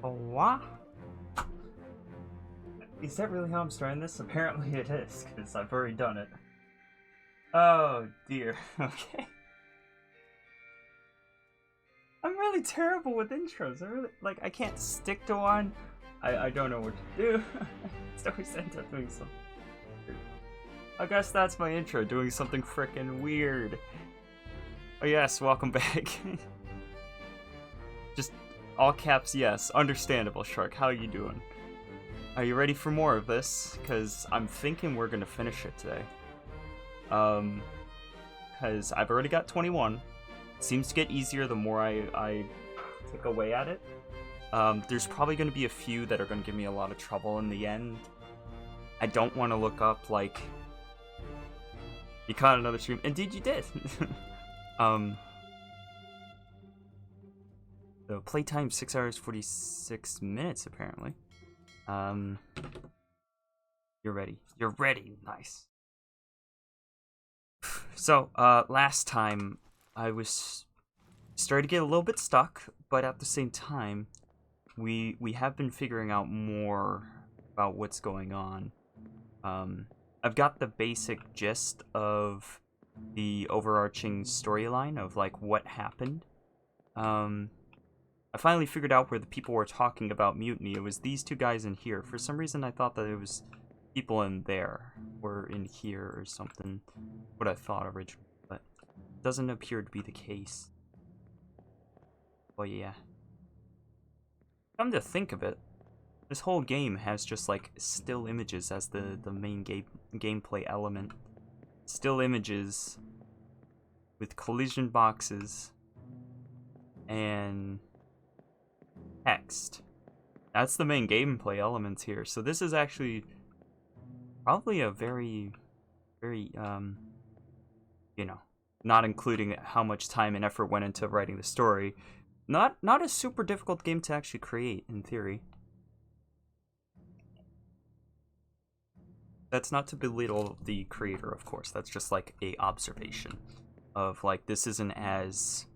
Oh, what? Is that really how I'm starting this? Apparently it is, because I've already done it. Oh, dear. Okay. I'm really terrible with intros. I can't stick to one. I don't know what to do. It's always end up doing something weird. I guess that's my intro, doing something frickin' weird. Oh yes, welcome back. Just all caps yes. Understandable, Shark. How you doing? Are you ready for more of this? Because I'm thinking we're gonna finish it today. Because I've already got 21. It seems to get easier the more I take away at it. There's probably gonna be a few that are gonna give me a lot of trouble in the end. I don't want to look up, like, you caught another stream. Indeed you did! So playtime 6 hours 46 minutes apparently. You're ready. You're ready. Nice. So, last time I was starting to get a little bit stuck, but at the same time, we have been figuring out more about what's going on. I've got the basic gist of the overarching storyline of, like, what happened. I finally figured out where the people were talking about mutiny. It was these two guys in here. For some reason, I thought that it was people in there, or in here, or something. What I thought originally, but it doesn't appear to be the case. Well, yeah. Come to think of it, this whole game has just, like, still images as the main gameplay element. Still images with collision boxes and text. That's the main gameplay elements here. So this is actually probably a very, you know, not including how much time and effort went into writing the story, not a super difficult game to actually create, in theory. That's not to belittle the creator, of course. That's just, like, a observation of, like, this isn't as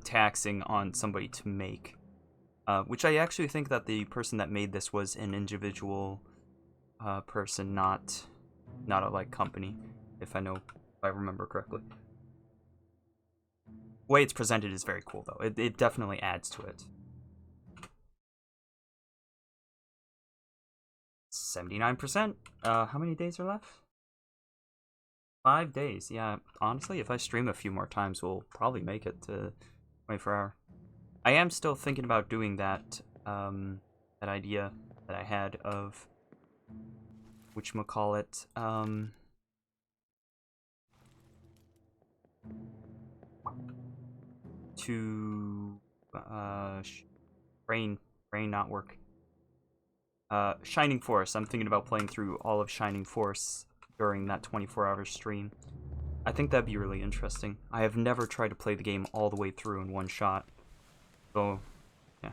taxing on somebody to make. Which I actually think that the person that made this was an individual person, not a, like, company, if I remember correctly. The way it's presented is very cool, though. It definitely adds to it. 79%. How many days are left? 5 days. Yeah, honestly, if I stream a few more times, we'll probably make it to 24-hour. I am still thinking about doing that, that idea that I had of, whatchamacallit, to, brain not work. Shining Force. I'm thinking about playing through all of Shining Force during that 24-hour stream. I think that'd be really interesting. I have never tried to play the game all the way through in one shot. So, yeah.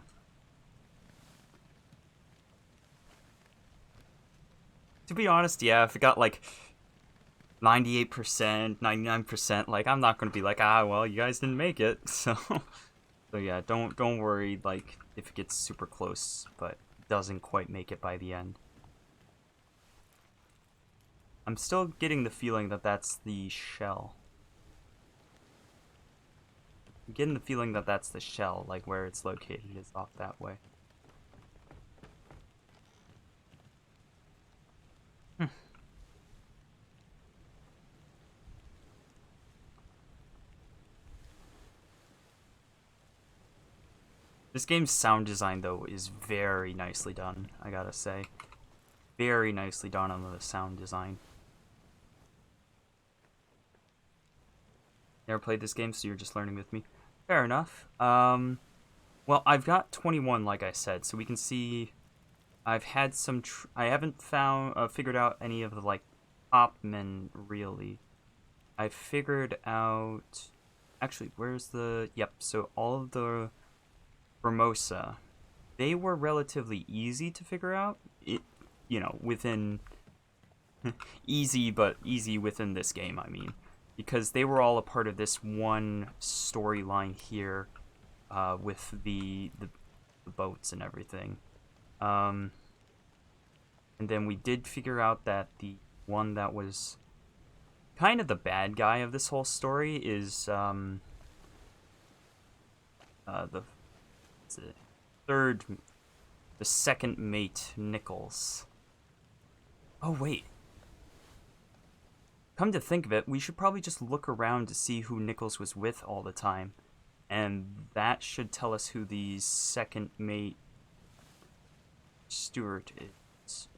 To be honest, yeah, if it got, like, 98%, 99%, like, I'm not gonna be like, well, you guys didn't make it, so... So yeah, don't worry, like, if it gets super close, but doesn't quite make it by the end. I'm still getting the feeling that that's the shell. I'm getting the feeling that that's the shell, like where it's located is off that way. This game's sound design, though, is very nicely done, I gotta say. Very nicely done on the sound design. Never played this game, so you're just learning with me. Fair enough. Well, I've got 21, like I said, so we can see I've had some... I haven't figured out any of the, like, top men, really. I figured out... Actually, where's the... Yep, so all of the Formosa, they were relatively easy to figure out. You know, within... easy, but easy within this game, I mean. Because they were all a part of this one storyline here, with the the boats and everything. And then we did figure out that the one that was kind of the bad guy of this whole story is the the second mate, Nichols. Oh wait. Come to think of it, we should probably just look around to see who Nichols was with all the time. And that should tell us who the second mate Stewart is.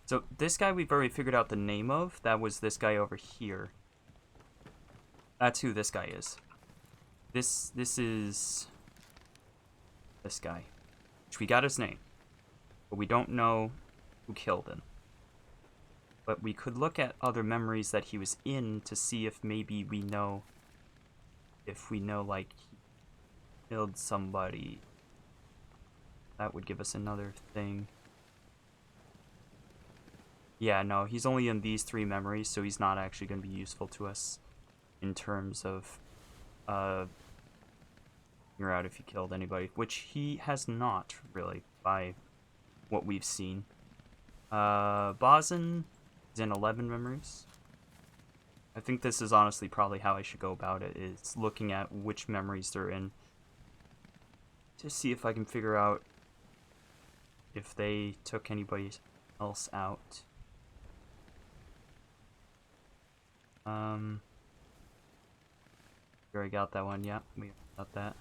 So this guy we've already figured out the name of. That was this guy over here. That's who this guy is. This is this guy. Which we got his name. But we don't know who killed him. But we could look at other memories that he was in to see if maybe we know, like, he killed somebody. That would give us another thing. Yeah, no, he's only in these 3 memories, so he's not actually going to be useful to us in terms of figure out if he killed anybody, which he has not, really, by what we've seen. Bosun is in 11 memories. I think this is honestly probably how I should go about it, is looking at which memories they're in to see if I can figure out if they took anybody else out. We already got that one, yeah, we got that.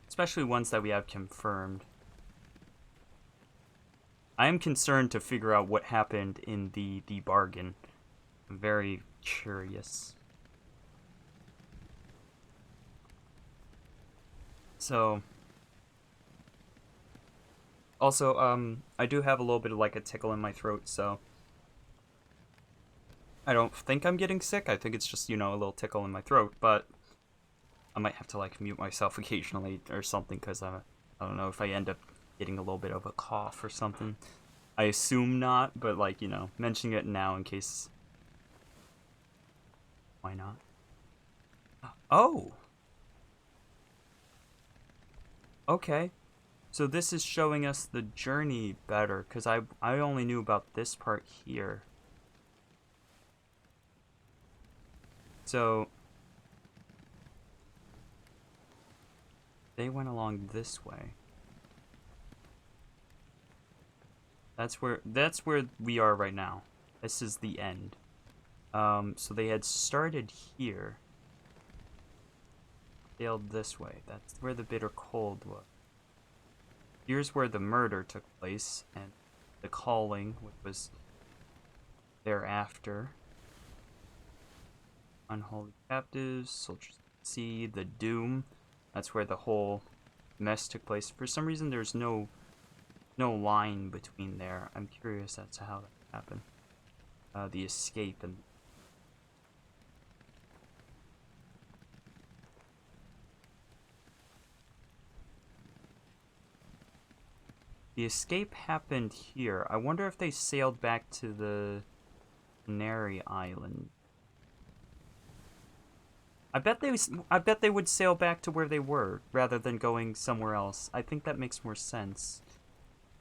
Especially ones that we have confirmed. I am concerned to figure out what happened in the bargain. I'm very curious. So, also, I do have a little bit of like a tickle in my throat, so I don't think I'm getting sick. I think it's just, you know, a little tickle in my throat, but I might have to like mute myself occasionally or something, because I don't know if I end up getting a little bit of a cough or something. I assume not, but like, you know, mentioning it now in case. Why not? Oh! Okay. So this is showing us the journey better, because I only knew about this part here. So they went along this way. That's where we are right now. This is the end. So they had started here. Sailed this way. That's where the bitter cold was. Here's where the murder took place, and the calling, which was thereafter. Unholy captives, soldiers at sea, the doom. That's where the whole mess took place. For some reason, there's no line between there. I'm curious as to how that happened. The escape and the escape happened here. I wonder if they sailed back to the Canary Island. I bet they would sail back to where they were rather than going somewhere else. I think that makes more sense.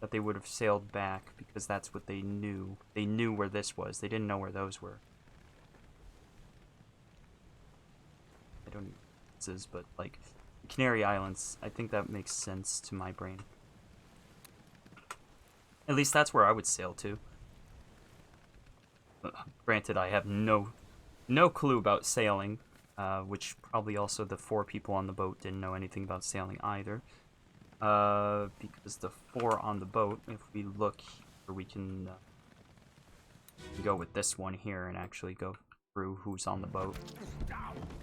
That they would have sailed back because that's what they knew. They knew where this was. They didn't know where those were. I don't know what this is, but like Canary Islands, I think that makes sense to my brain. At least that's where I would sail to. Granted, I have no clue about sailing, which probably also the 4 people on the boat didn't know anything about sailing either. Because the 4 on the boat, if we look here, we can go with this one here and actually go through who's on the boat.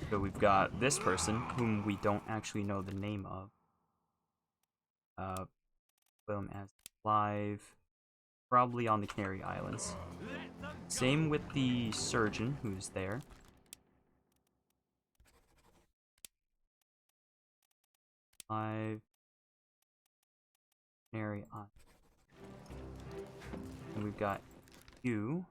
So we've got this person, whom we don't actually know the name of. Put him as live, probably on the Canary Islands. Same with the surgeon, who's there. Live. Canary Islands. And we've got you.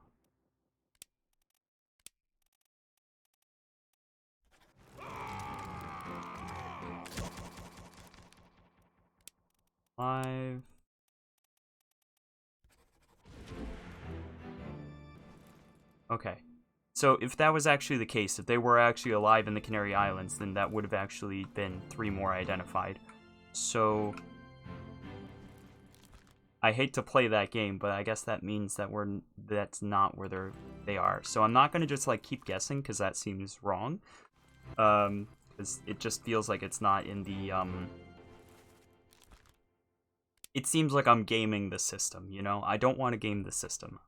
Live. Okay. So if that was actually the case, if they were actually alive in the Canary Islands, then that would have actually been 3 more identified. So I hate to play that game, but I guess that means that that's not where they are. So I'm not gonna just like keep guessing because that seems wrong. Because it just feels like it's not in the It seems like I'm gaming the system, you know? I don't want to game the system.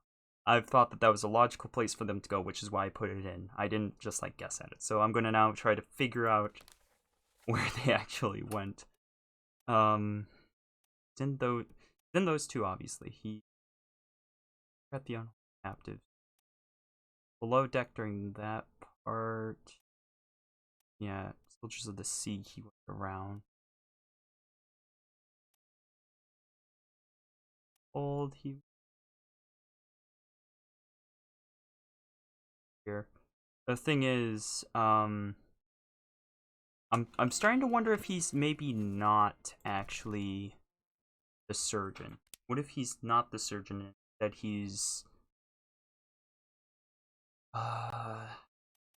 I've thought that that was a logical place for them to go, which is why I put it in. I didn't just like guess at it. So I'm gonna now try to figure out where they actually went. Then those two, obviously. He got the captive. Below deck during that part. Yeah, Soldiers of the Sea, he went around. Old, he here. The thing is, I'm starting to wonder if he's maybe not actually the surgeon. What if he's not the surgeon? That he's I'm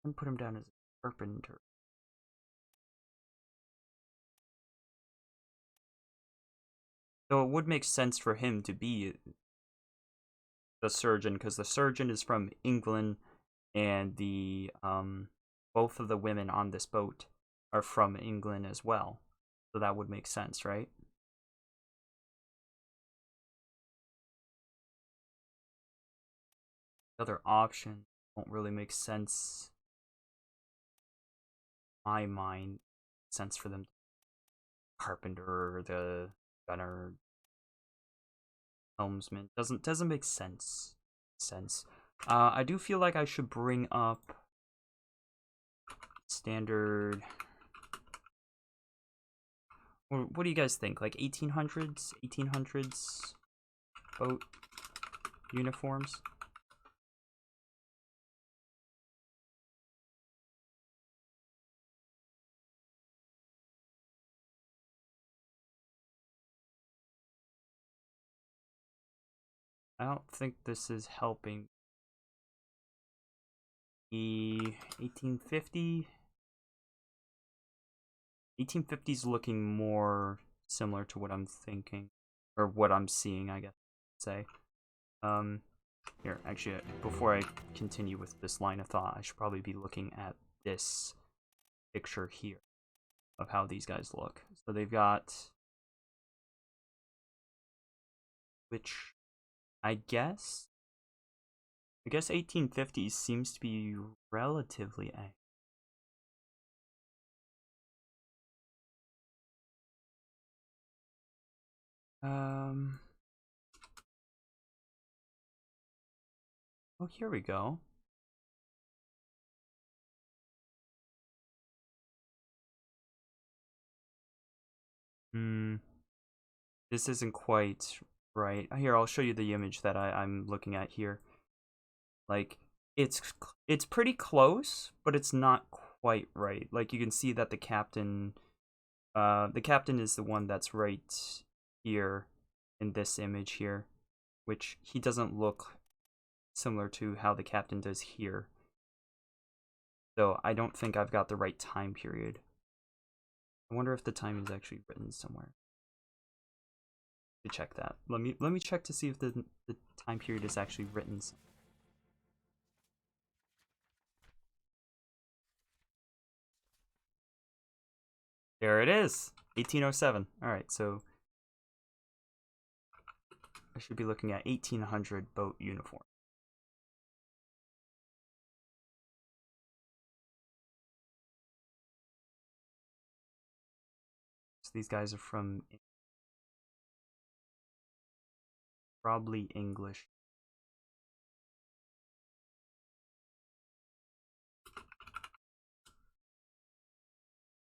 gonna put him down as a carpenter. So it would make sense for him to be the surgeon because the surgeon is from England, and the both of the women on this boat are from England as well. So that would make sense, right? The other option won't really make sense in my mind. Sense for them, carpenter, the gunner, helmsman doesn't make sense. I do feel like I should bring up standard. What do you guys think? Like 1800s boat uniforms? I don't think this is helping. The 1850? 1850 is looking more similar to what I'm thinking, or what I'm seeing, I guess I'd say. Here, actually, before I continue with this line of thought, I should probably be looking at this picture here of how these guys look. So they've got, which I guess 1850s seems to be relatively accurate. Oh, here we go. This isn't quite right. Here, I'll show you the image that I'm looking at here. Like, it's pretty close, but it's not quite right. Like, you can see that the captain is the one that's right here in this image here, which he doesn't look similar to how the captain does here. So I don't think I've got the right time period. I wonder if the time is actually written somewhere. To check that. Let me check to see if the time period is actually written. There it is. 1807. All right, so I should be looking at 1800 boat uniform. So these guys are from probably English.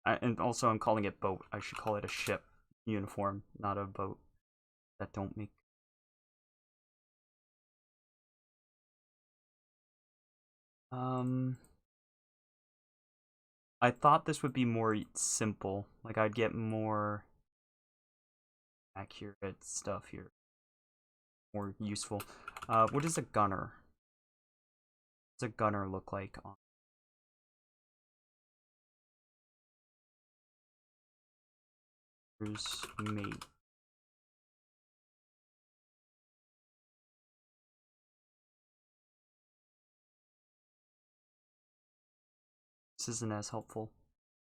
And also, I'm calling it boat. I should call it a ship uniform, not a boat. That don't make I thought this would be more simple. Like, I'd get more accurate stuff here. More useful. What is a gunner? What does a gunner look like on mate? This isn't as helpful.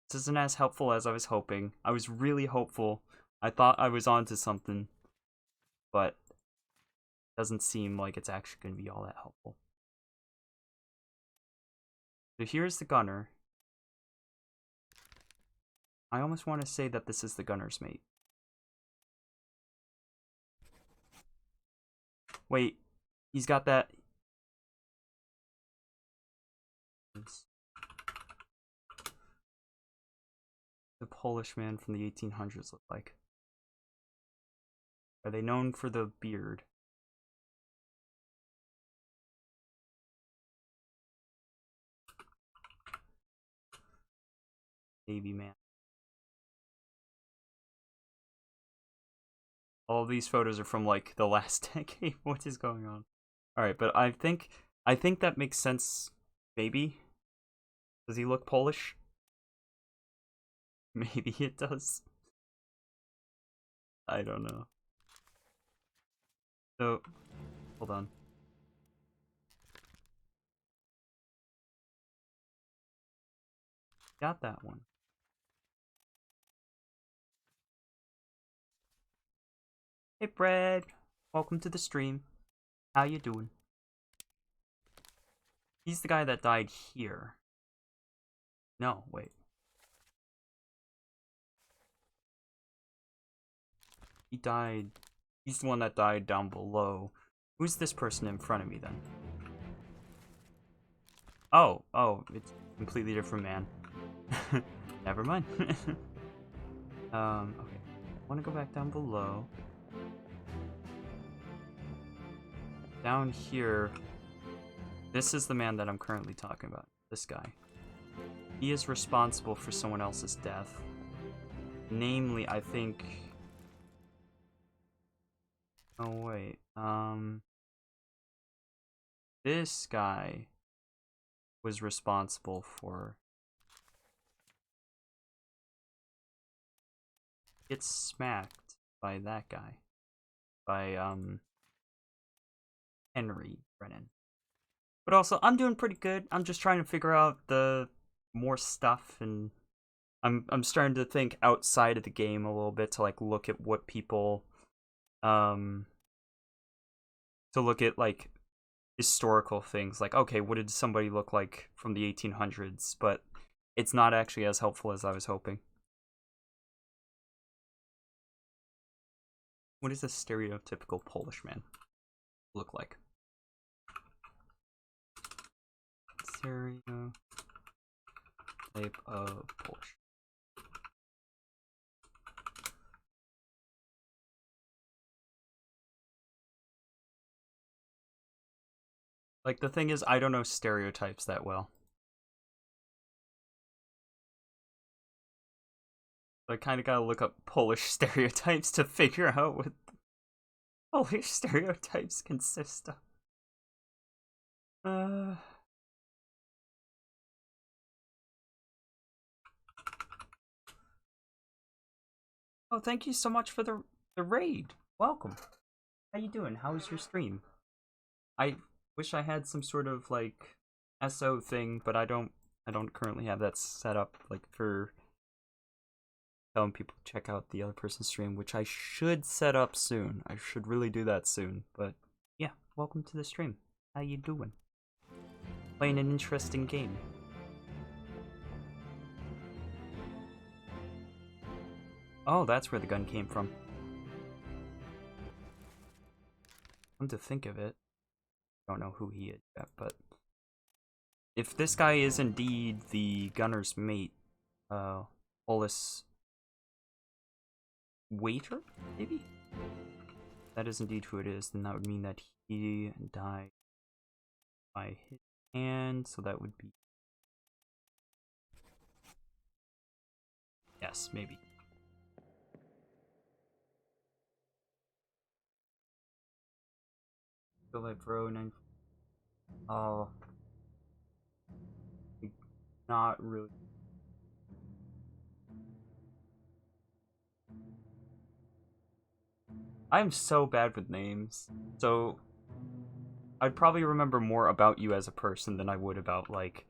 This isn't as helpful as I was hoping. I was really hopeful. I thought I was onto something, but it doesn't seem like it's actually going to be all that helpful. So here's the gunner. I almost want to say that this is the gunner's mate. Wait, he's got that. The Polish man from the 1800s look like. Are they known for the beard? Navy man. All these photos are from like the last decade. What is going on? All right, but I think that makes sense. Maybe. Does he look Polish? Maybe it does. I don't know. So, hold on. Got that one. Hey, Brad. Welcome to the stream. How you doing? He's the guy that died here. No, wait. He died. He's the one that died down below. Who's this person in front of me then? Oh, it's a completely different man. Never mind. Okay. I want to go back down below. Down here, this is the man that I'm currently talking about. This guy. He is responsible for someone else's death. Namely, I think... Oh, wait. This guy was responsible for... Gets smacked by that guy. By, Henry Brennan. But also, I'm doing pretty good. I'm just trying to figure out the more stuff, and I'm starting to think outside of the game a little bit to like look at what people to look at like historical things, like okay, what did somebody look like from the 1800s, but it's not actually as helpful as I was hoping. What does a stereotypical Polish man look like? Stereotype of Polish. Like, the thing is, I don't know stereotypes that well. I kind of gotta look up Polish stereotypes to figure out what Polish stereotypes consist of. Oh, thank you so much for the raid. Welcome. How you doing? How was your stream? I wish I had some sort of like SO thing, but I don't currently have that set up like for telling people to check out the other person's stream, which I should set up soon. I should really do that soon. But yeah, welcome to the stream. How you doing? Playing an interesting game. Oh, that's where the gun came from. Come to think of it, I don't know who he is yet, but if this guy is indeed the gunner's mate, Polis waiter, maybe? That is indeed who it is, then that would mean that he died by his And so that would be... Yes, maybe. Feel like bro 9. Oh. Not really. I'm so bad with names. So I'd probably remember more about you as a person than I would about like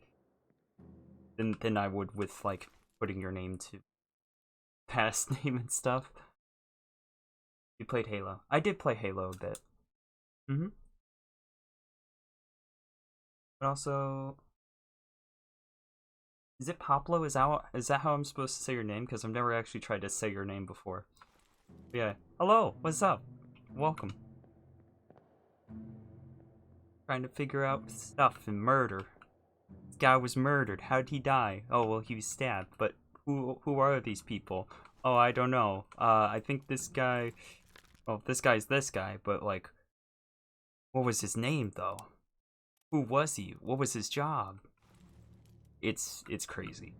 than I would with like putting your name to past name and stuff. You played Halo. I did play Halo a bit. Mm-hmm. But also, is it Pablo? Is that how I'm supposed to say your name? Because I've never actually tried to say your name before. But yeah. Hello. What's up? Welcome. Trying to figure out stuff and murder. This guy was murdered. How did he die? Oh well, he was stabbed. But who are these people? Oh, I don't know. I think this guy. Well, this guy's this guy. But like, what was his name though? Who was he? What was his job? It's crazy.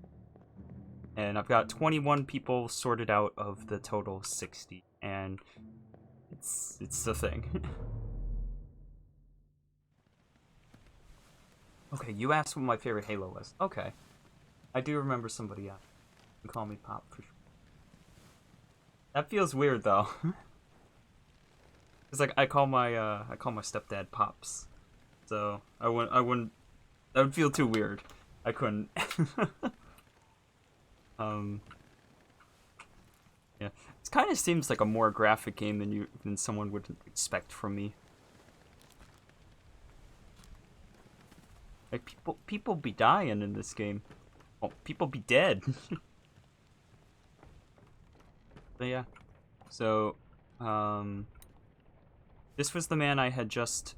And I've got 21 people sorted out of the total 60, and it's the thing. Okay, you asked what my favorite Halo was. Okay, I do remember somebody else. You can call me Pop for sure. That feels weird though. It's like I call my stepdad Pops, so I wouldn't. That would feel too weird. I couldn't. Yeah, it kind of seems like a more graphic game than someone would expect from me. Like people be dying in this game. Well, people be dead. But yeah, so this was the man I had just.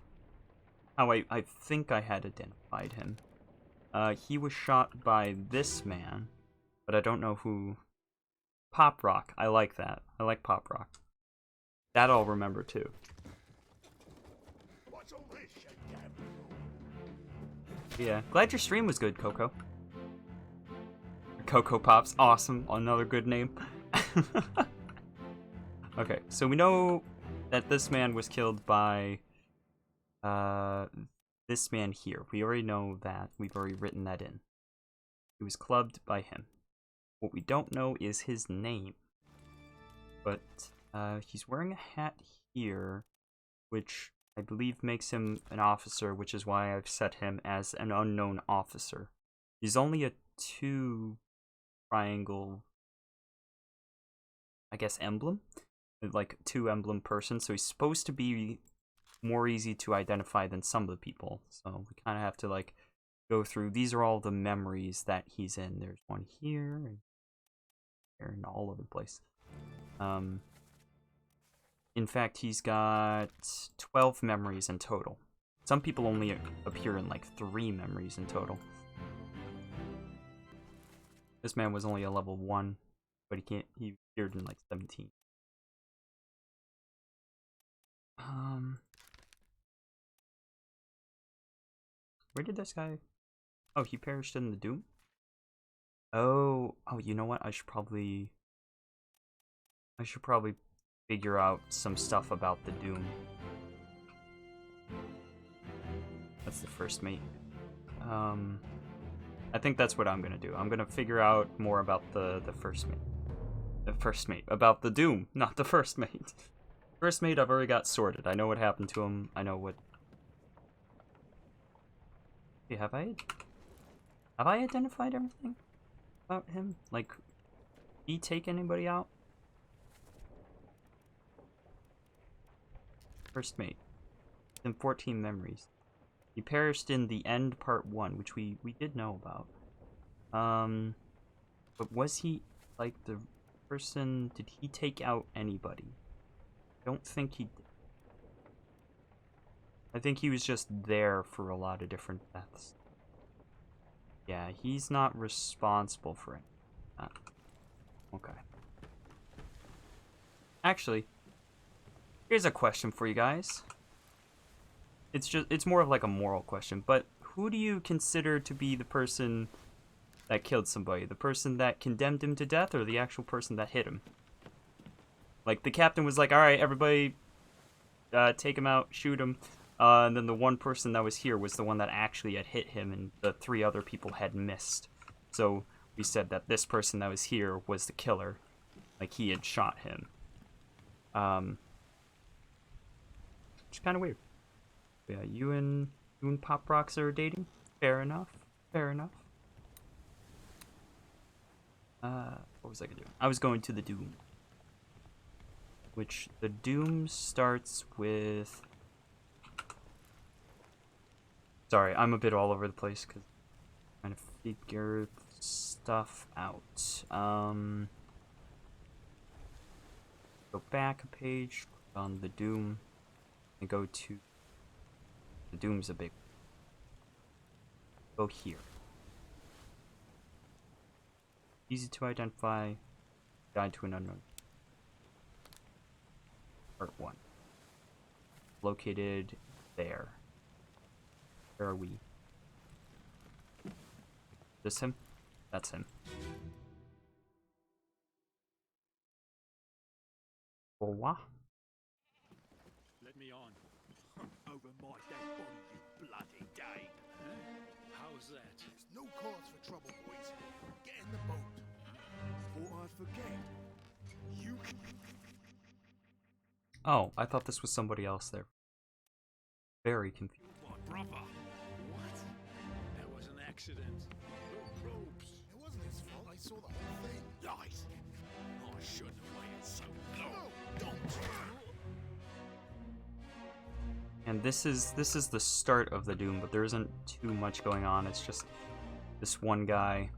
How I think I had identified him. He was shot by this man, but I don't know who. Pop Rock. I like that. I like Pop Rock. That I'll remember too. Yeah. Glad your stream was good, Coco. Coco Pops. Awesome. Another good name. Okay, so we know that this man was killed by this man here. We already know that. We've already written that in. He was clubbed by him. What we don't know is his name. But he's wearing a hat here, which I believe makes him an officer, which is why I've set him as an unknown officer. He's only a 2 triangle, I guess, emblem? Like 2 emblem person, so he's supposed to be more easy to identify than some of the people. So we kind of have to like go through. These are all the memories that he's in. There's one here and here and all over the place. In fact, he's got 12 memories in total. Some people only appear in like 3 memories in total. This man was only a level 1, but he appeared in like 17. Where did this guy... Oh, he perished in the Doom? Oh, you know what? I should probably figure out some stuff about the Doom. That's the first mate. I think that's what I'm gonna do. I'm gonna figure out more about the first mate. The first mate. About the Doom, not the first mate. First mate I've already got sorted. I know what happened to him. I know what... Hey, have I identified everything about him? Like, did he take anybody out? First mate. In 14 memories. He perished in the end part 1, which we did know about. But was he, like, the person... Did he take out anybody? I don't think he did. I think he was just there for a lot of different deaths. Yeah, he's not responsible for it. Okay. Actually, here's a question for you guys. It's more of like a moral question, but who do you consider to be the person that killed somebody? The person that condemned him to death, or the actual person that hit him? Like, the captain was like, alright, everybody, take him out, shoot him. And then the one person that was here was the one that actually had hit him, and the 3 other people had missed. So we said that this person that was here was the killer. Like, he had shot him. Which is kind of weird. But yeah, you and Pop Rocks are dating? Fair enough. Fair enough. What was I gonna do? I was going to the Doom. Which, the Doom starts with... Sorry, I'm a bit all over the place, because I'm trying to figure stuff out. Go back a page, click on the Doom, and go to... The Doom's a big... Go here. Easy to identify. Guide to an unknown. Part 1. Located there. Where are we? This him? That's him. Oh, what? Let me on. Over my dead body, you bloody day. How's that? There's no cause for trouble, boys. Get in the boat. Thought I'd forget. You can... Oh, I thought this was somebody else there. Very confused. My brother. What? That was an accident. The ropes. It wasn't his fault. I saw the whole thing. Lies. I shouldn't have waited so long. No, don't. And this is the start of the Doom, but there isn't too much going on. It's just this one guy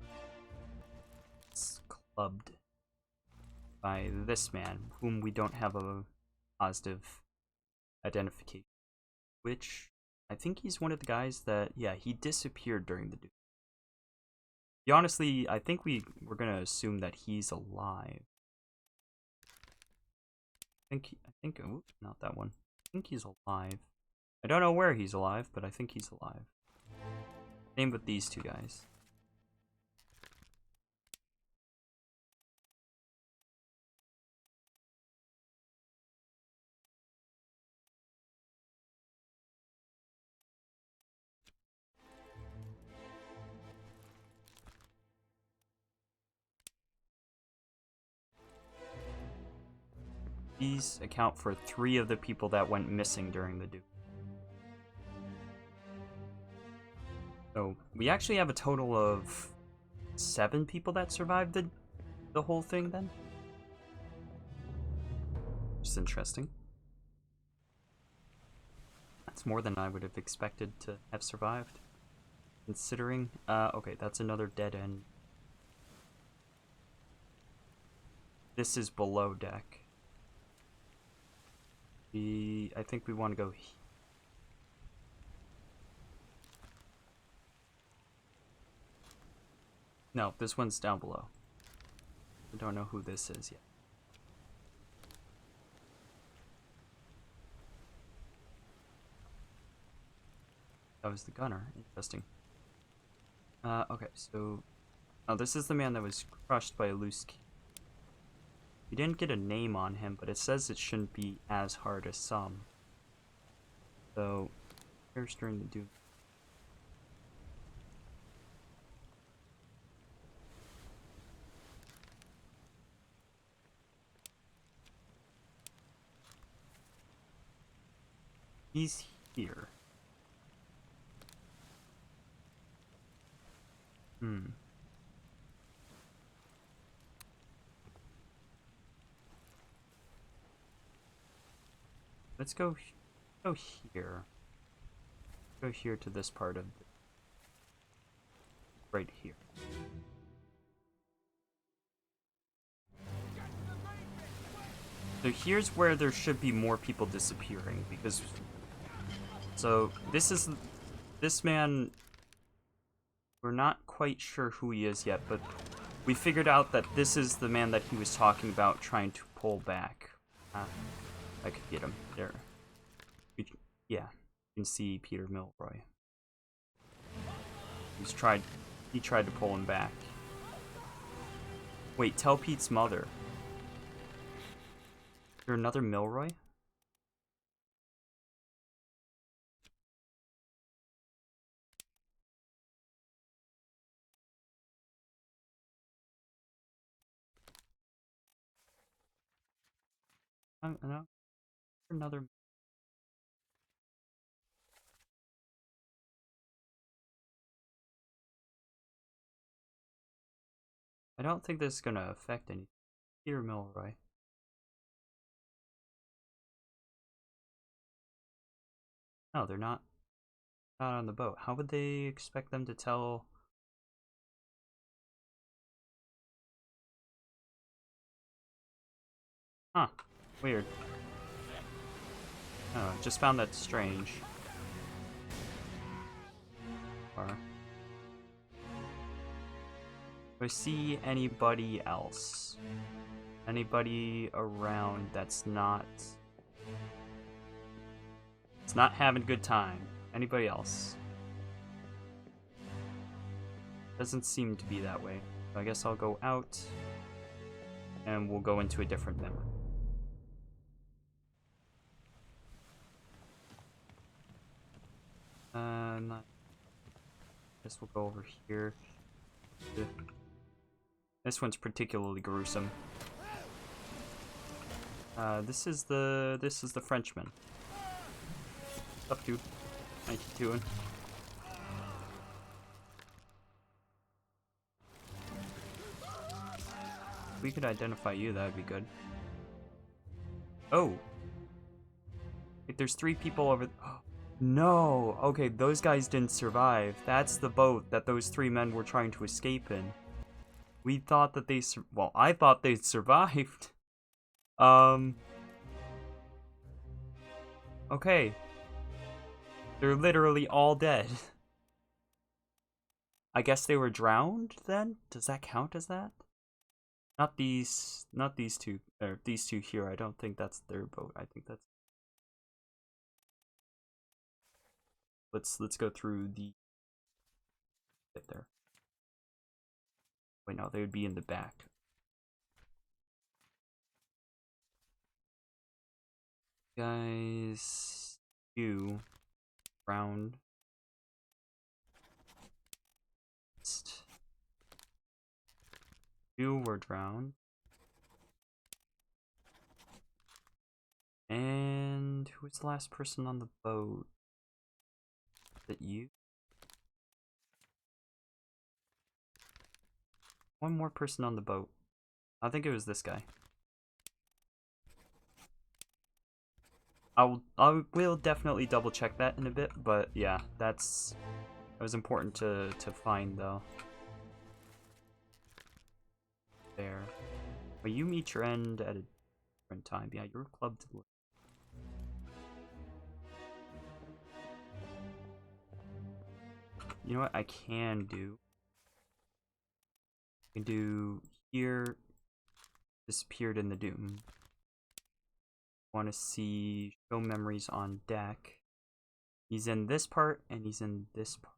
is clubbed by this man, whom we don't have a positive identification. Which, I think he's one of the guys that, yeah, he disappeared during the Doom. Honestly, I think we're gonna assume that he's alive. I think, oh, not that one. I think he's alive. I don't know where he's alive, but I think he's alive. Same with these 2 guys. These account for 3 of the people that went missing during the Doom. So, we actually have a total of 7 people that survived the whole thing then? Which is interesting. That's more than I would have expected to have survived. Considering, okay, that's another dead end. This is below deck. I think we want to go here. No, this one's down below. I don't know who this is yet. That was the gunner. Interesting. Okay, so... Oh, this is the man that was crushed by a loose key. We didn't get a name on him, but it says it shouldn't be as hard as some. So, here's during the Doom. He's here. Let's go here. Go here to this part of right here. So here's where there should be more people disappearing, because so this man, we're not quite sure who he is yet, but we figured out that this is the man that he was talking about trying to pull back. I could get him there. Yeah, you can see Peter Milroy. He tried to pull him back. Wait, tell Pete's mother. Is there another Milroy? No, another. I don't think this is gonna affect anything. Peter Milroy. No, they're not on the boat. How would they expect them to tell? Huh. Weird. Oh, just found that strange. Or do I see anybody else? Anybody around that's not... It's not having a good time. Anybody else? Doesn't seem to be that way. So I guess I'll go out and we'll go into a different map. I guess we'll go over here. This one's particularly gruesome. This is the Frenchman. What's up, dude? How you doing? If we could identify you, that would be good. Oh! Wait, there's 3 people over... No! Okay, those guys didn't survive. That's the boat that those 3 men were trying to escape in. We thought that they... Well, I thought they survived. Okay. They're literally all dead. I guess they were drowned, then? Does that count as that? Not these 2, or these 2 here. I don't think that's their boat. I think that's... Let's go through the... Get there. Wait, no, they would be in the back. Guys, you round. You were drowned. And who was the last person on the boat? Is it you? One more person on the boat. I think it was this guy. I will definitely double check that in a bit, but yeah, that was important to find though. There. But you meet your end at a different time. Yeah, you're clubbed. You know what I can do? I can do here. Disappeared in the Doom. Want to see show memories on deck. He's in this part and he's in this part.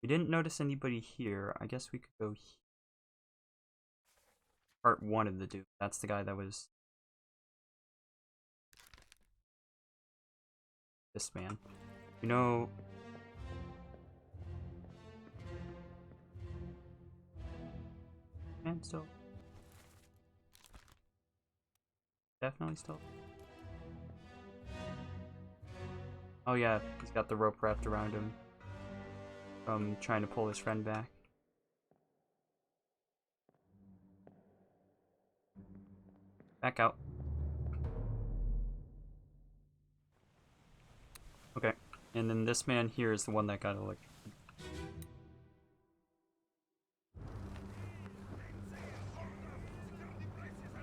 We didn't notice anybody here. I guess we could go here. Part 1 of the Doom. That's the guy that was this man. You know, man, still definitely still. Oh yeah, he's got the rope wrapped around him from trying to pull his friend back. Back out. Okay, and then this man here is the one that got electrocuted.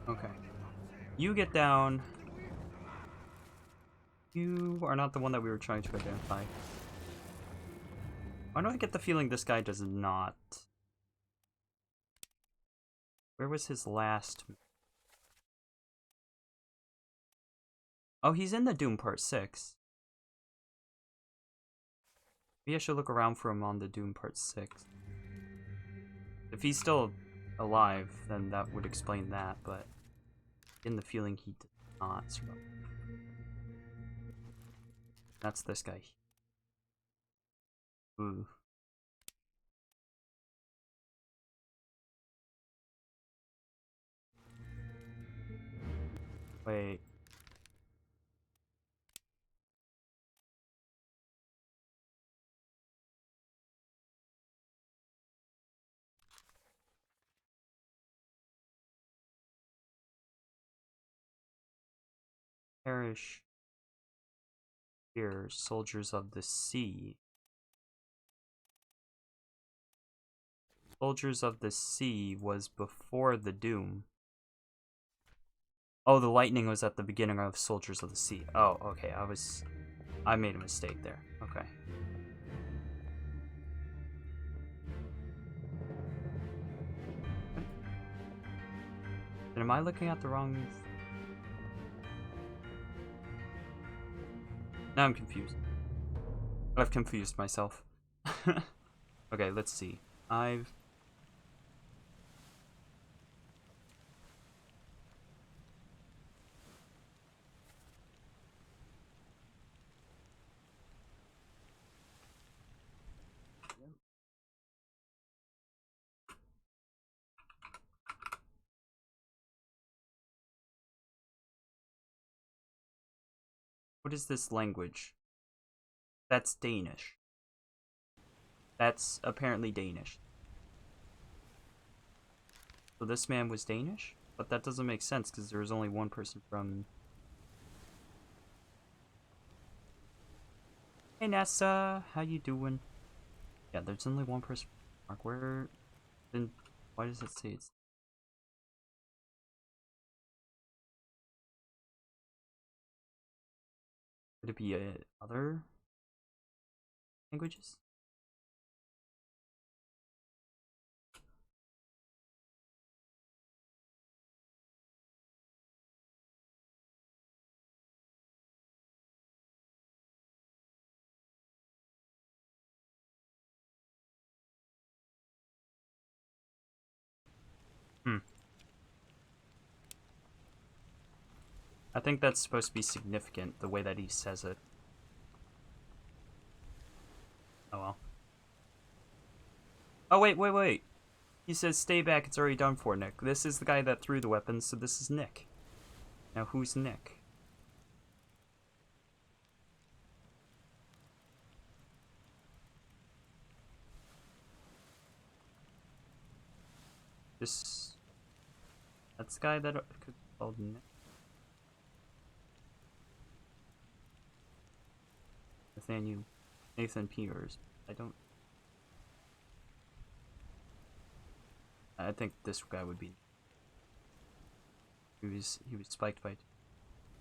Okay. You get down. You are not the one that we were trying to identify. Why do I get the feeling this guy does not? Where was his last? Oh, he's in the Doom Part 6. Maybe I should look around for him on the Doom Part 6. If he's still alive, then that would explain that, but in the feeling he did not survive. That's this guy. Ooh. Wait. Perish here, soldiers of the sea. Soldiers of the Sea was before the Doom. Oh, the lightning was at the beginning of Soldiers of the Sea. Oh, okay, I made a mistake there. Okay. And am I looking at the wrong... Now I'm confused. I've confused myself. Okay, let's see. What is this language? That's Danish. That's apparently Danish. So this man was Danish? But that doesn't make sense because there was only one person from... Hey NASA, how you doing? Yeah, there's only one person. Mark, where... Then why does it say it's... Could it be other languages? Hmm. I think that's supposed to be significant, the way that he says it. Oh well. Oh, wait. He says, stay back, it's already done for, Nick. This is the guy that threw the weapons, so this is Nick. Now, who's Nick? That's the guy that could be called Nick. Nathan Peters. I think this guy would be. He was spiked by. I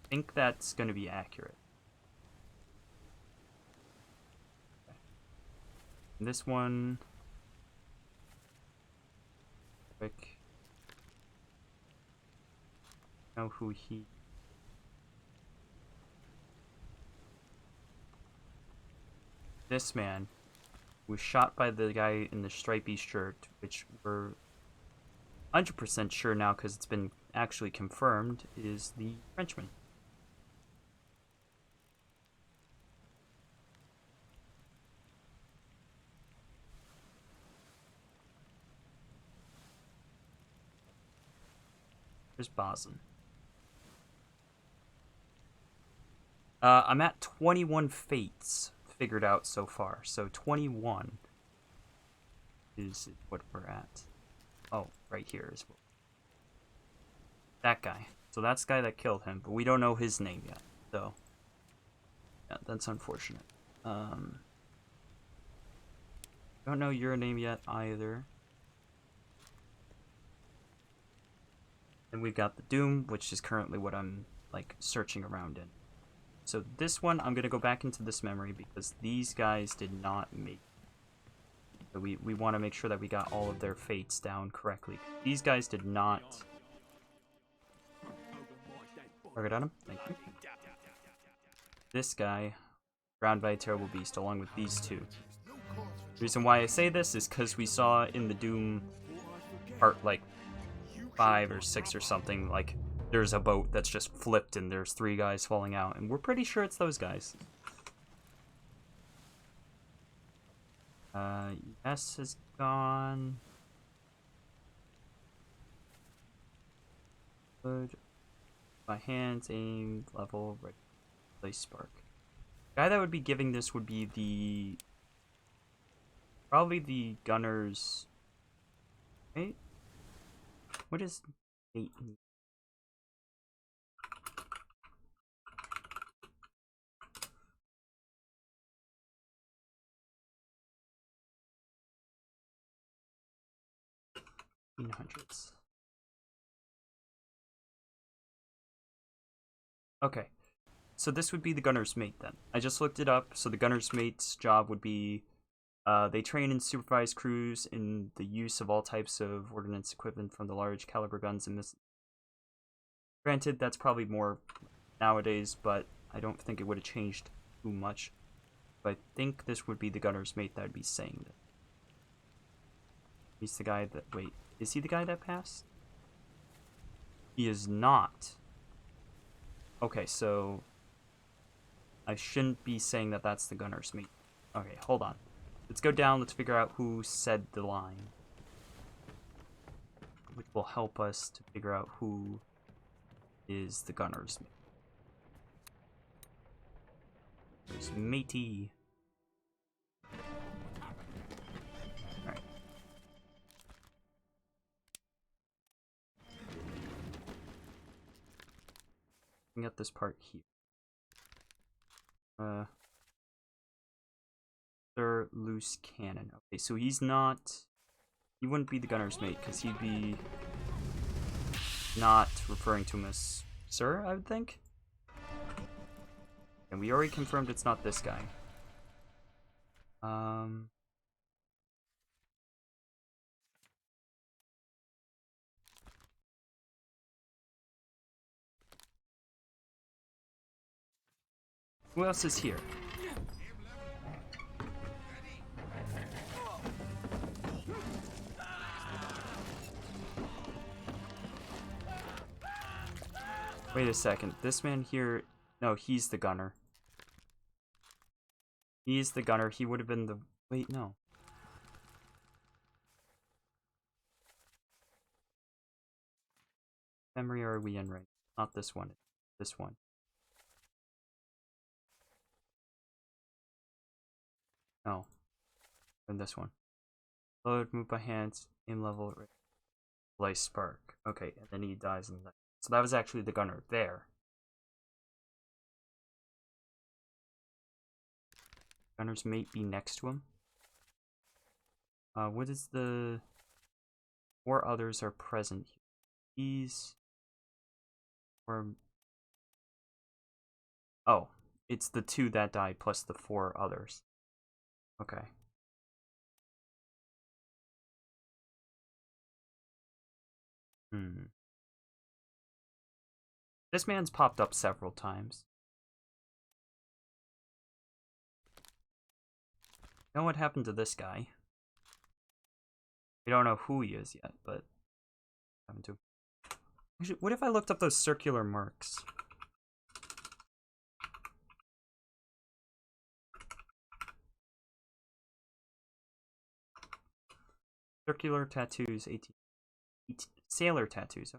think that's gonna be accurate. Okay. And this one. Quick. Know who he. This man was shot by the guy in the stripy shirt, which we're 100% sure now because it's been actually confirmed, is the Frenchman. There's Bosun. I'm at 21 fates figured out so far. So 21 is what we're at. Oh, right here is that guy. So that's the guy that killed him, but we don't know his name yet. So yeah, that's unfortunate. Don't know your name yet either. And we've got the Doom, which is currently what I'm like searching around in. So this one, I'm gonna go back into this memory because these guys did not make. So we want to make sure that we got all of their fates down correctly. These guys did not. Target on him. Thank you. This guy, drowned by a terrible beast, along with these two. The reason why I say this is because we saw in the Doom part, like, 5 or 6 or something, like, there's a boat that's just flipped and there's 3 guys falling out, and we're pretty sure it's those guys. Yes is gone. Good. My hands, aim, level, ready, place spark. The guy that would be giving this would be the... probably the gunner's... Wait? What is... 8? $1800s. Okay. So this would be the gunner's mate then. I just looked it up. So the gunner's mate's job would be they train and supervise crews in the use of all types of ordnance equipment from the large caliber guns and missiles. Granted, that's probably more nowadays, but I don't think it would have changed too much. But I think this would be the gunner's mate that would be saying that. He's the guy that... Wait, is he the guy that passed? He is not. Okay, so... I shouldn't be saying that that's the gunner's mate. Okay, hold on. Let's go down, let's figure out who said the line. Which will help us to figure out who is the gunner's mate. There's matey. Alright. Looking at this part here. Sir Loose Cannon. Okay, so he's not... He wouldn't be the gunner's mate, because he'd be not referring to him as Sir, I would think. And we already confirmed it's not this guy. Who else is here? Wait a second. This man here... No, he's the gunner. He's the gunner. He would have been the... Wait, no. Memory are we in right? Not this one. This one. No. And this one. Load, move by hands, aim level, place spark. Okay, and then he dies in that. So that was actually the gunner there. Gunner's mate be next to him. What is the... 4 others are present here. These... Or... Oh, it's the 2 that died plus the 4 others. Okay. This man's popped up several times. You know what happened to this guy? We don't know who he is yet, but... Happened to... Actually, what if I looked up those circular marks? Circular tattoos, 18 sailor tattoos.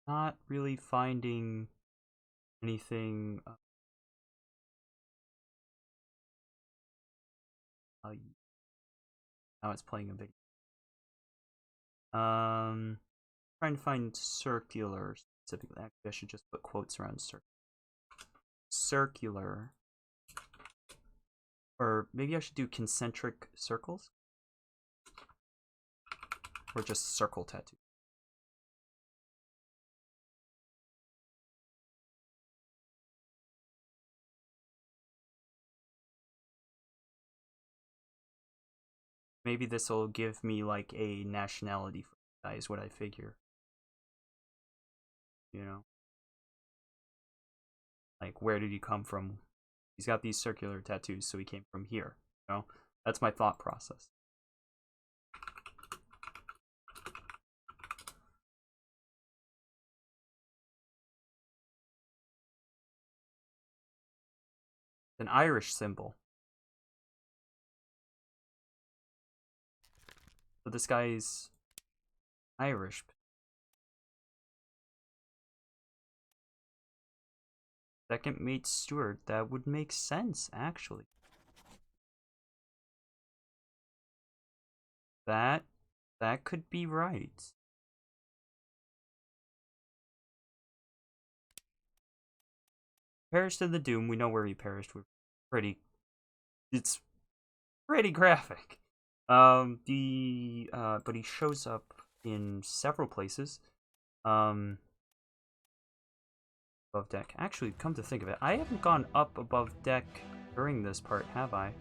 Not really finding anything. Now it's playing a video. Trying to find circular specifically. Actually, I should just put quotes around circular. Or maybe I should do concentric circles? Or just circle tattoo. Maybe this will give me like a nationality for the guy is what I figure. You know? Like, where did he come from? He's got these circular tattoos, so he came from here. You know? That's my thought process. An Irish symbol. But this guy's Irish. Second mate steward. That would make sense, actually. That could be right. Perished in the Doom. We know where he perished. It's pretty graphic. But he shows up in several places. Above deck. Actually, come to think of it, I haven't gone up above deck during this part, have I?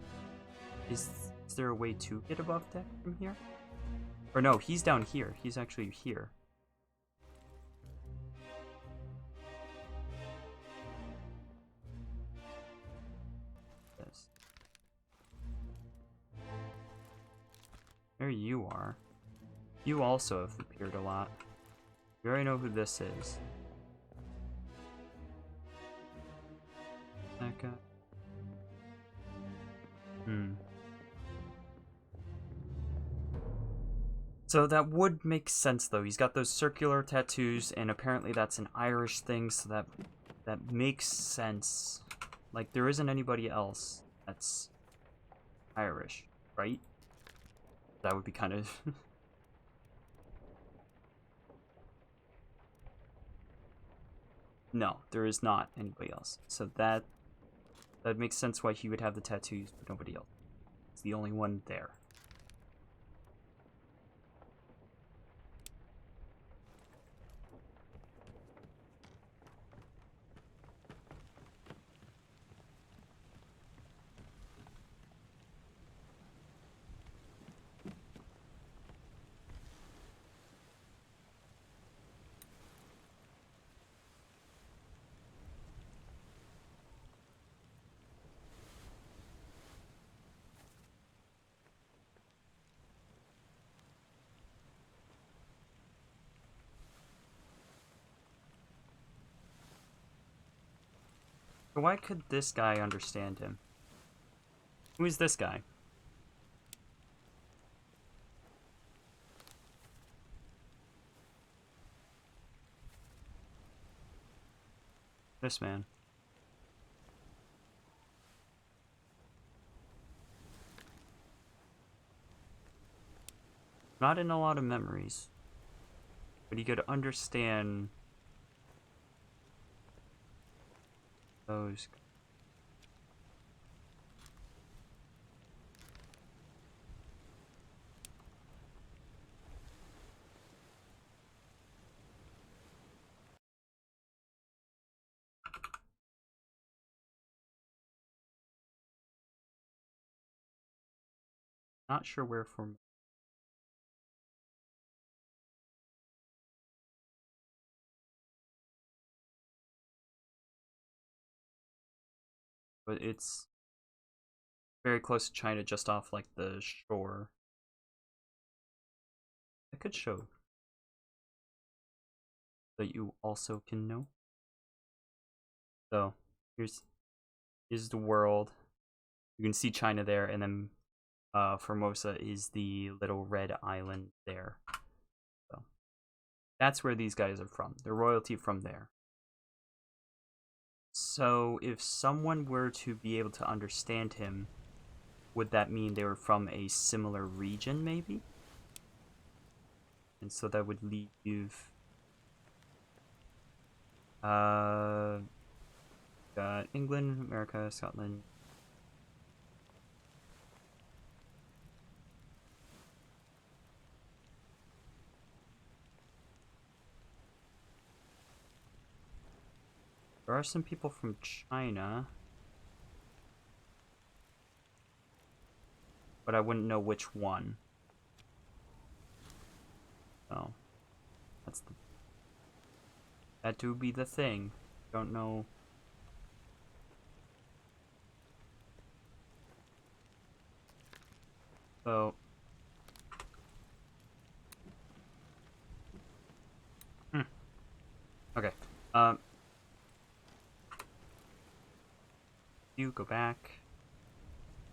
Is there a way to get above deck from here? Or no, he's down here. He's actually here. Yes. There you are. You also have appeared a lot. You already know who this is. That guy. So that would make sense, though. He's got those circular tattoos, and apparently that's an Irish thing, so that makes sense. Like, there isn't anybody else that's Irish, right? That would be kind of... No, there is not anybody else. So that makes sense why he would have the tattoos, but nobody else. It's the only one there. So why could this guy understand him? Who is this guy? This man. Not in a lot of memories. But he could understand those. Not sure where from. But it's very close to China, just off like the shore. I could show that you also can know. So here's the world. You can see China there, and then Formosa is the little red island there. So that's where these guys are from. They're royalty from there. So if someone were to be able to understand him, would that mean they were from a similar region, maybe? And so that would leave... got England, America, Scotland. There are some people from China, but I wouldn't know which one. So, that do be the thing. Don't know. So, okay. You go back.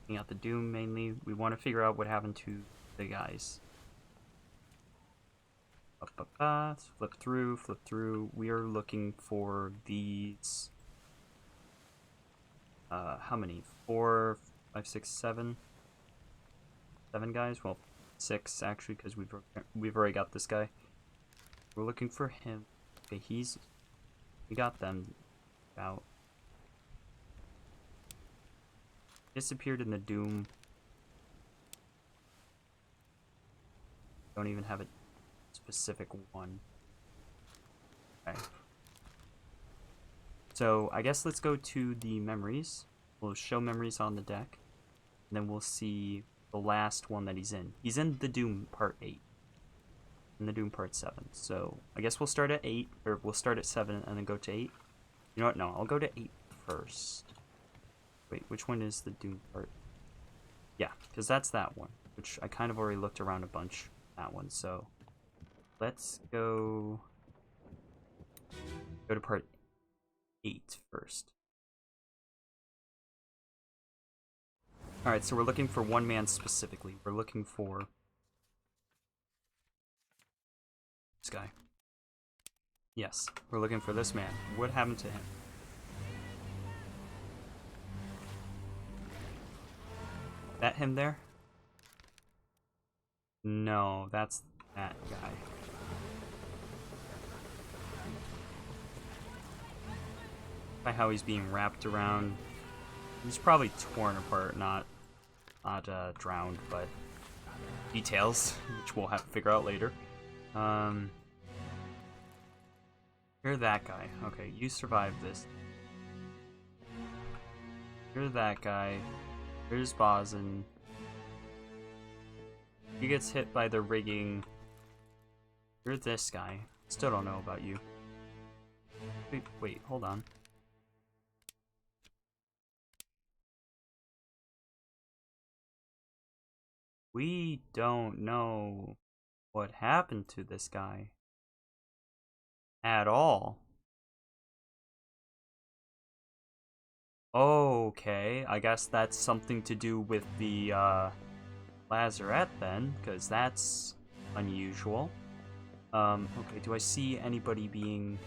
Looking at the Doom mainly. We want to figure out what happened to the guys. Flip through. We are looking for these. How many? 4, 5, 6, 7. 7 guys? Well, 6 actually, because we've already got this guy. We're looking for him. Okay, we got them out. Disappeared in the Doom. Don't even have a specific one. Okay. So I guess let's go to the memories. We'll show memories on the deck. And then we'll see the last one that he's in. He's in the Doom Part 8. In the Doom Part 7. So I guess we'll start at 8, or we'll start at 7 and then go to 8. You know what? No, I'll go to 8 first. Wait, which one is the Doom Part? Yeah, because that's that one, which I kind of already looked around a bunch. That one, so let's go to Part 8 first. Alright, so we're looking for one man specifically. We're looking for this guy. Yes, we're looking for this man. What happened to him? That him there? No, that's that guy. By how he's being wrapped around. He's probably torn apart, not drowned, but details, which we'll have to figure out later. You're that guy. Okay, you survived this. You're that guy. Here's Bosin. He gets hit by the rigging. You're this guy. Still don't know about you. Wait, hold on. We don't know what happened to this guy at all. Okay, I guess that's something to do with the lazarette then, because that's unusual. Okay, do I see anybody being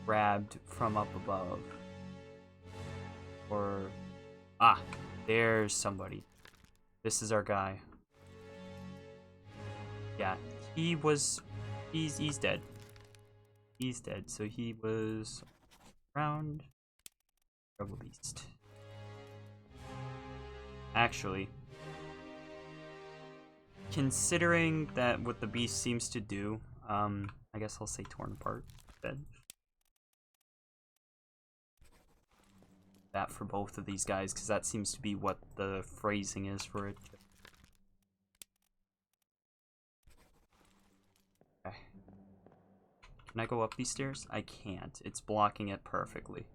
grabbed from up above? Or... ah, there's somebody. This is our guy. Yeah, he's dead. He's dead, so he was around Rebel Beast. Actually, considering that what the beast seems to do, I guess I'll say torn apart instead. That for both of these guys, because that seems to be what the phrasing is for it. Okay. Can I go up these stairs? I can't. It's blocking it perfectly.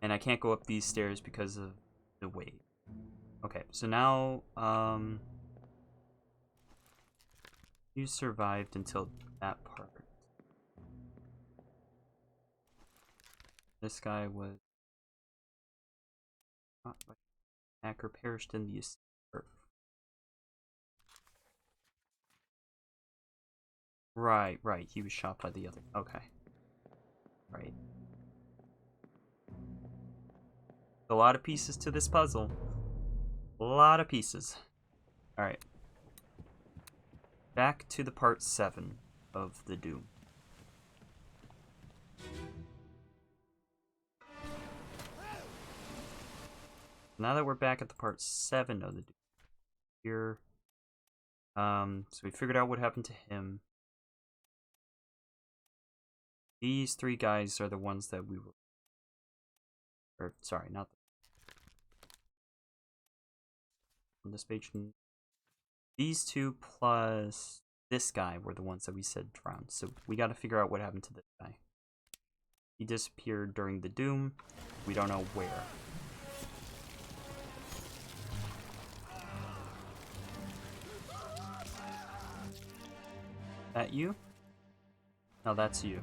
And I can't go up these stairs because of the weight. Okay, so now, you survived until that part. This guy was... hacker perished in the escape. Right, he was shot by the other... okay. Right. A lot of pieces to this puzzle. A lot of pieces. Alright. Back to the part 7 of the Doom. Now that we're back at the part 7 of the Doom, here, so we figured out what happened to him. These 3 guys are the ones that we were, or sorry, not on this page. These 2 plus this guy were the ones that we said drowned. So we got to figure out what happened to this guy. He disappeared during the Doom. We don't know where. That you? No, that's you.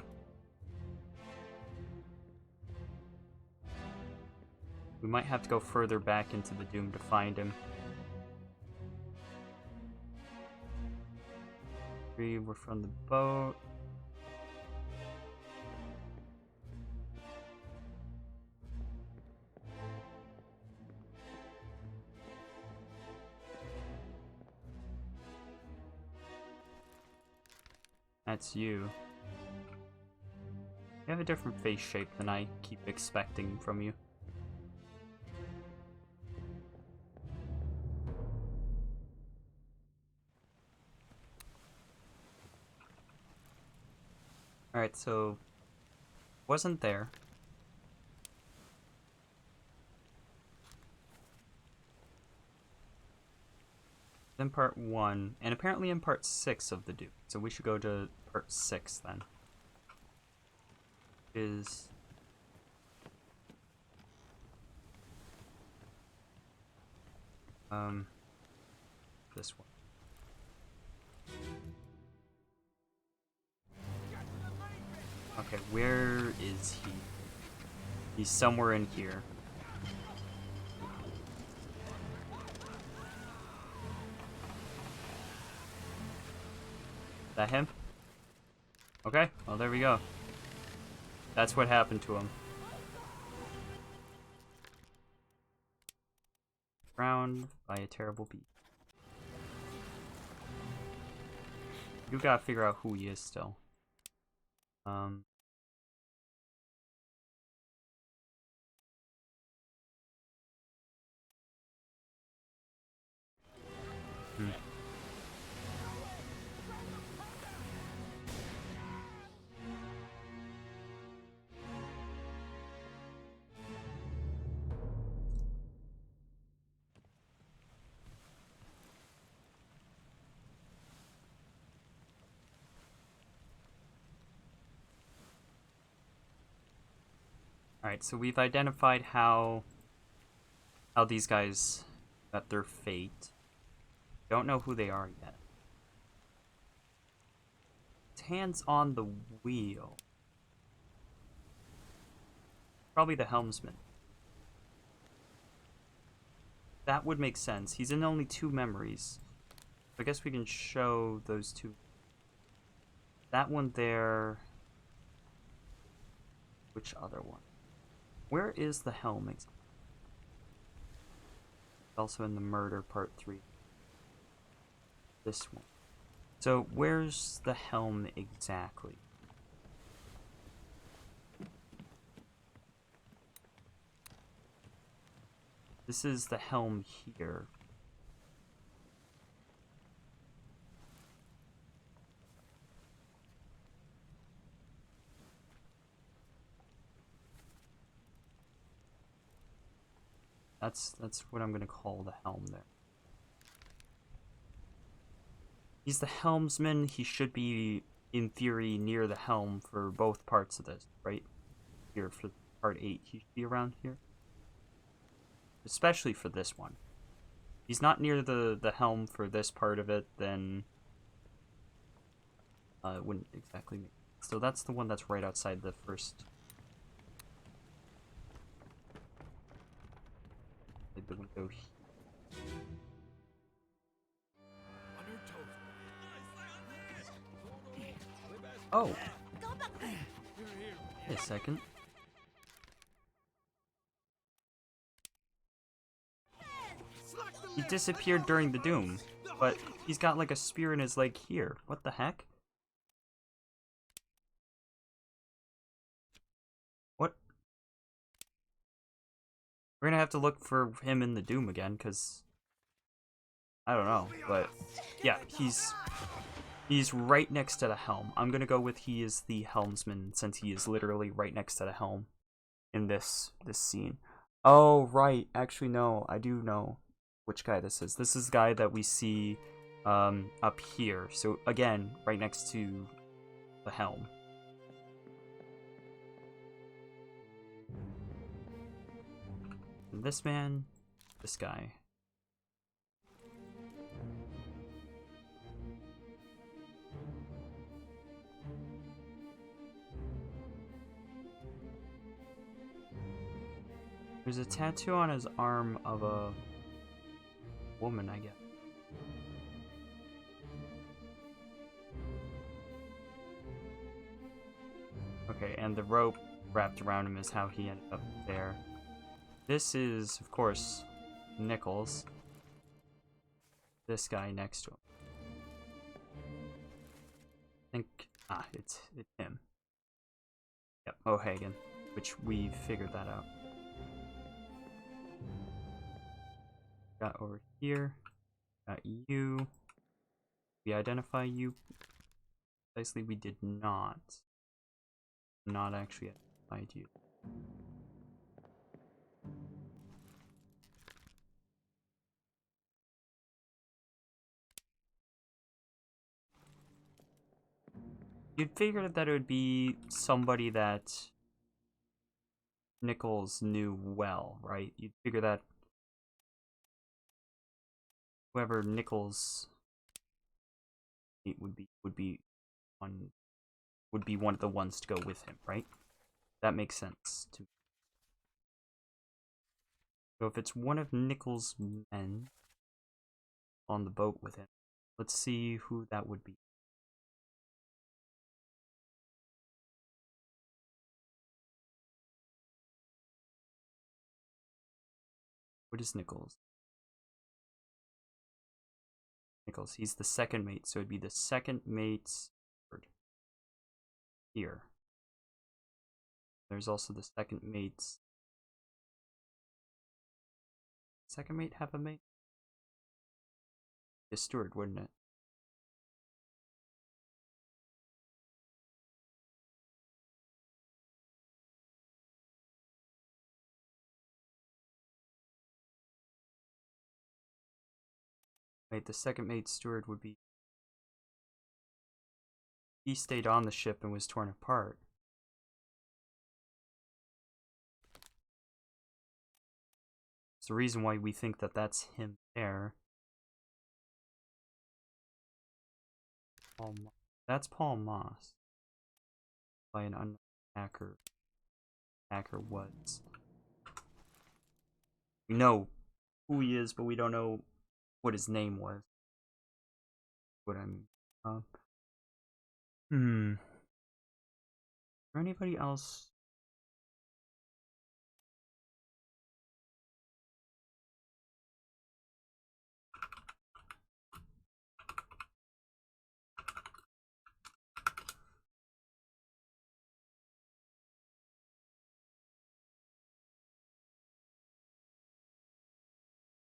We might have to go further back into the Doom to find him. 3 were from the boat. That's you. You have a different face shape than I keep expecting from you. Alright, so wasn't there. Then part 1, and apparently in part 6 of the Doom. So we should go to part 6 then. Is this one. Okay, where is he? He's somewhere in here. Is that him? Okay, well there we go. That's what happened to him. Drowned by a terrible beast. You gotta figure out who he is still. Hmm. Alright, so we've identified how these guys met their fate. Don't know who they are yet. His hands on the wheel. Probably the helmsman. That would make sense. He's in only 2 memories. I guess we can show those 2. That one there. Which other one? Where is the helm exactly? Also in the murder part 3. This one. So where's the helm exactly? This is the helm here. That's what I'm gonna call the helm there. He's the helmsman. He should be, in theory, near the helm for both parts of this, right? Here for part 8, he should be around here. Especially for this one. If he's not near the helm for this part of it, then it wouldn't exactly make sense. So that's the one that's right outside the first. The window here. Oh. Wait a second. Slack the He disappeared during the doom, but he's got like a spear in his leg here. What the heck? What? We're gonna have to look for him in the doom again, because I don't know, but yeah, he's right next to the helm. I'm gonna go with he is the helmsman, since he is literally right next to the helm in this scene. Oh right, actually no, I do know which guy this is. This is the guy that we see up here. So again, right next to the helm. And this man, this guy. There's a tattoo on his arm of a woman, I guess. Okay, and the rope wrapped around him is how he ended up there. This is, of course, Nichols. This guy next to him. I think, it's him. Yep, O'Hagan, which we figured that out. Got over here. Got you. We identify you. Precisely, we did not. Not actually identified you. You'd figure that it would be somebody that Nichols knew well, right? You'd figure that whoever Nichols would be one of the ones to go with him, right? That makes sense to me. So if it's one of Nichols' men on the boat with him, let's see who that would be. What is Nichols? Nichols, he's the second mate, so it'd be the second mate's here. There's also the second mate's. Second mate have a mate? The steward, wouldn't it? Wait, the second mate steward would be. He stayed on the ship and was torn apart. It's the reason why we think that that's him there. That's Paul Moss. By an unknown hacker. Hacker was. We know who he is, but we don't know what his name was. What I mean. Is there anybody else?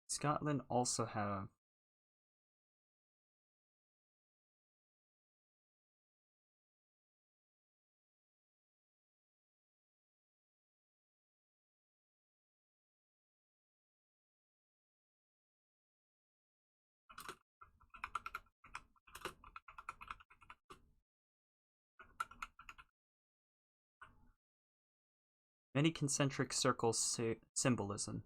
Scotland also have many concentric circle symbolism.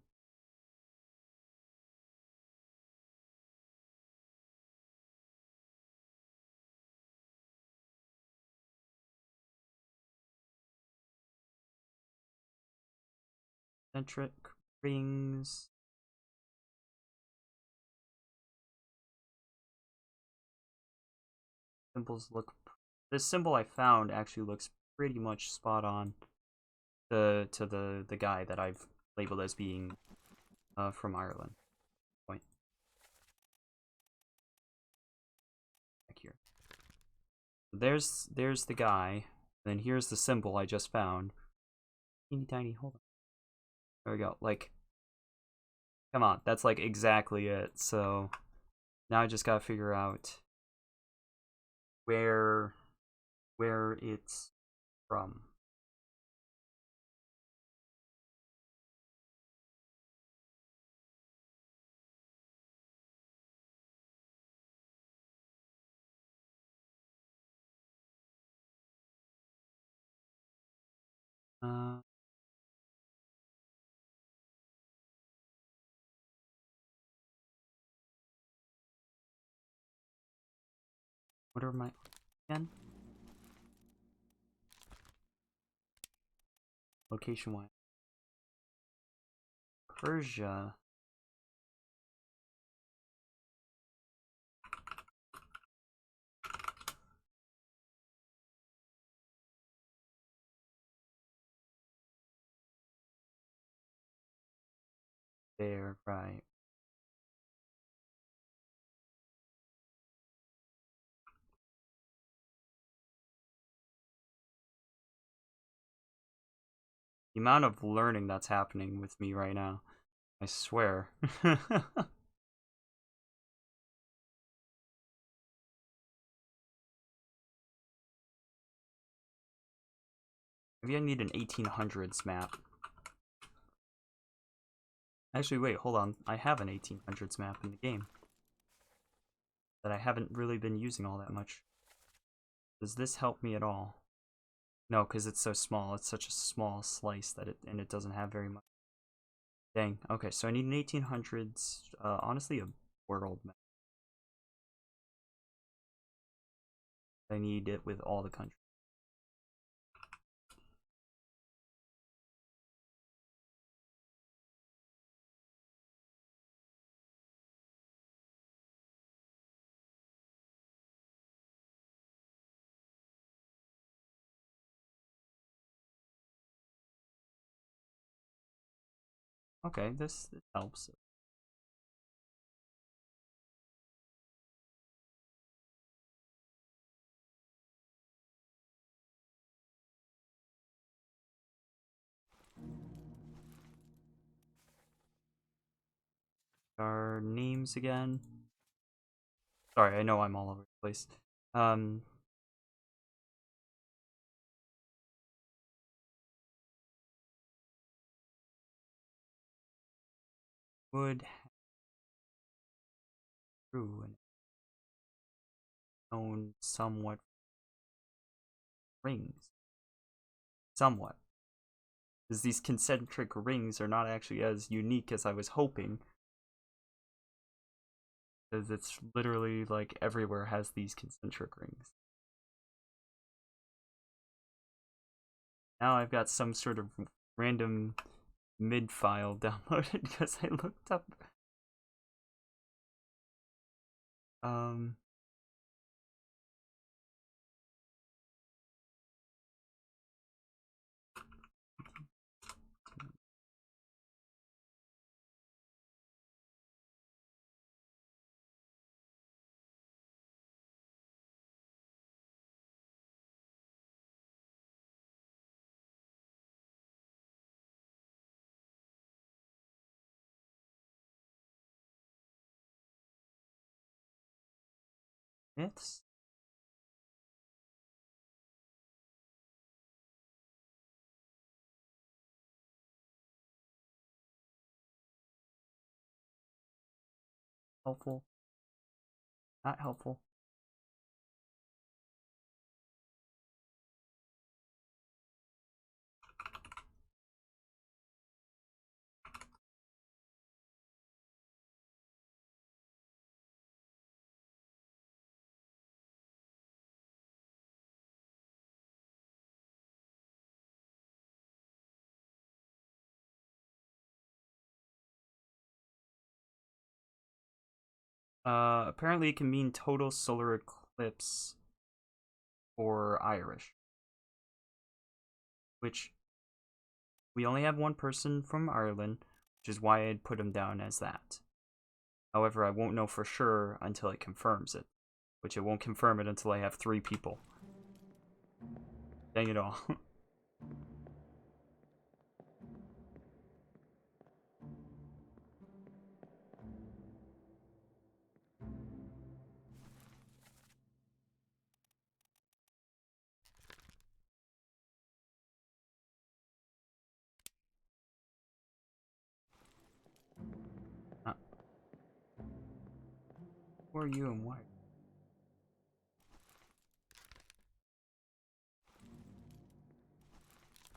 Concentric rings. Symbols look. This symbol I found actually looks pretty much spot on to the guy that I've labeled as being from Ireland. Point. there's the guy. And then here's the symbol I just found. Teeny tiny, hold on. There we go. Like, come on, that's like exactly it. So now I just gotta figure out where it's from. Uh, what are my again? Location wise. Persia. There, right. The amount of learning that's happening with me right now. I swear. Maybe I need an 1800s map. Actually, wait, hold on. I have an 1800s map in the game that I haven't really been using all that much. Does this help me at all? No, because it's so small. It's such a small slice that it doesn't have very much. Dang. Okay, so I need an 1800s. Honestly, a world map. I need it with all the countries. Okay, this helps. Our names again. Sorry, I know I'm all over the place. Um, would ruin own somewhat rings. Somewhat. Because these concentric rings are not actually as unique as I was hoping. Because it's literally like everywhere has these concentric rings. Now I've got some sort of random mid file downloaded because I looked up. Um, it's helpful. Not helpful. Apparently it can mean total solar eclipse or Irish. Which we only have one person from Ireland, which is why I'd put him down as that. However, I won't know for sure until it confirms it, which it won't confirm it until I have 3 people. Dang it all. uh, who are you and why?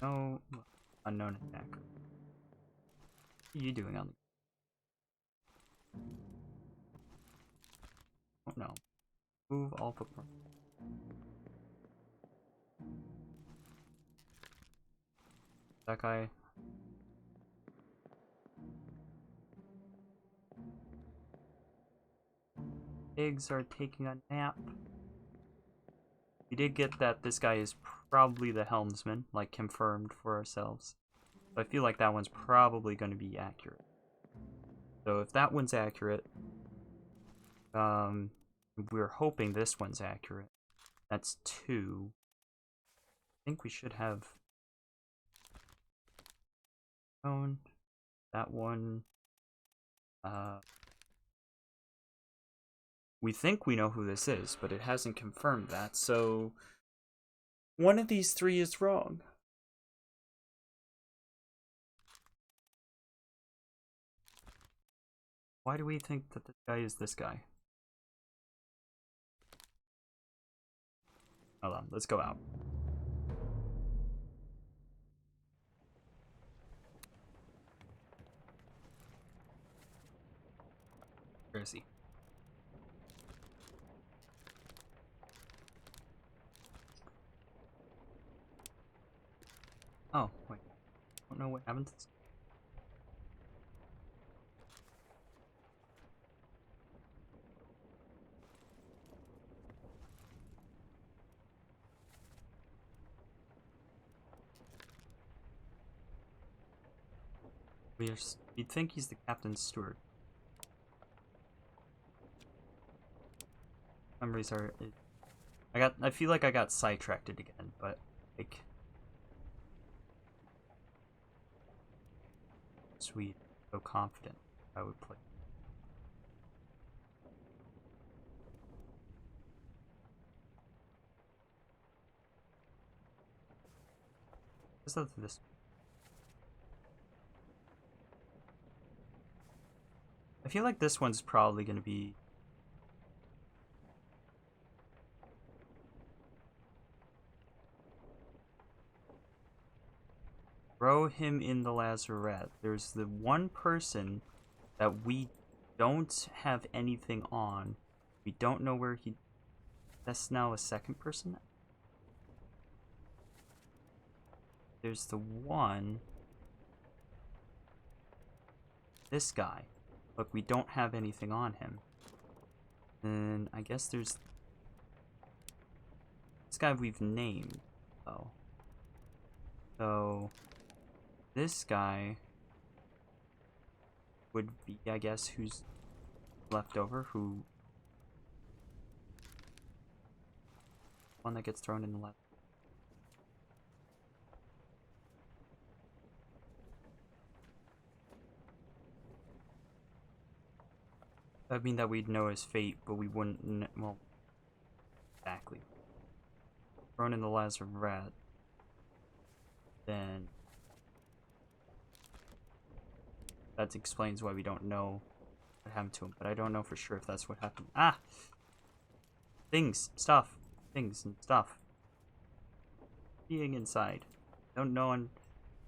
No unknown attacker. What are you doing on the... Oh no. Move all Pokemon. That guy. Pigs are taking a nap. We did get that this guy is probably the helmsman, like confirmed for ourselves. But I feel like that one's probably going to be accurate. So if that one's accurate, we're hoping this one's accurate. That's 2. I think we should have that one. We think we know who this is, but it hasn't confirmed that, so one of these 3 is wrong. Why do we think that this guy is this guy? Hold on, let's go out. Where is he? Oh, wait. I don't know what happened to this. You'd think he's the captain's steward. Memories are... I feel like I got sidetracked again, but, like... Sweet. So confident I would play. Let's look at this. I feel like this one's probably going to be... Throw him in the lazarette. There's the one person that we don't have anything on. We don't know where he... That's now a second person? There's the one... This guy. Look, we don't have anything on him. And I guess there's... This guy we've named, though. So... This guy... would be, I guess, who's left over, who... One that gets thrown in the left. That'd mean that we'd know his fate, but we wouldn't well, exactly. Thrown in the lazarette. Then... That explains why we don't know what happened to him, but I don't know for sure if that's what happened. Ah! Things, stuff, things and stuff. Being inside. Don't know and...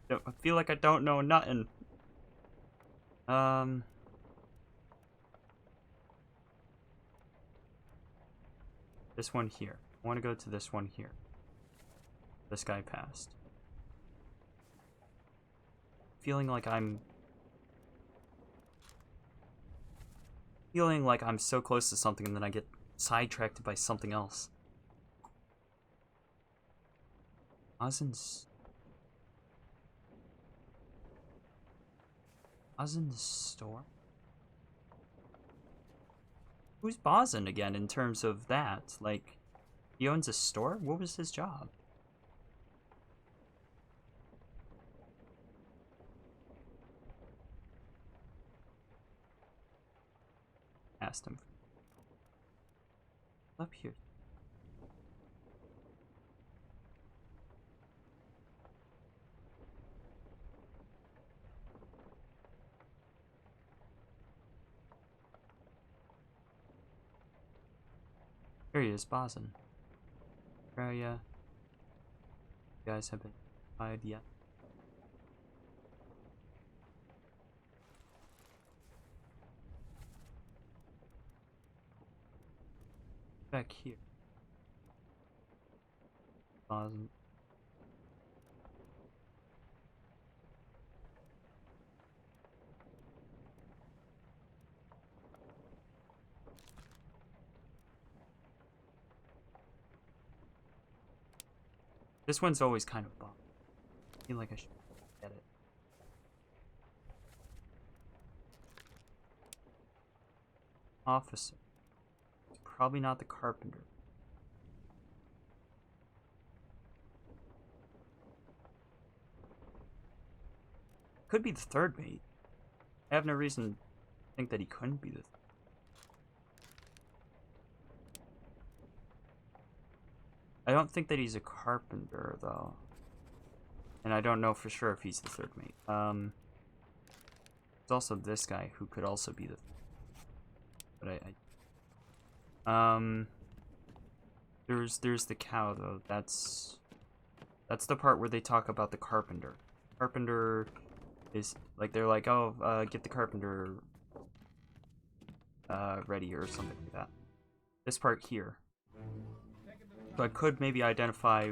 I feel like I don't know nothing. This one here. I want to go to this one here. This guy passed. Feeling like I'm so close to something and then I get sidetracked by something else. Ozin's store? Who's Bozin again in terms of that? Like, he owns a store? What was his job? past him. Up here. Here he is, Bosun. Australia. You guys haven't tried yet. Back here. Bosun. This one's always kind of bummed. I feel like I should get it. Officer. It's probably not the carpenter. Could be the third mate. I have no reason to think that he couldn't be the third. I don't think that he's a carpenter, though. And I don't know for sure if he's the third mate. There's also this guy who could also be the third. But there's the cow, though. That's the part where they talk about the carpenter. Carpenter is, like, they're like, oh, get the carpenter ready or something like that. This part here. So I could maybe identify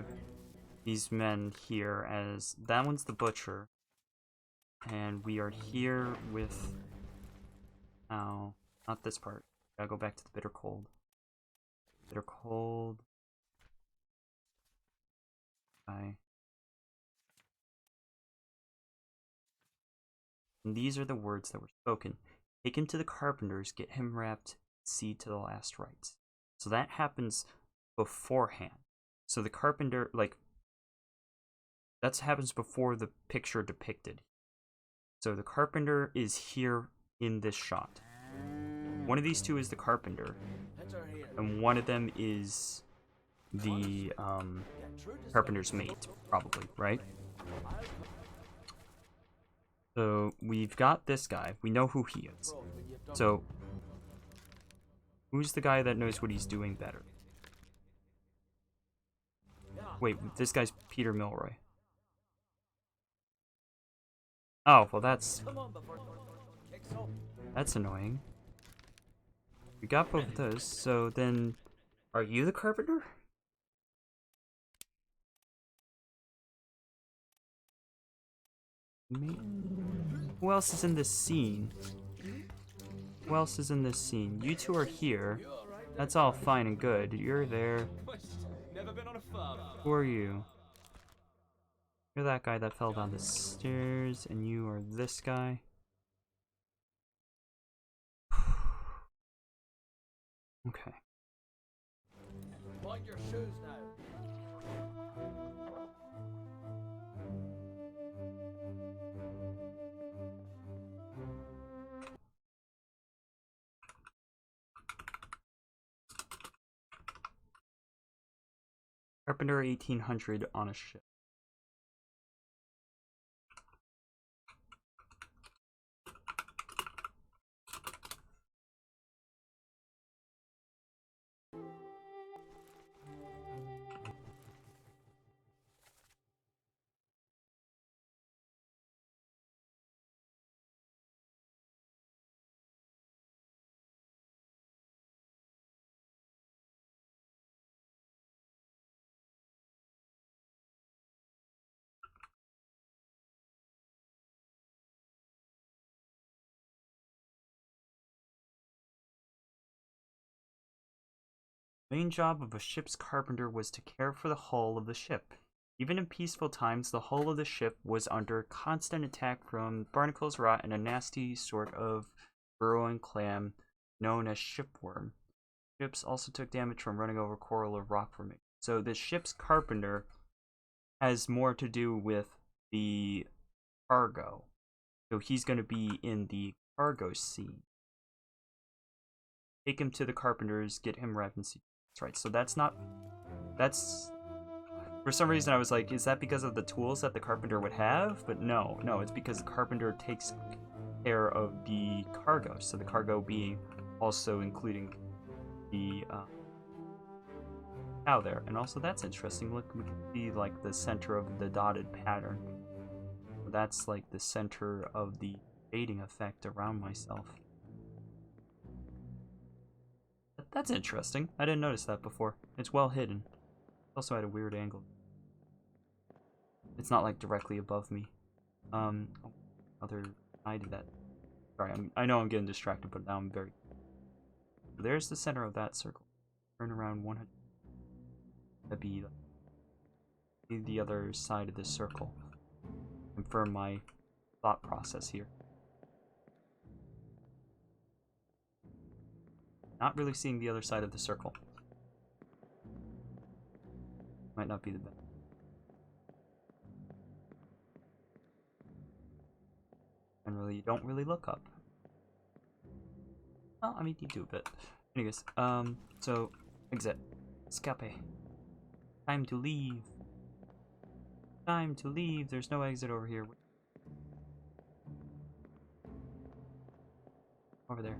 these men here as, that one's the butcher, and we are here with, oh, not this part. Gotta go back to the bitter cold. Bitter cold. Okay. And these are the words that were spoken. Take him to the carpenters, get him wrapped, see to the last rites. So that happens beforehand. So the carpenter, like, that happens before the picture depicted. So the carpenter is here in this shot. One of these two is the carpenter, and one of them is the carpenter's mate, probably, right? So we've got this guy. We know who he is. So who's the guy that knows what he's doing better? Wait, this guy's Peter Milroy. Oh, well that's annoying. We got both of those, so then are you the carpenter? Me? Who else is in this scene? Who else is in this scene? You two are here. That's all fine and good. You're there. Who are you? You're that guy that fell down the stairs, and you are this guy. Okay. Mind your shoes now. Carpenter 1800 on a ship. The main job of a ship's carpenter was to care for the hull of the ship. Even in peaceful times, the hull of the ship was under constant attack from barnacles, rot, and a nasty sort of burrowing clam known as shipworm. Ships also took damage from running over coral or rock formation. So the ship's carpenter has more to do with the cargo. So he's going to be in the cargo scene. take him to the carpenters, get him revved, and see. That's right. So that's not. That's. For some reason, I was like, is that because of the tools that the carpenter would have? But no, it's because the carpenter takes care of the cargo. So the cargo being also including the cow there. And also, that's interesting. Look, we can see like the center of the dotted pattern. So that's like the center of the fading effect around myself. That's interesting. I didn't notice that before. It's well hidden. Also at a weird angle. It's not like directly above me. Other side of that. Sorry, I know I'm getting distracted, but now I'm very. There's the center of that circle. Turn around 100. That'd be the other side of this circle. Confirm my thought process here. Not really seeing the other side of the circle. Might not be the best. Generally, you don't really look up. Well, I mean, you do a bit. Anyways, so, exit. Escape. Time to leave. Time to leave. There's no exit over here. Over there.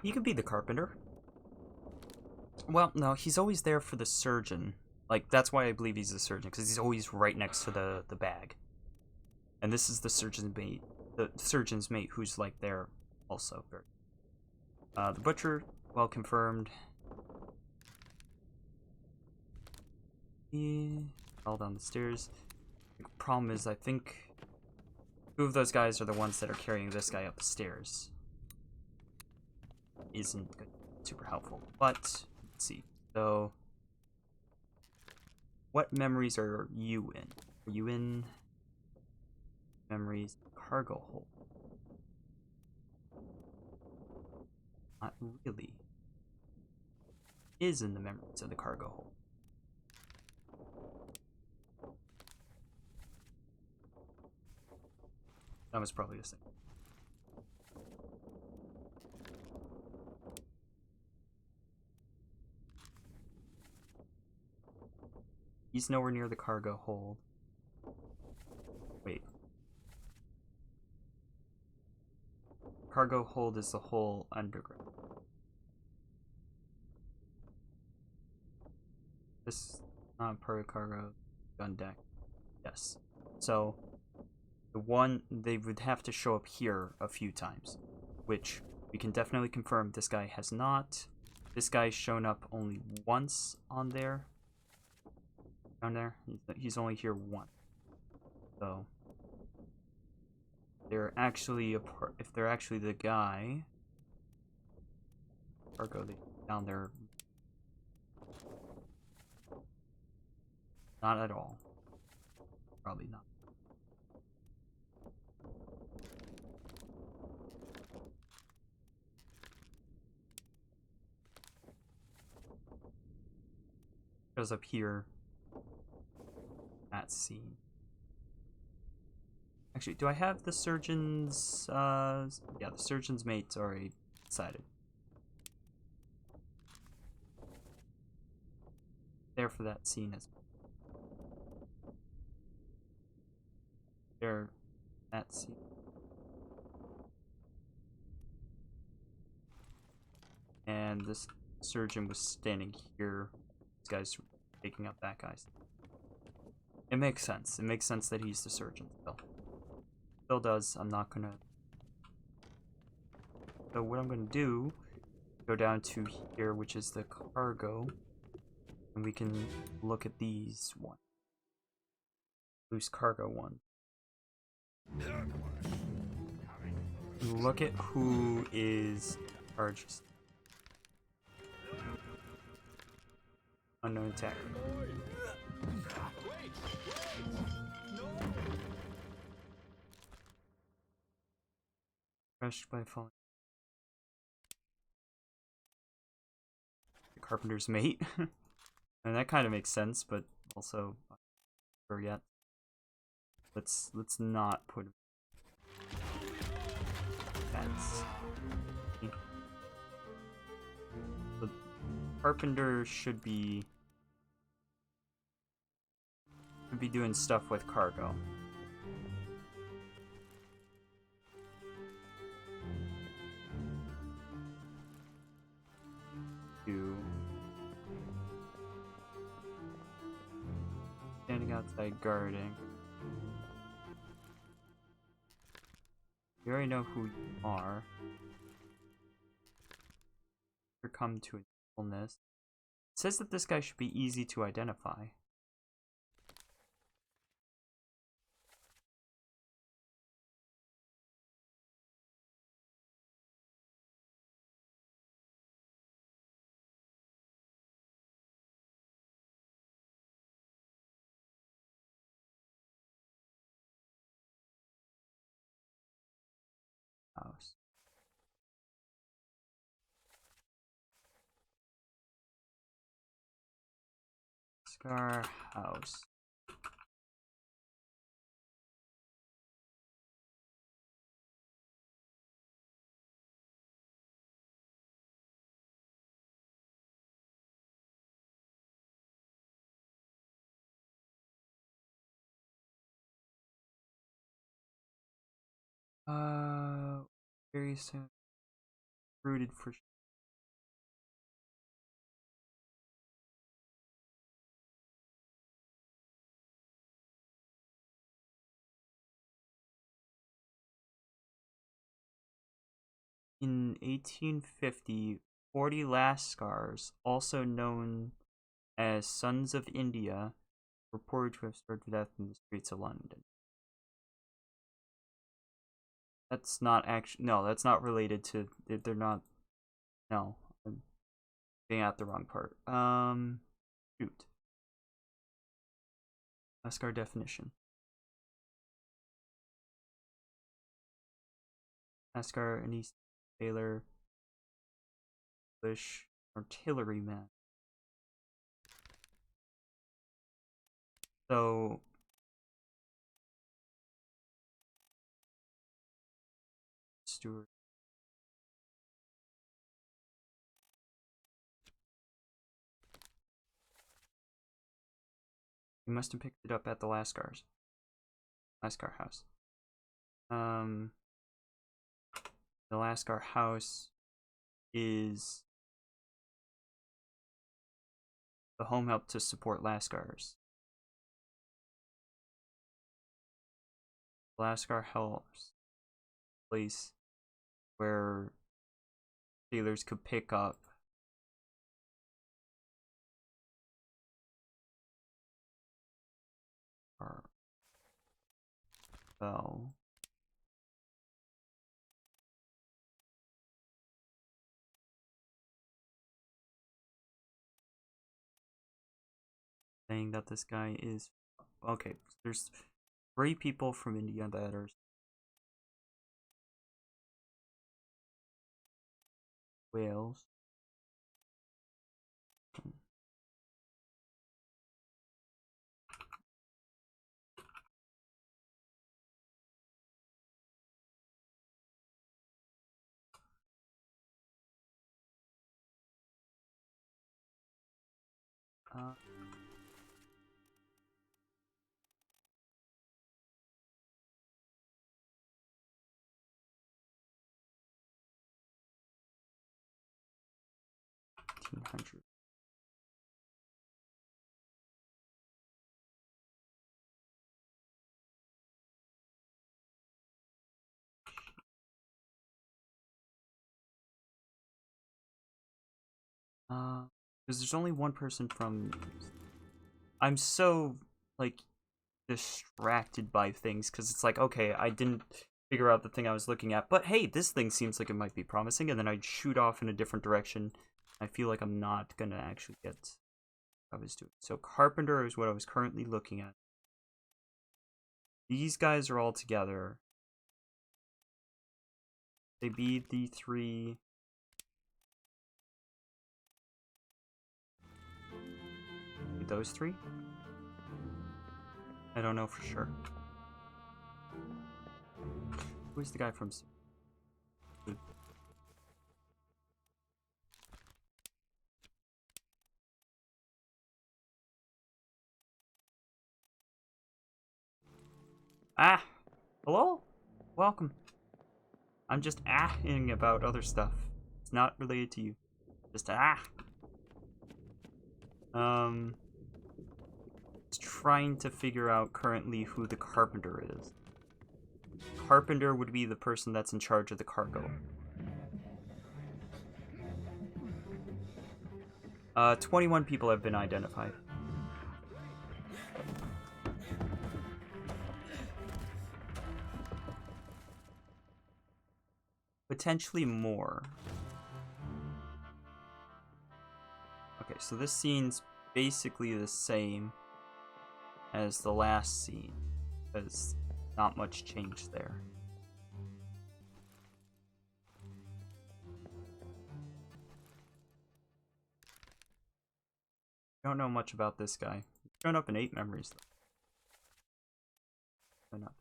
You could be the carpenter. Well, no, he's always there for the surgeon. Like, that's why I believe he's the surgeon, because he's always right next to the bag. And this is the surgeon's mate. The surgeon's mate who's, like, there also. The butcher, well confirmed. Yeah, all down the stairs. The problem is, I think 2 of those guys are the ones that are carrying this guy up the stairs. Isn't good, super helpful, but let's see. So, what memories are you in? Are you in memories cargo hold? Not really. Is in the memories of the cargo hold. That was probably the same. He's nowhere near the cargo hold. Wait. Cargo hold is the whole underground. This is not part of cargo gun deck. Yes. So, the one, they would have to show up here a few times, which we can definitely confirm this guy has not. This guy's shown up only once on there. Down there, he's only here once. So they're actually if they're actually the guy, cargo down there. Not at all. Probably not. Goes up here. That scene. Actually, do I have the surgeon's, yeah, the surgeon's mate's already decided. There for that scene as well. There, that scene. And this surgeon was standing here. This guy's taking up that guy's. It makes sense. It makes sense that he's the surgeon still. Still does. I'm not gonna. So what I'm gonna do, go down to here, which is the cargo, and we can look at these one. Loose cargo one. Look at who is charged. Unknown attacker. crushed by falling. The carpenter's mate. And that kind of makes sense, but also not sure yet. Let's not put that's the carpenter should be doing stuff with cargo. Standing outside guarding. You already know who you are. Or come to a fullness. It says that this guy should be easy to identify. House. Scar house. Very soon. Rooted for. In 1850, 40 Lascars, also known as Sons of India, reported to have starved to death in the streets of London. That's not actually, no, that's not related to, they're not, no, I'm getting at the wrong part. Shoot. Lascar definition. Lascar, an East Taylor, English artilleryman. So, Stewart. You must have picked it up at the Lascar house. The Lascar house is the home help to support Lascars. Lascar helps place where sailors could pick up or bell. Saying that this guy is okay. There's 3 people from India that are Wales. Uh, $1,800. Because there's only one person from. I'm so like distracted by things because it's like, okay, I didn't figure out the thing I was looking at, but hey, this thing seems like it might be promising, and then I'd shoot off in a different direction. I feel like I'm not gonna actually get what I was doing. So Carpenter is what I was currently looking at. These guys are all together. They be the three. Those three? I don't know for sure. Who's the guy from? Ah! Hello? Welcome. I'm just ahing about other stuff. It's not related to you. Just trying to figure out currently who the carpenter is. Carpenter would be the person that's in charge of the cargo. 21 people have been identified. Potentially more. Okay, so this scene's basically the same as the last scene, because not much changed there. Don't know much about this guy. He's shown up in 8 memories, though. Nothing.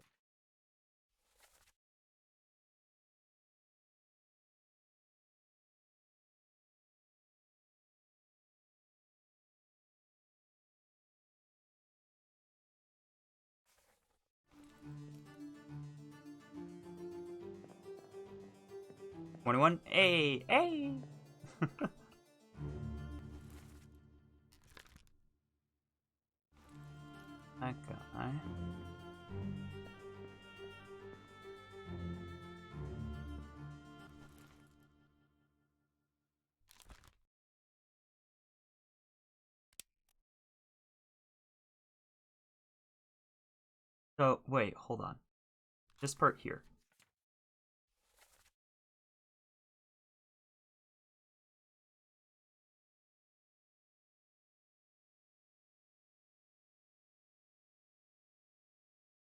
$21. Hey, hey. That guy. So, wait, hold on. This part here.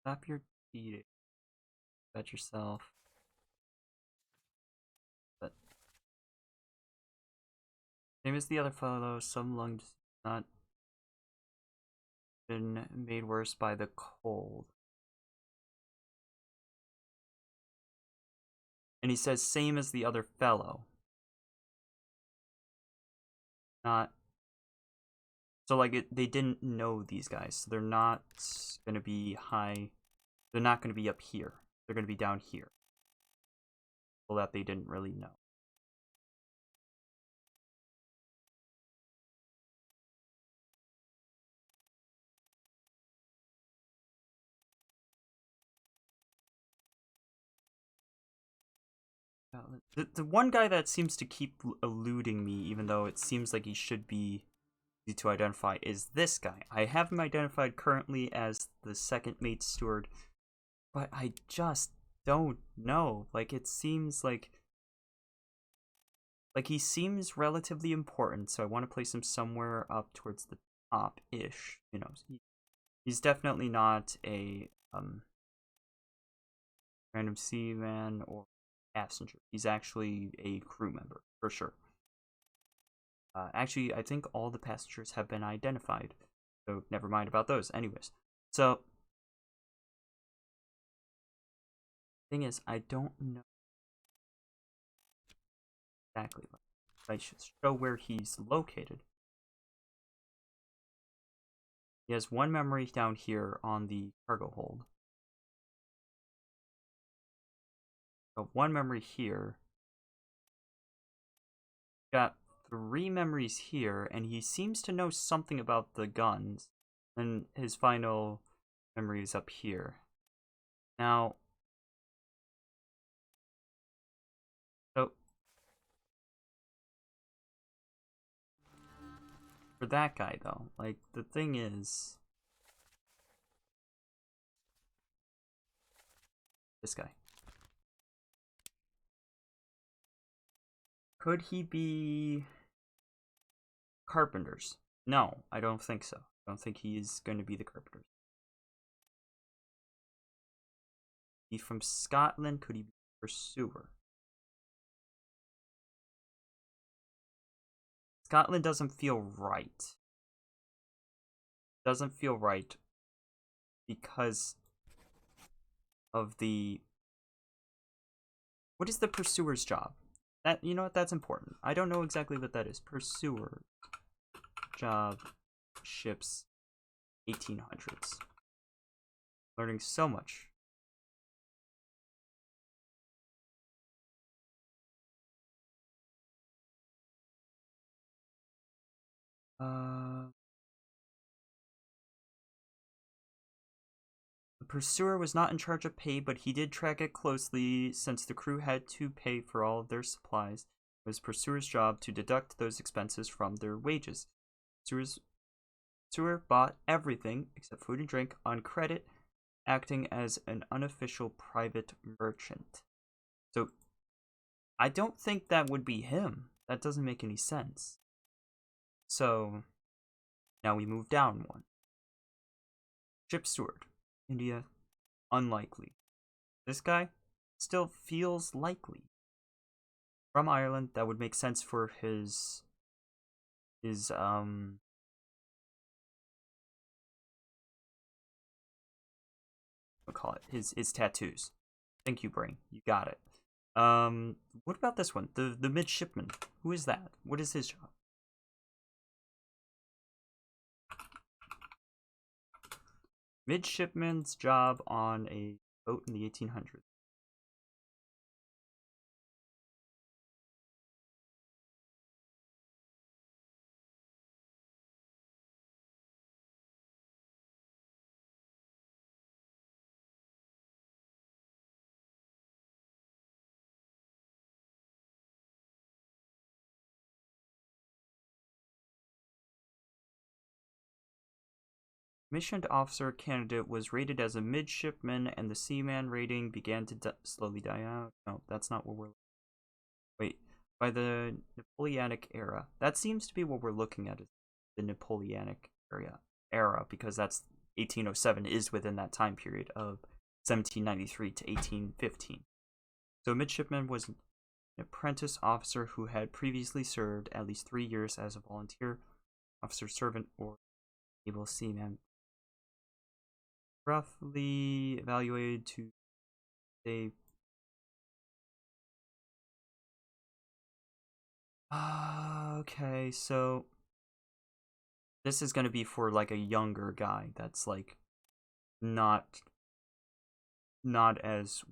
Stop your eating. Bet yourself. But same as the other fellow, some lungs not been made worse by the cold. And he says same as the other fellow. Not so like they didn't know these guys, so they're not gonna be high. They're not gonna be up here. They're gonna be down here. Well, that they didn't really know. The one guy that seems to keep eluding me, even though it seems like he should be easy to identify, is this guy. I have him identified currently as the second mate steward, but I just don't know. Like, it seems like he seems relatively important, so I want to place him somewhere up towards the top-ish. You know, he's definitely not a random seaman or passenger. He's actually a crew member, for sure. Actually, I think all the passengers have been identified, so never mind about those. Anyways, so thing is, I don't know exactly. I should show where he's located. He has one memory down here on the cargo hold. So one memory here. Got 3 memories here, and he seems to know something about the guns. And his final memory is up here. Now, so for that guy though, like the thing is, this guy. Could he be carpenters? No, I don't think so. I don't think he is going to be the carpenters. He from Scotland? Could he be pursuer? Scotland doesn't feel right. Doesn't feel right because of the... What is the pursuer's job? That, you know what, that's important. I don't know exactly what that is. Pursuer job ships 1800s. Learning so much. The pursuer was not in charge of pay, but he did track it closely since the crew had to pay for all of their supplies. It was pursuer's job to deduct those expenses from their wages. Pursuer bought everything except food and drink on credit, acting as an unofficial private merchant. So I don't think that would be him. That doesn't make any sense. So now we move down one. Ship steward, India, unlikely. This guy still feels likely. From Ireland, that would make sense for his we'll call it his tattoos. Thank you, brain. You got it. What about this one? The midshipman. Who is that? What is his job? Midshipman's job on a boat in the 1800s. Commissioned officer candidate was rated as a midshipman, and the seaman rating began to slowly die out. No, that's not what we're... Wait, by the Napoleonic era. That seems to be what we're looking at, is the Napoleonic era, because that's 1807 is within that time period of 1793 to 1815. So a midshipman was an apprentice officer who had previously served at least 3 years as a volunteer officer, servant, or able seaman. Roughly evaluated to say okay, so this is gonna be for like a younger guy that's like not as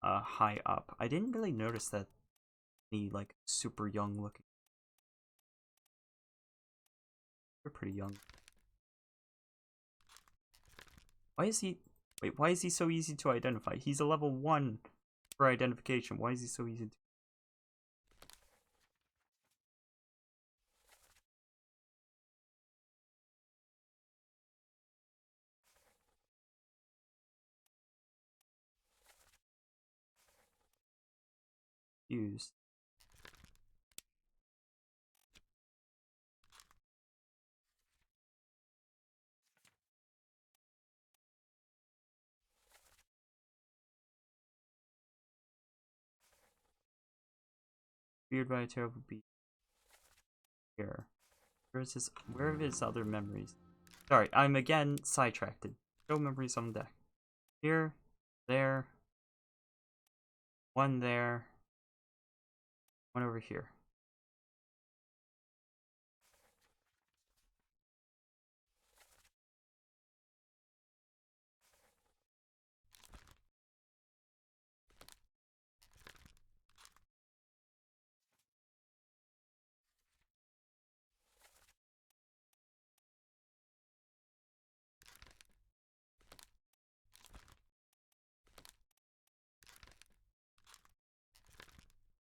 high up. I didn't really notice that he like super young looking. They're pretty young. Why is he... Wait, why is he so easy to identify? He's a level 1 for identification. Why is he so easy to... use? Feared by a terrible beast. Here. Where are his other memories? Sorry, I'm again sidetracked. Show memories on deck. Here, there, one there, one over here.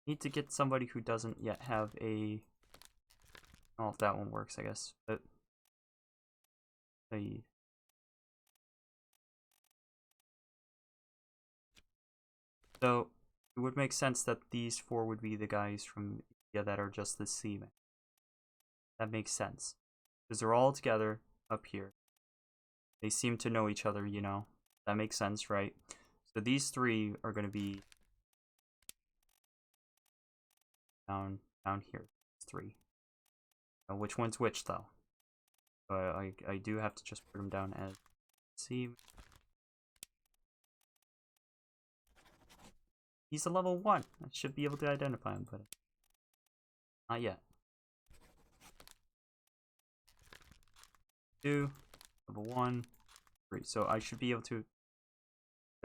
Need to get somebody who doesn't yet have a... I don't know if that one works, I guess, but... So, it would make sense that these 4 would be the guys from India that are just the seamen. That makes sense. Because they're all together up here. They seem to know each other, you know. That makes sense, right? So these 3 are going to be down here. 3. Which one's which, though? I do have to just put them down as see. He's a level 1. I should be able to identify him, but not yet. 2, level 1, 3. So I should be able to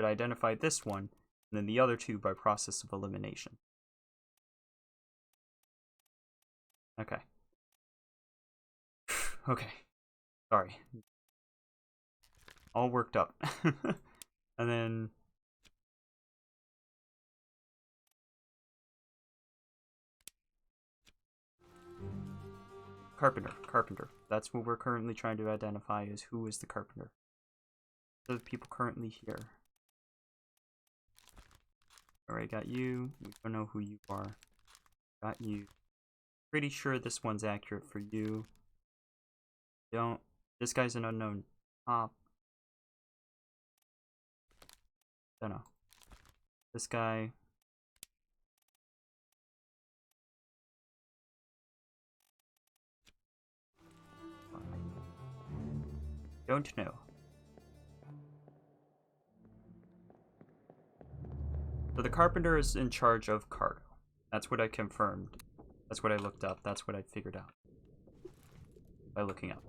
identify this one, and then the other 2 by process of elimination. Okay. Okay. Sorry. All worked up. And then Carpenter. That's what we're currently trying to identify, is who is the carpenter. The people currently here. Alright, got you. We don't know who you are. Got you. Pretty sure this one's accurate for you. Don't. This guy's an unknown top. Don't know. This guy. Don't know. So the carpenter is in charge of cargo. That's what I confirmed. That's what I looked up. That's what I figured out by looking up.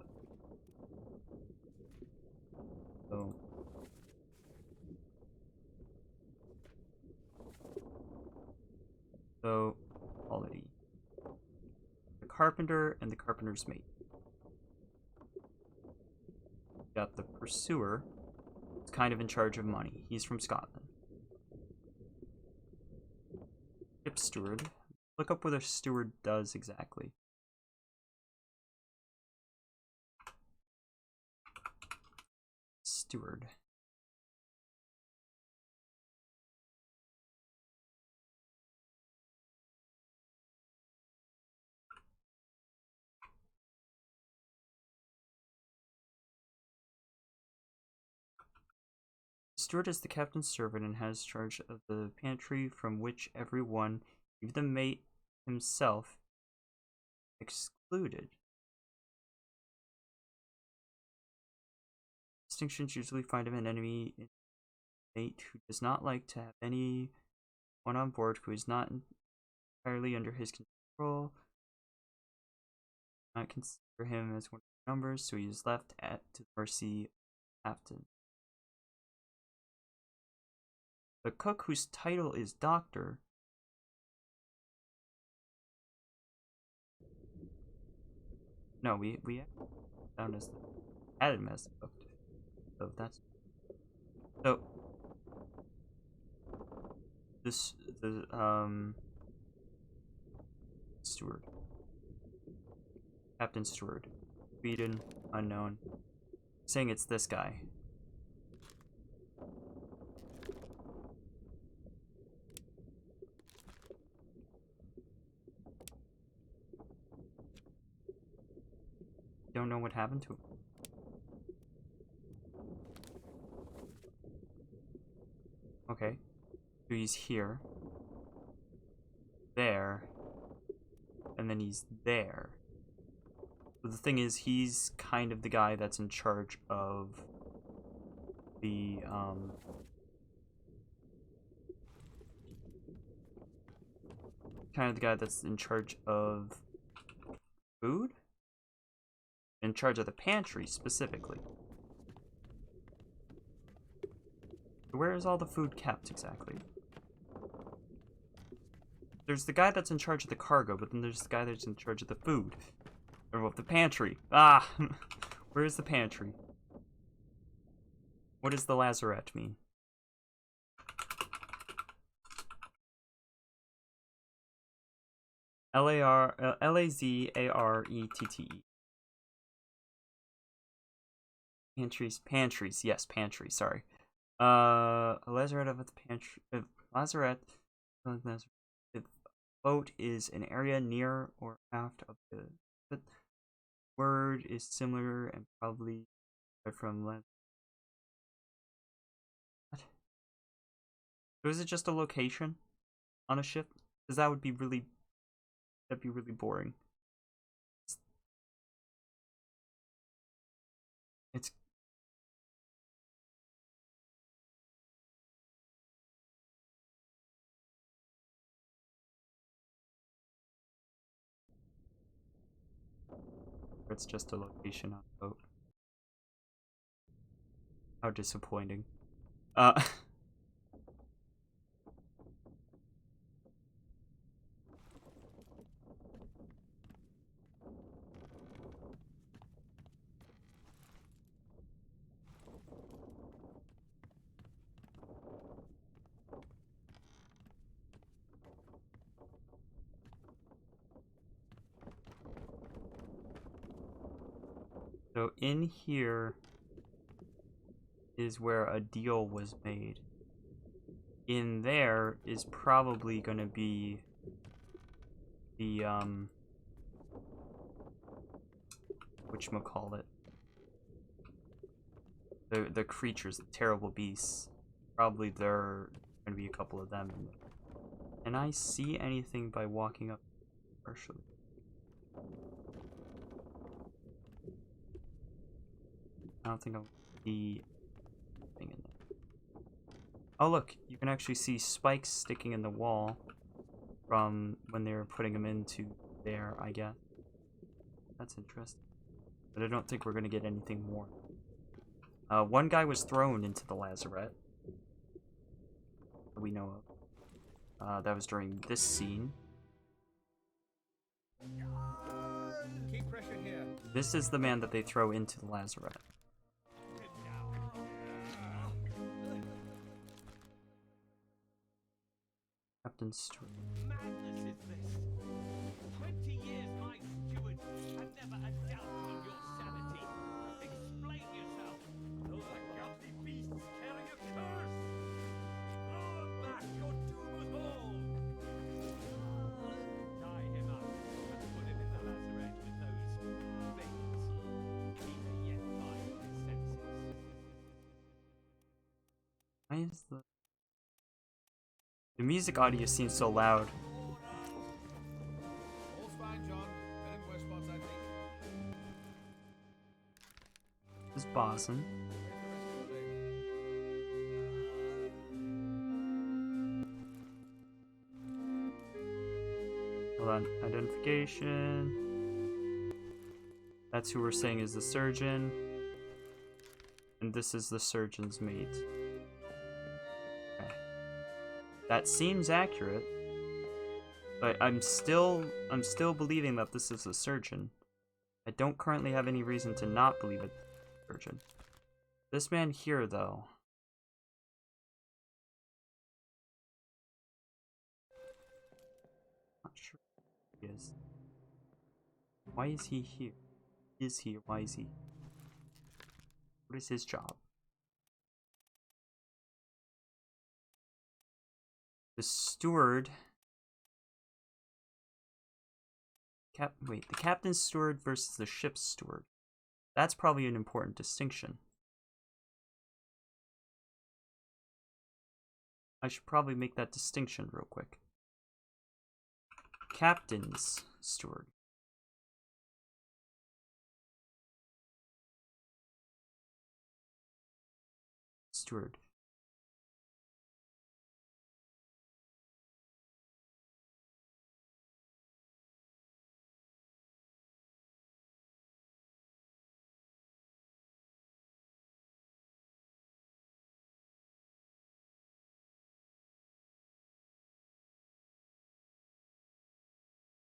So quality. The carpenter and the carpenter's mate. Got the pursuer. He's kind of in charge of money. He's from Scotland. Ship steward. Look up what a steward does exactly. Steward. Steward is the captain's servant and has charge of the pantry, from which everyone, even the mate himself, excluded. Distinctions usually find him an enemy mate who does not like to have anyone on board who is not entirely under his control. Not consider him as one of the numbers, so he is left to the mercy of the captain. The cook, whose title is Doctor, no, we found as added him as the cook. So that's so this steward, Captain Steward, Sweden, unknown, saying it's this guy. Don't know what happened to him. Okay, so he's here, there, and then he's there. But the thing is, he's kind of the guy that's in charge of the food? In charge of the pantry, specifically. Where is all the food kept, exactly? There's the guy that's in charge of the cargo, but then there's the guy that's in charge of the food. Or of the pantry. Ah! Where is the pantry? What does the lazarette mean? Lazarette. Pantries, yes, pantry, sorry. A lazarette of the pantry, lazarette, the boat is an area near or aft of the word is similar and probably from what? So is it just a location on a ship? Because that'd be really boring. it's just a location on a boat. How disappointing. So in here is where a deal was made. In there is probably going to be the whatchamacallit, the creatures, the terrible beasts. Probably there are going to be a couple of them in there. Can I see anything by walking up partially? I don't think I'll see anything in there. Oh look, you can actually see spikes sticking in the wall from when they were putting them into there, I guess. That's interesting. But I don't think we're going to get anything more. One guy was thrown into the lazarette. That we know of. That was during this scene. Keep pressure here. This is the man that they throw into the lazarette. Captain Stewart. Madness is this. 20 years my steward, and never a doubt on your sanity. Explain yourself. Those are guilty beasts carrying a curse. Throw them back, your doom us all. Tie him up and put him in the lazarette with those things. He may yet find his senses. Why is the music audio seems so loud? All's fine, John. Been in worse spots, I think. This is Bosun. Hold on, identification. That's who we're saying is the surgeon. And this is the surgeon's mate. Okay. That seems accurate. But I'm still believing that this is a surgeon. I don't currently have any reason to not believe it's a surgeon. This man here, though. Not sure who he is. Why is he here? Is he? Why is he? What is his job? The steward. Wait, the captain's steward versus the ship's steward. That's probably an important distinction. I should probably make that distinction real quick. Captain's steward. Steward.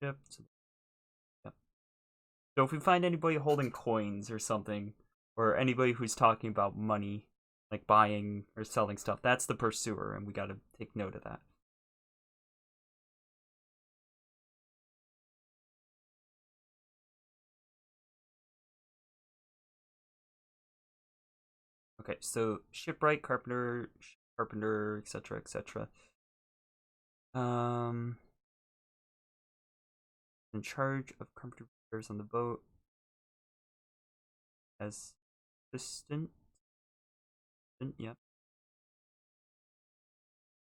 Yep. Yep. So if we find anybody holding coins or something, or anybody who's talking about money, like buying or selling stuff, that's the pursuer, and we gotta take note of that. Okay, so shipwright, carpenter, etc., etc. In charge of carpenter repairs on the boat. As assistant. Yep.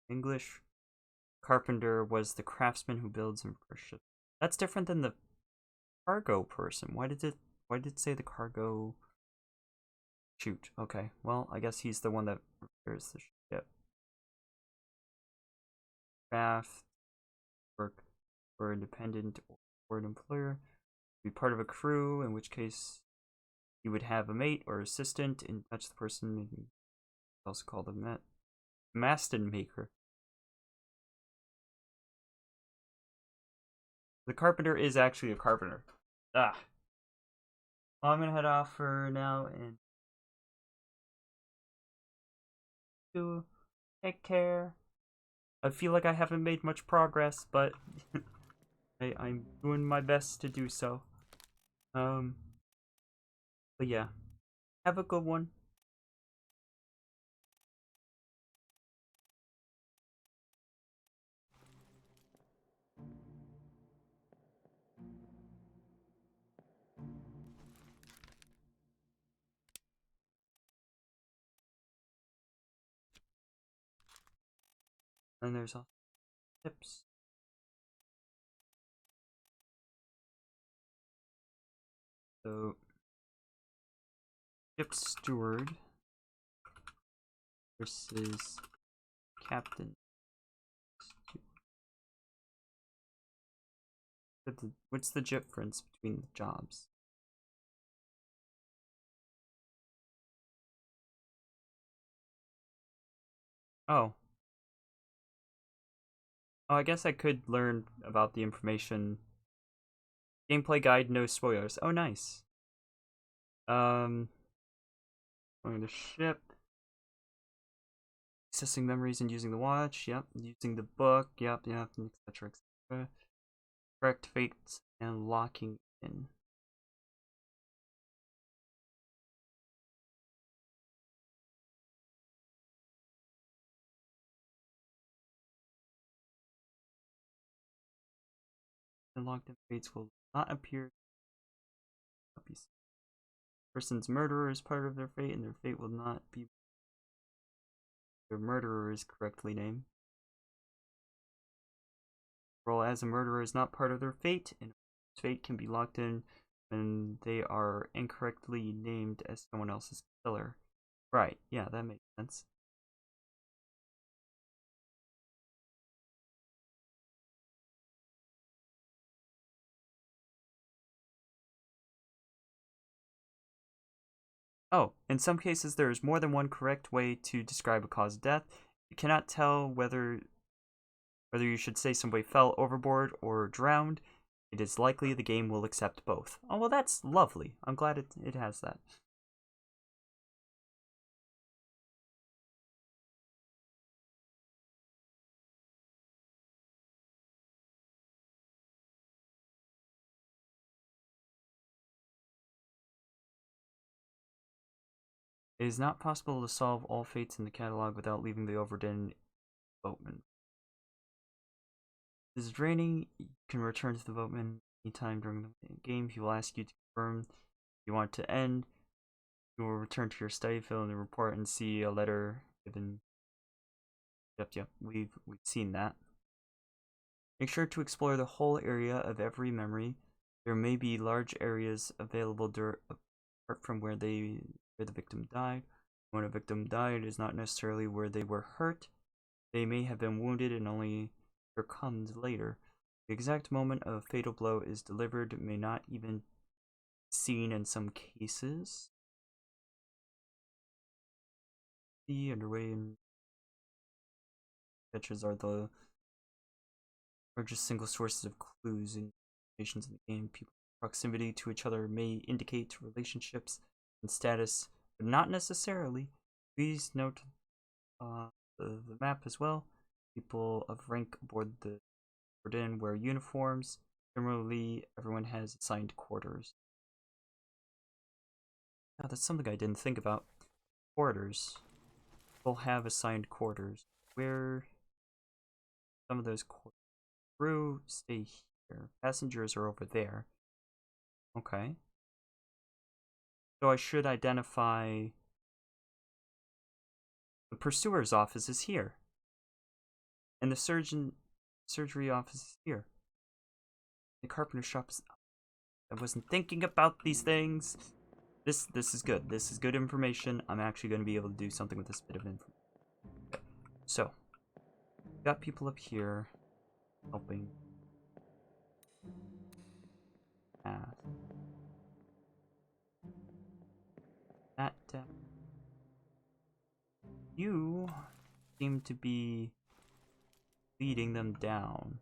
English. Carpenter was the craftsman who builds and repairs ships. That's different than the cargo person. Why did it say the cargo? Shoot. Okay. Well, I guess he's the one that repairs the ship. Craft. Work for independent or an employer. Be part of a crew, in which case you would have a mate or assistant, and touch the person making. Also called a maston maker. The carpenter is actually a carpenter. Ah. Well, I'm gonna head off for now and take care. I feel like I haven't made much progress, but I'm doing my best to do so. But yeah, have a good one. And there's all tips. So, ship steward versus captain. What's the difference between the jobs? Oh. Oh, I guess I could learn about the information. Gameplay guide, no spoilers. Oh, nice. Going to ship. Accessing memories and using the watch. Yep. Using the book. Yep. Yep. Etc. Etc. Correct fates and locking in. And locked in fates will not appear. Person's murderer is part of their fate, and their fate will not be. Their murderer is correctly named. Role as a murderer is not part of their fate, and fate can be locked in when they are incorrectly named as someone else's killer. Right, yeah, that makes sense. Oh, in some cases there is more than one correct way to describe a cause of death. You cannot tell whether you should say somebody fell overboard or drowned. It is likely the game will accept both. Oh, well, that's lovely. I'm glad it has that. It is not possible to solve all fates in the catalog without leaving the Obra Dinn boatman. If it is draining, you can return to the boatman anytime during the game. He will ask you to confirm you want to end. You will return to your study, fill in the report, and see a letter given. Yep, we've seen that. Make sure to explore the whole area of every memory. There may be large areas available apart from where the victim died. When a victim died is not necessarily where they were hurt. They may have been wounded and only succumbed later. The exact moment a fatal blow is delivered may not even be seen in some cases. The underway and sketches are the largest single sources of clues and information in the game. People's proximity to each other may indicate relationships and status, but not necessarily. Please note the map as well. People of rank aboard the Obra Dinn wear uniforms. Similarly, everyone has assigned quarters. Now, that's something I didn't think about. Quarters. People have assigned quarters. Where some of those quarters? Crew stay here. Passengers are over there. Okay. So I should identify. The pursuer's office is here. And the surgery office is here. The carpenter shop is. I wasn't thinking about these things. This is good. This is good information. I'm actually going to be able to do something with this bit of information. Okay. So, got people up here helping. past. That you seem to be leading them down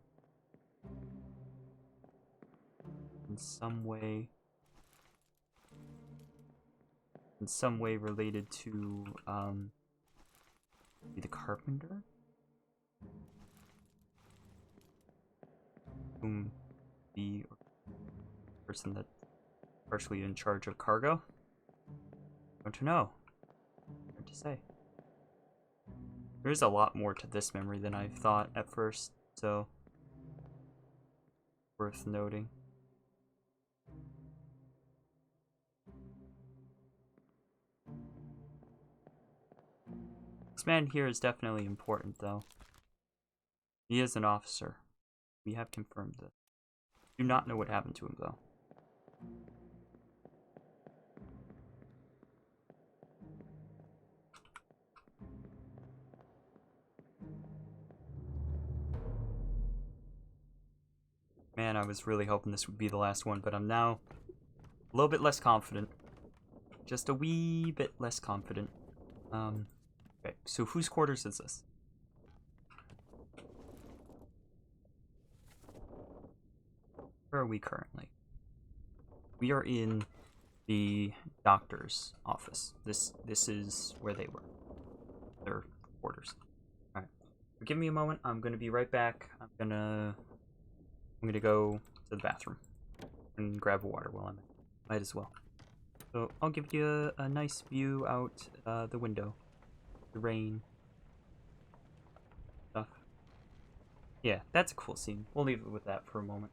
in some way. In some way related to the carpenter, whom the person that's partially in charge of cargo. Don't know. Hard to say. There is a lot more to this memory than I thought at first, so worth noting. This man here is definitely important, though. He is an officer. We have confirmed this. Do not know what happened to him, though. Man, I was really hoping this would be the last one, but I'm now a little bit less confident. Just a wee bit less confident. Okay, so whose quarters is this? Where are we currently? We are in the doctor's office. This is where they were. Their quarters. Alright. Give me a moment. I'm gonna be right back. I'm gonna go to the bathroom and grab a water while I'm in. Might as well. So I'll give you a nice view out the window. The rain. Stuff. Yeah, that's a cool scene. We'll leave it with that for a moment.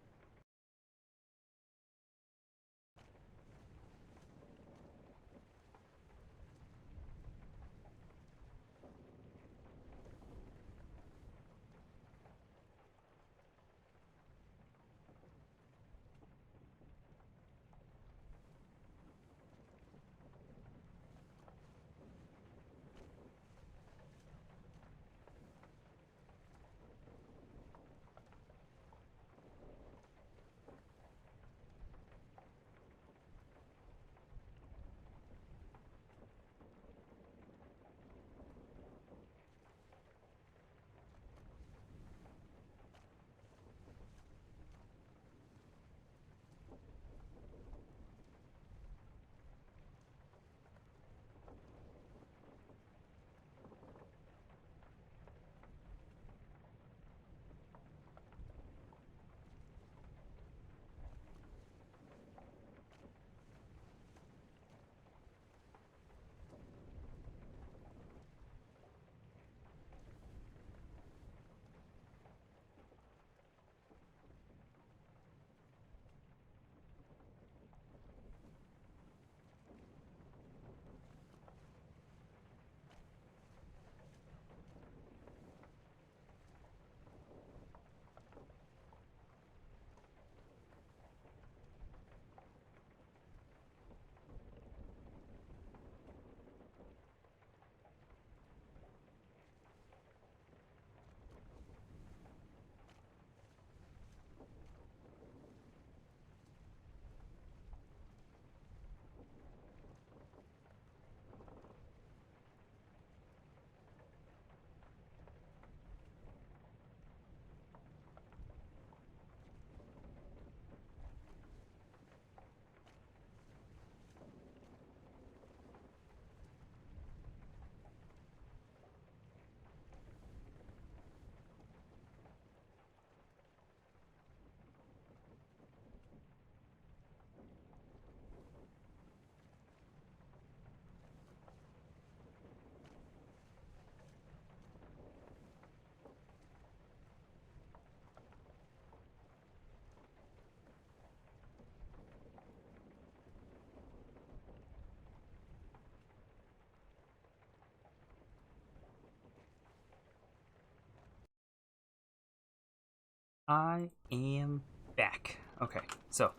I am back. Okay, so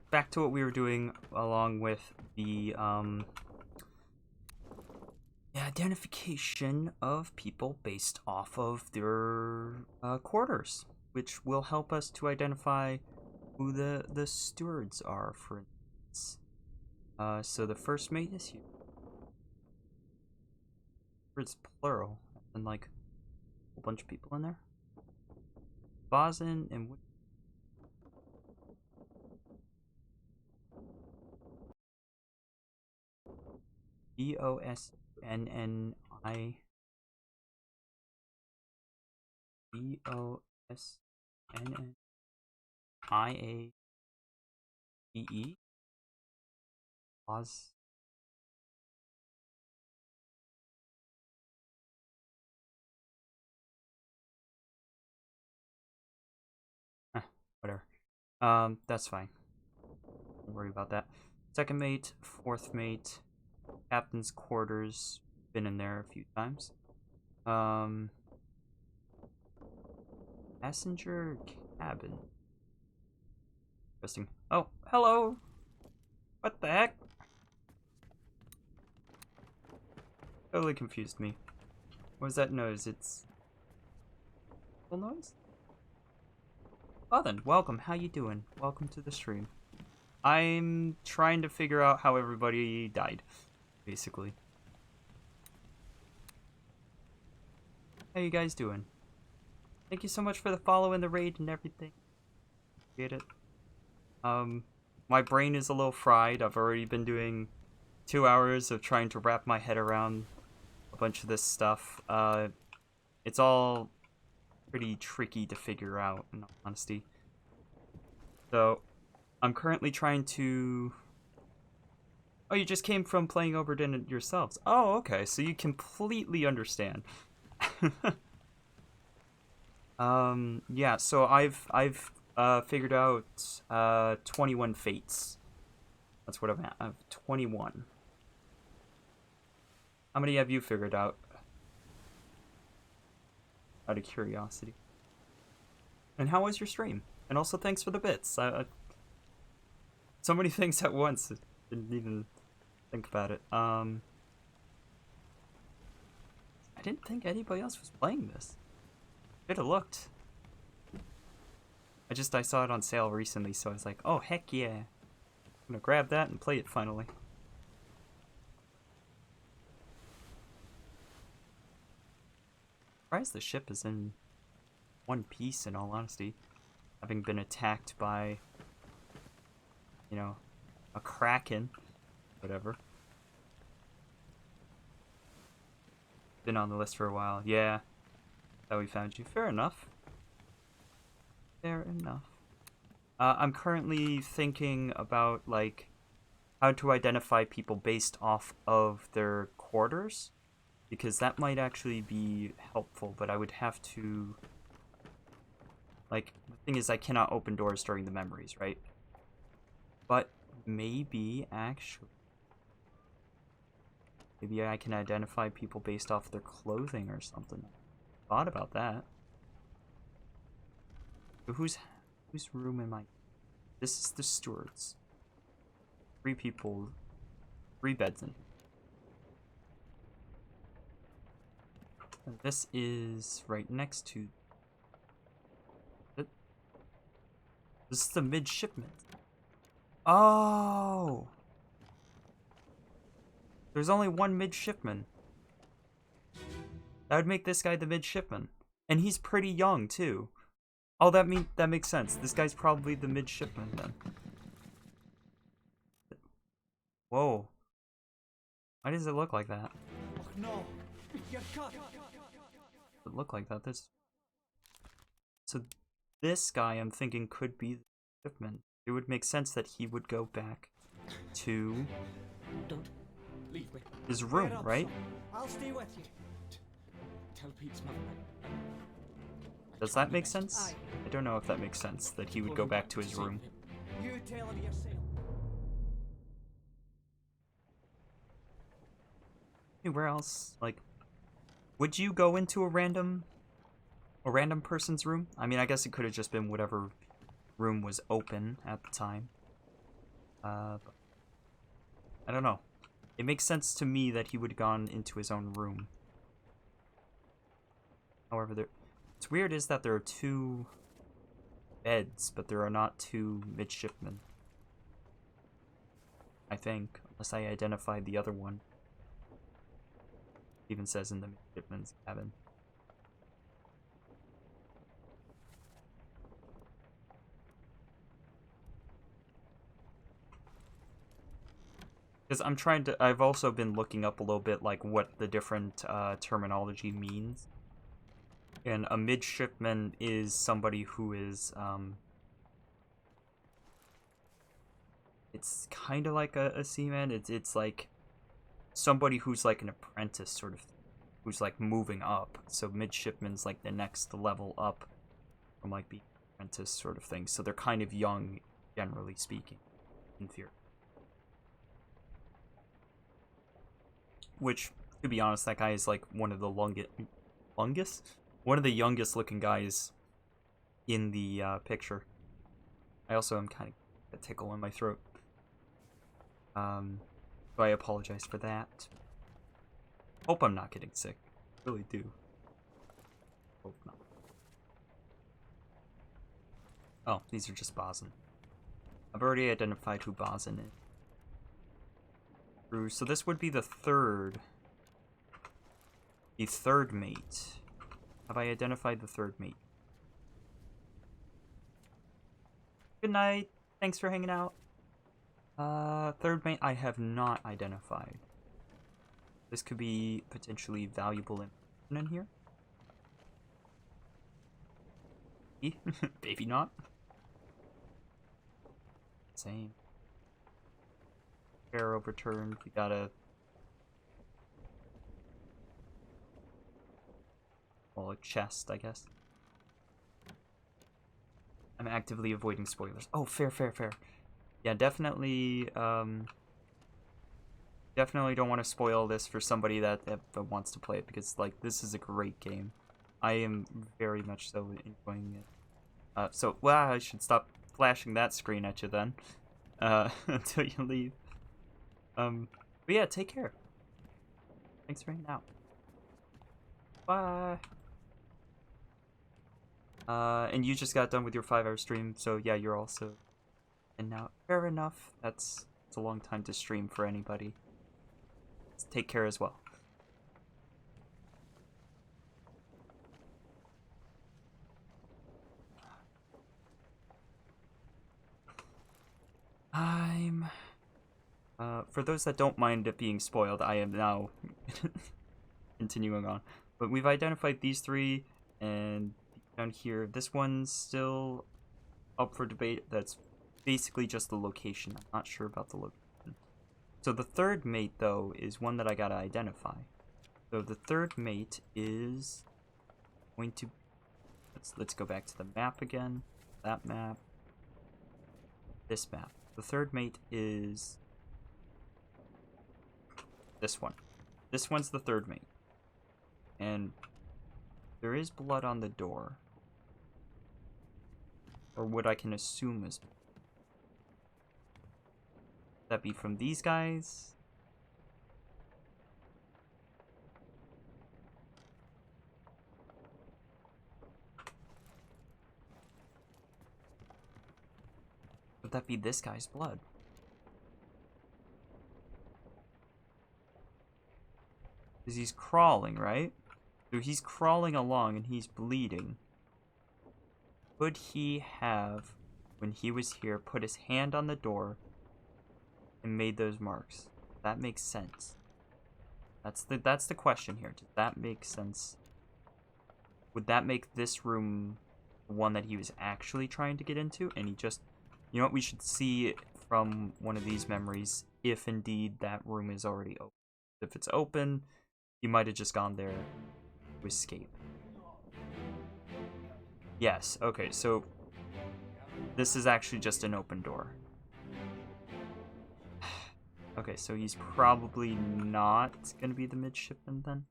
back to what we were doing along with the identification of people based off of their quarters, which will help us to identify who the stewards are, for instance. So the first mate is here. It's plural, and like a whole bunch of people in there. Bosin and Bosnni. Bosnniaee. Pause. Whatever. That's fine. Don't worry about that. Second mate, fourth mate, captain's quarters. Been in there a few times. Passenger cabin. Interesting. Oh, hello. What the heck? Totally confused me. What was that noise? It's a noise? Oh then, welcome. How you doing? Welcome to the stream. I'm trying to figure out how everybody died, basically. How you guys doing? Thank you so much for the follow and the raid and everything. Get it? My brain is a little fried. I've already been doing 2 hours of trying to wrap my head around a bunch of this stuff. It's all pretty tricky to figure out, in all honesty. So, I'm currently trying to... Oh, you just came from playing Obra Dinn yourselves. Oh, okay, so you completely understand. Yeah, so I've figured out 21 fates. That's what I'm at. I have 21. How many have you figured out? Out of curiosity. And how was your stream? And also thanks for the bits. So many things at once. Didn't even think about it. I didn't think anybody else was playing this. Should have looked. I saw it on sale recently, so I was like, oh heck yeah. I'm gonna grab that and play it finally. Surprised the ship is in one piece, in all honesty. Having been attacked by, you know, a kraken. Whatever. Been on the list for a while. Yeah. That we found you. Fair enough. Fair enough. I'm currently thinking about, like, how to identify people based off of their quarters. Because that might actually be helpful, but I would have to... Like, the thing is I cannot open doors during the memories, right? But maybe, actually... Maybe I can identify people based off their clothing or something. Thought about that. So whose room am I? This is the stewards. 3 people, 3 beds in. And this is right next to it. This is the midshipman. Oh! There's only one midshipman. That would make this guy the midshipman. And he's pretty young, too. Oh, that makes sense. This guy's probably the midshipman, then. Whoa. Why does it look like that? Oh no! You're cut! It look like that. So this guy, I'm thinking, could be the midshipman. It would make sense that he would go back to... Don't leave me. His room, right? I'll stay with you. Tell Pete's mother. Does that make sense? I don't know if that makes sense, that he would go back to his room. You tell him yourself. Where else? Like, would you go into a random person's room? I mean, I guess it could have just been whatever room was open at the time. But I don't know. It makes sense to me that he would have gone into his own room. However, what's weird is that there are 2 beds, but there are not 2 midshipmen. I think, unless I identified the other one. It even says in the midshipman's cabin. Because I've also been looking up a little bit, like, what the different terminology means. And a midshipman is somebody who is, it's kind of like a seaman. It's like somebody who's like an apprentice sort of thing, who's like moving up. So midshipman's like the next level up from like being an apprentice sort of thing. So they're kind of young, generally speaking, in theory. Which, to be honest, that guy is like one of the longest? One of the youngest looking guys in the picture. I also am kind of a tickle in my throat. So I apologize for that. Hope I'm not getting sick. Really do. Hope not. Oh, these are just Bosun. I've already identified who Bosun is. So this would be the third. The third mate. Have I identified the third mate? Good night. Thanks for hanging out. Third mate I have not identified. This could be potentially valuable information in here. Maybe not. Same. Chair overturned. We got a... well, a chest, I guess. I'm actively avoiding spoilers. Oh, fair. Yeah, definitely, definitely don't want to spoil this for somebody that wants to play it, because, like, this is a great game. I am very much so enjoying it. So, well, I should stop flashing that screen at you then, until you leave. But yeah, take care. Thanks for hanging out. Bye. And you just got done with your 5-hour stream, so yeah, you're also... and now, fair enough. It's a long time to stream for anybody. Take care as well. For those that don't mind it being spoiled, I am now continuing on. But we've identified these 3, and down here, this one's still up for debate. That's basically just the location. I'm not sure about the location. So the third mate, though, is one that I gotta identify. So the third mate is going to... Let's go back to the map again. That map. This map. The third mate is... this one. This one's the third mate. And there is blood on the door. Or what I can assume is... that be from these guys? Would that be this guy's blood? Because he's crawling, right? So he's crawling along and he's bleeding. Could he have, when he was here, put his hand on the door and made those marks? That makes sense. That's the question here. Does that make sense? Would that make this room the one that he was actually trying to get into? And he just... you know what? We should see from one of these memories if indeed that room is already open. If it's open, he might have just gone there to escape. Yes, okay, so this is actually just an open door. Okay, so he's probably not gonna be the midshipman then.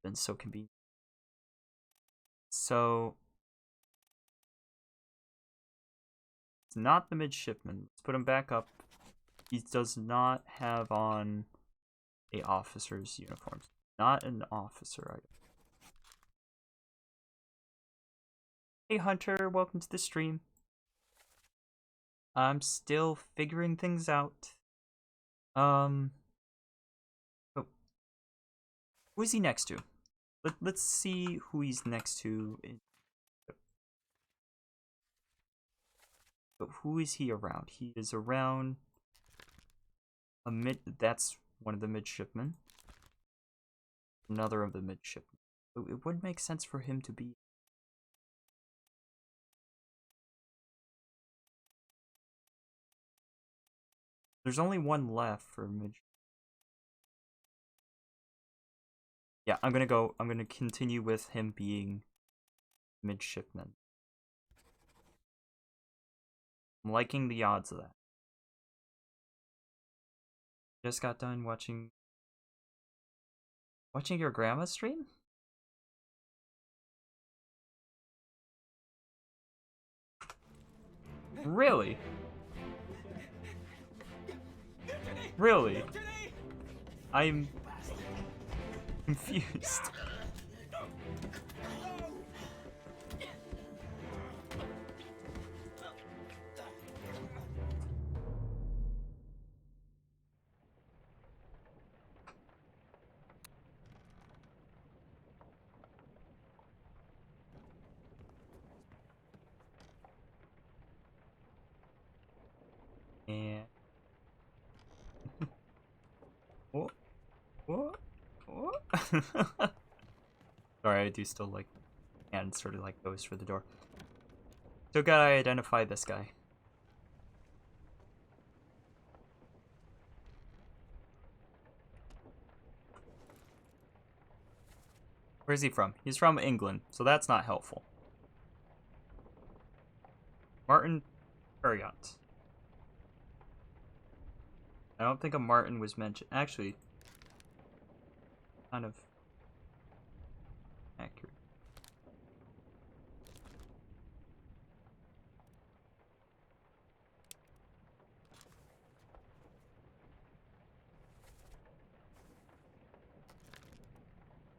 Been so convenient. So it's not the midshipman. Let's put him back up. He does not have on a officer's uniform. Not an officer. Hey Hunter, welcome to the stream. I'm still figuring things out. Oh, who is he next to? Let's see who he's next to. But who is he around? He is around a that's one of the midshipmen. Another of the midshipmen. It would make sense for him to be. There's only one left for mid. Yeah, I'm gonna continue with him being midshipman. I'm liking the odds of that. Just got done watching your grandma stream? Really? Really? I'm confused. And what? Sorry, I do still like and sort of like goes for the door. So gotta identify this guy. Where's he from? He's from England, so that's not helpful. Martin Perriott. I don't think a Martin was mentioned. Actually, kind of accurate.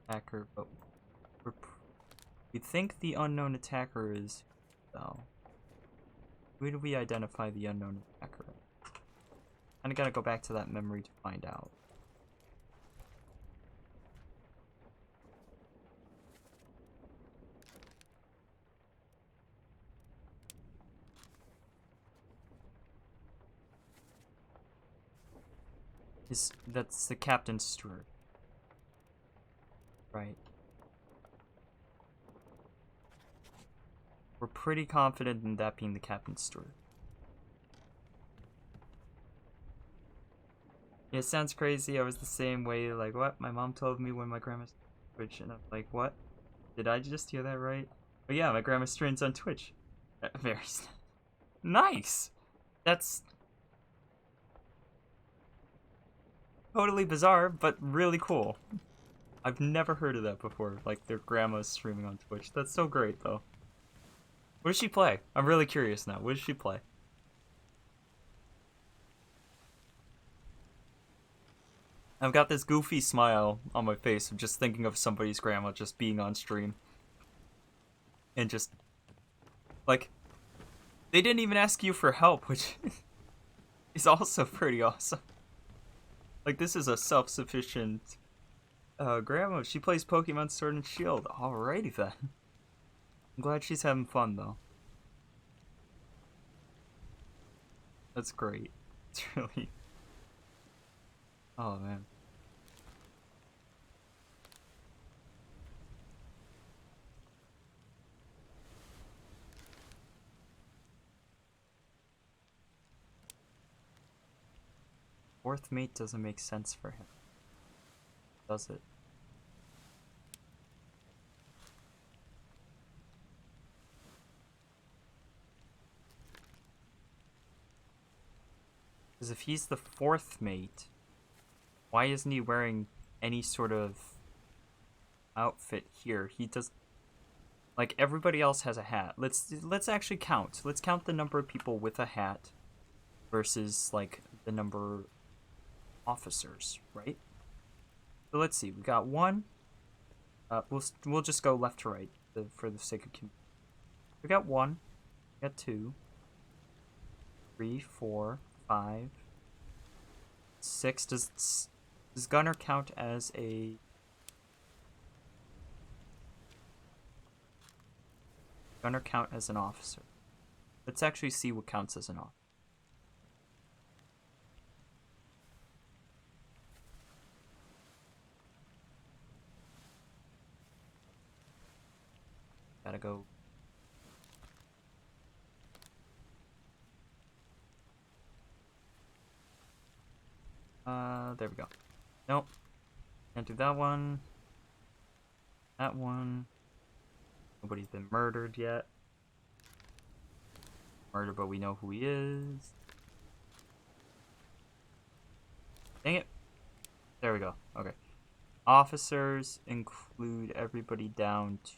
Attacker, but we think the unknown attacker is. Oh. Who do we identify the unknown attacker? Kinda gotta go back to that memory to find out. That's the captain's steward. Right. We're pretty confident in that being the captain's steward. Yeah, it sounds crazy. I was the same way. Like, what? My mom told me when my grandma's on Twitch, and I'm like, what? Did I just hear that right? But yeah, my grandma streams on Twitch. Very nice. That's totally bizarre, but really cool. I've never heard of that before. Like their grandma's streaming on Twitch. That's so great, though. What does she play? I'm really curious now. What does she play? I've got this goofy smile on my face of just thinking of somebody's grandma just being on stream. And just, like, they didn't even ask you for help, which is also pretty awesome. Like, this is a self-sufficient grandma. She plays Pokemon Sword and Shield. Alrighty then. I'm glad she's having fun, though. That's great. It's really... Oh, man. Fourth mate doesn't make sense for him. Does it? Because if he's the fourth mate, why isn't he wearing any sort of outfit here? He does... Like, everybody else has a hat. Let's actually count. Let's count the number of people with a hat versus, like, the number of officers, right? So let's see. We got one. We'll just go left to right for the sake of community. We got 1. We got 2. 3, 4, 5, 6. Does gunner count as a... Gunner count as an officer? Let's actually see what counts as an officer. Gotta go. There we go. Nope. Can't do that one. That one. Nobody's been murdered yet. Murdered, but we know who he is. Dang it. There we go. Okay. Officers include everybody down to...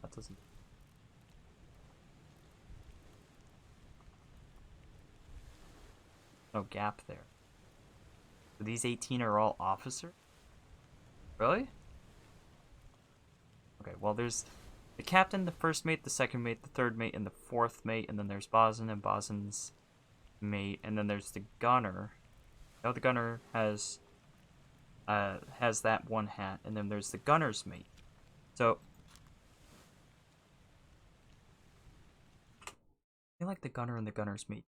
That doesn't... No gap there. So these 18 are all officers? Really? Okay, well there's the captain, the first mate, the second mate, the third mate, and the fourth mate, and then there's Bosun and Bosun's mate, and then there's the gunner. Now the gunner has that one hat, and then there's the gunner's mate. So I feel like the gunner and the gunner's mate.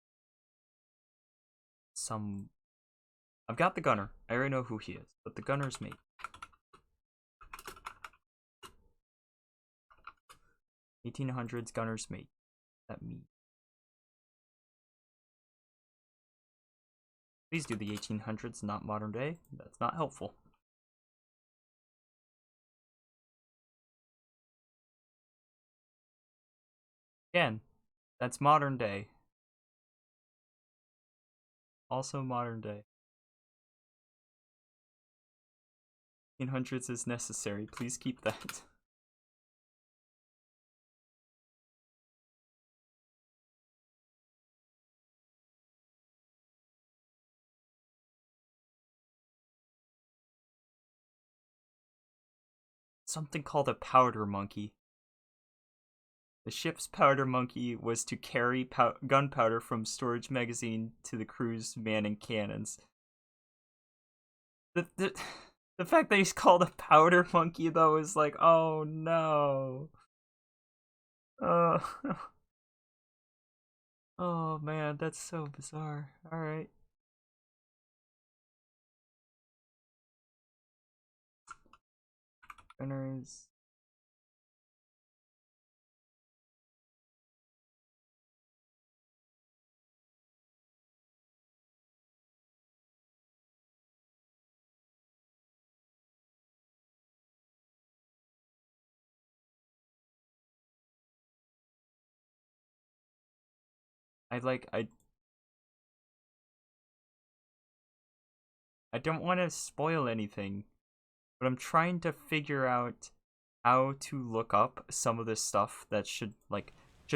I've got the gunner. I already know who he is, but the gunner's mate. 1800s gunner's mate. That me. Please do the 1800s, not modern day. That's not helpful. Again, that's modern day. Also modern day. 1800s is necessary. Please keep that. Something called a powder monkey. The ship's powder monkey was to carry gunpowder from storage magazine to the crew's manning cannons. The fact that he's called a powder monkey, though, is like, oh no. Oh man, that's so bizarre. Alright. Gunners. I don't want to spoil anything, but I'm trying to figure out how to look up some of this stuff that should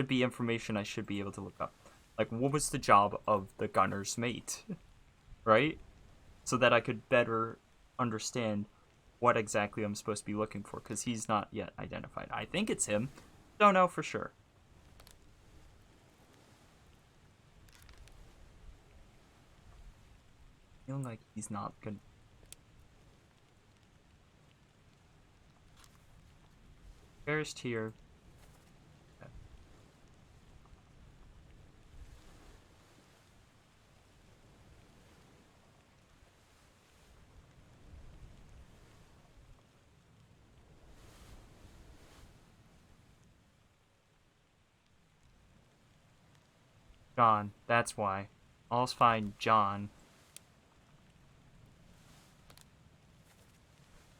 be information I should be able to look up. Like, what was the job of the gunner's mate? Right? So that I could better understand what exactly I'm supposed to be looking for, because he's not yet identified. I think it's him. Don't know for sure. Feeling like he's not good. First here. Okay. John, that's why. All's fine, John.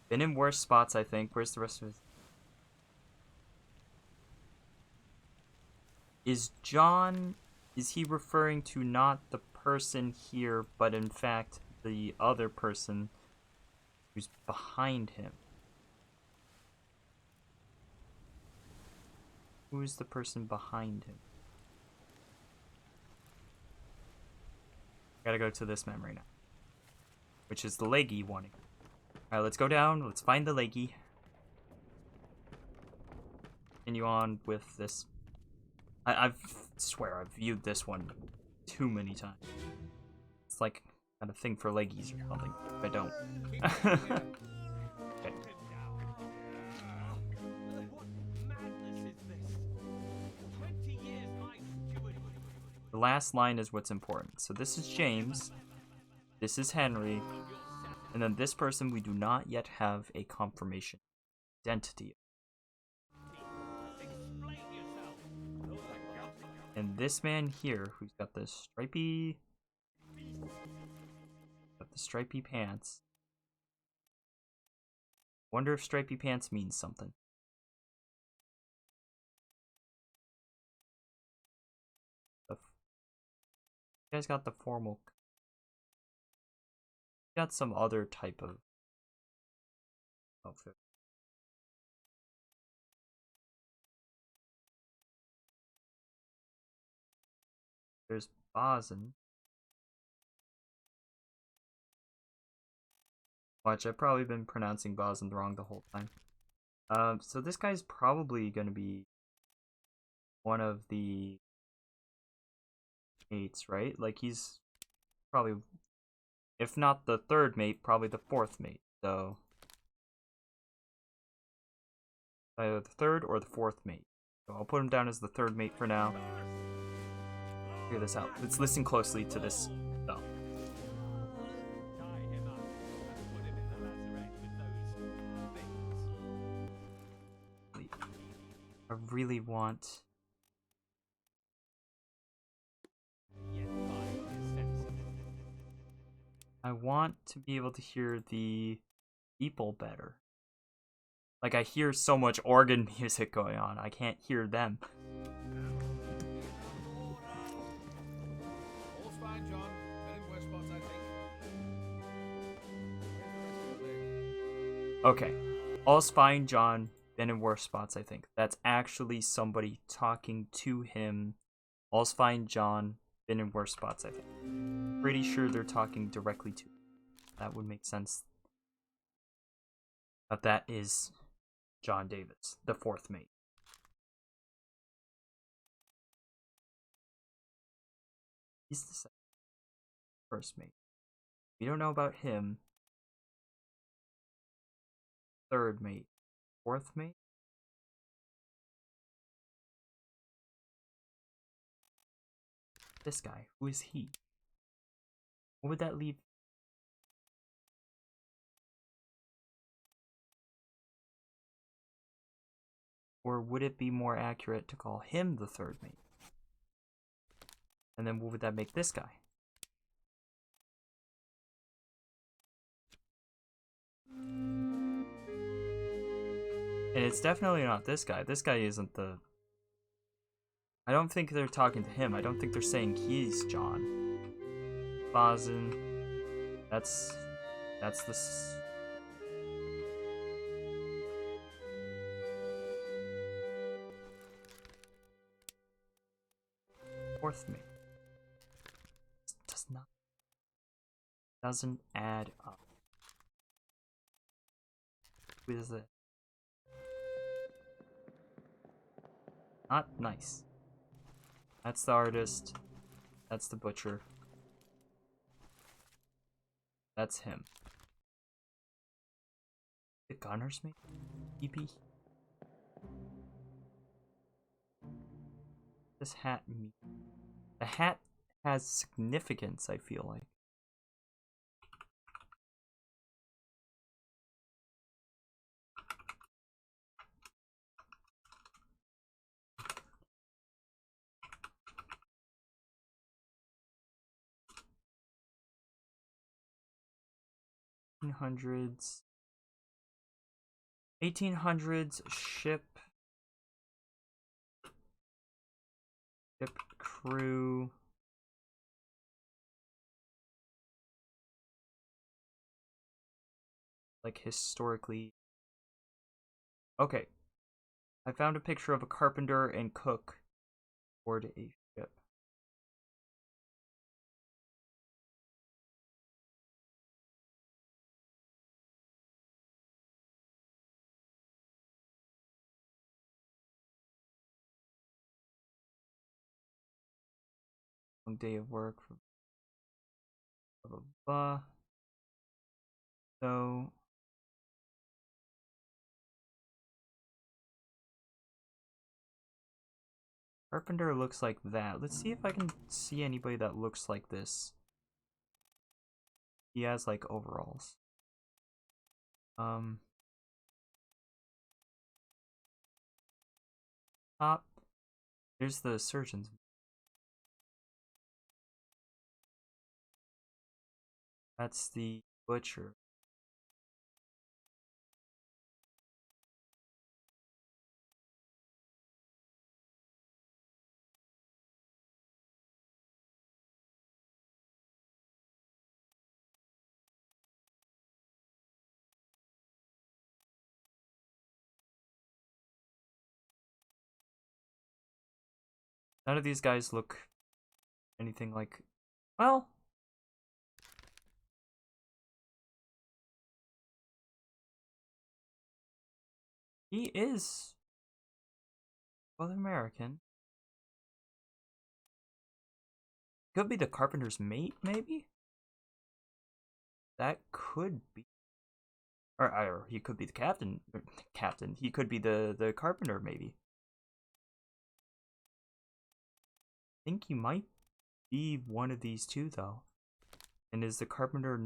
Been in worse spots, I think. Where's the rest of his... Is John... Is he referring to not the person here, but in fact the other person who's behind him? Who's the person behind him? Gotta go to this memory now. Which is the leggy warning. Alright, let's go down. Let's find the leggy. continue on with this. I swear I've viewed this one too many times. It's like kind of thing for leggies or something. If I don't. Okay. What madness is this? 20 years my steward. The last line is what's important. So this is James. This is Henry. And then this person we do not yet have a confirmation identity. Explain yourself. And this man here, who's got the stripy pants. Wonder if stripy pants means something. You guys got the formal. Got some other type of outfit. There's Bosin. Watch, I've probably been pronouncing Bosin wrong the whole time. So this guy's probably gonna be one of the mates, right? Like he's probably, if not the third mate, probably the fourth mate. So either the third or the fourth mate. So I'll put him down as the third mate for now. Figure this out. Let's listen closely to this though. Tie him up and put him in the lazaret with those things. I really want. Yet by his senses. I want to be able to hear the people better. Like I hear so much organ music going on, I can't hear them. All's fine, John. Been in worse spots, I think. Okay. All's fine, John. Been in worse spots, I think. That's actually somebody talking to him. All's fine, John. Been in worse spots, I think. Pretty sure they're talking directly to him. That would make sense. But that is John Davis, the fourth mate. He's the first mate. We don't know about him. Third mate. Fourth mate? This guy. Who is he? What would that leave? Or would it be more accurate to call him the third mate? And then what would that make this guy? And it's definitely not this guy. This guy isn't the... I don't think they're talking to him. I don't think they're saying he's John. Bosin. That's the... fourth mate. Doesn't add up. Who is it? Not nice. That's the artist. That's the butcher. That's him. The gunner's mate? EP? This hat mean? The hat has significance, I feel like. '1800s. 1800s ship crew. Like historically. Okay. I found a picture of a carpenter and cook aboard a ship. Long day of work. Blah blah blah. So carpenter looks like that. Let's see if I can see anybody that looks like this. He has like overalls. Top. There's the surgeon's. That's the butcher. None of these guys look anything like. Well, he is well American. Could be the carpenter's mate, maybe? That could be. Or he could be the captain. Captain. He could be the carpenter, maybe. I think he might be one of these two, though. And is the carpenter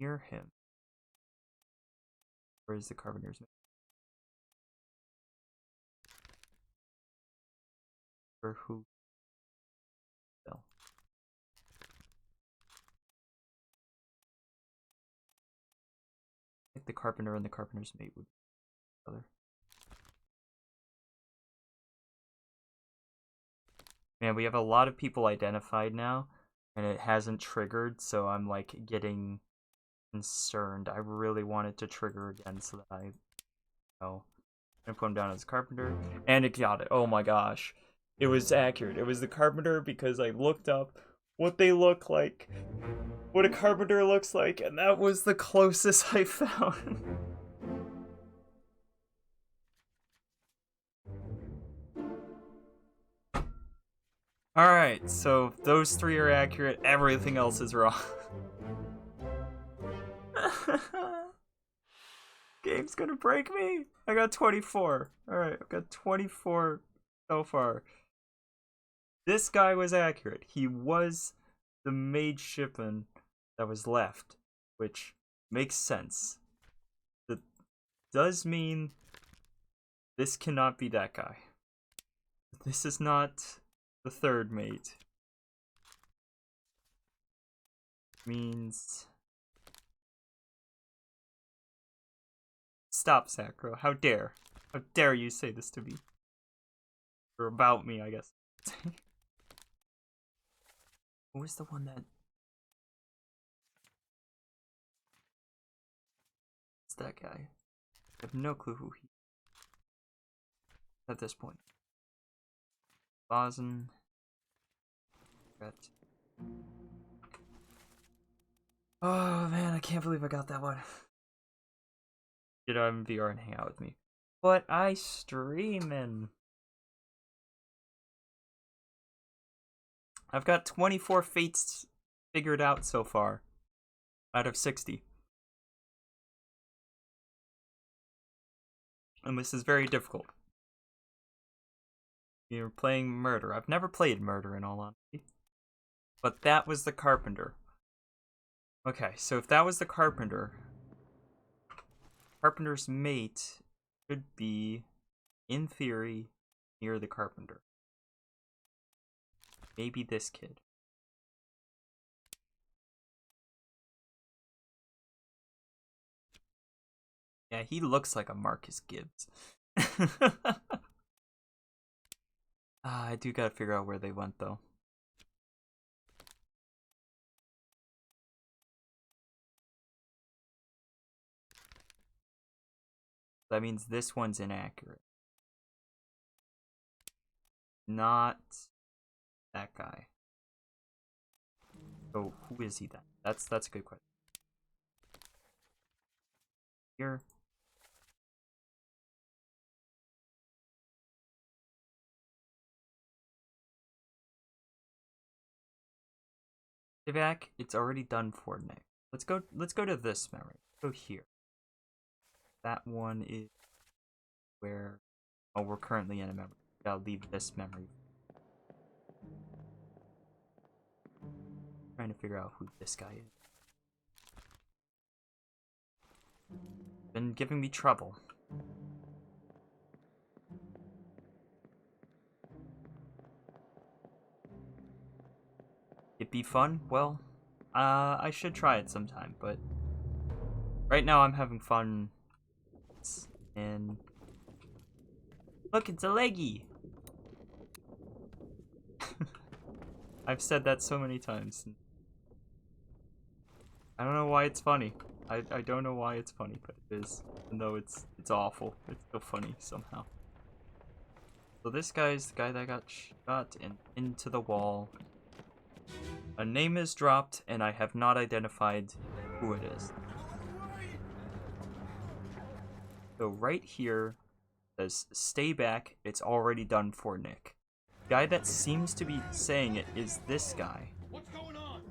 near him? Or is the carpenter's mate? Or who? No. I think the carpenter and the carpenter's mate would be each other. Man, we have a lot of people identified now, and it hasn't triggered, so I'm like getting concerned. I really want it to trigger again so that I'm gonna put him down as a carpenter. And it got it. Oh my gosh. It was accurate. It was the carpenter because I looked up what they look like. What a carpenter looks like, and that was the closest I found. Alright, so those three are accurate, everything else is wrong. Game's gonna break me. I got 24. Alright, I've got 24 so far. This guy was accurate. He was the midshipman that was left, which makes sense. That does mean this cannot be that guy. This is not the third mate. Means... Stop, Sacro. How dare. How dare you say this to me. Or about me, I guess. Who was the one that... It's that guy. I have no clue who he is at this point. Bozen. Oh man, I can't believe I got that one. Get out in VR and hang out with me. But I streamin'. I've got 24 fates figured out so far. Out of 60. And this is very difficult. You're playing murder. I've never played murder in all honesty. But that was the carpenter. Okay, so if that was the carpenter, carpenter's mate should be, in theory, near the carpenter. Maybe this kid. Yeah, he looks like a Marcus Gibbs. I do gotta figure out where they went, though. That means this one's inaccurate. Not that guy. So who is he then? That's a good question. Here. back. It's already done for Nick. Let's go to this memory. Go here. That one is where we're currently in a memory. I'll leave this memory. Trying to figure out who this guy is. Been giving me trouble. It'd be fun? Well, I should try it sometime, but right now I'm having fun. And look, it's a leggy. I've said that so many times. I don't know why it's funny. I don't know why it's funny, but it is. Even though it's awful, it's still funny somehow. So this guy's the guy that got shot and into the wall. A name is dropped, and I have not identified who it is. So right here says, "Stay back, it's already done for Nick." The guy that seems to be saying it is this guy. What's going on?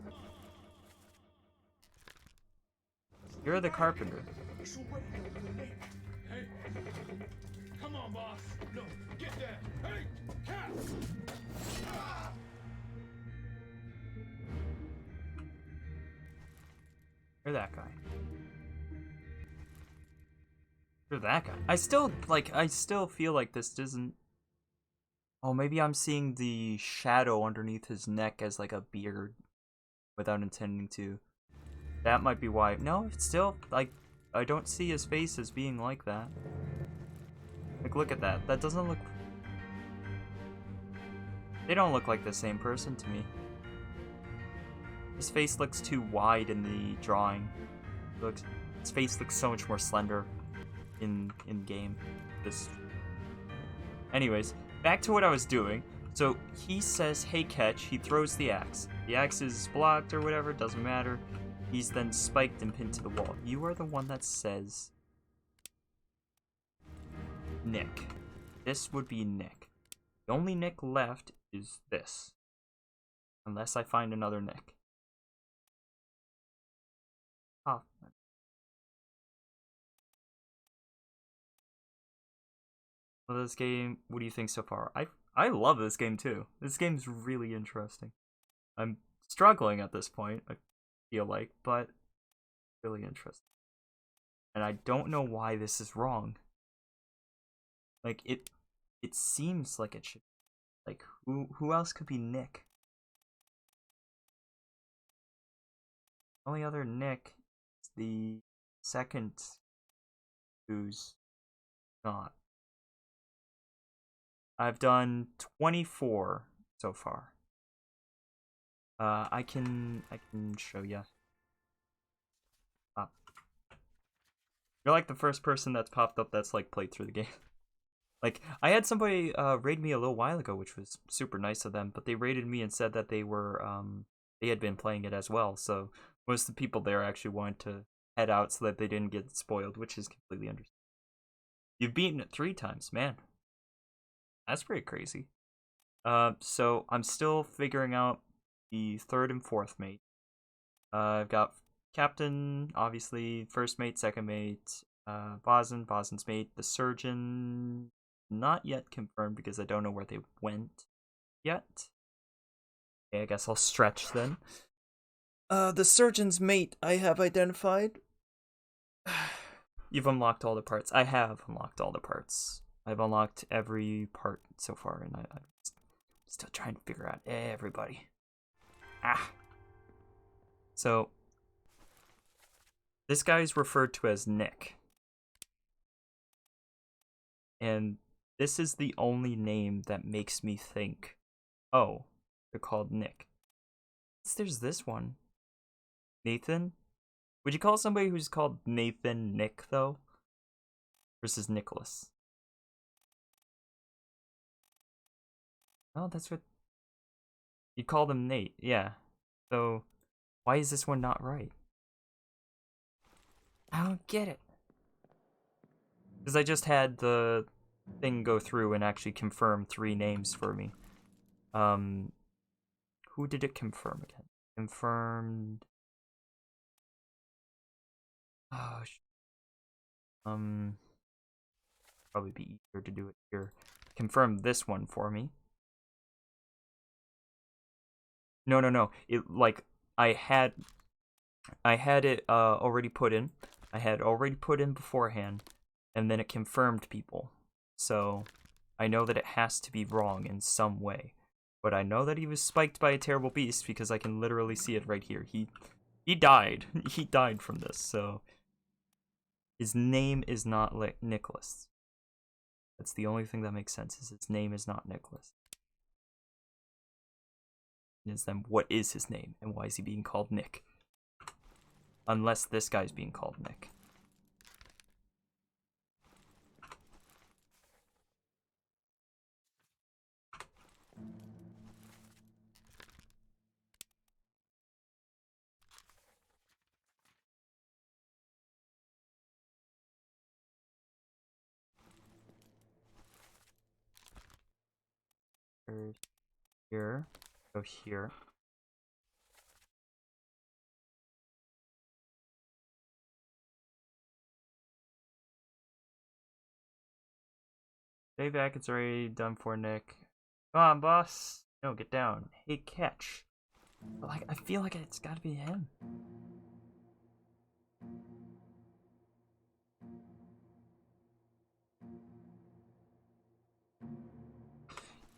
You're the carpenter. Hey, come on, boss. No, get there. Hey, cat. You're that guy. You're that guy. I still feel like this doesn't... Oh, maybe I'm seeing the shadow underneath his neck as like a beard without intending to. That might be why. No, it's still, like, I don't see his face as being like that. Like, look at that. That doesn't look... They don't look like the same person to me. His face looks too wide in the drawing. His face looks so much more slender in game. Anyways, back to what I was doing. So he says, "Hey, catch." He throws the axe. The axe is blocked or whatever, doesn't matter. He's then spiked and pinned to the wall. You are the one that says Nick. This would be Nick. The only Nick left is this. Unless I find another Nick. Oh. Well, this game, what do you think so far? I love this game too. This game's really interesting. I'm struggling at this point, I feel like, but really interesting. And I don't know why this is wrong. Like, it seems like it should. Like, who else could be Nick? Only other Nick is the second who's not. I've done 24 so far. I can show you. You're like the first person that's popped up that's like played through the game. Like, I had somebody raid me a little while ago, which was super nice of them, but they raided me and said that they were they had been playing it as well. So most of the people there actually wanted to head out so that they didn't get spoiled, which is completely understandable. You've beaten it 3 times, man. That's pretty crazy. So I'm still figuring out the 3rd and 4th mate. I've got Captain, obviously, 1st mate, 2nd mate, Bosun's mate, the surgeon, not yet confirmed because I don't know where they went yet. Okay, I guess I'll stretch then. The surgeon's mate I have identified. You've unlocked all the parts. I have unlocked all the parts. I've unlocked every part so far, and I'm still trying to figure out everybody. So, this guy is referred to as Nick. And this is the only name that makes me think, oh, they're called Nick. There's this one. Nathan? Would you call somebody who's called Nathan Nick, though? Versus Nicholas? Oh, that's what... You call them Nate, yeah. So, why is this one not right? I don't get it. Because I just had the thing go through and actually confirm 3 names for me. Who did it confirm again? confirmed. Oh, probably be easier to do it here. Confirm this one for me. No. It like I had it already put in. I had already put in beforehand, and then it confirmed people. So I know that it has to be wrong in some way. But I know that he was spiked by a terrible beast because I can literally see it right here. He died. He died from this. So his name is not Nicholas. That's the only thing that makes sense. Is his name is not Nicholas. Is then what is his name and why is he being called Nick? Unless this guy's being called Nick. Here, go here. Stay back, it's already done for Nick. Come on, boss. No, get down. Hey, catch. But like, I feel like it's gotta be him.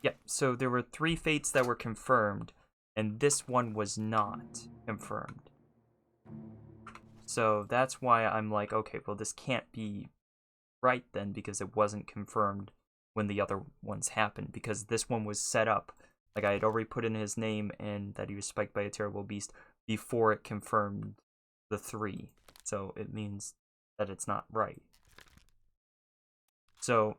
Yep, so there were 3 fates that were confirmed, and this one was not confirmed. So that's why I'm like, okay, well, this can't be right then, because it wasn't confirmed when the other ones happened, because this one was set up. Like, I had already put in his name and that he was spiked by a terrible beast before it confirmed the 3. So it means that it's not right. So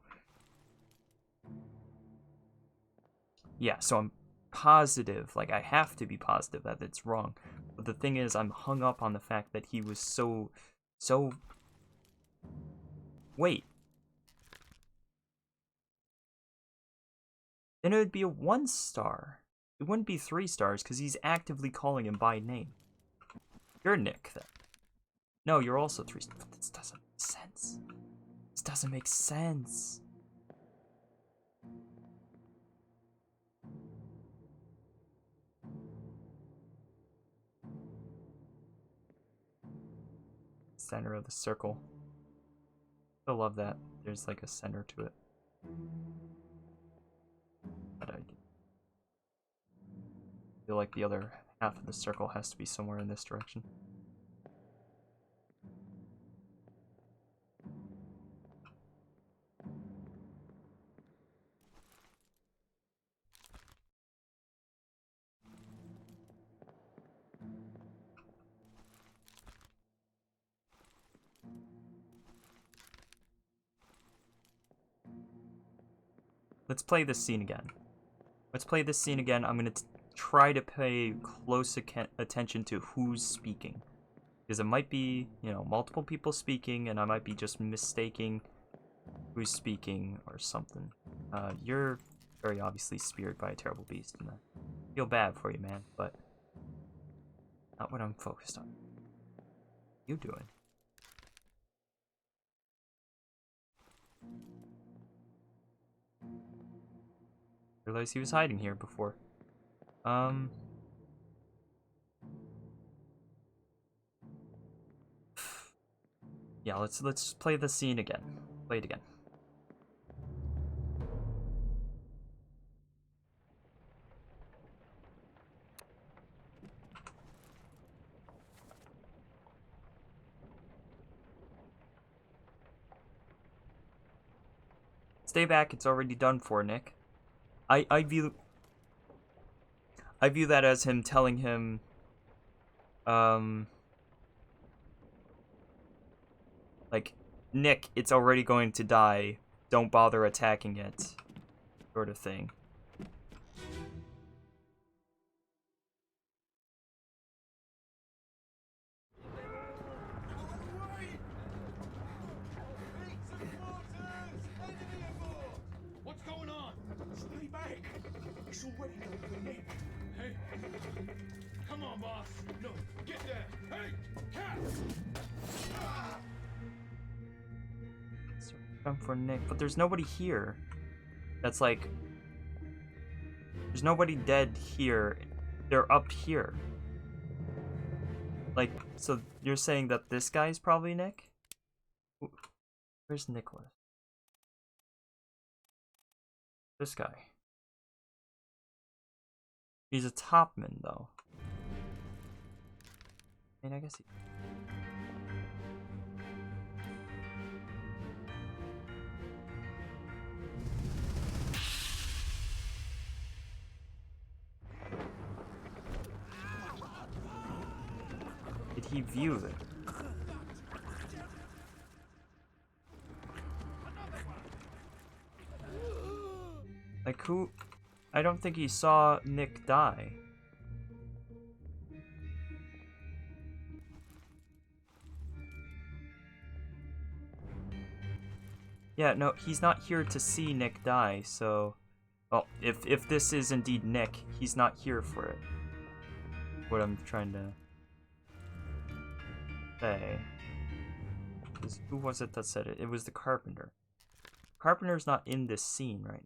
yeah, so I'm positive, like I have to be positive that it's wrong. But the thing is, I'm hung up on the fact that he was so... Wait. Then it would be a 1 star. It wouldn't be 3 stars, because he's actively calling him by name. You're Nick, then. No, you're also 3 stars. This doesn't make sense. This doesn't make sense. Center of the circle. I love that. There's like a center to it. But I feel like the other half of the circle has to be somewhere in this direction. Let's play this scene again. I'm going to try to pay close attention to who's speaking. Because it might be, multiple people speaking, and I might be just mistaking who's speaking or something. You're very obviously speared by a terrible beast, and I feel bad for you, man, but not what I'm focused on. What are you doing? Realized he was hiding here before. Yeah, let's play the scene again. Play it again. Stay back, it's already done for, Nick. I view that as him telling him like, Nick, it's already going to die. Don't bother attacking it. Sort of thing. What's going on? Stay back. It's already done for Nick. Hey, come Come on, boss. No, get there. Hey, cat! Come for Nick, but there's nobody here. That's like, there's nobody dead here. They're up here. Like, so you're saying that this guy's probably Nick? Where's Nicholas? This guy. He's a topman, though. I mean, I guess he... Did he view it? Like, who? I don't think he saw Nick die. Yeah, no, he's not here to see Nick die, so... Well, if this is indeed Nick, he's not here for it. What I'm trying to say. Who was it that said it? It was the carpenter. Carpenter's not in this scene right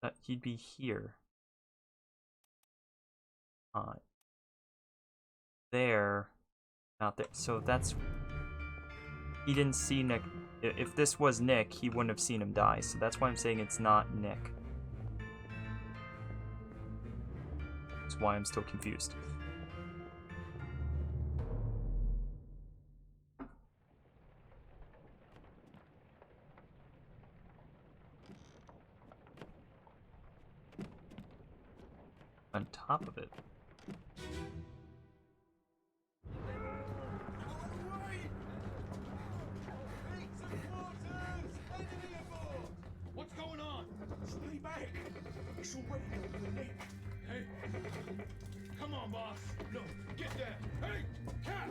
now. He'd be here. There. Not there. So that's... He didn't see Nick. If this was Nick, he wouldn't have seen him die. So that's why I'm saying it's not Nick. That's why I'm still confused. On top of it. What's going on? Stay back. It's already over Nick. Hey, come on, boss. No, get there. Hey, cat!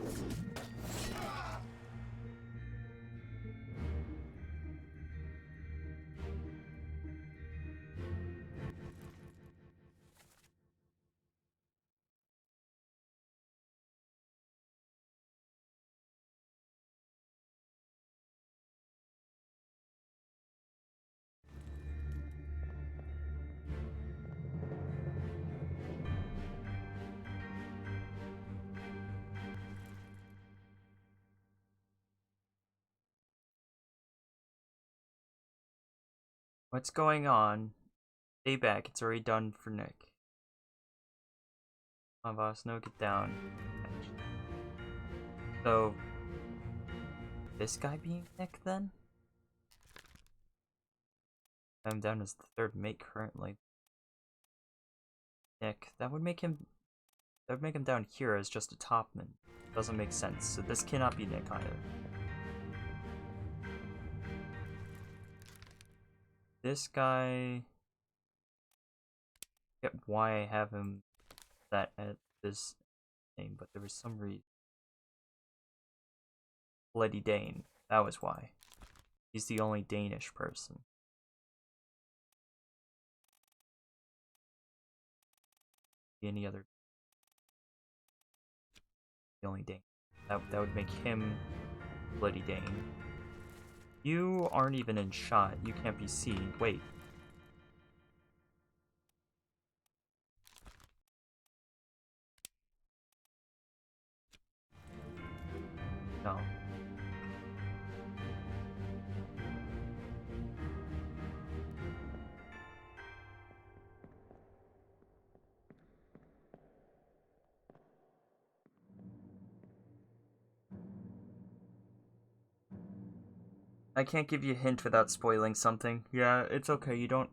What's going on? Stay back. It's already done for Nick. Come on, boss. No, get down. So, this guy being Nick then? I'm down as the third mate currently. Nick. That would make him down here as just a topman. Doesn't make sense. So this cannot be Nick either. This guy... I get why I have him that at this name, but there was some reason. Bloody Dane. That was why. He's the only Danish person. Any other... The only Dane. That would make him Bloody Dane. You aren't even in shot. You can't be seen. Wait. No. I can't give you a hint without spoiling something. Yeah, it's okay. You don't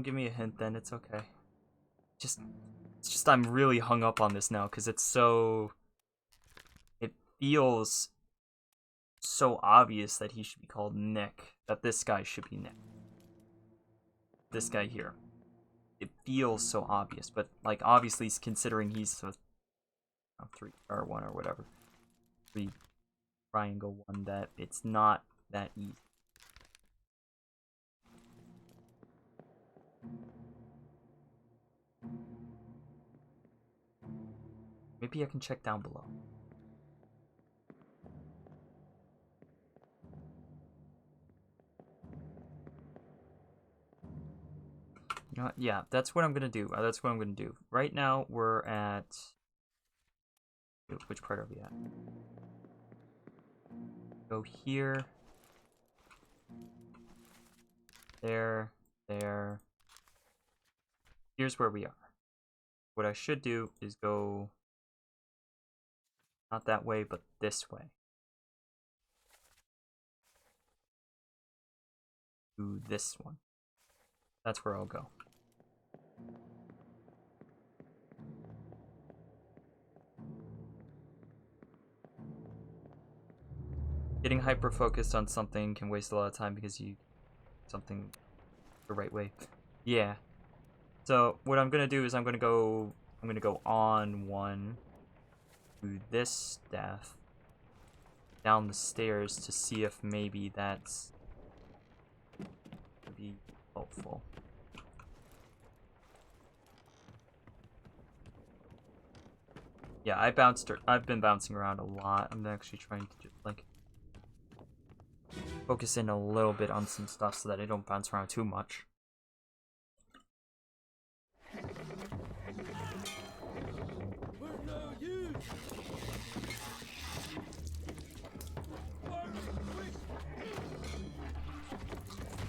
give me a hint then. It's okay. It's just I'm really hung up on this now because it feels so obvious that he should be called Nick. That this guy should be Nick. This guy here. It feels so obvious, but like obviously considering he's a 3-star one or whatever. 3 triangle one, that it's not that easy. Maybe I can check down below. You know what? Yeah, that's what I'm gonna do. That's what I'm gonna do. Right now, we're at... Which part are we at? Go here. There. There. Here's where we are. What I should do is go... Not that way, but this way. To this one. That's where I'll go. Getting hyper-focused on something can waste a lot of time because you... Something the right way. Yeah. So, what I'm gonna do is I'm gonna go on one... to this staff down the stairs to see if maybe that's be helpful. Yeah, I've been bouncing around a lot. I'm actually trying to just like focus in a little bit on some stuff so that I don't bounce around too much.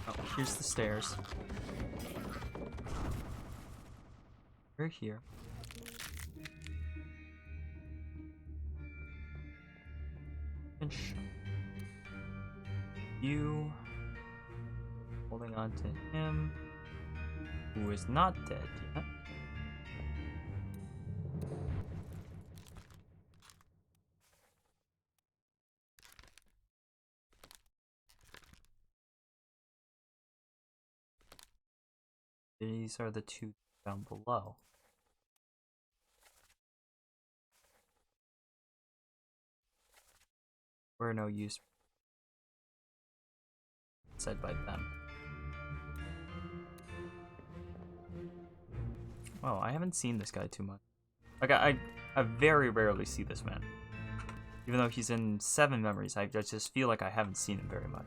Oh, here's the stairs. We're here. And you holding on to him, who is not dead yet. These are the two down below. We're no use said by them. Oh, I haven't seen this guy too much. Like I very rarely see this man. Even though he's in 7 memories, I just feel like I haven't seen him very much.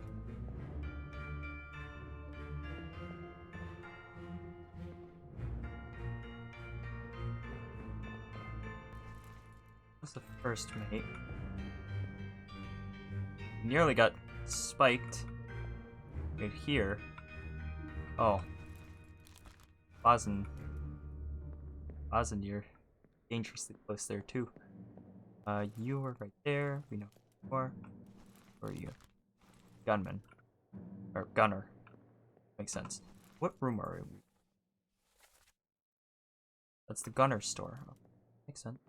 That's the first mate. Nearly got spiked right here. Oh. Bazen, you're dangerously close there too. You were right there. We know who you are. Where are you? Gunman. Or gunner. Makes sense. What room are we? That's the gunner store. Oh, makes sense.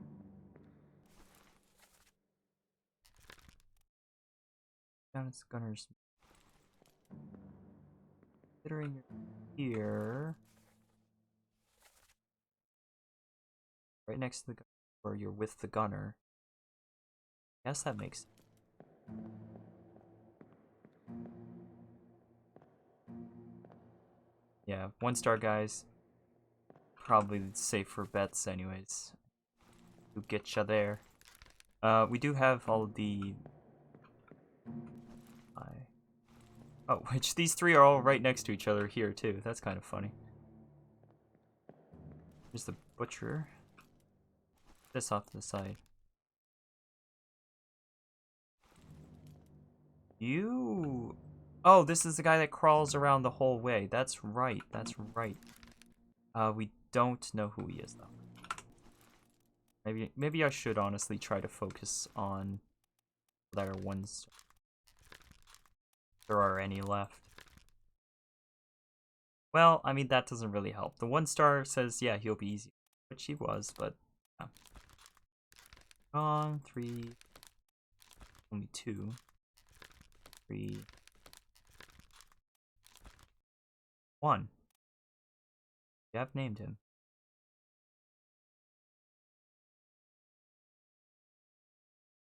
Down it's gunner's. Considering you're here, right next to the gunner, or you're with the gunner. Yes, that makes sense. Yeah, 1-star guys. Probably safer bets anyways. Who get ya there? We do have all of the... Oh, which these 3 are all right next to each other here too. That's kind of funny. Here's the butcher. This off to the side. You... Oh, this is the guy that crawls around the whole way. That's right, that's right. We don't know who he is though. Maybe I should honestly try to focus on that are 1-star. If there are any left. Well, I mean, that doesn't really help. The 1-star says, yeah, he'll be easy. Which he was, but... Yeah. Gone, 3... Only 2. 3... 1. Yeah, I've named him.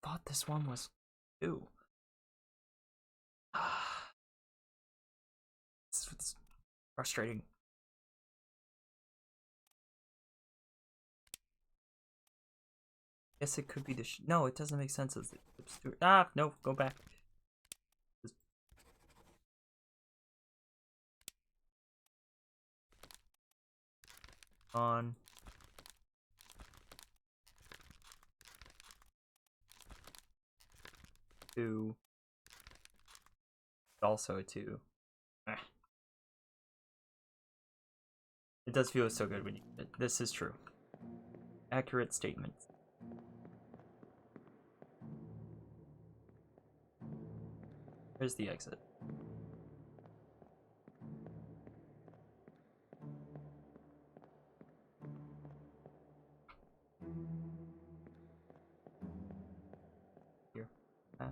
Thought this one was 2. It's frustrating. Guess it could be the no, it doesn't make sense as the steward. Ah, no, go back. On. Two. Also a 2. Ah. It does feel so good when you. This is true. Accurate statement. Here's the exit. Here. Ah.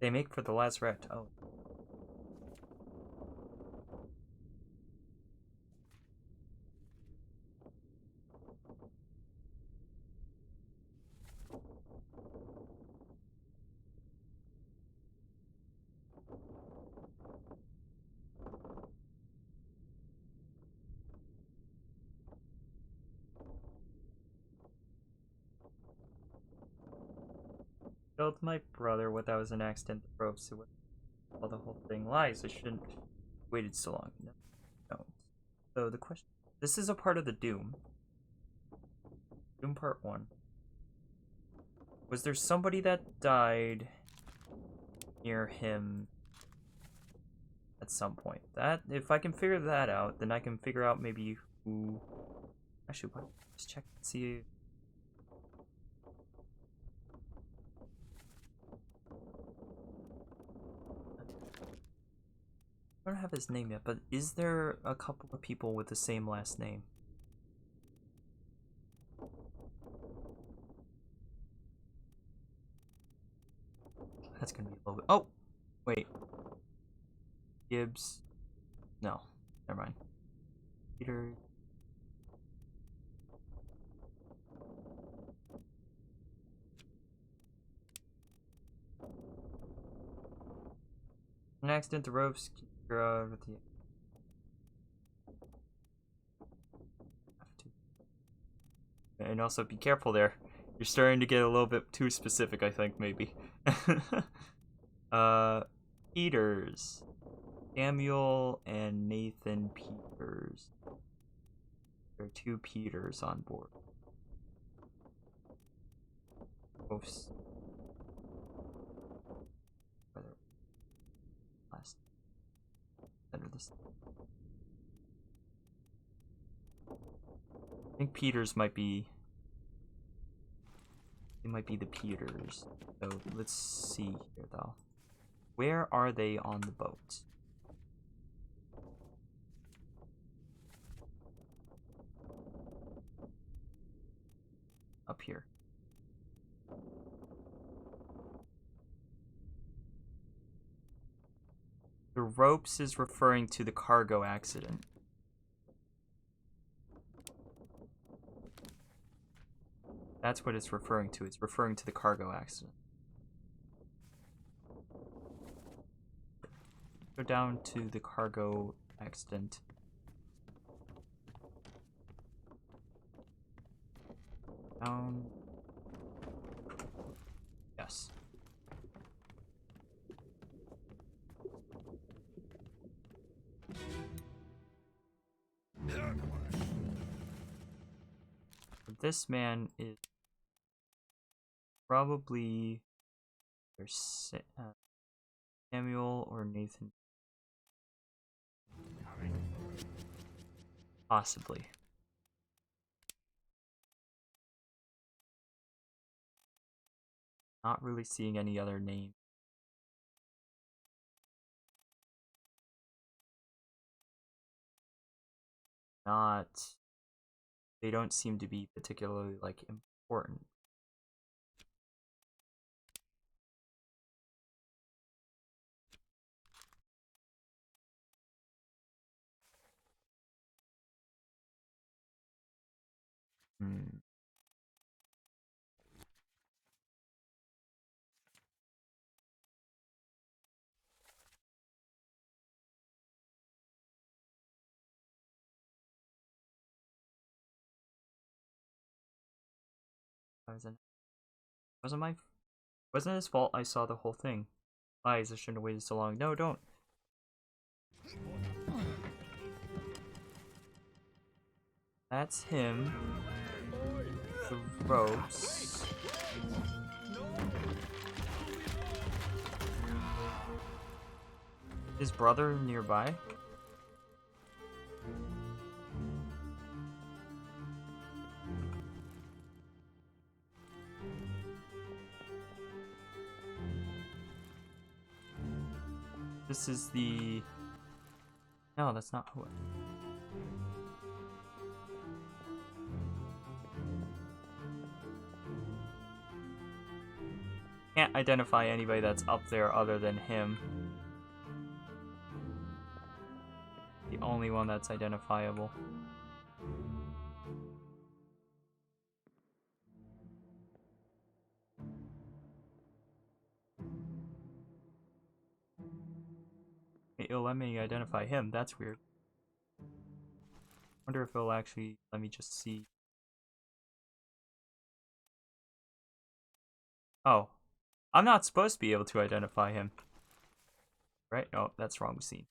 They make for the last rat. Oh. Killed my brother without was an accident. The ropes. Well, the whole thing lies. I shouldn't have waited so long. No. No. So the question. This is a part of the Doom. Doom Part 1. Was there somebody that died near him at some point? That if I can figure that out, then I can figure out maybe who. Actually, what? Just check and see. I don't have his name yet, but is there a couple of people with the same last name? That's gonna be a little bit. Oh, wait. Gibbs. No, never mind. Peter. An accident. The ropes. With the. And also be careful there. You're starting to get a little bit too specific, I think, maybe. Peters. Samuel and Nathan Peters. There are 2 Peters on board. Oops. Last. Better this. I think Peters might be. It might be the Peters. So let's see here, though. Where are they on the boat? Up here. The ropes is referring to the cargo accident. That's what it's referring to. It's referring to the cargo accident. Go down to the cargo accident. Down. Yes. This man is probably Samuel or Nathan. Possibly. Not really seeing any other name. They don't seem to be particularly like important. Hmm. Wasn't my wasn't his fault. I saw the whole thing. Lies, I shouldn't have waited so long. No, don't. That's him. The ropes. His brother nearby? This is the... No, that's not who... Can't identify anybody that's up there other than him. The only one that's identifiable. It'll let me identify him. That's weird. Wonder if it'll actually let me just see. Oh. I'm not supposed to be able to identify him. Right? No, that's wrong scene.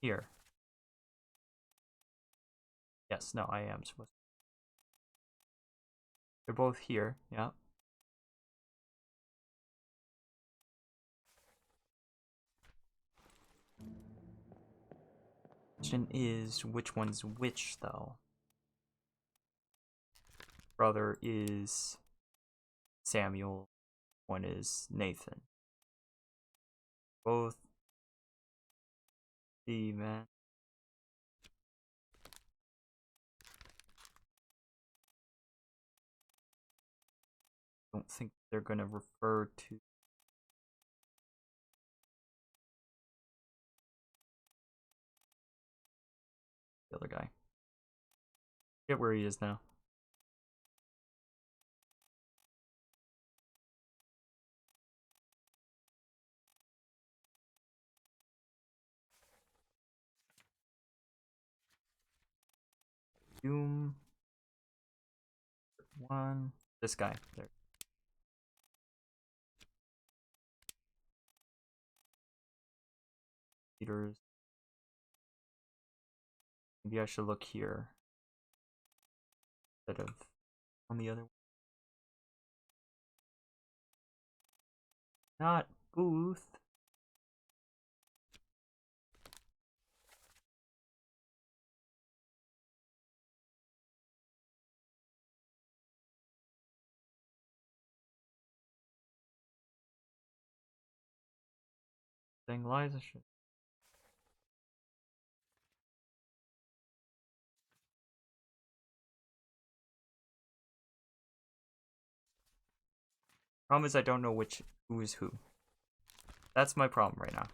Here. Yes, no, I am supposed to. They're both here, yeah. Question is, which one's which, though? Brother is Samuel, one is Nathan. Both the man. I don't think they're gonna refer to the other guy. Get where he is now. Doom. One. This guy. There. Peters. Maybe I should look here instead of on the other one. Not Booth. Dang lies, I should. Problem is I don't know who is who. That's my problem right now.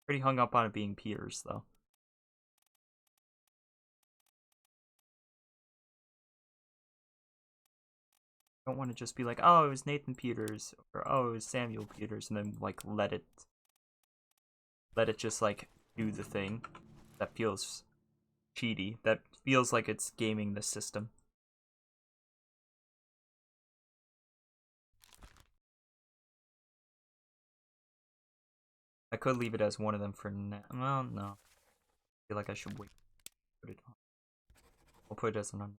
Pretty hung up on it being Peters though. I don't want to just be like, oh, it was Nathan Peters, or oh, it was Samuel Peters, and then like let it just like do the thing. That feels cheaty. That feels like it's gaming the system. I could leave it as one of them for now. Well, no. I feel like I should wait. Put it on. I'll put it as an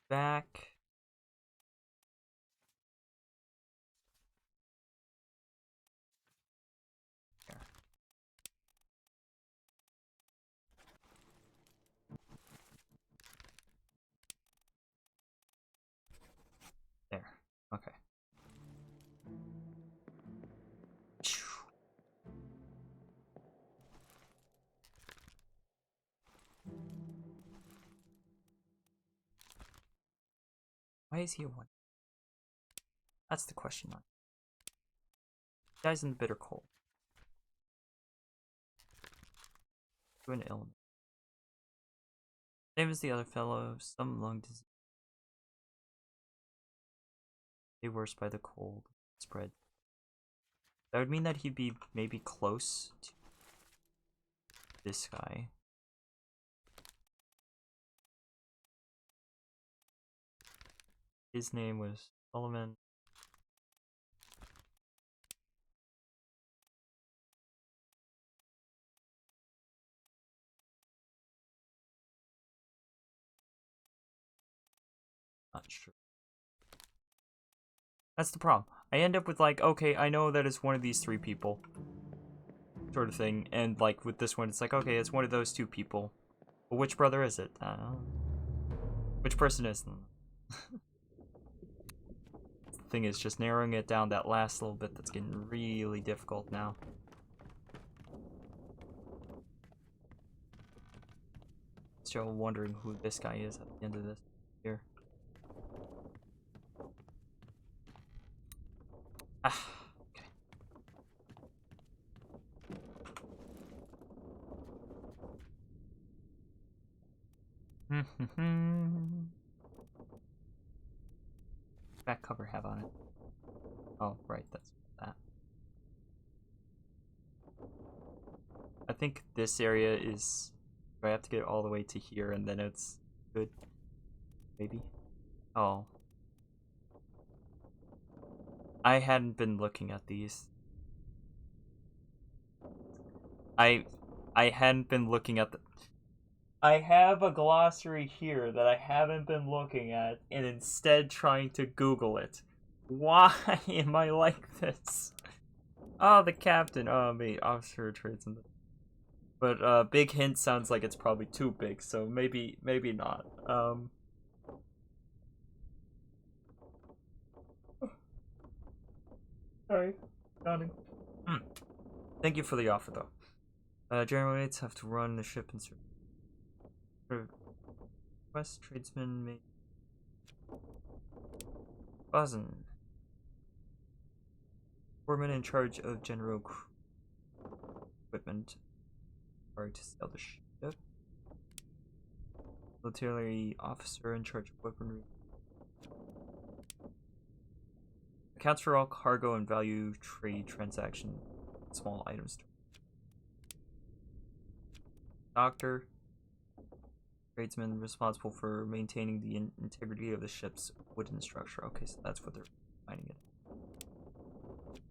back. There. Okay. Why is he a one? That's the question mark. He dies in the bitter cold. To an illness. Same as the other fellow, some lung disease. Made worse by the cold spread. That would mean that he'd be maybe close to this guy. His name was Solomon. Not sure. That's the problem. I end up with like, okay, I know that it's one of these three people. Sort of thing. And like with this one, it's like, okay, it's one of those two people. But which brother is it? Which person is them? The thing is, just narrowing it down that last little bit that's getting really difficult now. Still wondering who this guy is at the end of this here. Ah, okay. Back cover have on it. Oh, right, that's that. I think this area is... I have to get all the way to here and then it's good. Maybe. Oh. I hadn't been looking at these. I hadn't been looking at the... I have a glossary here that I haven't been looking at and instead trying to Google it. Why am I like this? Oh, the captain. Oh, me. Officer tradesman. But big hint sounds like it's probably too big, so maybe not. Sorry, yawning. Thank you for the offer, though. General aides have to run the ship and request tradesmen may Buzzin. Foreman in charge of general equipment are to sail the ship. Military officer in charge of weaponry. Accounts for all cargo and value trade transaction, small items. Doctor. Tradesman responsible for maintaining the integrity of the ship's wooden structure. Okay, so that's what they're finding it.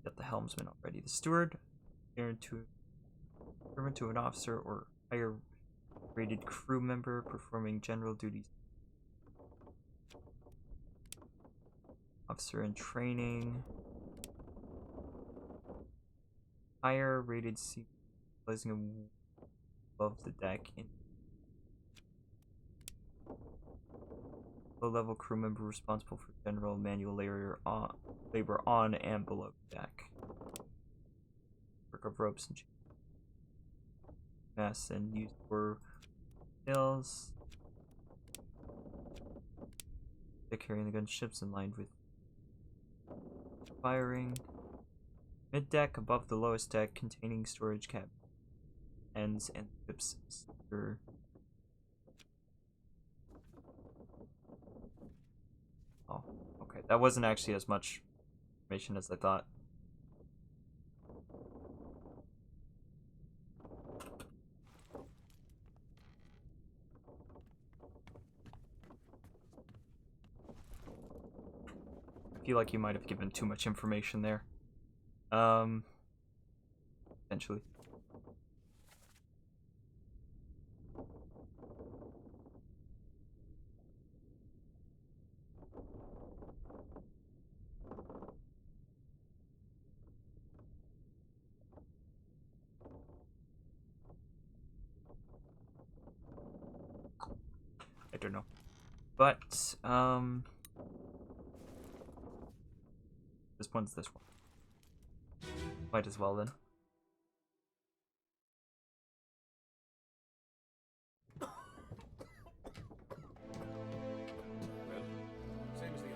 Got the helmsman already. The steward, to an officer or higher rated crew member performing general duties. Officer in training. Higher rated sea placing above the deck in low-level crew member responsible for general manual labor on and below deck. Work of ropes and masts and used for sails. They're carrying the gunships in line with firing. Mid-deck above the lowest deck containing storage cabins, ends and ship's sector. Oh, okay. That wasn't actually as much information as I thought. I feel like you might have given too much information there. Potentially. I don't know. But, this one's this one. Might as well then. Well, same as the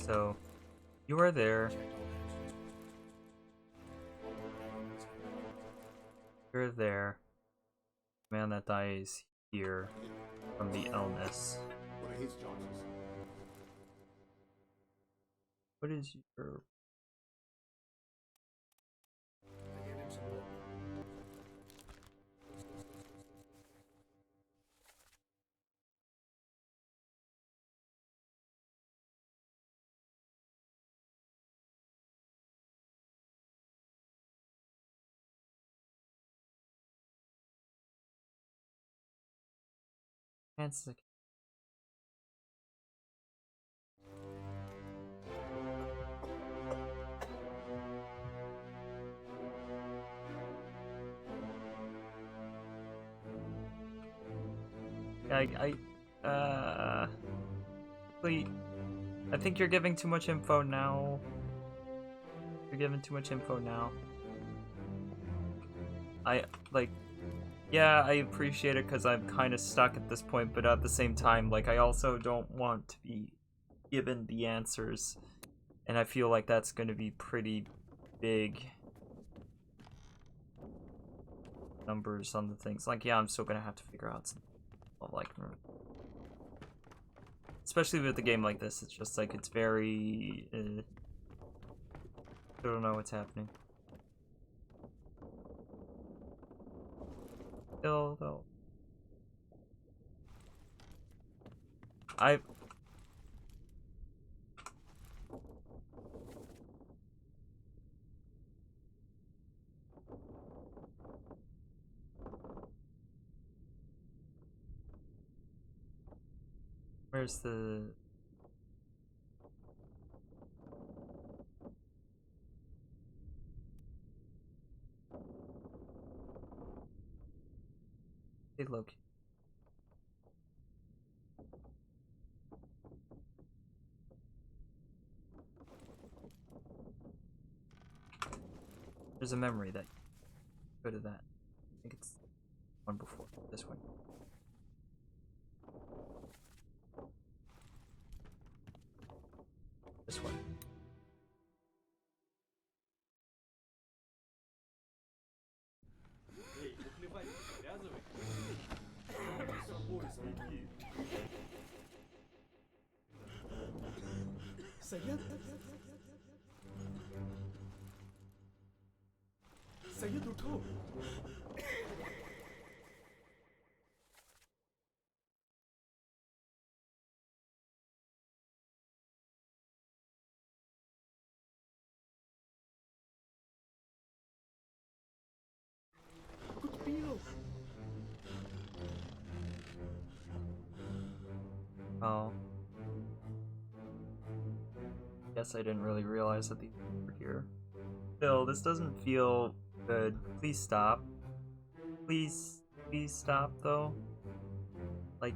So, you are there. You're there. Man that dies here from the illness. What are his chances? What is your... I get him some more. Fancy. Wait, I think you're giving too much info now. You're giving too much info now. Yeah, I appreciate it because I'm kind of stuck at this point, but at the same time, like, I also don't want to be given the answers, and I feel like that's going to be pretty big numbers on the things. Like, yeah, I'm still going to have to figure out some, like, especially with a game like this, it's just like, it's very, I don't know what's happening. Still, though. Where's the... Hey, look. There's a memory that... Go to that. I think it's one before. This one. This one. Sayed? Sayed uठो. कुछ P low. Oh. Guess I didn't really realize that these were here. Phil, this doesn't feel good. Please stop. Please stop, though. Like,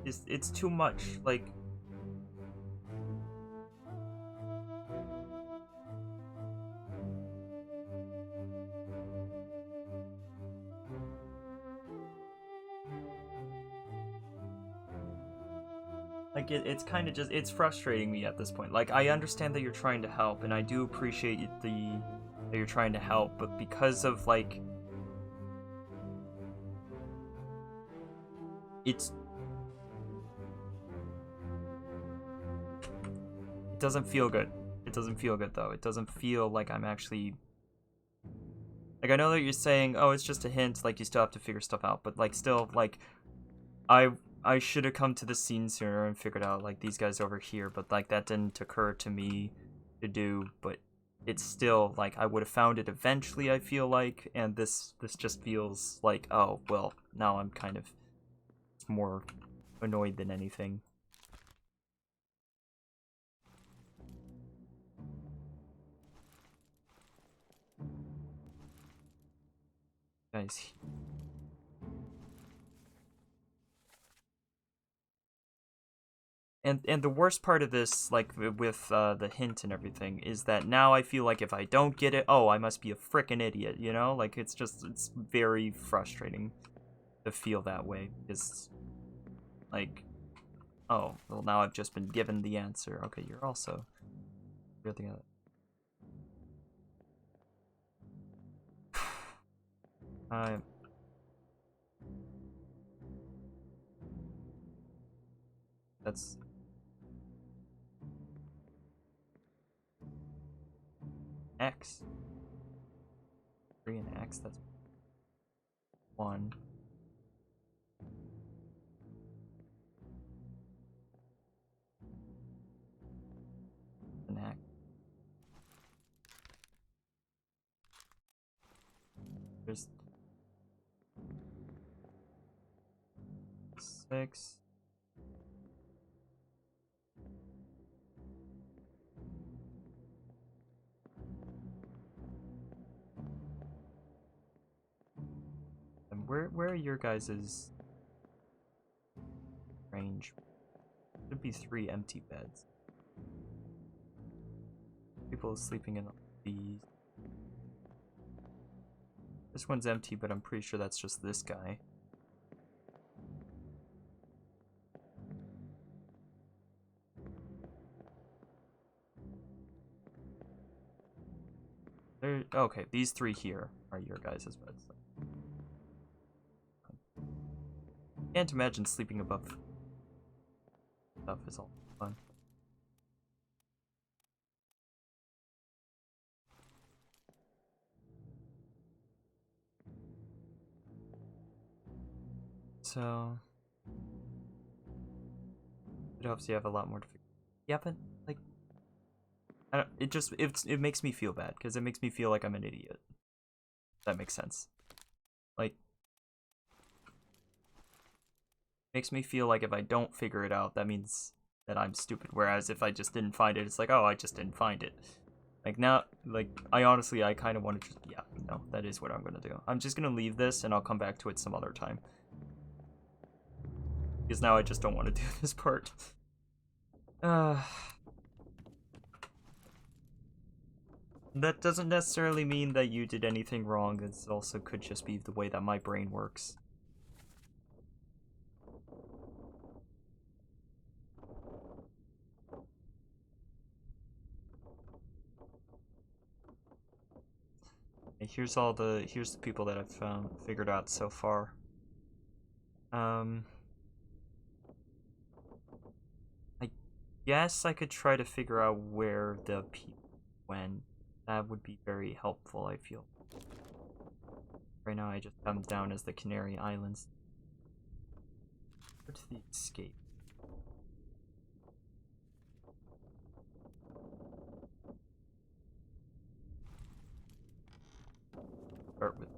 it's too much. Like... Like, it's kind of just, it's frustrating me at this point. Like, I understand that you're trying to help, and I do appreciate that you're trying to help, but because of, like... It doesn't feel good. It doesn't feel good, though. It doesn't feel like I'm actually... Like, I know that you're saying, oh, it's just a hint, like, you still have to figure stuff out, but, like, still, like... I should have come to the scene sooner and figured out, like, these guys over here, but, like, that didn't occur to me to do, but it's still, like, I would have found it eventually, I feel like, and this just feels like, oh, well, now I'm kind of more annoyed than anything. Guys... And the worst part of this, like, with the hint and everything, is that now I feel like if I don't get it, oh, I must be a frickin' idiot, you know? Like, it's very frustrating to feel that way, because, like, oh, well, now I've just been given the answer. Okay, you're also You're thinking of that's X. 3 and X, that's 1. An X. There's 6. And where are your guys' range? Should be 3 empty beds. People sleeping in these. This one's empty, but I'm pretty sure that's just this guy. Okay, these 3 here are your guys' beds. Can't imagine sleeping above stuff is all fun. So it helps you have a lot more to figure. Yeah, but like, I don't, it makes me feel bad because it makes me feel like I'm an idiot. That makes sense. Like, makes me feel like if I don't figure it out, that means that I'm stupid. Whereas if I just didn't find it, it's like, oh, I just didn't find it. Like now, like I kind of want to just, yeah, no, that is what I'm gonna do. I'm just gonna leave this and I'll come back to it some other time. Because now I just don't want to do this part. That doesn't necessarily mean that you did anything wrong. It also could just be the way that my brain works. Here's the people that I've figured out so far. I guess I could try to figure out where the people went. That would be very helpful, I feel. Right now I just have them down as the Canary Islands. Where's the escape? Start with.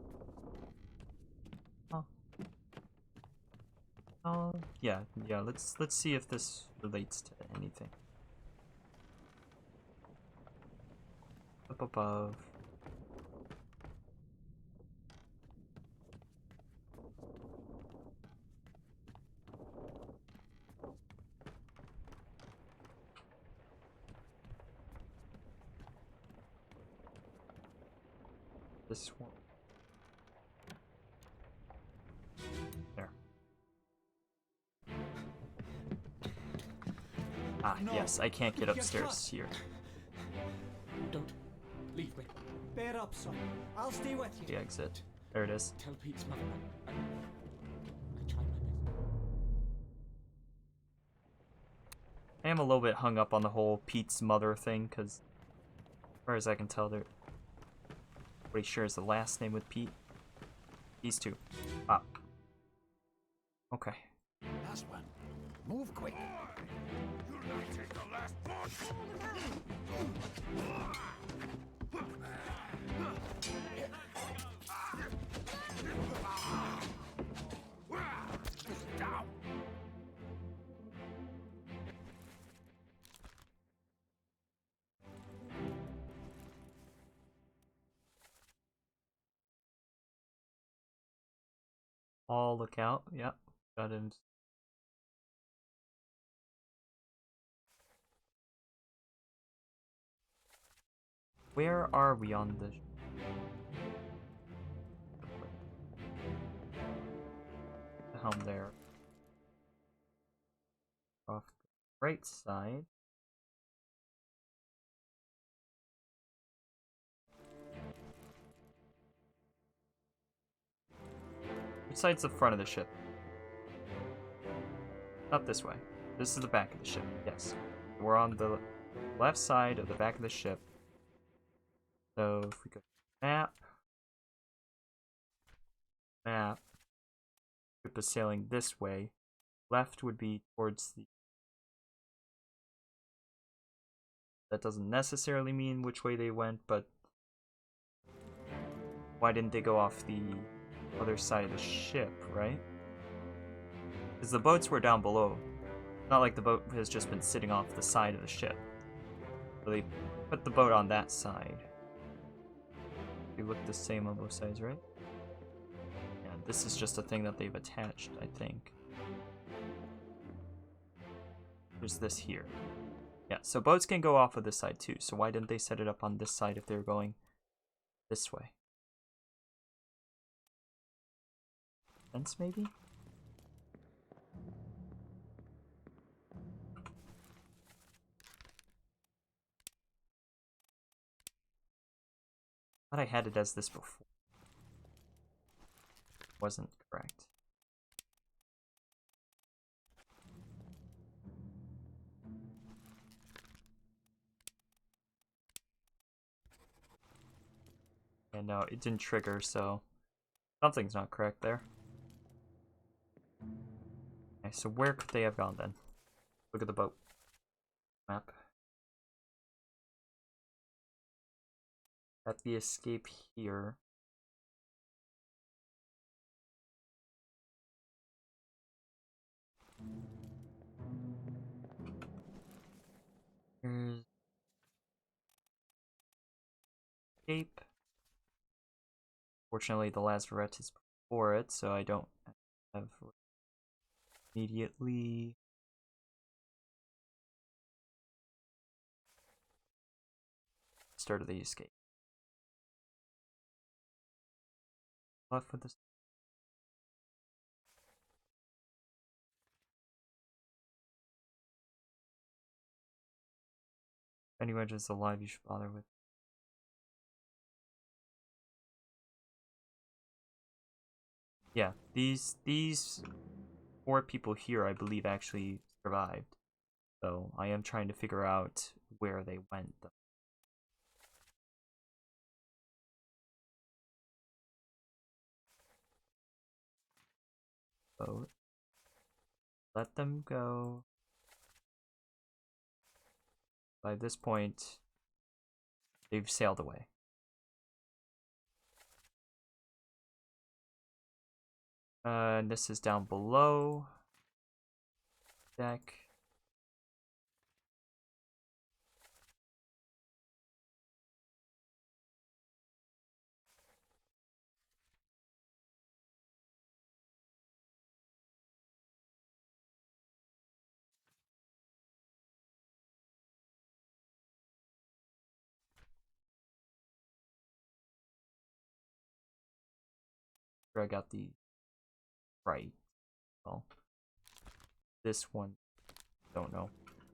Oh, yeah. Let's see if this relates to anything. Up above. This one. There. Ah, No. yes, I can't get You're upstairs trapped. here. Don't leave me. Bear up, son. I'll stay with you. The exit. There it is. Tell Pete's mother I tried my best. I am a little bit hung up on the whole Pete's mother thing, because as far as I can tell, nobody shares the last name with Pete. These two. Ah. Okay. Last one. Move quick. You'll not take the last punch. Down. All look out. Yep. Got him. Where are we on the helm there? Off the right side. Which side's the front of the ship? Not this way. This is the back of the ship. Yes. We're on the left side of the back of the ship. So if we go map, ship is sailing this way. Left would be towards the. That doesn't necessarily mean which way they went, but why didn't they go off the other side of the ship, right? Because the boats were down below. Not like the boat has just been sitting off the side of the ship. So they put the boat on that side. They look the same on both sides, right? Yeah, this is just a thing that they've attached, I think. There's this here. Yeah, so boats can go off of this side too, so why didn't they set it up on this side if they were going this way? Fence, maybe? I thought I had it as this before. Wasn't correct. And no, it didn't trigger, so something's not correct there. Okay, so where could they have gone then? Look at the boat map. At the escape here. Here's escape. Fortunately, the lazarette is before it, so I don't have immediately. Start of the escape. Left with this. If anyone is alive, you should bother with. Yeah, these 4 people here, I believe, actually survived. So I am trying to figure out where they went, though. So let them go. By this point, they've sailed away. And this is down below. Deck. I got the right. Well, this one, don't know.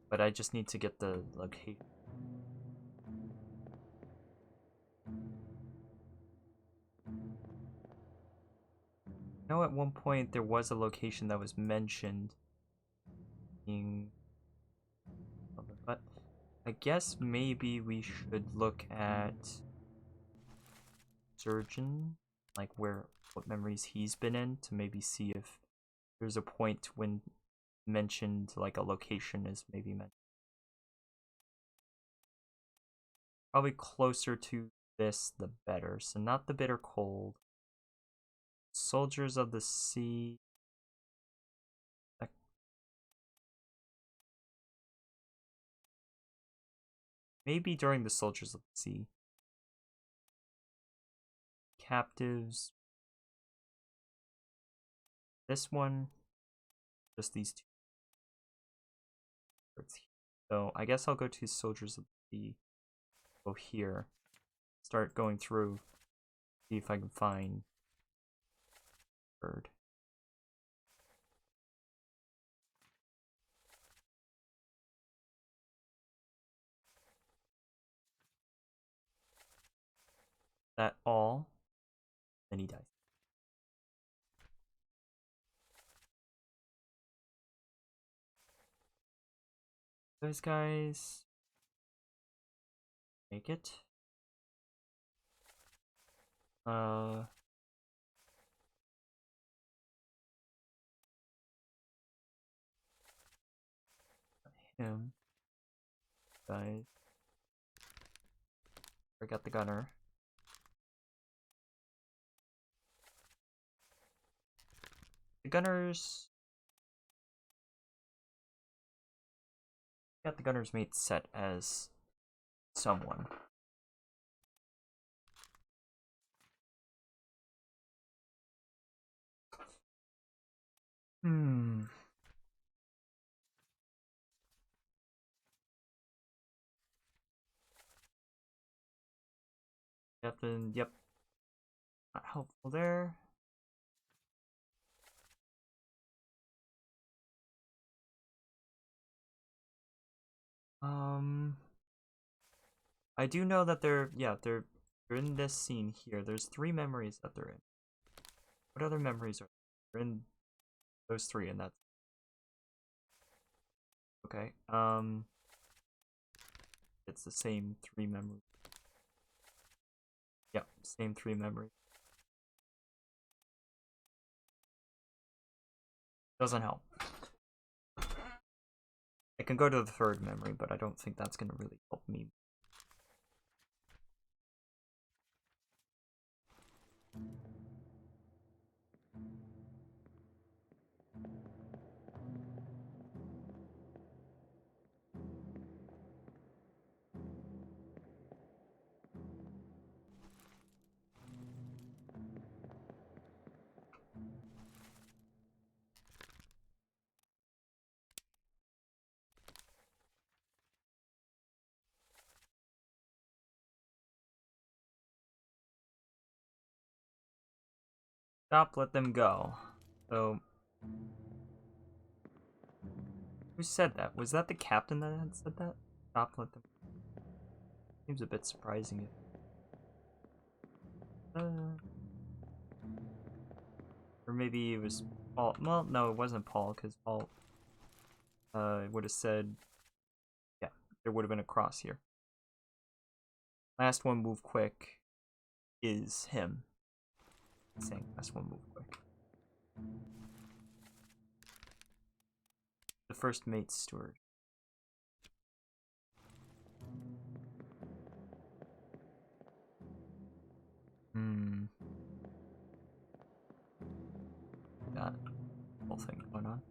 But I just need to get the location. I know at one point there was a location that was mentioned being, but I guess maybe we should look at Surgeon, like what memories he's been in, to maybe see if there's a point when mentioned like a location is maybe mentioned. Probably closer to this the better. So not the bitter cold. Soldiers of the Sea. Maybe during the Soldiers of the Sea. Captives. This one. Just these 2. So I guess I'll go to Soldiers of the Sea. Go here. Start going through. See if I can find bird. That all. Then he dies. Those guys make it. Him. Guys. I got the gunner. The gunners. Got the gunner's mate set as someone. Captain, yep. Not helpful there. I do know that they're in this scene here. There's 3 memories that they're in. What other memories are there? They're in those 3, and that's okay. It's the same 3 memories. Yep, same 3 memories. Doesn't help. I can go to the 3rd memory, but I don't think that's gonna really help me. Stop, let them go. So, who said that? Was that the captain that had said that? Stop, let them go. Seems a bit surprising. Or maybe it was Paul. Well, no, it wasn't Paul, because Paul would have said, yeah, there would have been a cross here. Last one move quick is him. Saying last one move quick. The first mate steward. Got a whole thing going on.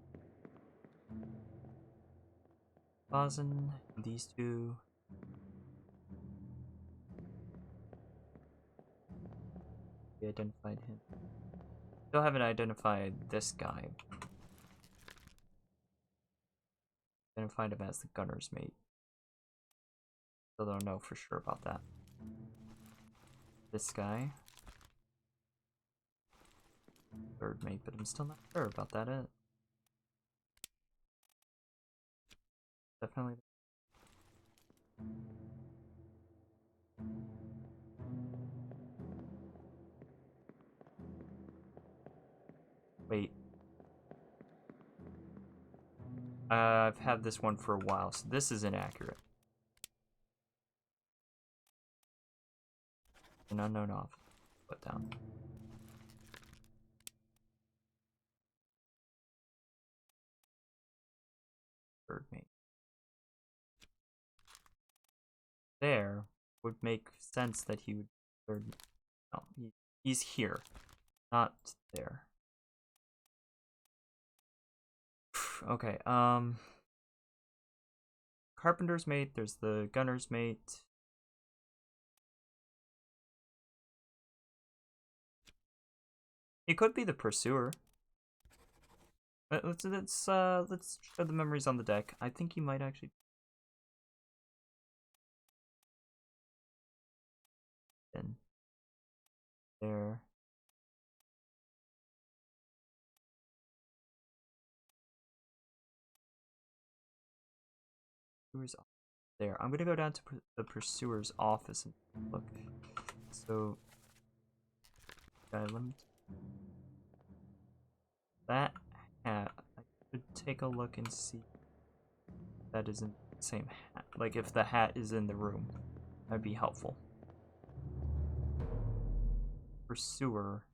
Bazen, these 2. We identified him. Still haven't identified this guy. Identified him as the gunner's mate. Still don't know for sure about that. This guy. 3rd mate, but I'm still not sure about that. Definitely. Wait. I've had this one for a while, so this is inaccurate. An unknown off. Put down. Third mate. There would make sense that he would third. No, he's here, not there. Okay. Carpenter's mate. There's the gunner's mate. It could be the pursuer. Let's show the memories on the deck. I think he might actually. There. There. I'm gonna go down to the pursuer's office and look. So, let me. That hat. I could take a look and see. That isn't same hat. Like if the hat is in the room, that'd be helpful. Pursuer.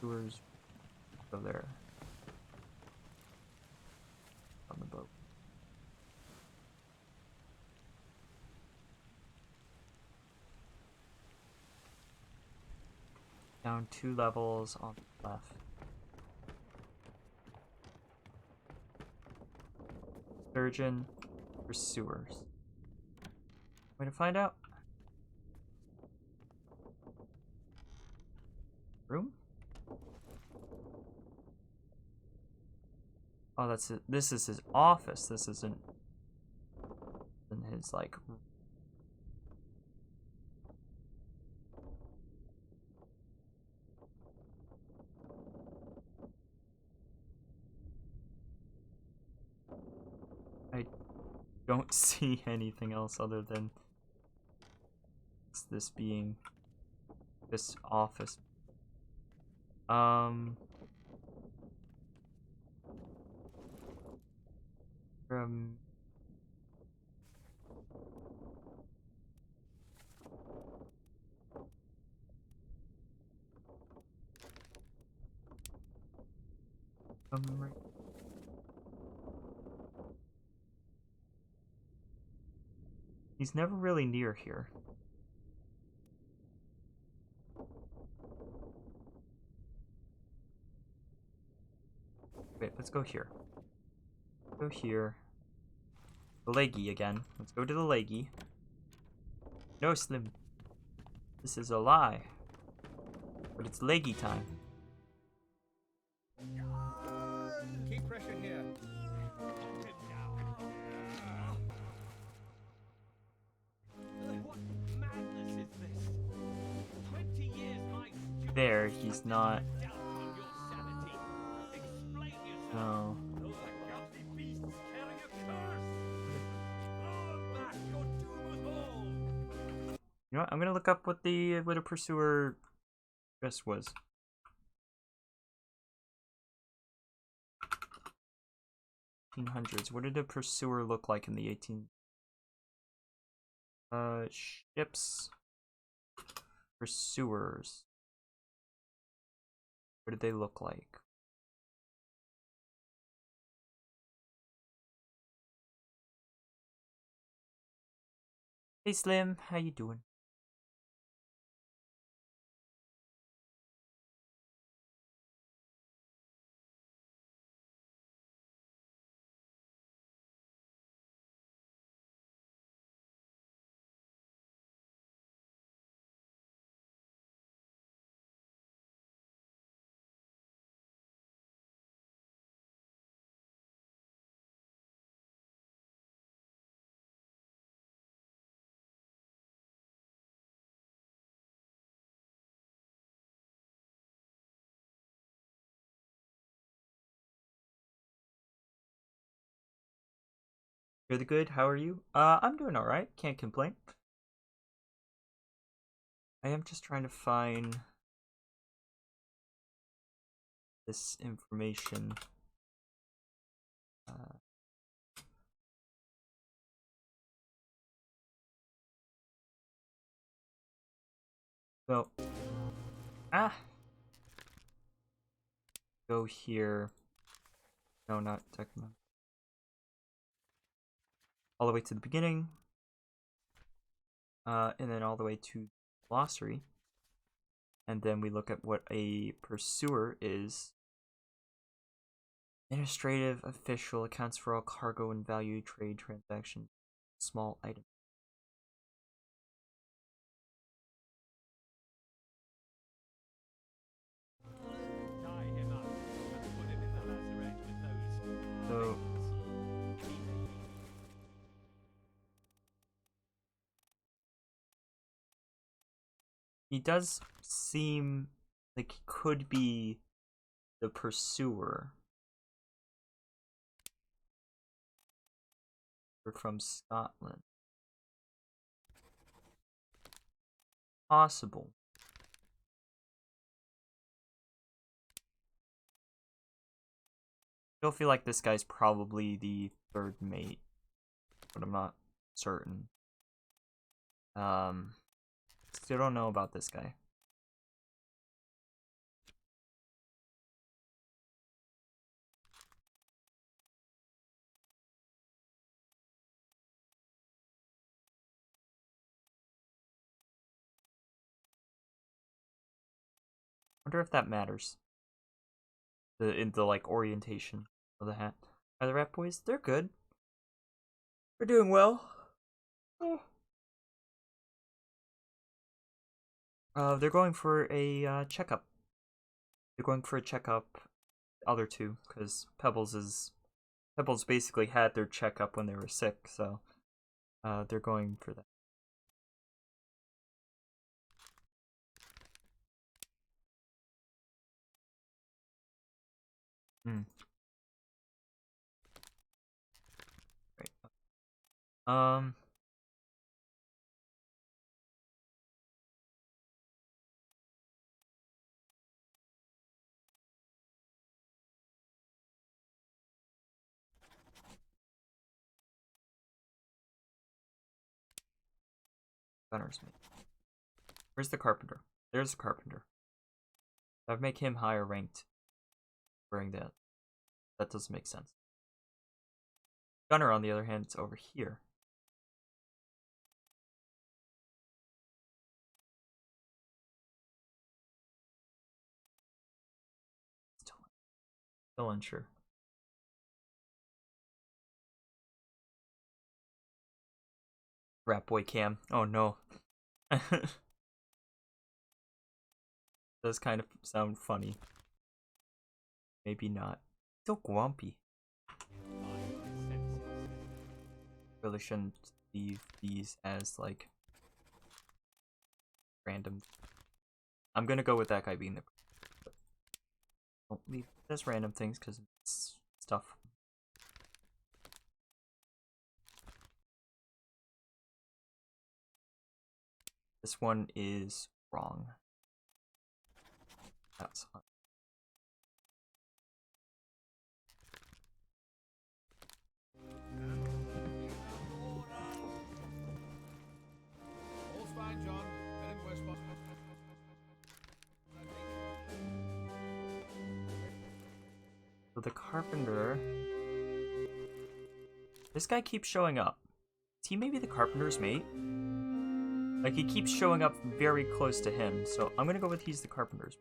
Pursuers go there. On the boat. Down 2 levels on the left. Surgeon, pursuers. Way to find out. Room? Oh, that's it. This is his office. This isn't in his like. I don't see anything else other than this being this office. From right. He's never really near here. Wait, let's go here. Go here. The leggy again. Let's go to the leggy. No, Slim. This is a lie. But it's leggy time. Keep pressure here. What madness is this? 20 years my stupid. There, he's not. Doubt on your sanity. Explain yourself. No. Those are ghastly beasts carrying a curse. Oh, back your doom at home. You know what? I'm gonna look up what a pursuer dress was. What did a pursuer look like in the 18? Ships. Pursuers. What did they look like? Hey Slim, how you doing? You're the good. How are you? I'm doing alright. Can't complain. I am just trying to find this information. So, go here. No, not Tecmo. All the way to the beginning. And then all the way to glossary. And then we look at what a pursuer is. Administrative official accounts for all cargo and value trade transactions. Small item. Tie him up and put him in the lazaret with those. So he does seem like he could be the pursuer. We're from Scotland. Possible. Still feel like this guy's probably the third mate, but I'm not certain. Still don't know about this guy. Wonder if that matters. In the like orientation of the hat. Are the rat boys? They're good. They're doing well. Oh. They're going for a checkup. They're going for a checkup. Other two, because Pebbles basically had their checkup when they were sick, so they're going for that. Right. Gunner's mate. Where's the carpenter? There's the carpenter. That would make him higher ranked. Wearing that. That doesn't make sense. Gunner, on the other hand, is over here. Still unsure. Rat boy cam. Oh no. Does kind of sound funny. Maybe not. Still grumpy. Really shouldn't leave these as like random. I'm gonna go with that guy being the. Don't leave it as random things because it's stuff. This one is wrong. That's All's fine, John. Heading westbound. so the carpenter. This guy keeps showing up. Is he maybe the carpenter's mate? Like, he keeps showing up very close to him, so I'm gonna go with he's the carpenter's.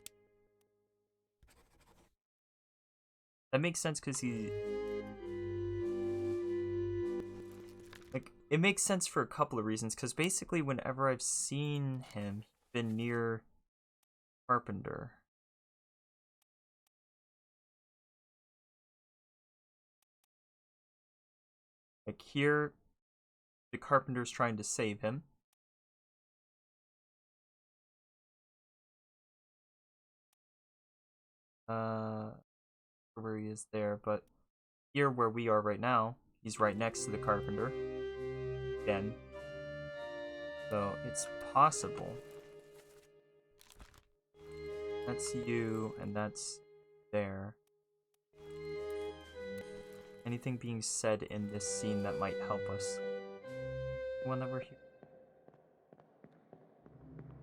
That makes sense because he... Like, it makes sense for a couple of reasons, because basically whenever I've seen him, he's been near Carpenter. Like, here, the Carpenter's trying to save him. Where he is there, but here where we are right now, he's right next to the Carpenter. Again. So it's possible. That's you, and that's there. Anything being said in this scene that might help us? One that we're here.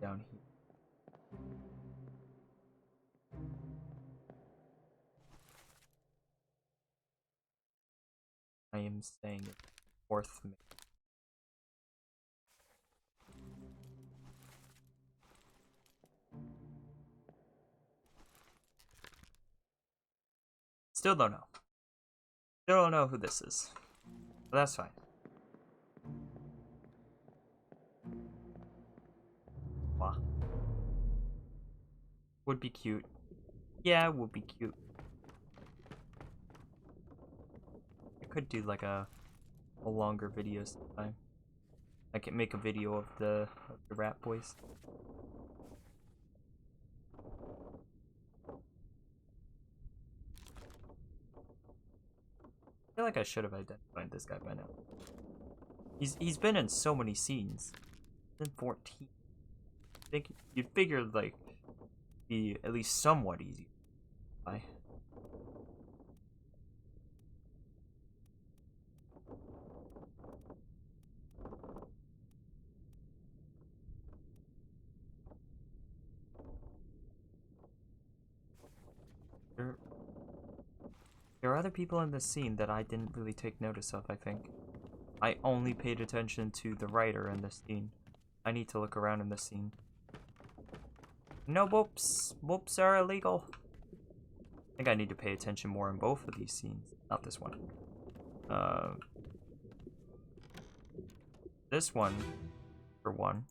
Down here. I am saying it. Fourth minute. Still don't know. Still don't know who this is. But that's fine. Wow. Would be cute. Yeah, would be cute. I could do like a longer video sometime. I can make a video of the Rat Boys. I feel like I should have identified this guy by now. He's been in so many scenes. He's been 14. I think you'd figure like be at least somewhat easy. Bye. There, there are other people in this scene that I didn't really take notice of, I think. I only paid attention to the writer in this scene. I need to look around in this scene. No whoops. Whoops are illegal. I think I need to pay attention more in both of these scenes. Not this one. This one, for one.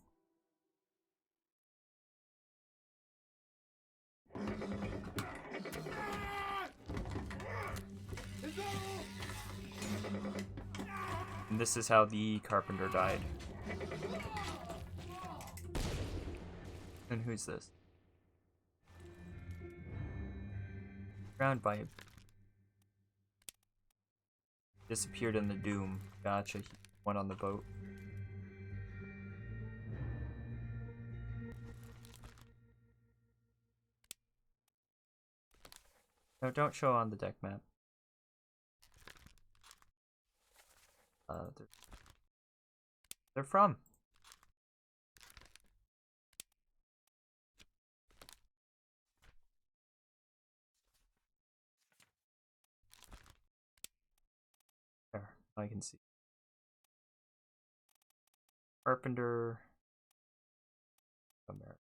And this is how the carpenter died. And who's this? Drowned by... Disappeared in the doom. Gotcha. He went on the boat. No, don't show on the deck map. They're from. There, I can see. Carpenter. America.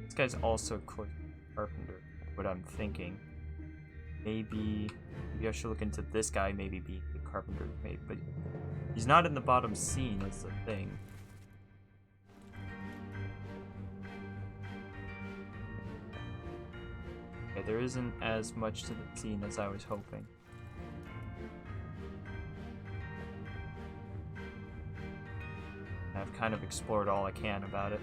This guy's also carpenter. What I'm thinking. Maybe I should look into this guy. Maybe be the carpenter mate, but he's not in the bottom scene. Is the thing. Okay, there isn't as much to the scene as I was hoping. I've kind of explored all I can about it.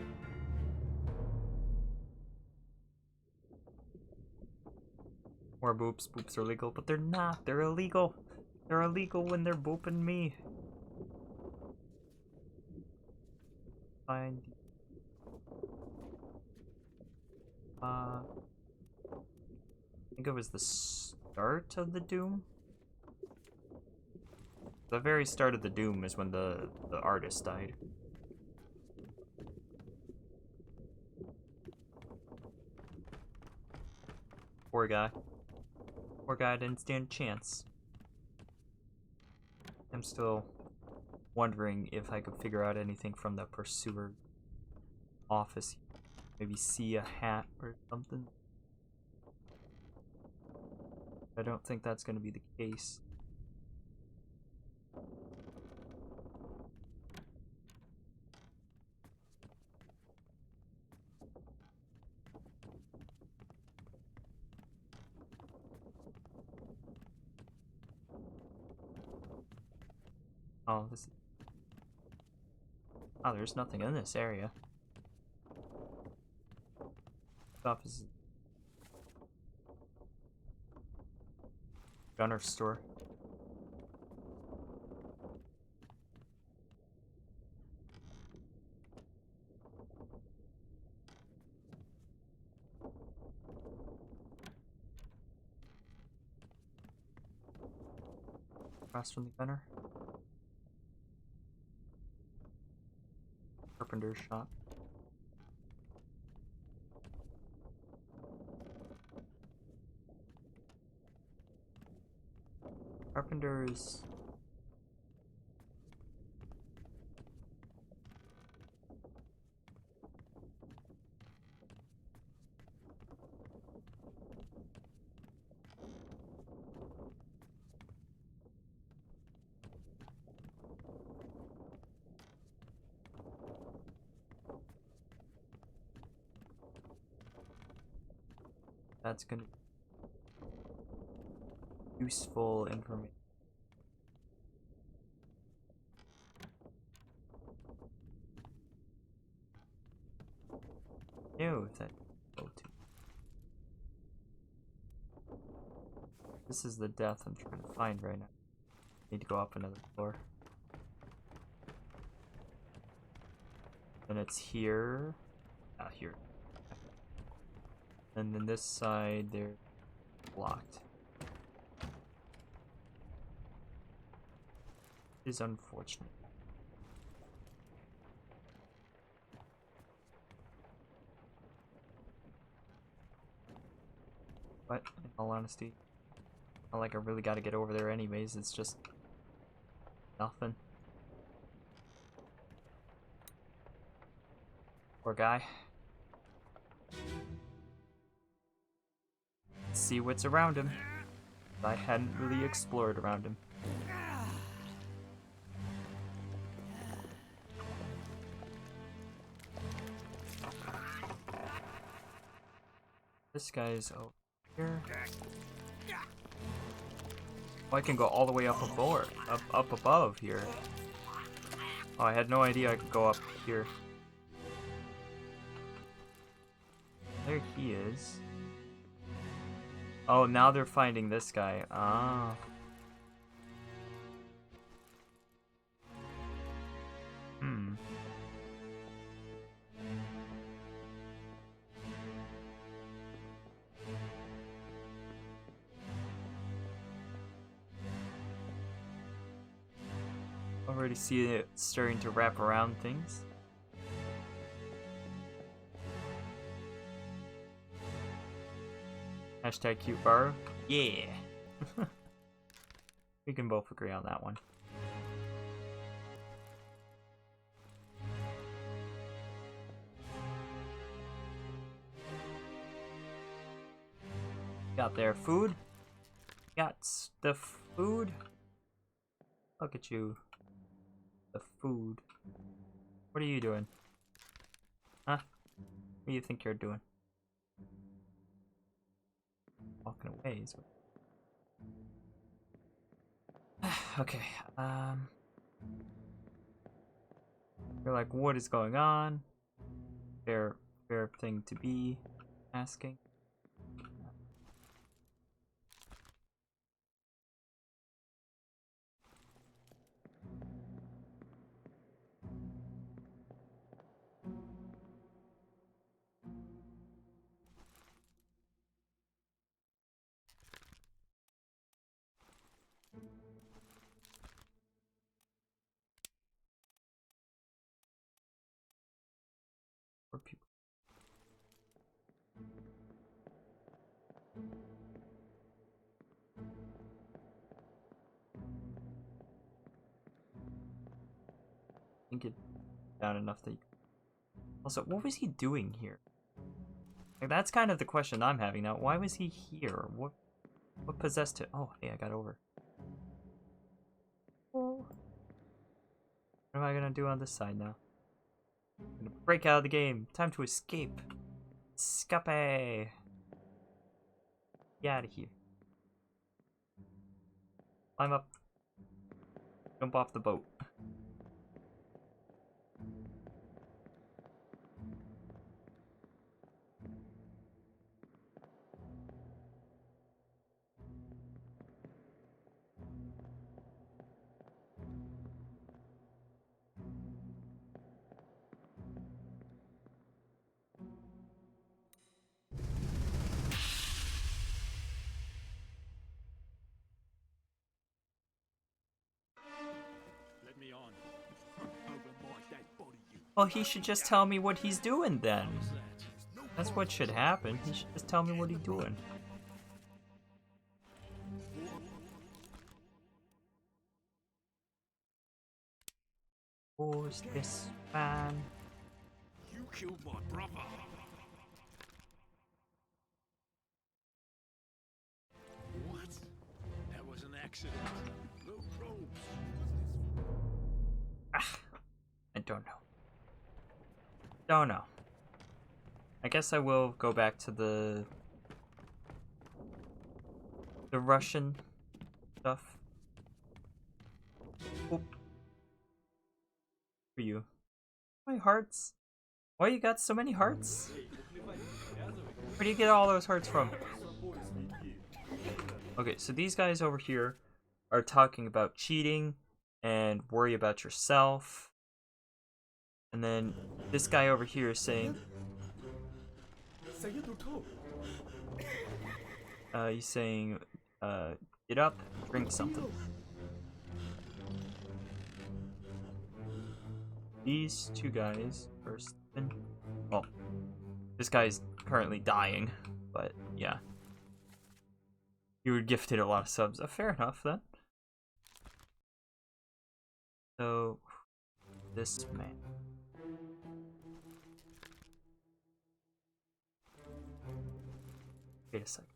More boops. Boops are legal, but they're not. They're illegal. They're illegal when they're booping me. Find. I think it was the start of the Doom. The very start of the Doom is when the artist died. Poor guy. Poor guy didn't stand a chance. I'm still wondering if I could figure out anything from the pursuer office. Maybe see a hat or something. I don't think that's going to be the case. Oh, there's nothing in this area. Office. Gunner store. Across from the gunner. Carpenter's shop. Carpenter's. That's gonna be useful information. Ew, that go to. This is the death I'm trying to find right now. Need to go up another floor. And it's here. Ah, here. And then this side, they're blocked. It is unfortunate. But in all honesty, not like I really got to get over there anyways. It's just nothing. Poor guy. Let's see what's around him. I hadn't really explored around him. This guy's over here. Oh, I can go all the way up above, up above here. Oh, I had no idea I could go up here. There he is. Oh, now they're finding this guy. Ah. Hmm. Already see it starting to wrap around things. Hashtag cute bar. Yeah. We can both agree on that one. Got their food. Got the food. Look at you. The food. What are you doing? Huh? What do you think you're doing? Walking away is what... Okay, you're like, what is going on? Fair thing to be asking. For people. I think it down enough that you... Also, what was he doing here? Like, that's kind of the question I'm having now. Why was he here? What possessed him? Oh, hey, I got over. Oh. What am I gonna do on this side now? I'm gonna break out of the game. Time to escape. Escape. Get out of here. Climb up. Jump off the boat. Let me on. Over my dead body, you. Well, he should just tell me what he's doing then. How's that? That's what should happen. He should just tell me what he's doing. Who's this man? You killed my brother. What? That was an accident. No robes. Ah, I don't know. Don't know. I guess I will go back to the Russian stuff. Oh. For you. My hearts. Why you got so many hearts? Where do you get all those hearts from? Okay, so these guys over here are talking about cheating and worry about yourself. And then this guy over here is saying, he's saying, get up, drink something. These two guys are well, this guy's currently dying, but yeah. You were gifted a lot of subs. Fair enough then. So, this man. Wait a second.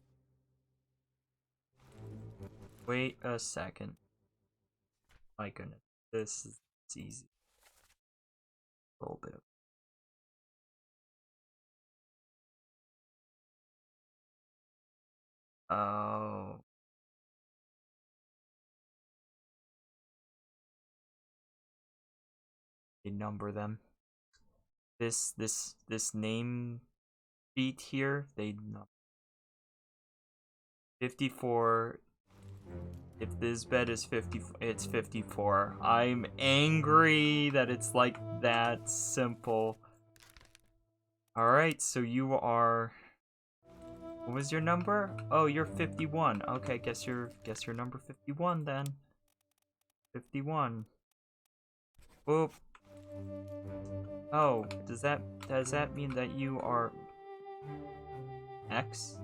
Wait a second. My goodness, this is easy. A little bit of. Oh. They number them. This name sheet here, they number. 54. If this bed is 50, it's 54. I'm angry that it's like that simple. Alright, so you are... What was your number? Oh, you're 51. Okay, guess you're number 51 then. 51. Boop. Oh, does that mean that you are X?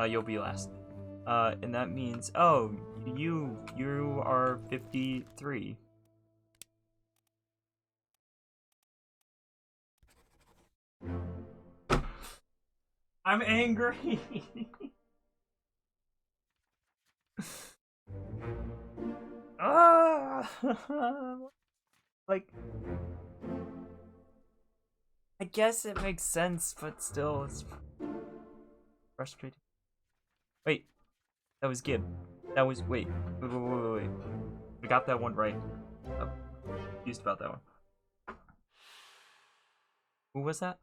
You'll be last. And that means, oh, you are 53. I'm angry. Ah, like, I guess it makes sense, but still, it's frustrating. Wait, that was Gib. That was wait. We got that one right. I'm confused about that one. Who was that?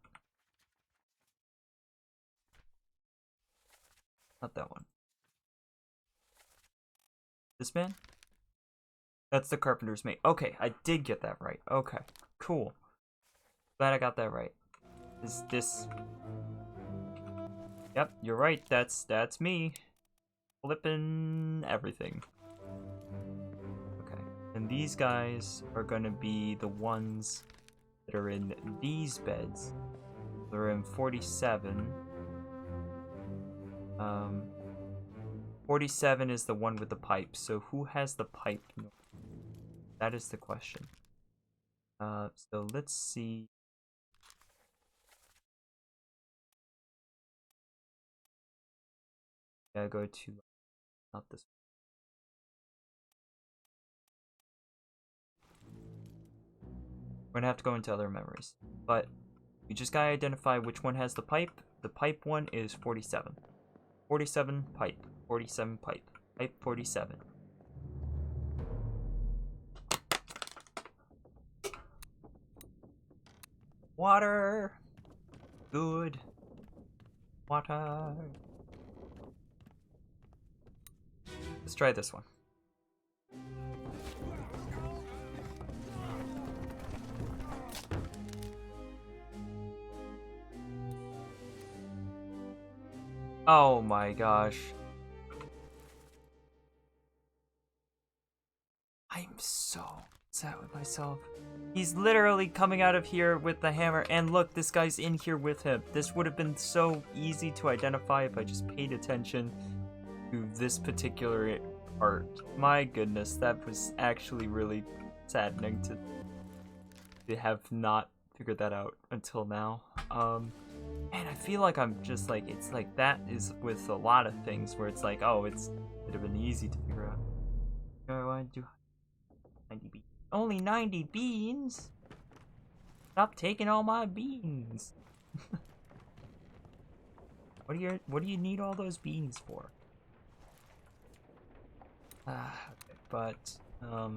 Not that one. This man? That's the carpenter's mate. Okay, I did get that right. Okay, cool. Glad I got that right. Is this? Yep, you're right. That's me. Flipping everything. Okay, and these guys are gonna be the ones that are in these beds. They're in 47. 47 is the one with the pipe. So who has the pipe? That is the question. So let's see. Gotta go to not this one. We're gonna have to go into other memories, but you just gotta identify which one has the pipe. The pipe one is 47. 47 pipe. 47 pipe. Pipe 47. Water. Good. Water. Let's try this one. Oh my gosh. I'm so upset with myself. He's literally coming out of here with the hammer, and look, this guy's in here with him. This would have been so easy to identify if I just paid attention to this particular part. My goodness, that was actually really saddening to have not figured that out until now. And I feel like I'm just like, it's like that is with a lot of things where it's like, oh, it would have been easy to figure out. I want to do 90 beans. Only 90 beans? Stop taking all my beans. What do you need all those beans for? Okay, but oh.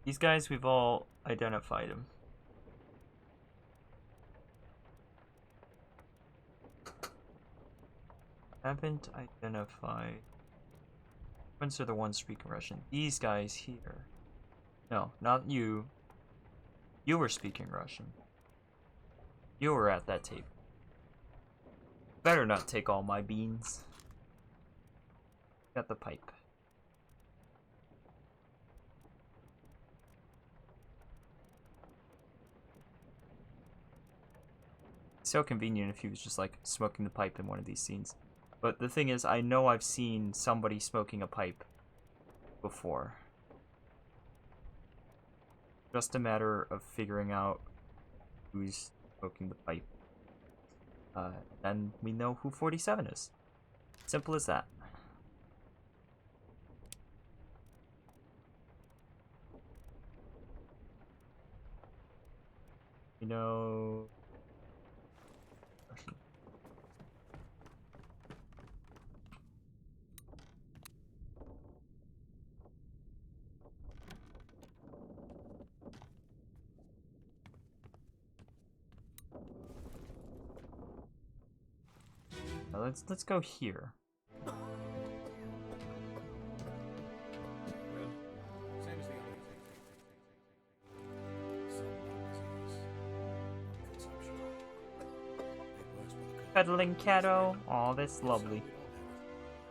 These guys, we've all identified them. Haven't identified. Which are the ones speaking Russian? These guys here. No, not you. You were speaking Russian. You were at that table. Better not take all my beans. Got the pipe. So convenient if he was just like smoking the pipe in one of these scenes. But the thing is, I know I've seen somebody smoking a pipe before. Just a matter of figuring out who's smoking the pipe. And we know who 47 is. Simple as that. You know... Now let's go here. Well, same as the others. Some disease, consumption. It works with the Cuddling catto. Aw, that's lovely.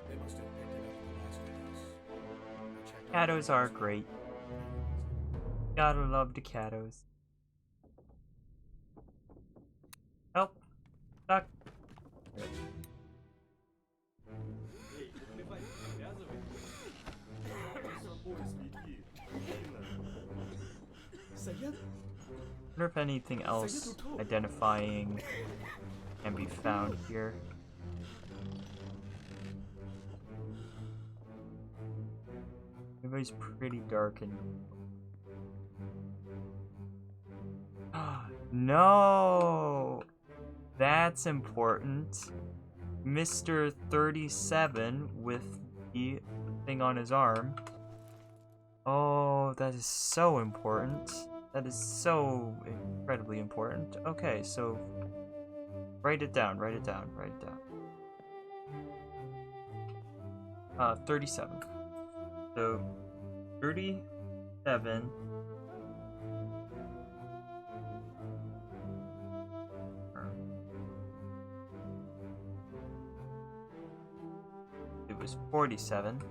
They must have picked it up in the last days. Cattos are great. Gotta love the cattos. Help. Duck. I wonder if anything else identifying can be found here. Everybody's pretty dark and... No! That's important. Mr. 37 with the thing on his arm. Oh, that is so important. That is so incredibly important. Okay, so write it down, write it down, write it down. 37. So 37 it was 47.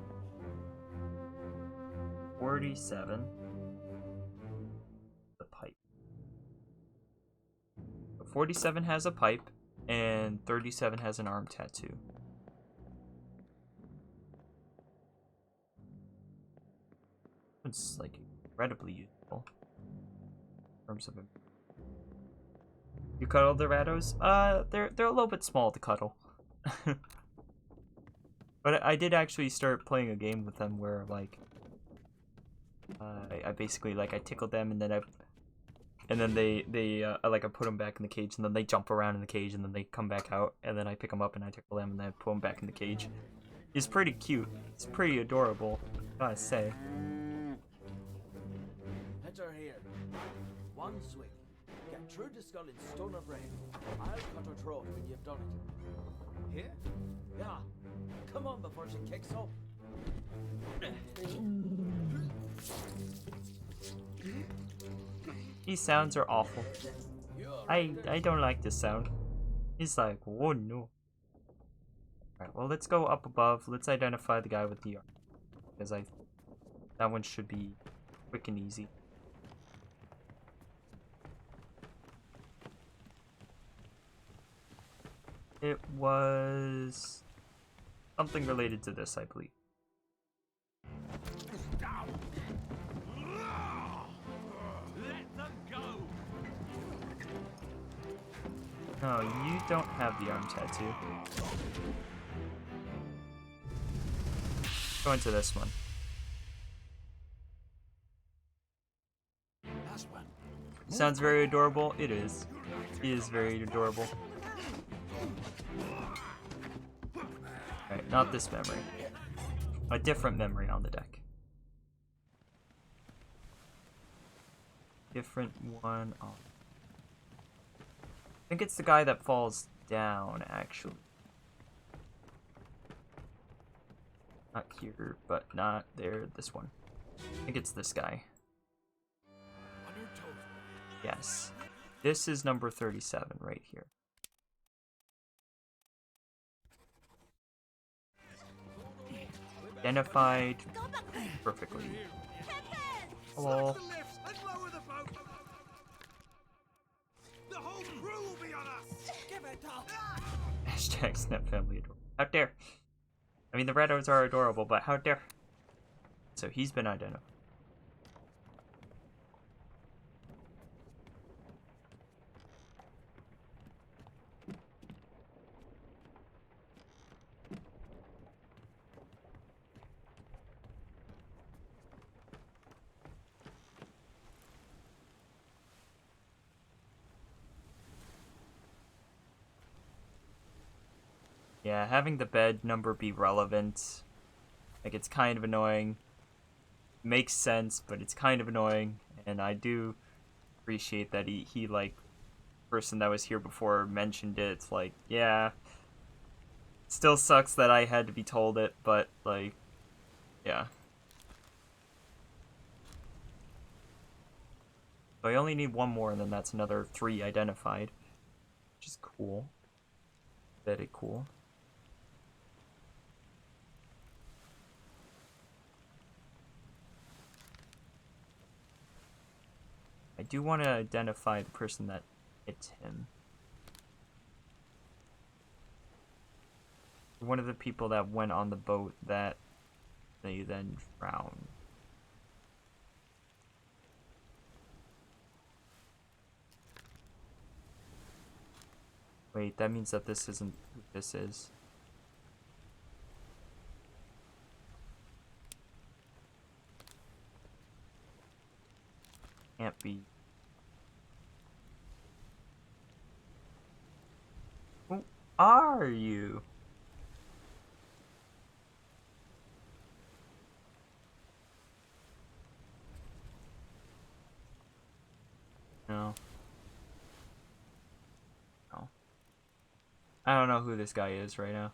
47. The pipe. So 47 has a pipe, and 37 has an arm tattoo. It's like incredibly useful in terms of it. You cuddle the rattos? They're a little bit small to cuddle. But I did actually start playing a game with them where like I basically like I tickled them and then I put them back in the cage and then they jump around in the cage and then they come back out and then I pick them up and I tickle them and then I put them back in the cage. It's pretty cute. It's pretty adorable, gotta say. Heads are here. One swing. Get through the skull in stone or brain. I'll cut her throat when you've done it. Here? Yeah. Come on before she kicks up. These sounds are awful. I don't like this sound. He's like, oh no. Alright, well let's go up above. Let's identify the guy with the arm. Because that one should be quick and easy. It was something related to this, I believe. Let them go. No, you don't have the arm tattoo. Go into this one. Sounds very adorable. It is. He is very adorable. Alright, not this memory. A different memory on the deck. Different one on. I think it's the guy that falls down, actually. Not here, but not there. This one. I think it's this guy. Yes. This is number 37 right here. identified perfectly. Hello. Slide the lifts and lower the boat. The whole crew will be on us. Give it up! Hashtag Snap Family adorable. How dare. I mean, the Reddos are adorable, but how dare. So he's been identified. Yeah, having the bed number be relevant, like, it's kind of annoying. Makes sense, but it's kind of annoying, and I do appreciate that he like, person that was here before mentioned it. It's like, yeah, still sucks that I had to be told it, but, like, yeah. So I only need one more, and then that's another 3 identified, which is cool. Very cool. I do want to identify the person that hit him. One of the people that went on the boat that they then drowned. Wait, that means that this isn't who this is. Can't be. Who are you? No. No. I don't know who this guy is right now.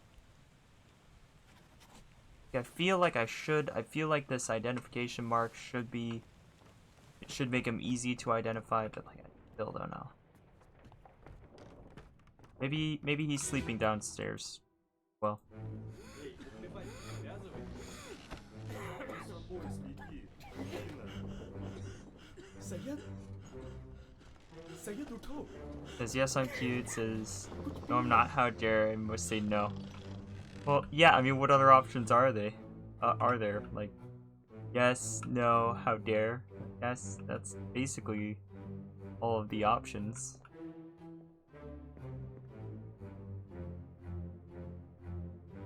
I feel like I feel like this identification mark should be, it should make him easy to identify, but like I still don't know. Maybe he's sleeping downstairs. Well. Says yes, I'm cute. Says no, I'm not. How dare? I must say no. Well, yeah. I mean, what other options are they? Are there, like, yes, no, how dare? Yes, that's basically all of the options.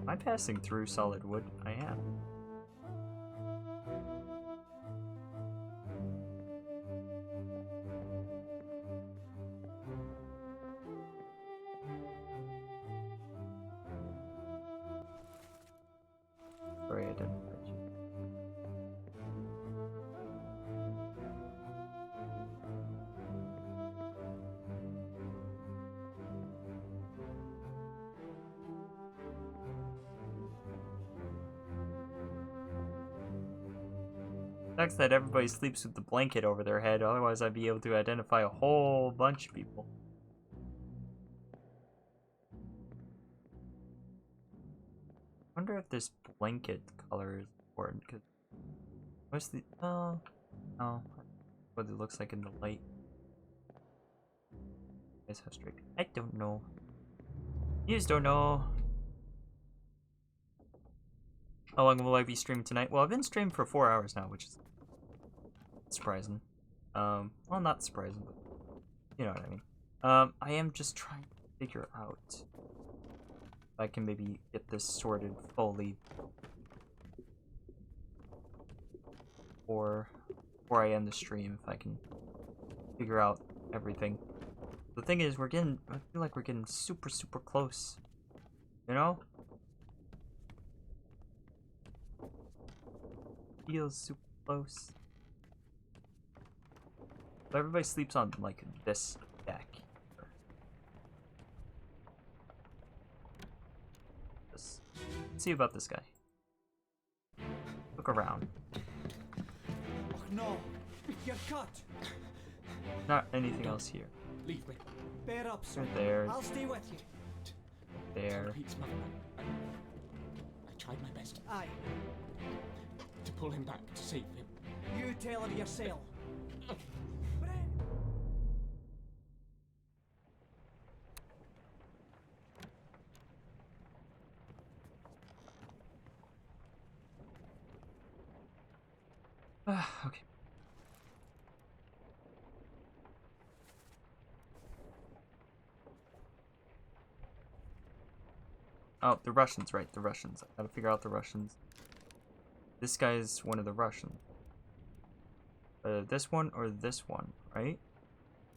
Am I passing through solid wood? I am. Sorry, I didn't touch you. Sucks that everybody sleeps with the blanket over their head, otherwise I'd be able to identify a whole bunch of people. I wonder if this blanket color is important, because what's the, oh, what it looks like in the light. Guys, how straight? I don't know. You just don't know. How long will I be streaming tonight? Well, I've been streaming for 4 hours now, which is surprising. Well, not surprising, but you know what I mean. I am just trying to figure out if I can maybe get this sorted fully before I end the stream, if I can figure out everything. The thing is, I feel like we're getting super, super close, you know? Feels super close. So everybody sleeps on, like, this deck. Let's see about this guy. Look around. Oh no! You're cut! Not anything else here. Leave me. Bear up, son. Right there. I'll stay with you. There. Pete's mother. I tried my best. Aye. to pull him back to save him. You tell him yourself. Okay. Oh, the Russians, right, the Russians. I gotta figure out the Russians. This guy is one of the Russians. This one or this one, right?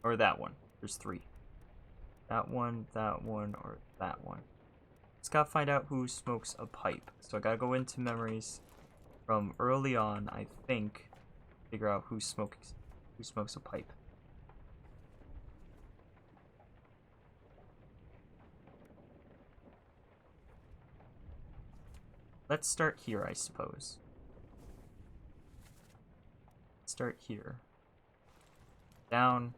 Or that one. There's 3. That one, or that one. Just gotta find out who smokes a pipe. So I gotta go into memories from early on, I think. Figure out who smokes a pipe. Let's start here, I suppose. Start here. Down.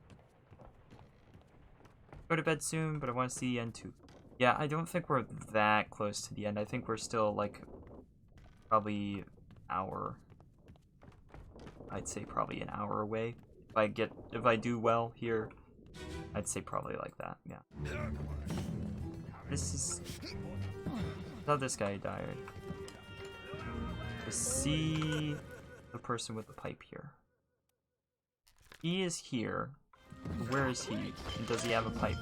Go to bed soon, but I want to see the end too. Yeah, I don't think we're that close to the end. I think we're still like probably an hour. I'd say probably an hour away. If I do well here, I'd say probably like that. Yeah. This is how this guy died. To see the person with the pipe here. He is here. Where is he? And does he have a pipe?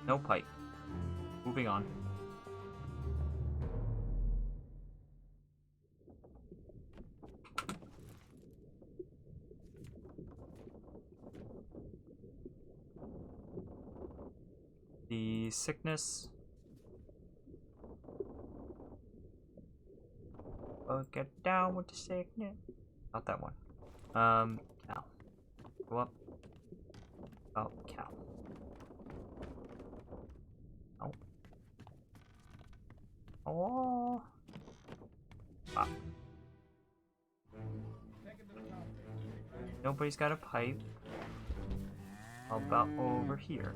No pipe. Moving on. The sickness. Oh, get down with the sickness. Not that one. Cow. Go up. Oh, cow. Oh. Oh. Ah. Nobody's got a pipe. How about over here?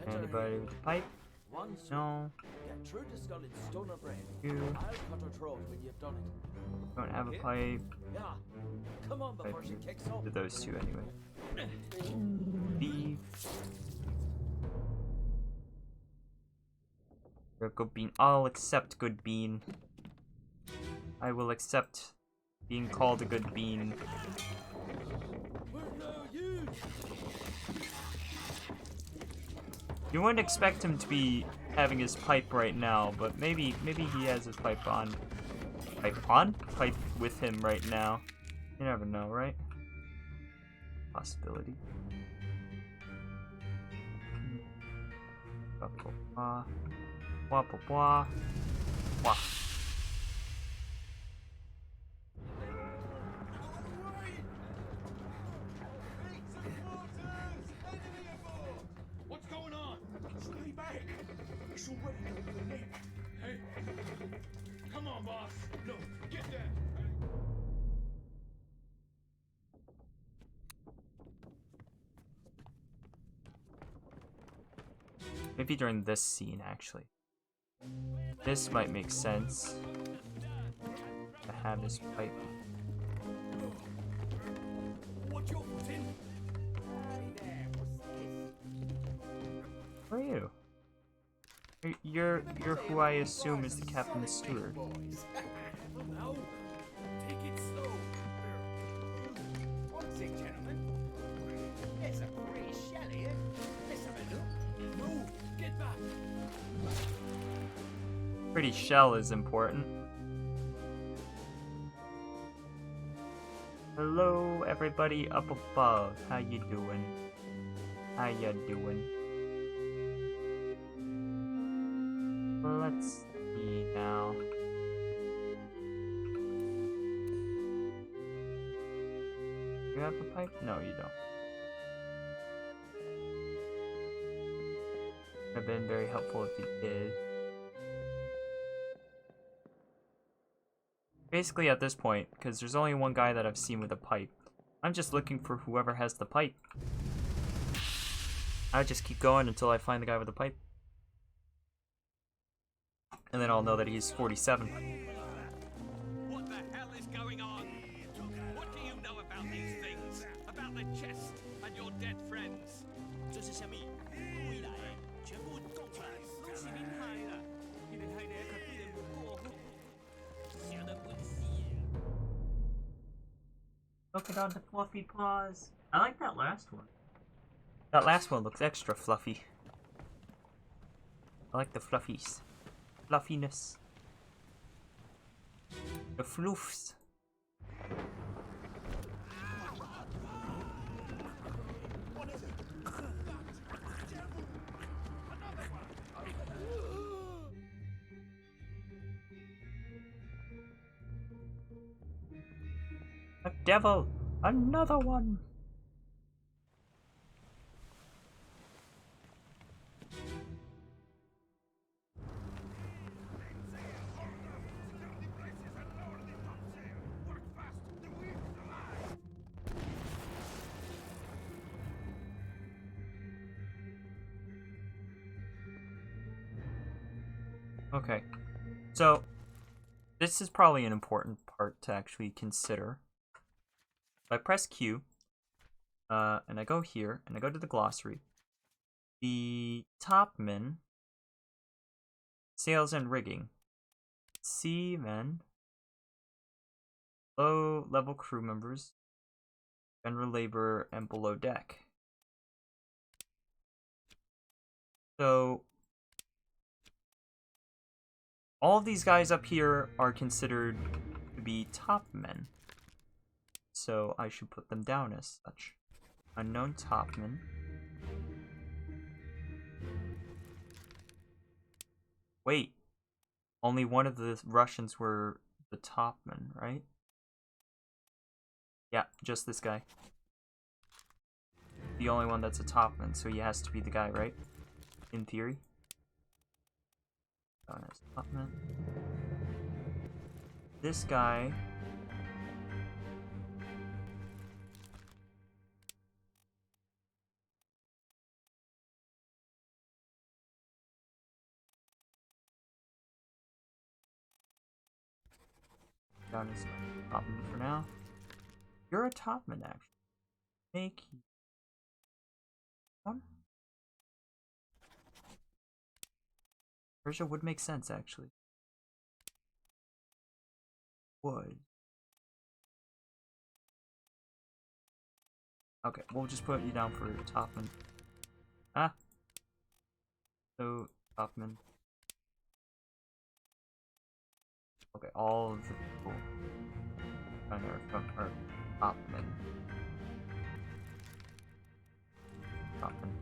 Anybody with a pipe? One swing. No. Get through the skull in stone or brain. You I'll cut her throat when you've done it. don't have a pipe. Yeah. Come on before she kicks off. To those two anyway. Beef. You're a good bean. I'll accept good bean. I will accept being called a good bean. You wouldn't expect him to be having his pipe right now, but maybe he has his pipe on. Pipe with him right now. You never know, right? Possibility. Blah, blah, blah. Blah, blah, blah. Blah. What's going on? Stay back. It's already over your neck. Hey, come on, boss. No, get there. Maybe during this scene, actually. This might make sense. To have his pipe. Watch your foot in. Who are you? You're who I assume is the captain's steward. Now, take it slow. What's it, gentlemen? There's a pretty shell here. Let's have a look. No, get back. Pretty shell is important. Hello, everybody up above. How you doing? How you doing? Let's see now. You have a pipe? No, you don't. Would have been very helpful if you did. Basically, at this point, because there's only one guy that I've seen with a pipe, I'm just looking for whoever has the pipe. I just keep going until I find the guy with the pipe. And then I'll know that he's 47. What the hell is going on? What do you know about these things? About the chest and your dead friends? 这是什么？未来全部供出来，拢是恁害啦！你们害得较对人不过，想得本事啊！ Look at all the fluffy paws. I like that last one. That last one looks extra fluffy. I like the fluffies. Fluffiness. The floofs. A devil! Another one! Okay, so this is probably an important part to actually consider. If I press Q, and I go here, and I go to the glossary, the topmen, sails and rigging, seamen, low-level crew members, general labor, and below deck. So all of these guys up here are considered to be topmen. So I should put them down as such. Unknown topman. Wait. Only one of the Russians were the topman, right? Yeah, just this guy. The only one that's a topman, so he has to be the guy, right? In theory. Down as topman. This guy. Down as topman for now. You're a topman, actually. Make you one. Persia would make sense, actually. Would. Okay, we'll just put you down for topman. Ah. So topman. Okay, all of the people are topmen. Topman.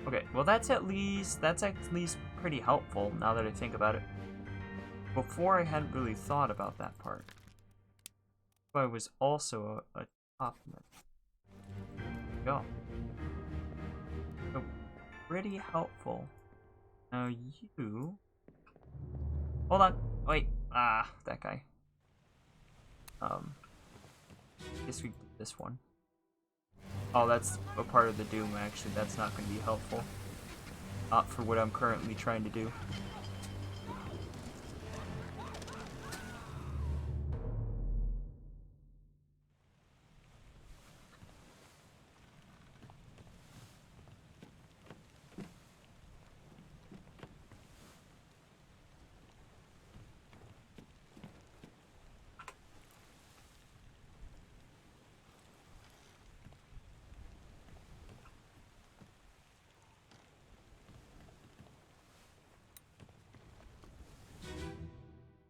Okay, well that's at least pretty helpful now that I think about it. Before I hadn't really thought about that part. I was also a topman. There we go. So pretty helpful. Now you... Hold on. Wait. Ah, that guy. Guess we did this one. Oh, that's a part of the Doom, actually. That's not going to be helpful. Not for what I'm currently trying to do.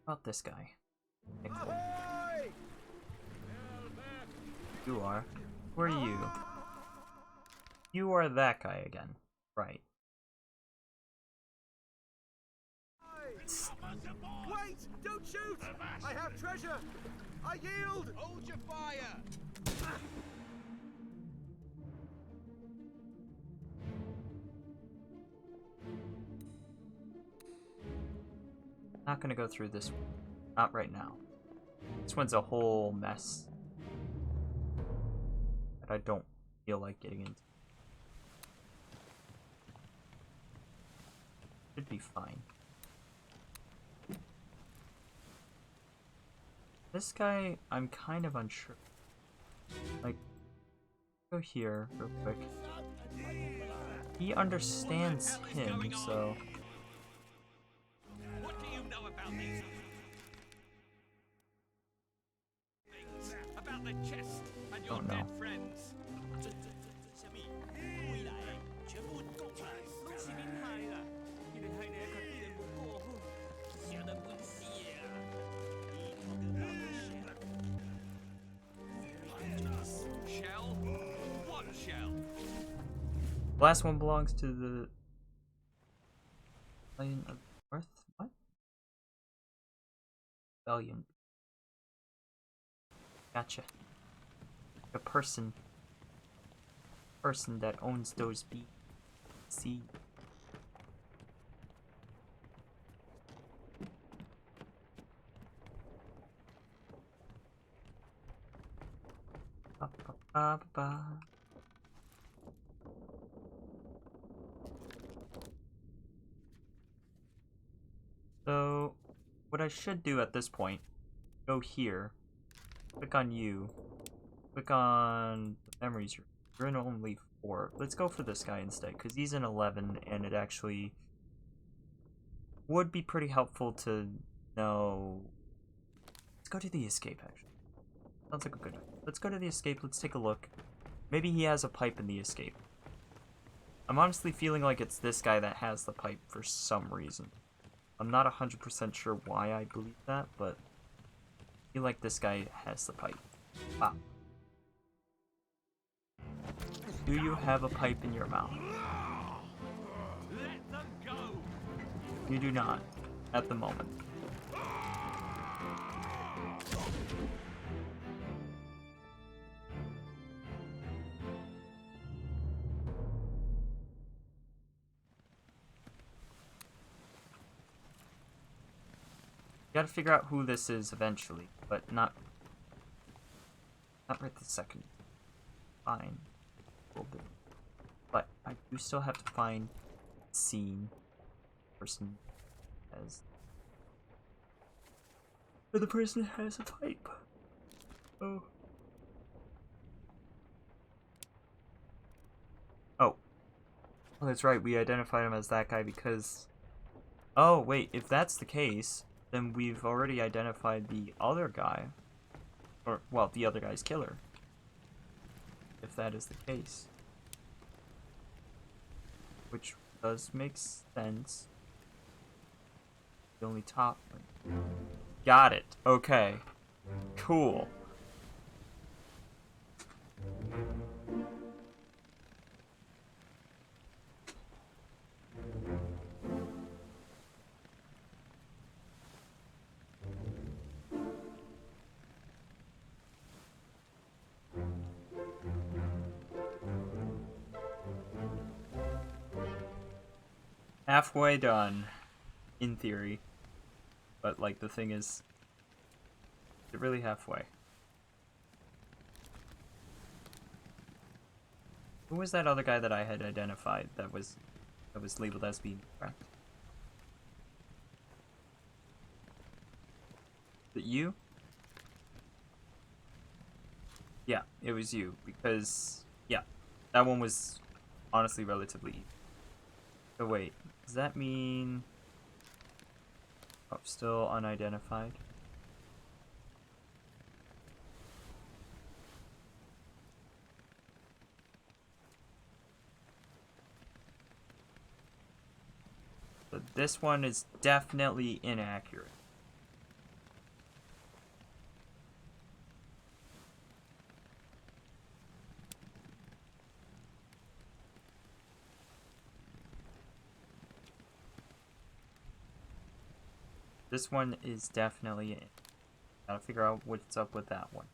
About this guy. You are. Who are you? You are that guy again. Right. Wait! Don't shoot! I have treasure! I yield! Hold your fire! Not gonna go through this one. Not right now. This one's a whole mess that I don't feel like getting into. Should be fine. This guy, I'm kind of unsure. Like, go here real quick. He understands him, so... What do you know about these things? About the chest and your Don't know. dead friends? 这什么？未来全部供出来，拢是恁害啦！你哋害你较对人无过好，想得本事啊！你头个老的血。 Shell? What shell? Last one belongs to the Lion of Earth. What? Rebellion. Gotcha. A person that owns those bees. See. Ba, ba, ba, ba. So, what I should do at this point, go here, click on you, click on the memories. You're in only 4. Let's go for this guy instead, because he's in 11, and it actually would be pretty helpful to know. Let's go to the escape, actually. Sounds like a good idea. Let's go to the escape, let's take a look. Maybe he has a pipe in the escape. I'm honestly feeling like it's this guy that has the pipe for some reason. I'm not 100% sure why I believe that, but I feel like this guy has the pipe. Ah. Do you have a pipe in your mouth? Let them go! You do not, at the moment. Gotta figure out who this is eventually, but not right this second. Fine. A little bit. But I do still have to find scene person as or the person has a pipe. Oh. Oh. Oh, that's right, we identified him as that guy because oh wait, if that's the case, then we've already identified the other guy. Or, well, the other guy's killer. If that is the case. Which does make sense. The only top one. Got it. Okay. Cool. Halfway done, in theory. But, like, the thing is it really halfway? Who was that other guy that I had identified that was labeled as being correct? Is it you? Yeah, it was you, because, yeah, that one was honestly relatively easy. So wait, does that mean... Oh, still unidentified? So this one is definitely inaccurate. This one is definitely in. Gotta figure out what's up with that one.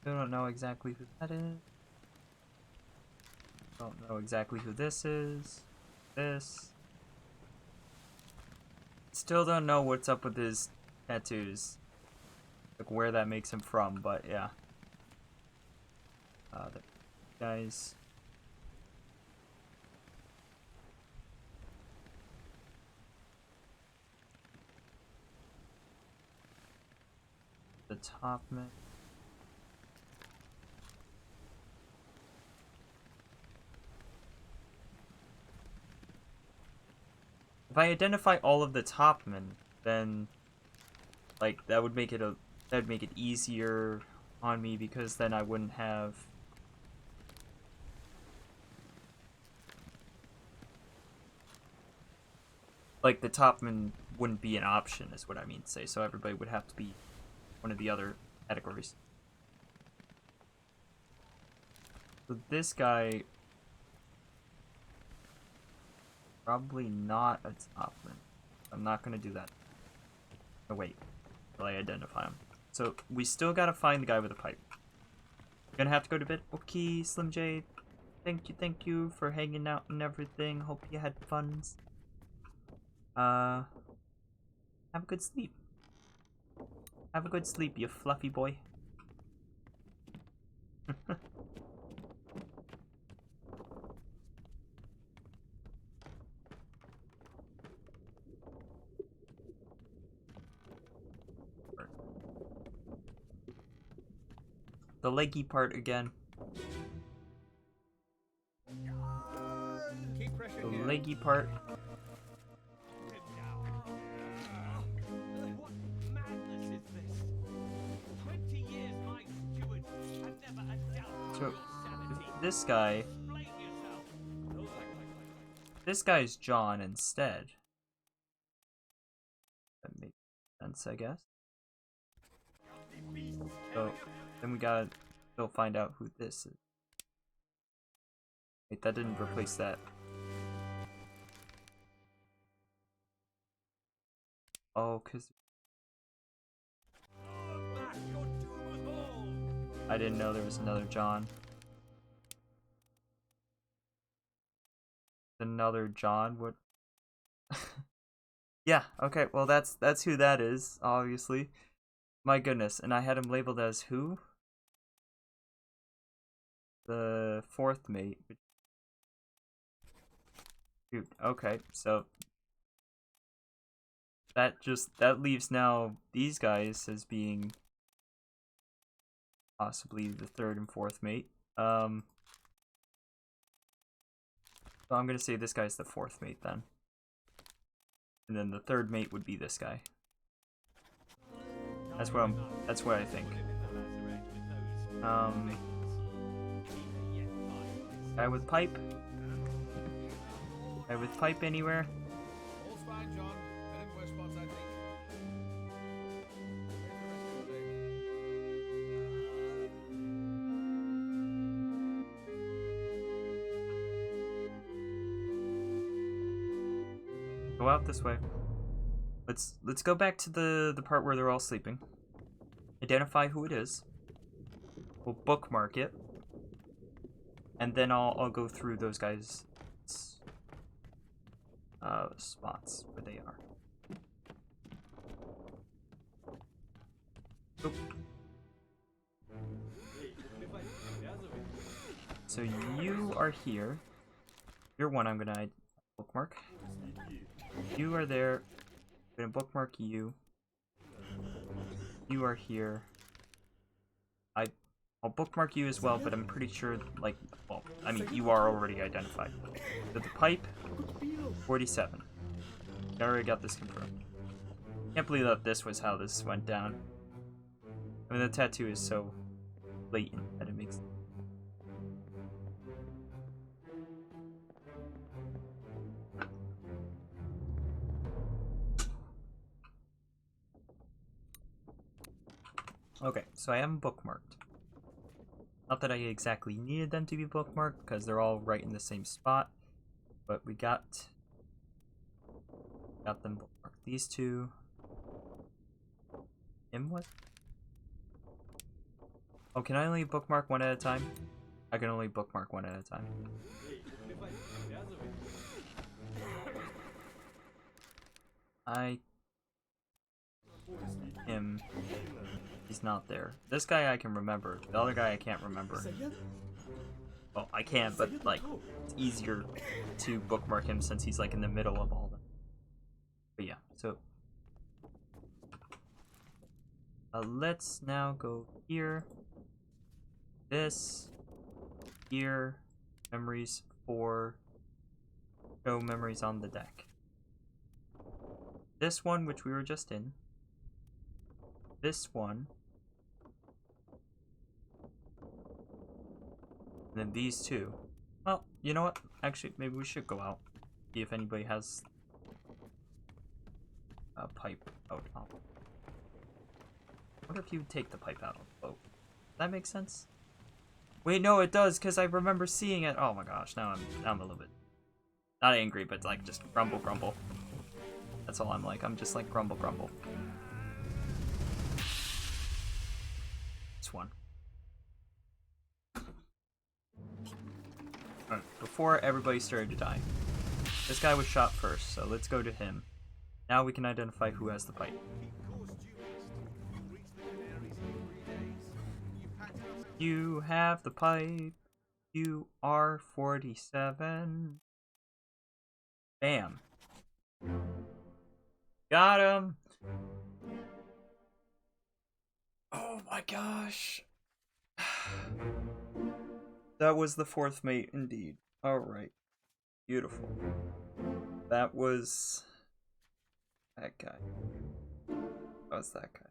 Still don't know exactly who that is. Don't know exactly who this is. This. Still don't know what's up with his tattoos. Like where that makes him from, but yeah. The guys. The top man. If I identify all of the topmen, then like that would make it easier on me because then I wouldn't have like the topman wouldn't be an option is what I mean to say, so everybody would have to be one of the other categories. So this guy probably not a topman. I'm not gonna do that. Oh wait, till I identify him. So we still gotta find the guy with the pipe. Gonna have to go to bed. Okay, Slim J. Thank you for hanging out and everything. Hope you had fun. Have a good sleep. Have a good sleep, you fluffy boy. The leggy part again. Keep pressure The here. leggy part. What madness is this? 20 years my steward, and never a doubt of So your sanity. this guy, Explain yourself. this guy's John instead. That makes sense, I guess. So then we gotta still find out who this is. Wait, that didn't replace that. Oh, cause I didn't know there was another John. Another John? What? Yeah, okay, well that's who that is, obviously. My goodness, and I had him labeled as who? The fourth mate. Dude, okay, so that leaves now these guys as being possibly the third and fourth mate. So I'm gonna say this guy's the fourth mate then. And then the third mate would be this guy. That's what I think. Guy with pipe? Guy with pipe anywhere? All's fine, John. Been in worse spots, I think. Go out this way. Let's go back to the part where they're all sleeping. Identify who it is. We'll bookmark it. And then I'll go through those guys' spots where they are. Oop. So you are here. You're one I'm gonna bookmark. You are there. I'm gonna bookmark you. You are here. I'll bookmark you as well, but I'm pretty sure, like, well, I mean, you are already identified. So the pipe, 47. I already got this confirmed. Can't believe that this was how this went down. I mean, the tattoo is so blatant that it makes... Okay, so I am bookmarked. Not that I exactly needed them to be bookmarked, because they're all right in the same spot. But we got them bookmarked. These two. Him what? Oh, can I only bookmark one at a time? I can only bookmark one at a time. Him. He's not there. This guy I can remember. The other guy I can't remember. Well, I can, but like, it's easier to bookmark him since he's like in the middle of all of them. But yeah, so let's now go here. This here, memories for show memories on the deck. This one, which we were just in. This one. And then these two. Well, you know what? Actually, maybe we should go out. See if anybody has a pipe out. I wonder if you would take the pipe out of the boat. Does that make sense? Wait, no, it does, because I remember seeing it. Oh my gosh, now I'm a little bit not angry, but like just grumble. That's all I'm like. I'm just like grumble. This one. Alright, before everybody started to die. This guy was shot first, so let's go to him. Now we can identify who has the pipe. You have the pipe. You are 47. Bam. Got him. Oh my gosh. That was the fourth mate indeed. Alright. Beautiful. That was that guy. That was that guy.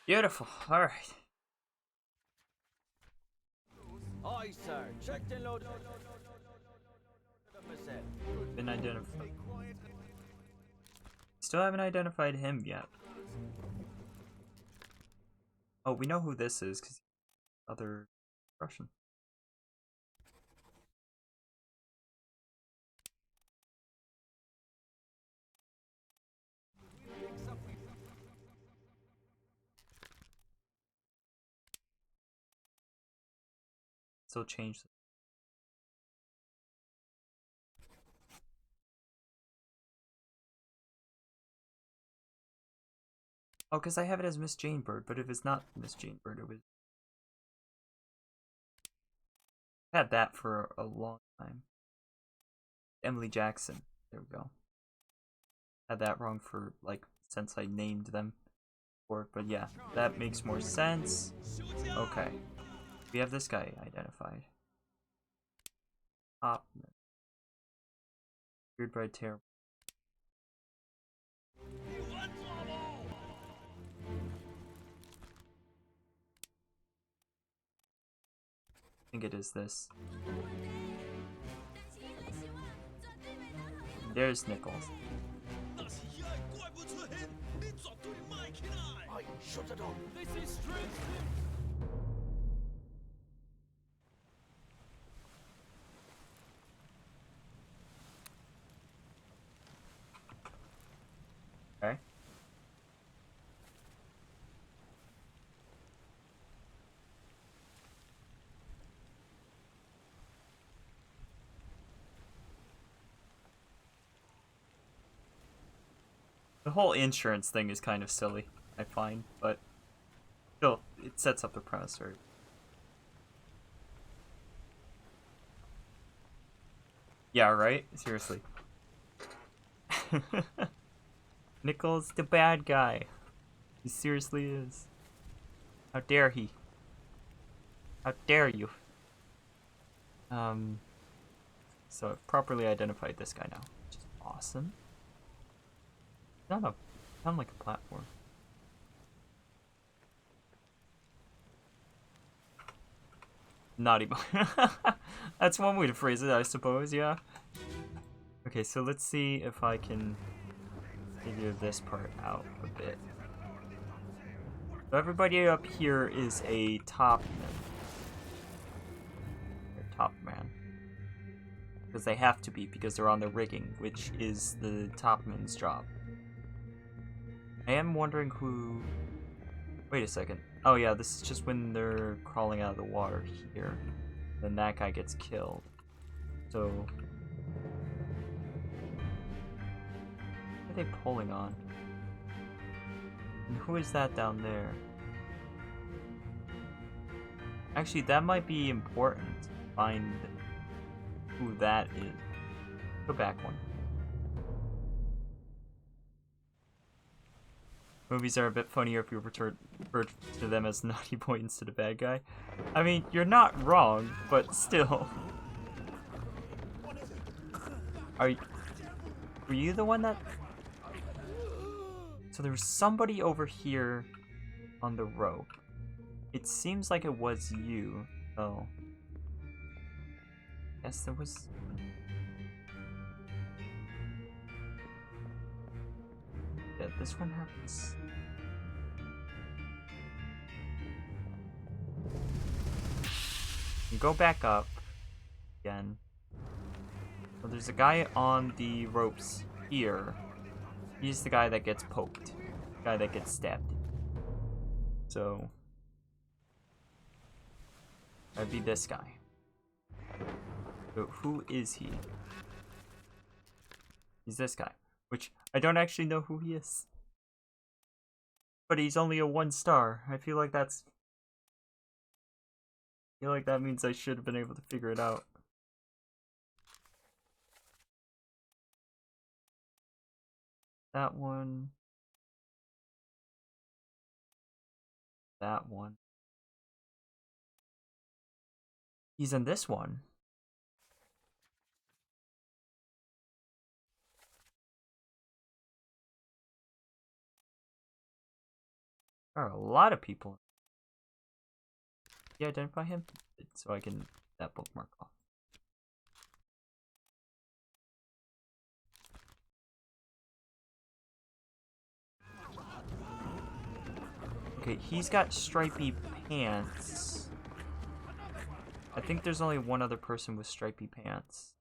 Beautiful. Alright. Aye, sir. Checked and loaded. Been identified. Still haven't identified him yet. Oh, we know who this is because other Russian. Still change. Oh, because I have it as Miss Jane Bird, but if it's not Miss Jane Bird, it was. I had that for a long time. Emily Jackson. There we go. Had that wrong for like since I named them before, but yeah, that makes more sense. Okay, we have this guy identified. Weird Bride Terrible. I think it is this. There's Nichols. Shut it up. This is straight. Okay. The whole insurance thing is kind of silly, I find, but still, it sets up the premise very. Yeah, right? Seriously. Nichols, the bad guy. He seriously is. How dare he? How dare you? So I've properly identified this guy now, which is awesome. Not like a platform. Naughty boy. That's one way to phrase it, I suppose, yeah. Okay, so let's see if I can figure this part out a bit. So everybody up here is a top man. Because they have to be because they're on the rigging, which is the topman's job. I am wondering who... Wait a second. Oh yeah, this is just when they're crawling out of the water here. Then that guy gets killed. So... What are they pulling on? And who is that down there? Actually, that might be important to find who that is. Go back one. Movies are a bit funnier if you refer to them as naughty boy instead of bad guy. I mean, you're not wrong, but still. Were you the one that... So there was somebody over here on the rope. It seems like it was you, though. Yes, there was... Yeah, this one happens. You go back up again. So there's a guy on the ropes here. He's the guy that gets poked. The guy that gets stabbed. So that'd be this guy. So who is he? He's this guy. Which I don't actually know who he is. But he's only a 1 star. I feel like that means I should have been able to figure it out. That one. That one. He's in this one. There are a lot of people. You identify him? So I can that bookmark off. Okay, he's got stripy pants. I think there's only one other person with stripy pants.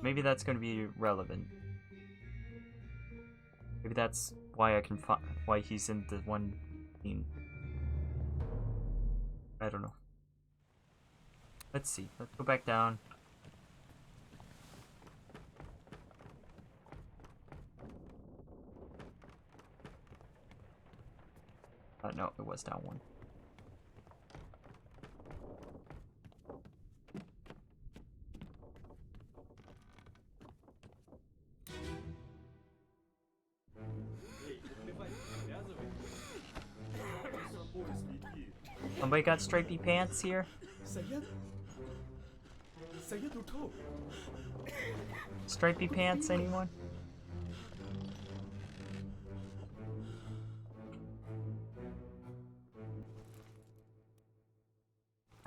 Maybe that's going to be relevant. Maybe that's why I can find why he's in the one scene. I don't know. Let's see. Let's go back down. No, it was down one. Somebody got stripy pants here? Stripy pants, anyone?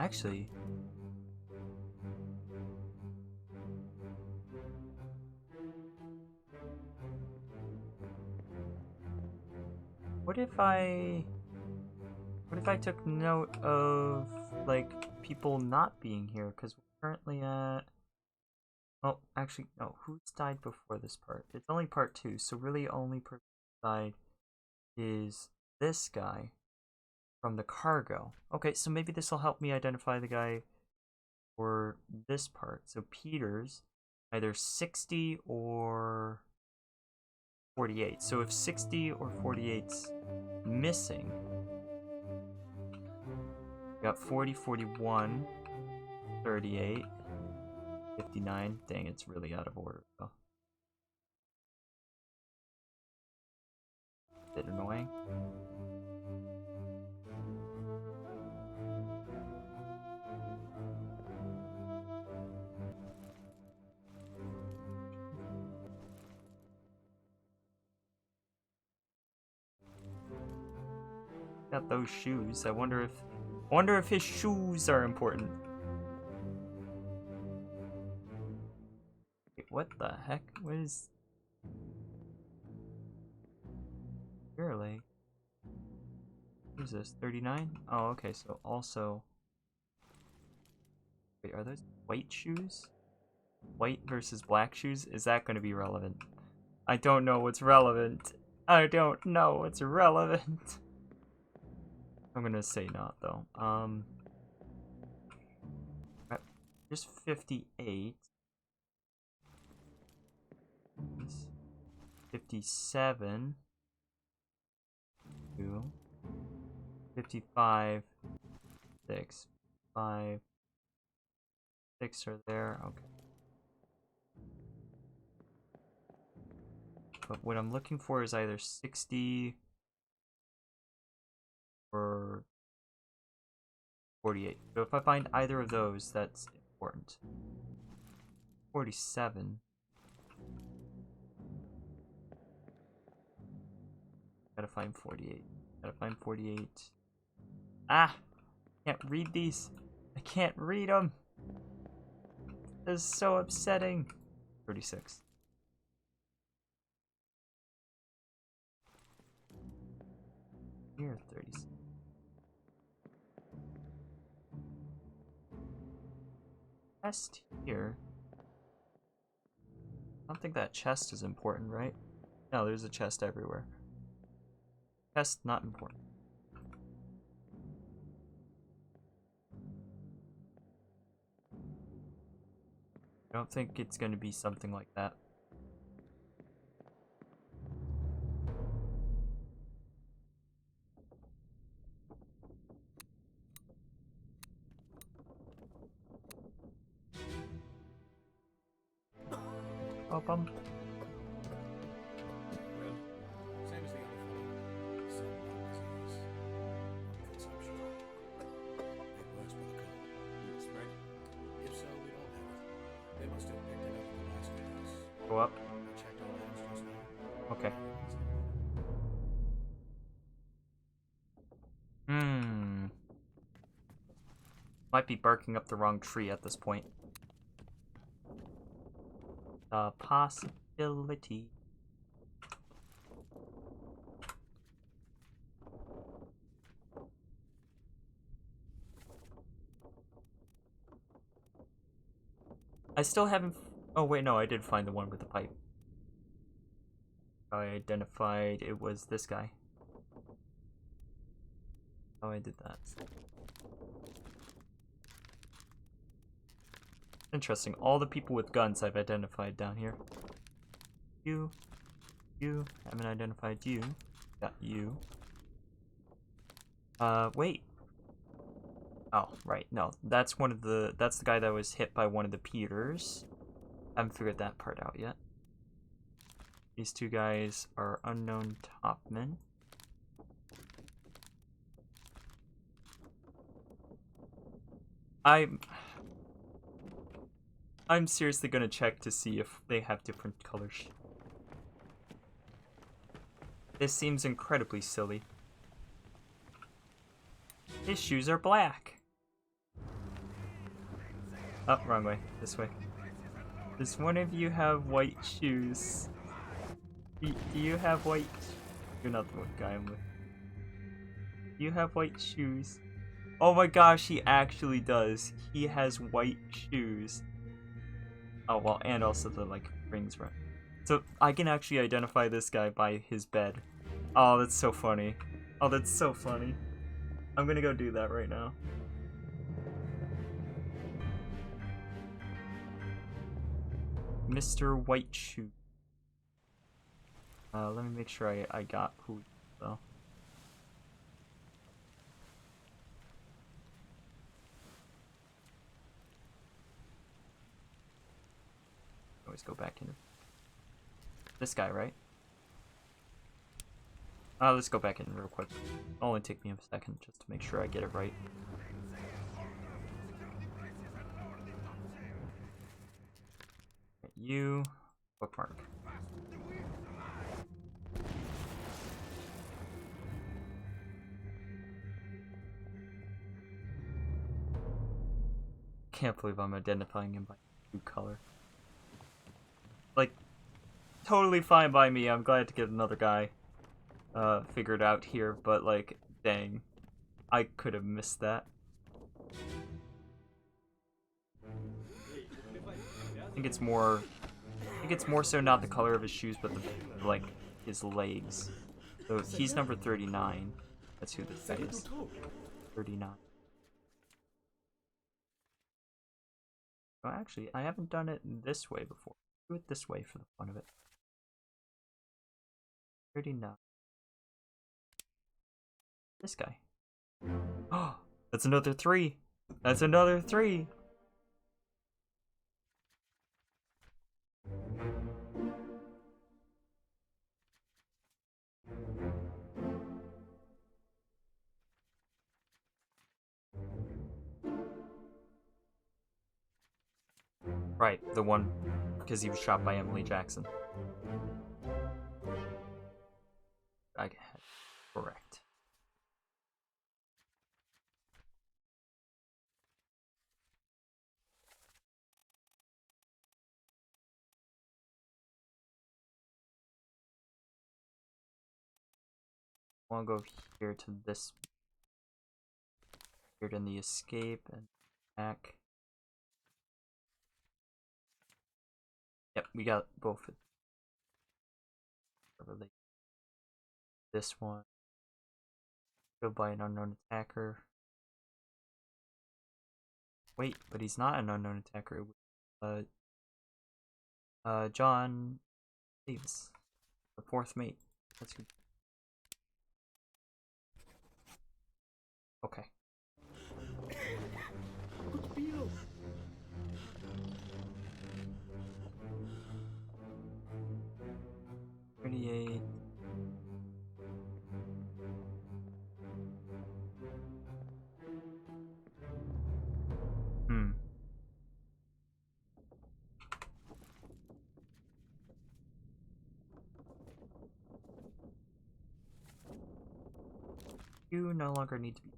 Actually, what if I took note of like people not being here, because we're currently at... Oh, actually, no. Who's died before this part? It's only part 2, so really only person who died is this guy from the cargo. Okay, so maybe this will help me identify the guy for this part. So Peter's either 60 or 48. So if 60 or 48's missing, we got 40, 41, 38, 59. Dang, it's really out of order though. Bit annoying. Got those shoes. I wonder if his shoes are important. Wait, what the heck? What is your leg? What is this? 39? Oh, okay. So also, Wait, are those white shoes? White versus black shoes? Is that going to be relevant? I don't know what's relevant. I don't know what's relevant. I'm going to say not, though. Just 58. 57. 2. 55. 6. 5. 6 are there. Okay. But what I'm looking for is either 60 or 48. So if I find either of those, that's important. 47. Gotta find 48. Gotta find 48. Ah! Can't read these. I can't read them. This is so upsetting. 36. Here, 36. Chest here. I don't think that chest is important, right? No, there's a chest everywhere. Chest not important. I don't think it's going to be something like that. Oh, bum. Well, same as the other fellow. Some lung disease. Lung consumption. It works with the cold. You spread? If so, we don't have it. They must have picked it up in the last days. Go up. I checked all hands just now. Okay. Might be barking up the wrong tree at this point. A possibility. I still haven't. Oh, wait, no, I did find the one with the pipe. I identified it was this guy. Oh, I did that. Interesting. All the people with guns I've identified down here. You. Haven't identified you. Got you. Wait. Oh, right. No, that's the guy that was hit by one of the Peters. I haven't figured that part out yet. These two guys are unknown topmen. I'm seriously gonna check to see if they have different colors. This seems incredibly silly. His shoes are black. Oh, wrong way. This way. Does one of you have white shoes? Do you have white? You're not the guy I'm with. Do you have white shoes? Oh my gosh, he actually does. He has white shoes. Oh well, and also the like rings, right? So I can actually identify this guy by his bed. Oh, that's so funny. Oh, that's so funny. I'm gonna go do that right now. Mr. White Shoe. Let me make sure I got who though. Always go back in. This guy, right? Let's go back in real quick. It'll only take me a second just to make sure I get it right. You, bookmark. Can't believe I'm identifying him by shoe color. Like, totally fine by me. I'm glad to get another guy figured out here, but like, dang, I could have missed that. think it's more. I think it's more so not the color of his shoes, but the like his legs. So he's number 39. That's who this guy is. 39. Oh, actually, I haven't done it this way before. Do it this way for the fun of it. 39. This guy. Oh, that's another 3. That's another 3. Right, the one because he was shot by Emily Jackson. I correct. I'll go here to this. Here in the escape and back. Yep, we got both. This one. Killed by an unknown attacker. Wait, but he's not an unknown attacker. John Davis, the 4th mate. That's good. Okay. 38. You no longer need to be.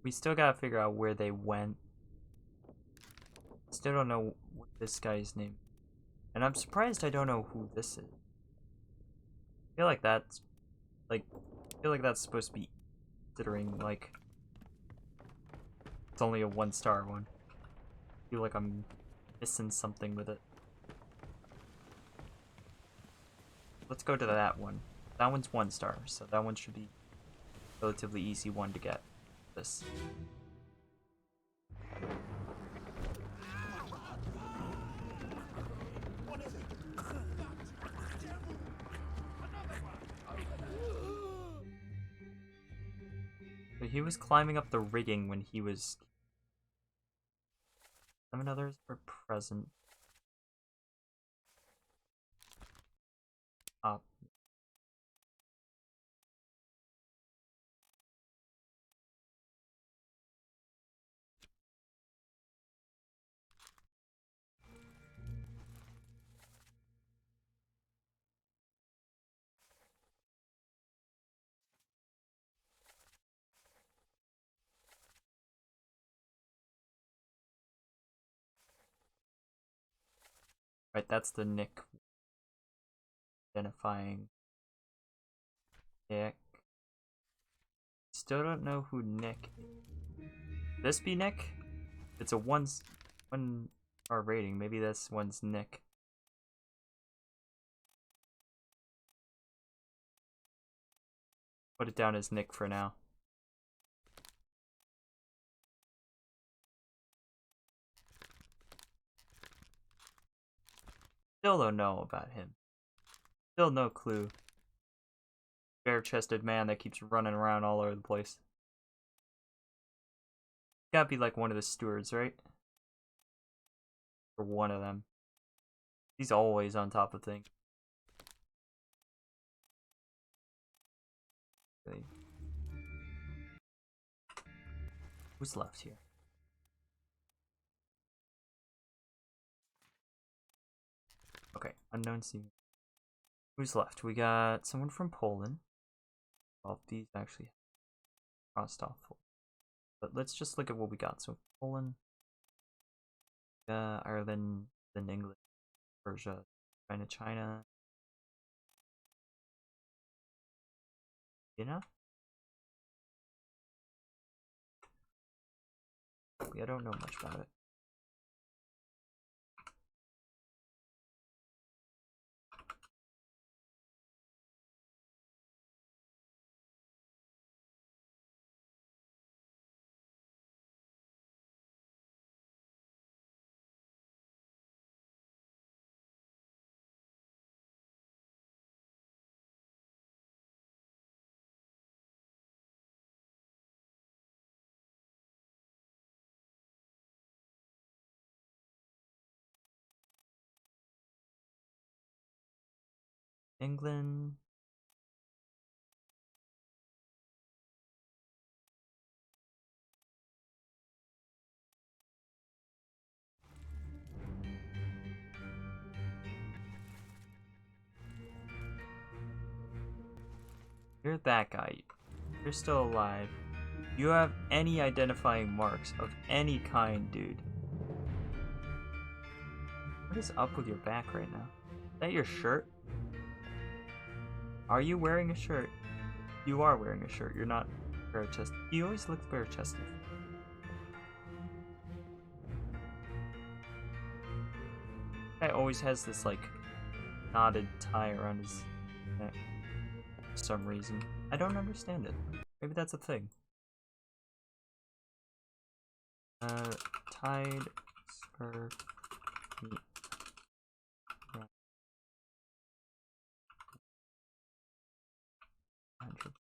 We still gotta figure out where they went. Still don't know what this guy's name. And I'm surprised I don't know who this is. I feel like that's supposed to be, considering like it's only a 1-star one. I feel like I'm missing something with it. Let's go to that one. That one's 1-star, so that one should be a relatively easy one to get. This. So he was climbing up the rigging when he was. 7 others were present. Up. Right, that's the Nick. Identifying Nick. Still don't know who Nick is. This be Nick? It's a 1-star rating. Maybe this one's Nick. Put it down as Nick for now. Still don't know about him. Still no clue. Bare-chested man that keeps running around all over the place. Gotta be like one of the stewards, right? Or one of them. He's always on top of things. Okay. Who's left here? Okay, unknown Steven. Who's left? We got someone from Poland. Well, these actually crossed off. But let's just look at what we got. So Poland, Ireland, then England. Persia, China. You know? I don't know much about it. England. You're that guy. You're still alive. You have any identifying marks of any kind, dude. What is up with your back right now? Is that your shirt? Are you wearing a shirt? You are wearing a shirt. You're not bare-chested. He always looks bare-chested. Guy always has this like knotted tie around his neck for some reason. I don't understand it. Maybe that's a thing. Tied scarf. Meat. Right. 100.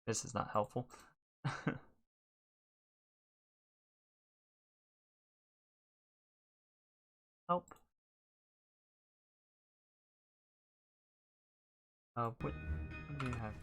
This is not helpful. Help. What do you have?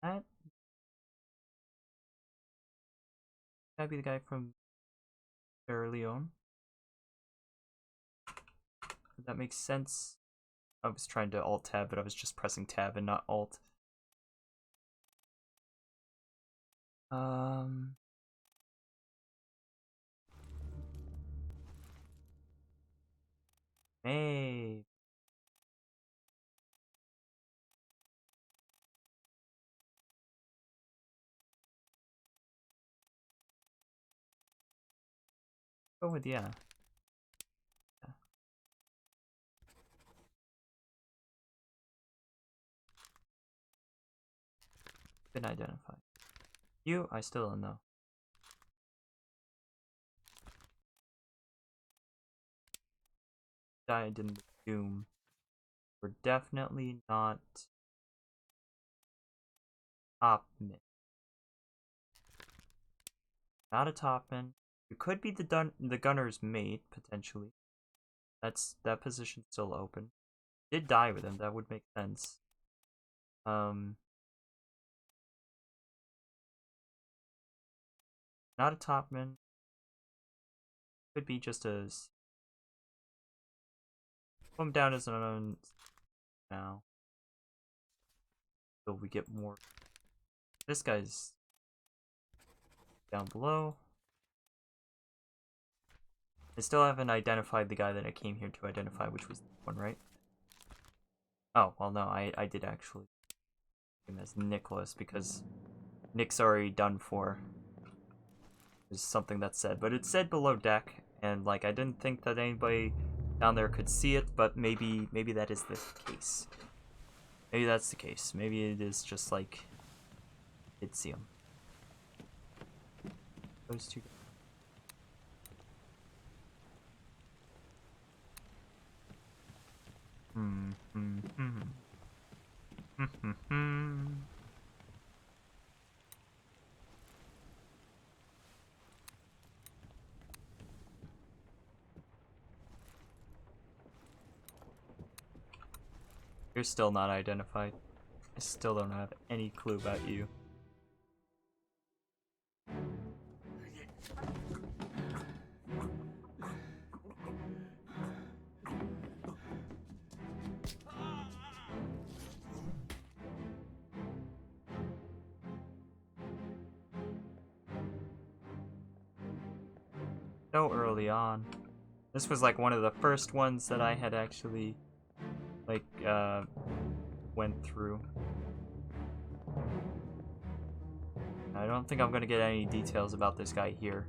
That gotta be the guy from Sierra Leone. That makes sense. I was trying to alt tab, but I was just pressing tab and not alt. Hey. Go with yeah. Been identified. You, I still don't know. Died in the doom. We're definitely not topman. Not a topman. You could be the gunner's mate potentially. That position's still open. Did die with him. That would make sense. Not a topman. Could be just as. Put him down as an unknown now. So we get more. This guy's down below. I still haven't identified the guy that I came here to identify, which was this one, right? Oh, well, no, I did actually name as Nicholas because Nick's already done for. Is something that said, but it said below deck, and like I didn't think that anybody down there could see it, but maybe that is the case. Maybe that's the case. Maybe it is just like did see him. Those two. You're still not identified. I still don't have any clue about you. So early on. This was like one of the first ones that I had actually like went through. I don't think I'm gonna get any details about this guy here.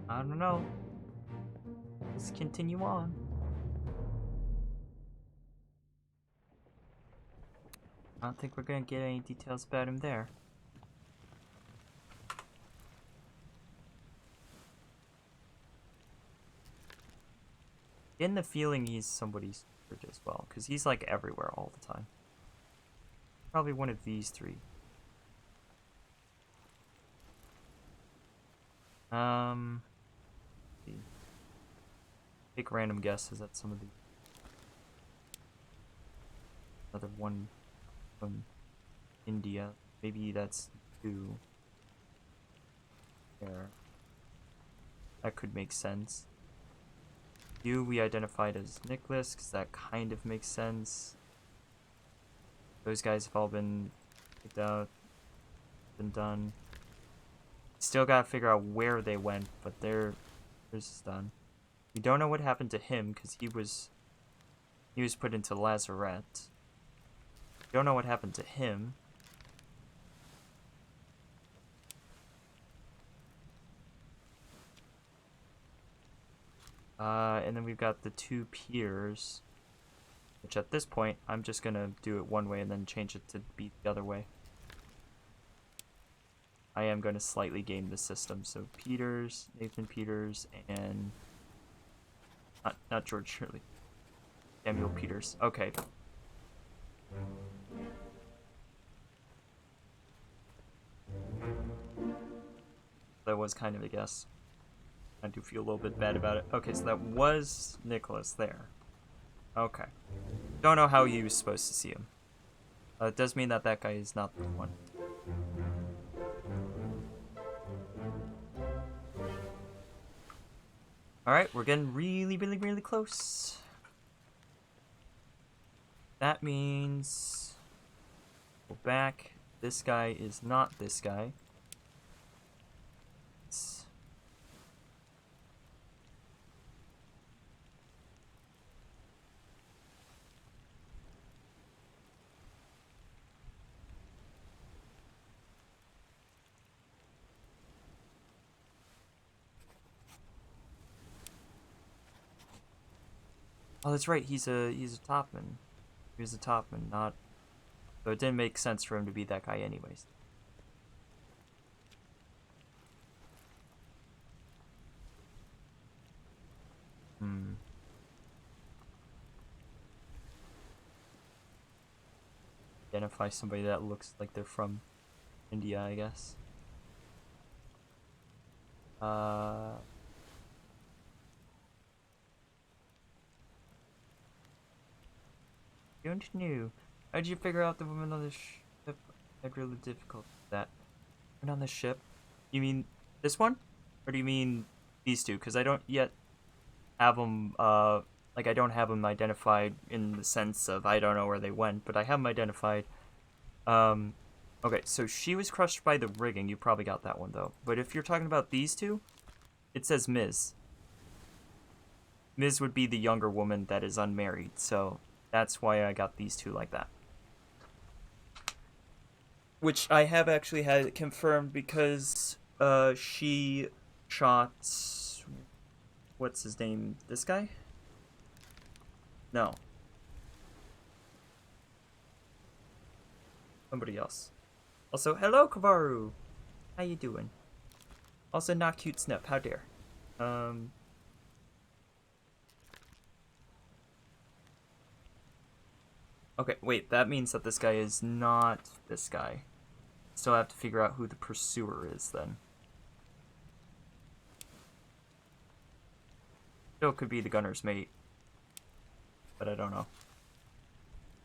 I don't know. Let's continue on. I don't think we're gonna get any details about him there. Getting the feeling he's somebody's secret as well, because he's like everywhere all the time. Probably one of these three. Take random guesses at some of the. Another one from India. Maybe that's two. There. That could make sense. You we identified as Nicholas, because that kind of makes sense. Those guys have all been picked out, been done. Still gotta figure out where they went, but theirs is done. We don't know what happened to him, because he was put into lazaret. Don't know what happened to him. And then we've got the two peers, which at this point, I'm just gonna do it one way and then change it to be the other way. I am going to slightly game the system, so Peters, Nathan Peters, and not George Shirley. Samuel Peters. Okay. That was kind of a guess. I do feel a little bit bad about it. Okay, so that was Nicholas there. Okay. Don't know how he was supposed to see him. It does mean that that guy is not the one. Alright, we're getting really, really, really close. That means... Go back. This guy is not this guy. Oh, that's right. He's a topman. He was a topman, not. So it didn't make sense for him to be that guy, anyways. Identify somebody that looks like they're from India, I guess. Don't know. How did you figure out the woman on the ship? Like really difficult. That woman on the ship? You mean this one, or do you mean these two? Because I don't yet have them. Like I don't have them identified in the sense of I don't know where they went, but I have them identified. Okay, so she was crushed by the rigging. You probably got that one though. But if you're talking about these two, it says Ms. Ms. would be the younger woman that is unmarried, so that's why I got these two like that. Which I have actually had it confirmed because she shot, what's his name? This guy? No. Somebody else. Also, hello Kavaru! How you doing? Also, not cute Snep, how dare. Okay, wait, that means that this guy is not this guy. Still have to figure out who the pursuer is then. Still could be the gunner's mate. But I don't know.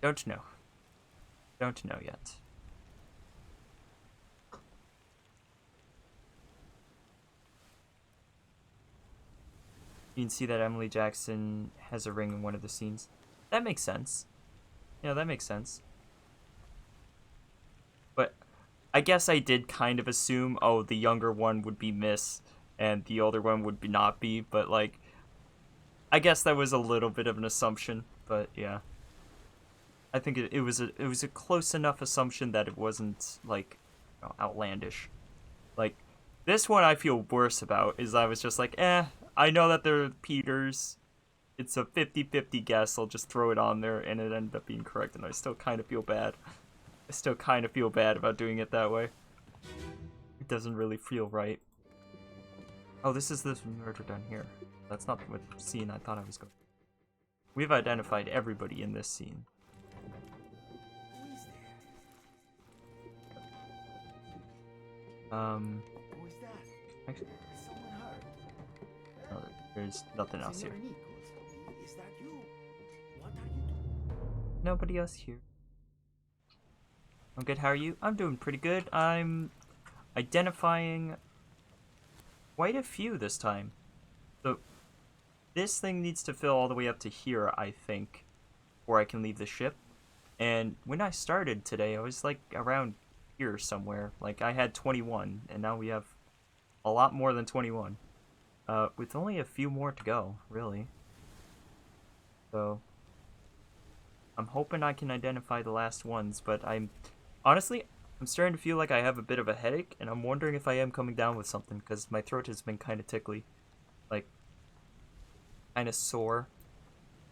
Don't know. Don't know yet. You can see that Emily Jackson has a ring in one of the scenes. That makes sense. Yeah, that makes sense. But I guess I did kind of assume, oh, the younger one would be Miss and the older one would be not be, but like, I guess that was a little bit of an assumption, but yeah. I think it was a close enough assumption that it wasn't like, you know, outlandish. Like, this one I feel worse about is I was just like, I know that they're Peters. It's a 50-50 guess. I'll just throw it on there, and it ended up being correct, and I still kind of feel bad. I still kind of feel bad about doing it that way. It doesn't really feel right. Oh, this is this murder done here. That's not the scene I thought I was going. We've identified everybody in this scene. Who is there? Who is that? Actually, Is someone hurt? no, there's nothing else here. Senor Nichols, is that you? What are you doing? Nobody else here. I'm good, how are you? I'm doing pretty good. I'm identifying quite a few this time. So, this thing needs to fill all the way up to here, I think, before I can leave the ship. And when I started today, I was like around here somewhere. Like, I had 21, and now we have a lot more than 21. With only a few more to go, really. So, I'm hoping I can identify the last ones, but honestly, I'm starting to feel like I have a bit of a headache, and I'm wondering if I am coming down with something, because my throat has been kind of tickly. Like, kind of sore.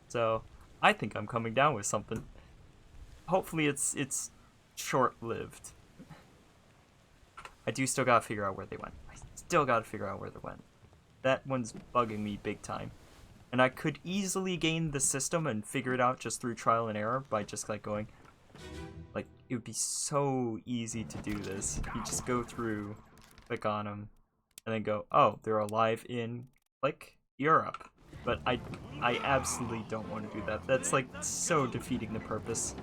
So, I think I'm coming down with something. Hopefully it's short-lived. I do still gotta figure out where they went. I still gotta figure out where they went. That one's bugging me big time. And I could easily gain the system and figure it out just through trial and error by just like going, like, it would be so easy to do this. You just go through, click on them, and then go, oh, they're alive in, like, Europe. But I absolutely don't want to do that. That's like so defeating the purpose.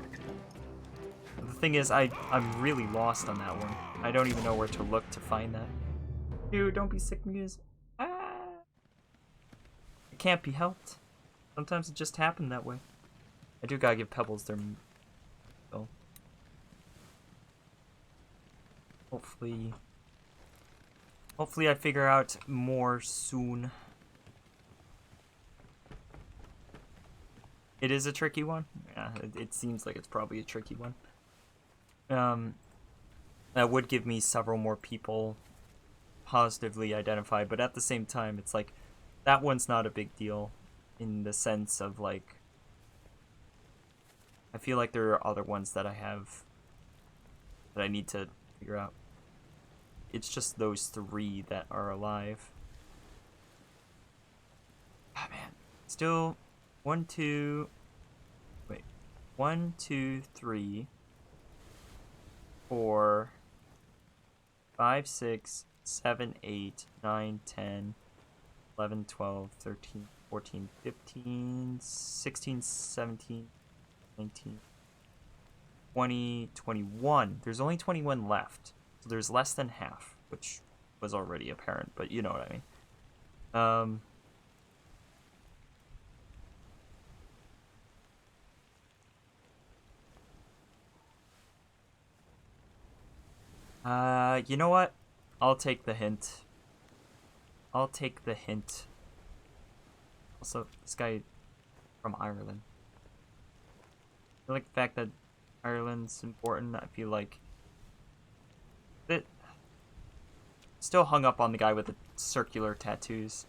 The thing is, I'm really lost on that one. I don't even know where to look to find that. Dude, don't be sick, Muse. It can't be helped. Sometimes it just happened that way. I do gotta give Pebbles their... Oh. Hopefully I figure out more soon. It is a tricky one. Yeah, it seems like it's probably a tricky one. That would give me several more people positively identified, but at the same time, it's like, that one's not a big deal in the sense of, like, I feel like there are other ones that I have that I need to figure out. It's just those three that are alive. Ah, man. Still, 1, 2, 3, 4, 5, 6, 7, 8, 9, 10, 11, 12, 13, 14, 15, 16, 17, 19, 20, 21. There's only 21 left. So there's less than half, which was already apparent, but you know what I mean. You know what? I'll take the hint. I'll Also, this guy from Ireland. I like the fact that Ireland's important. I feel like it still hung up on the guy with the circular tattoos.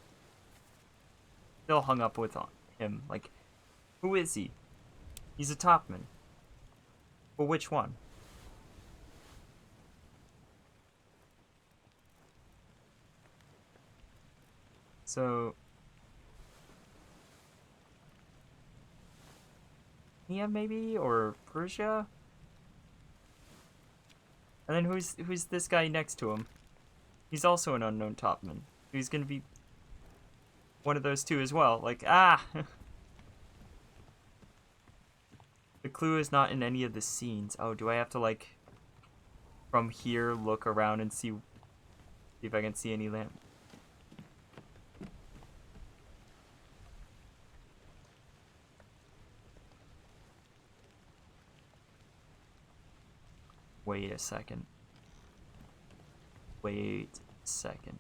Still hung up with him. Like, who is he? He's a topman. But which one? So, yeah, maybe, or Persia. And then who's this guy next to him? He's also an unknown topman. He's gonna be one of those two as well. Like, ah! The clue is not in any of the scenes. Oh, do I have to, like, from here look around and see if I can see any lamp? Wait a second. Wait a second.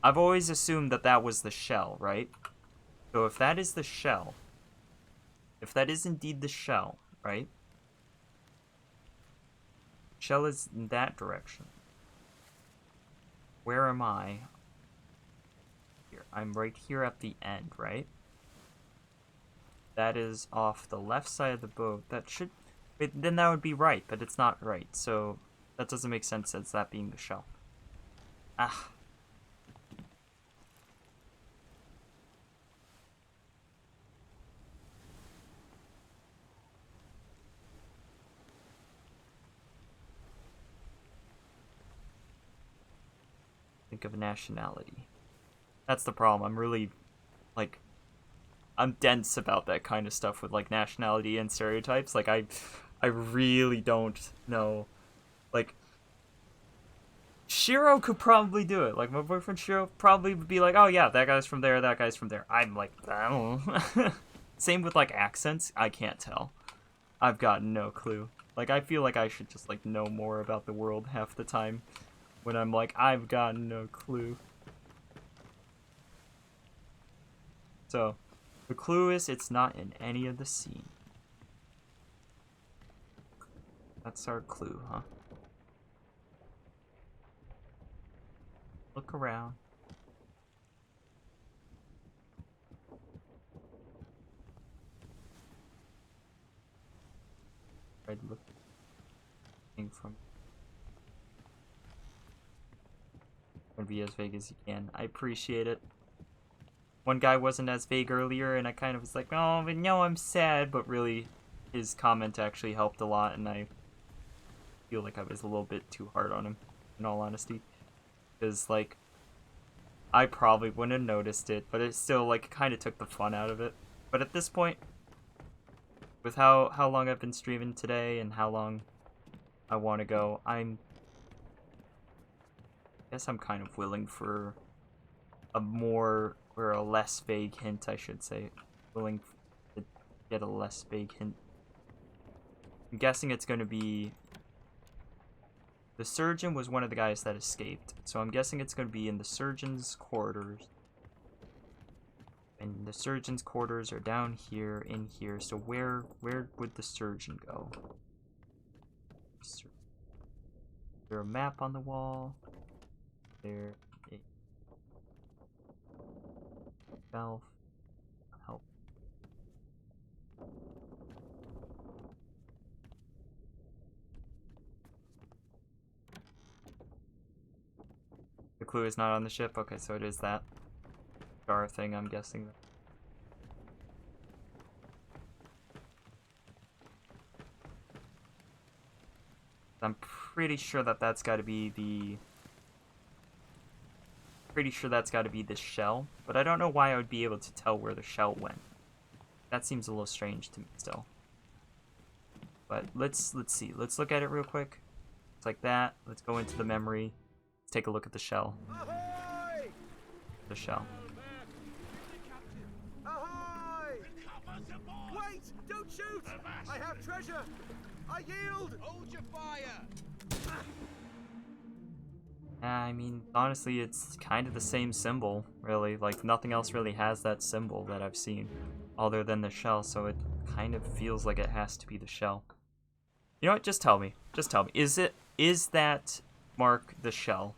I've always assumed that that was the shell, right? So if that is the shell, if that is indeed the shell, right? Shell is in that direction. Where am I? Here. I'm right here at the end, right? That is off the left side of the boat. That should... then that would be right, but it's not right. So that doesn't make sense as that being the shell. Ah. Think of nationality. That's the problem. I'm really, like, I'm dense about that kind of stuff with, like, nationality and stereotypes. Like, I really don't know. Like, Shiro could probably do it. Like, my boyfriend Shiro probably would be like, oh yeah, that guy's from there, that guy's from there. I'm like, I don't know. Same with, like, accents. I can't tell. I've got no clue. Like, I feel like I should just, like, know more about the world half the time. When I'm like, I've got no clue. So, the clue is it's not in any of the scene. That's our clue, huh? Look around. Try to look from. Gonna be as vague as you can. I appreciate it. One guy wasn't as vague earlier, and I kind of was like, oh, but no, I'm sad. But really, his comment actually helped a lot, and I feel like I was a little bit too hard on him, in all honesty. Because, like, I probably wouldn't have noticed it, but it still, like, kind of took the fun out of it. But at this point, with how long I've been streaming today and how long I want to go, I guess I'm kind of willing for a more, or a less vague hint, I should say. Willing to get a less vague hint. I'm guessing it's going to be... The surgeon was one of the guys that escaped, so I'm guessing it's going to be in the surgeon's quarters. And the surgeon's quarters are down here, in here, so where would the surgeon go? Is there a map on the wall? There a valve. Help. The clue is not on the ship? Okay, so it is that star thing, I'm guessing. I'm pretty sure that that's got to be the... Pretty sure that's got to be the shell, but I don't know why I would be able to tell where the shell went. That seems a little strange to me still. But let's see. Let's look at it real quick. It's like that. Let's go into the memory. Let's take a look at the shell. Ahoy! The shell. Ahoy! Wait! Don't shoot! I have treasure! I yield! Hold your fire! I mean, honestly, it's kind of the same symbol, really. Like, nothing else really has that symbol that I've seen, other than the shell, so it kind of feels like it has to be the shell. You know what? Just tell me. Just tell me. Is that mark the shell?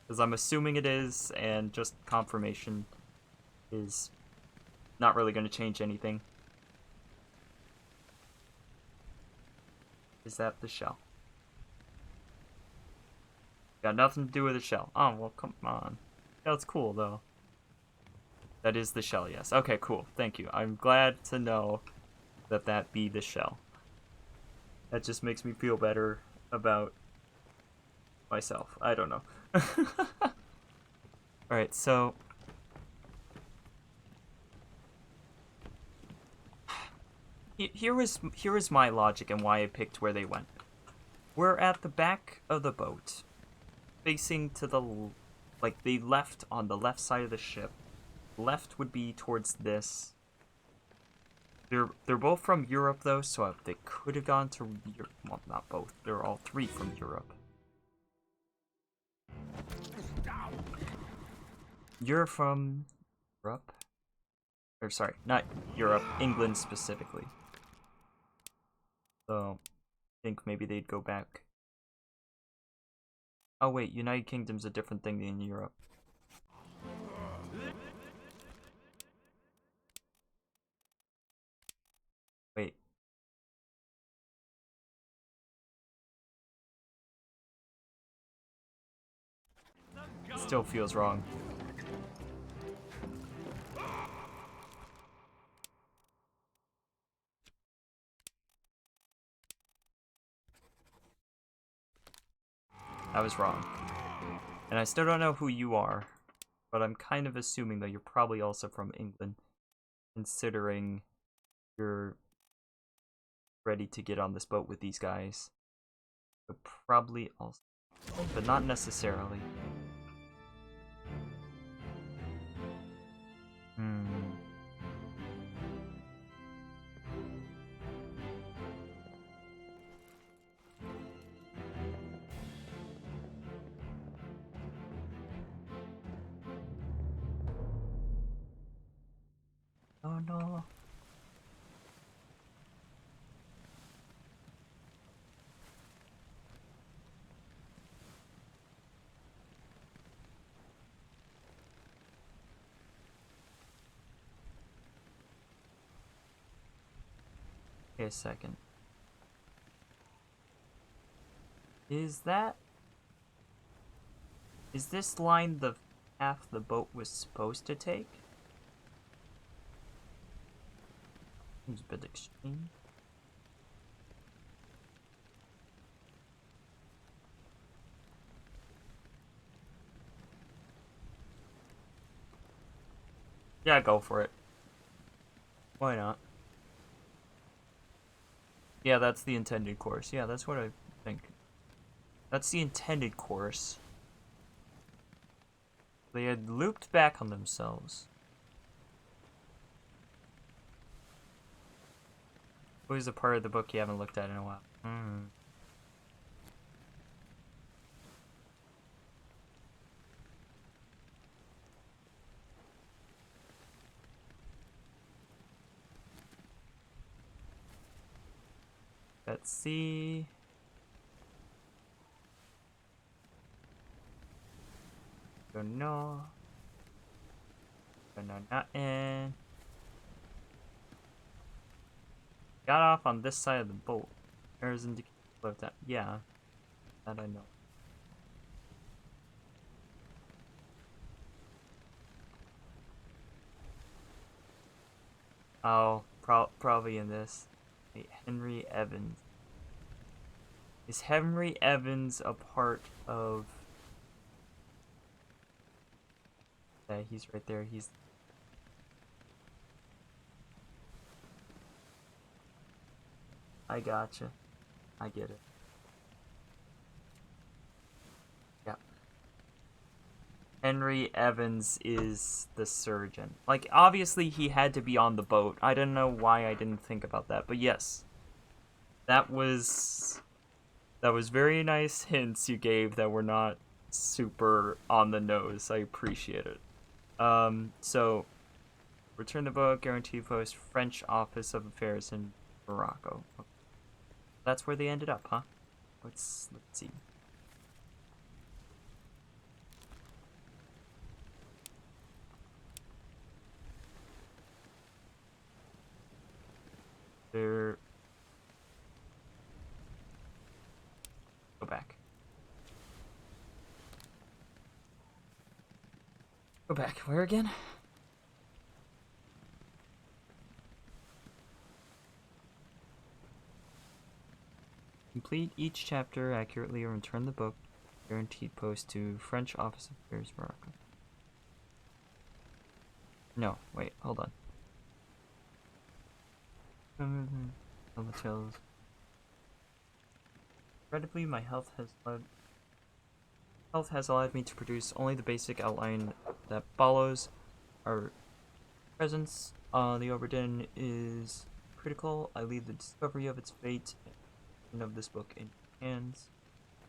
Because I'm assuming it is, and just confirmation is not really going to change anything. Is that the shell? Got nothing to do with the shell. Oh, well, come on. That's cool, though. That is the shell, yes. Okay, cool. Thank you. I'm glad to know that that be the shell. That just makes me feel better about myself. I don't know. Alright, so... Here is my logic and why I picked where they went. We're at the back of the boat, facing to the... Like, they left on the left side of the ship. Left would be towards this. They're both from Europe, though, so they could have gone to Europe. Well, not both. They're all three from Europe. You're from Europe? Or, sorry, not Europe. England, specifically. So, I think maybe they'd go back. Oh, wait, United Kingdom's a different thing than Europe. Wait. Still feels wrong. I was wrong. And I still don't know who you are, but I'm kind of assuming that you're probably also from England, considering you're ready to get on this boat with these guys. But probably also, but not necessarily. Oh no. Wait a second. Is this line the path the boat was supposed to take? Seems a bit extreme. Yeah, go for it. Why not? Yeah, that's the intended course. Yeah, that's what I think. That's the intended course. They had looped back on themselves. What is a part of the book you haven't looked at in a while? Let's see. Don't know. Don't know nothing. Got off on this side of the boat. There's indication of that. Yeah, that I know. Oh, probably in this. Wait, Henry Evans. Is Henry Evans a part of... Yeah, he's right there. He's... I gotcha. I get it. Yeah. Henry Evans is the surgeon. Like, obviously he had to be on the boat. I don't know why I didn't think about that, but yes. That was very nice hints you gave that were not super on the nose. I appreciate it. So return the book, guarantee post, French Office of Affairs in Morocco. That's where they ended up, huh? Let's see. There. Go back. Go back. Where again? Complete each chapter accurately or return the book. Guaranteed post to French Office of Affairs, Morocco. No, wait, hold on. Tales. Incredibly, my health has allowed me to produce only the basic outline that follows. Our presence on the Obra Dinn is critical. I leave the discovery of its fate and of this book in your hands.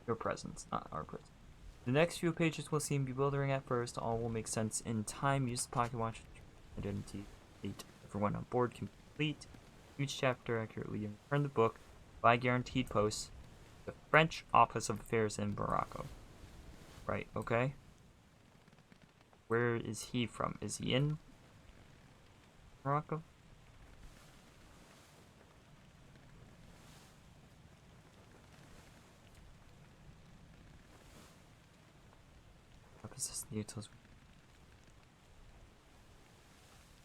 Your presence, not our presence. The next few pages will seem bewildering at first. All will make sense in time. Use the pocket watch. Identity. Everyone on board can complete each chapter accurately and return the book by guaranteed post. The French Office of Affairs in Morocco. Right, okay. Where is he from? Is he in Morocco?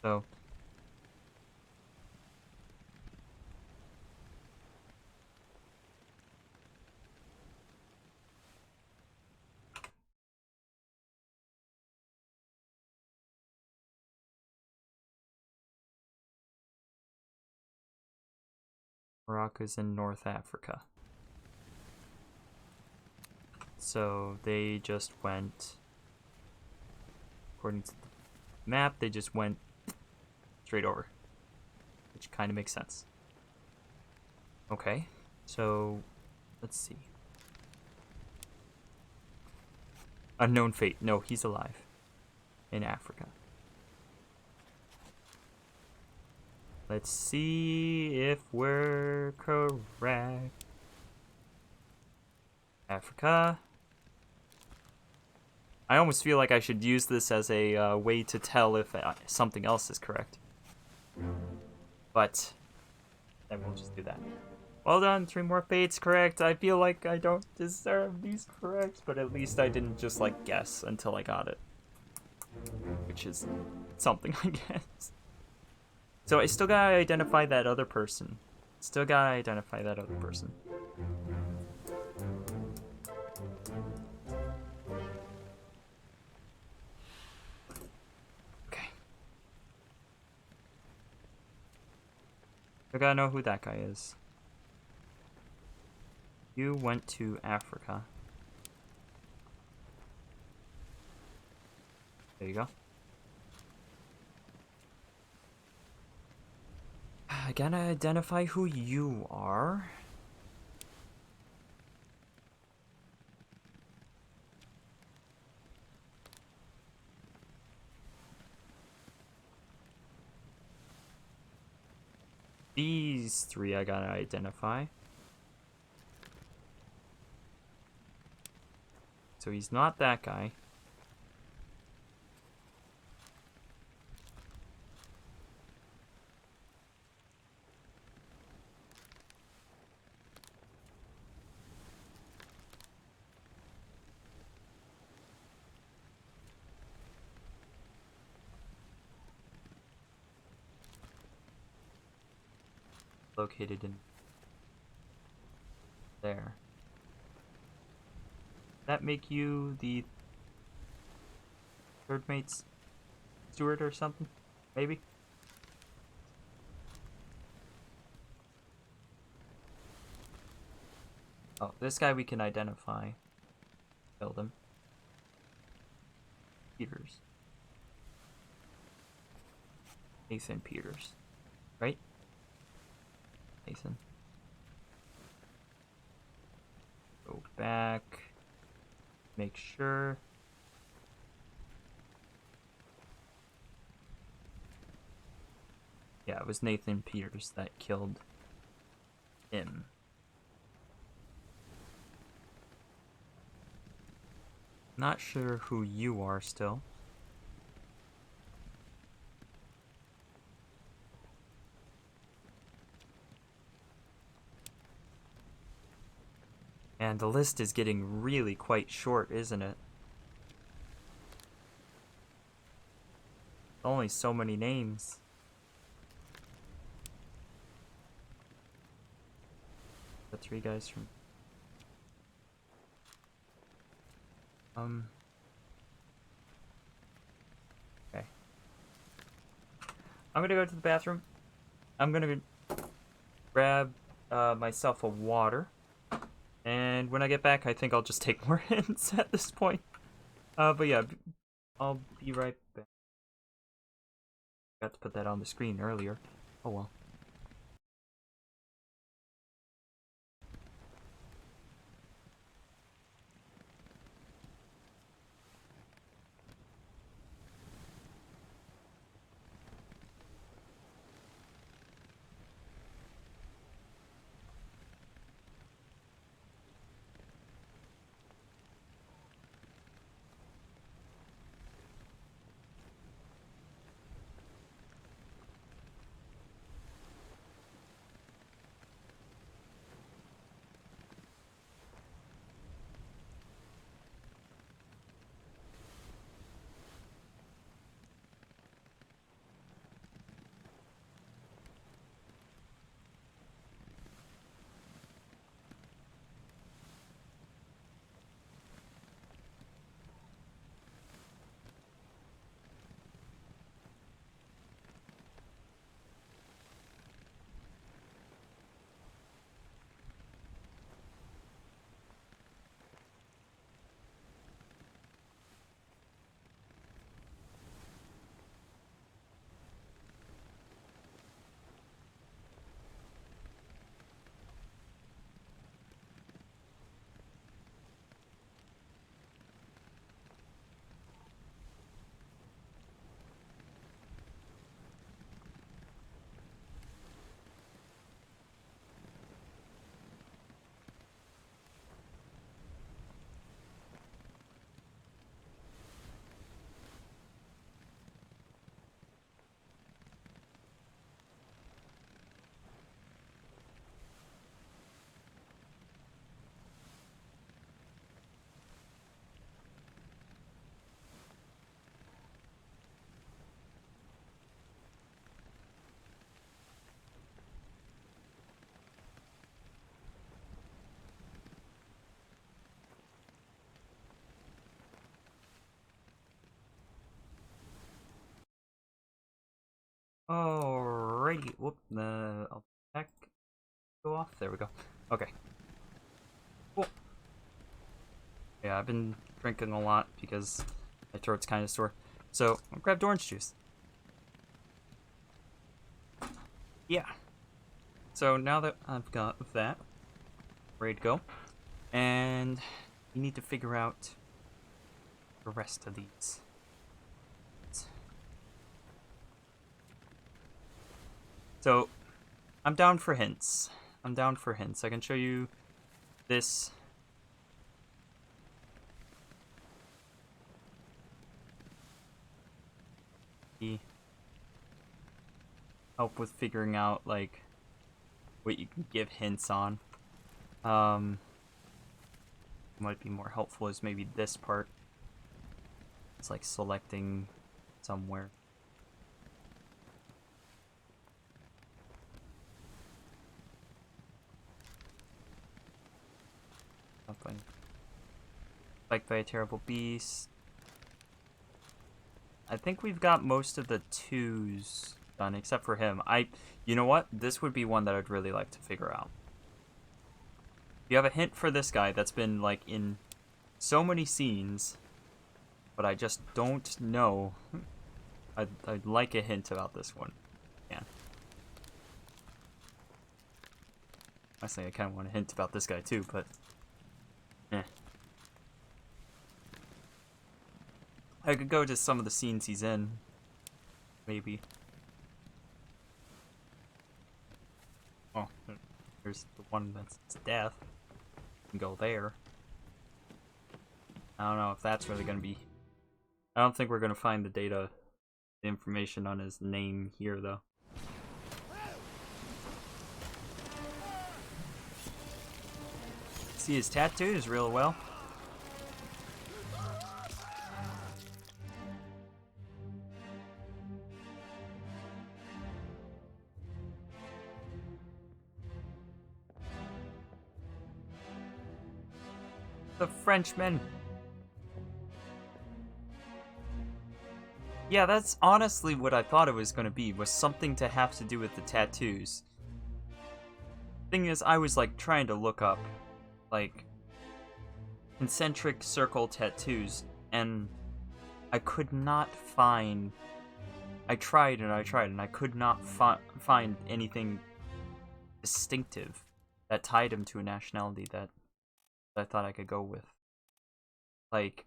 So Morocco's in North Africa. So they just went, according to the map, they just went straight over, which kind of makes sense. Okay, so let's see. Unknown fate. No, he's alive in Africa. Let's see if we're correct. Africa. I almost feel like I should use this as a way to tell if something else is correct. But then we'll just do that. Well done, 3 more fates correct. I feel like I don't deserve these correct, but at least I didn't just like guess until I got it. Which is something, I guess. So I still gotta identify that other person. Okay. I gotta know who that guy is. You went to Africa. There you go. I gotta identify who you are. These 3 I gotta identify. So he's not that guy. Located in there. That make you the third mate's steward or something? Maybe? Oh, this guy we can identify. Killed him. Peters. Nathan Peters. Right? Nathan. Go back. make sure. Yeah, it was Nathan Peters that killed him. Not sure who you are still. And the list is getting really quite short, isn't it? Only so many names. The 3 guys from... Okay. I'm gonna go to the bathroom. I'm gonna grab myself a water. And when I get back, I think I'll just take more hints at this point. But yeah, I'll be right back. Got to put that on the screen earlier. Oh well. Alrighty. Whoop. I'll back. Go off. There we go. Okay. Cool. Yeah, I've been drinking a lot because my throat's kind of sore. So I'll grab orange juice. Yeah. So now that I've got that, ready to go, and you need to figure out the rest of these. So I'm down for hints. I can show you this. Help with figuring out like what you can give hints on. Might be more helpful is maybe this part. It's like selecting somewhere. Something. Spiked by a terrible beast. I think we've got most of the 2s done, except for him. You know what? This would be one that I'd really like to figure out. You have a hint for this guy that's been, like, in so many scenes, but I just don't know. I'd like a hint about this one. Yeah. Honestly, I kind of want a hint about this guy, too, but... eh. I could go to some of the scenes he's in. Maybe. Oh, there's the one that's death. You can go there. I don't know if that's really gonna be. I don't think we're gonna find the data, the information on his name here, though. See his tattoos real well. The Frenchman. Yeah, that's honestly what I thought it was going to be, was something to have to do with the tattoos. Thing is, I was like trying to look up like concentric circle tattoos, and I could not find. I tried and I tried, and I could not find anything distinctive that tied him to a nationality that I thought I could go with. Like,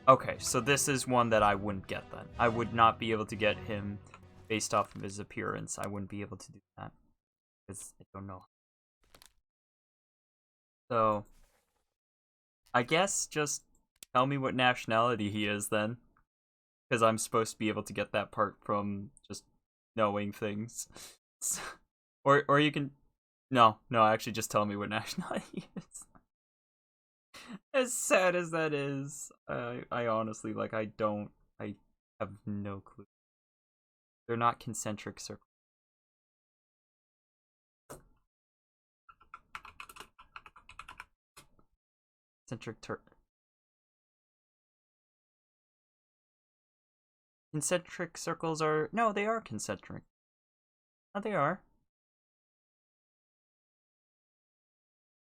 okay, so this is one that I wouldn't get then. I would not be able to get him based off of his appearance. I wouldn't be able to do that because I don't know. So, I guess just tell me what nationality he is then, because I'm supposed to be able to get that part from just knowing things. or you can no, actually just tell me what nationality he is. As sad as that is, I honestly, like, I have no clue. They're not concentric circles. Concentric circles are, no, they are concentric. Oh, they are.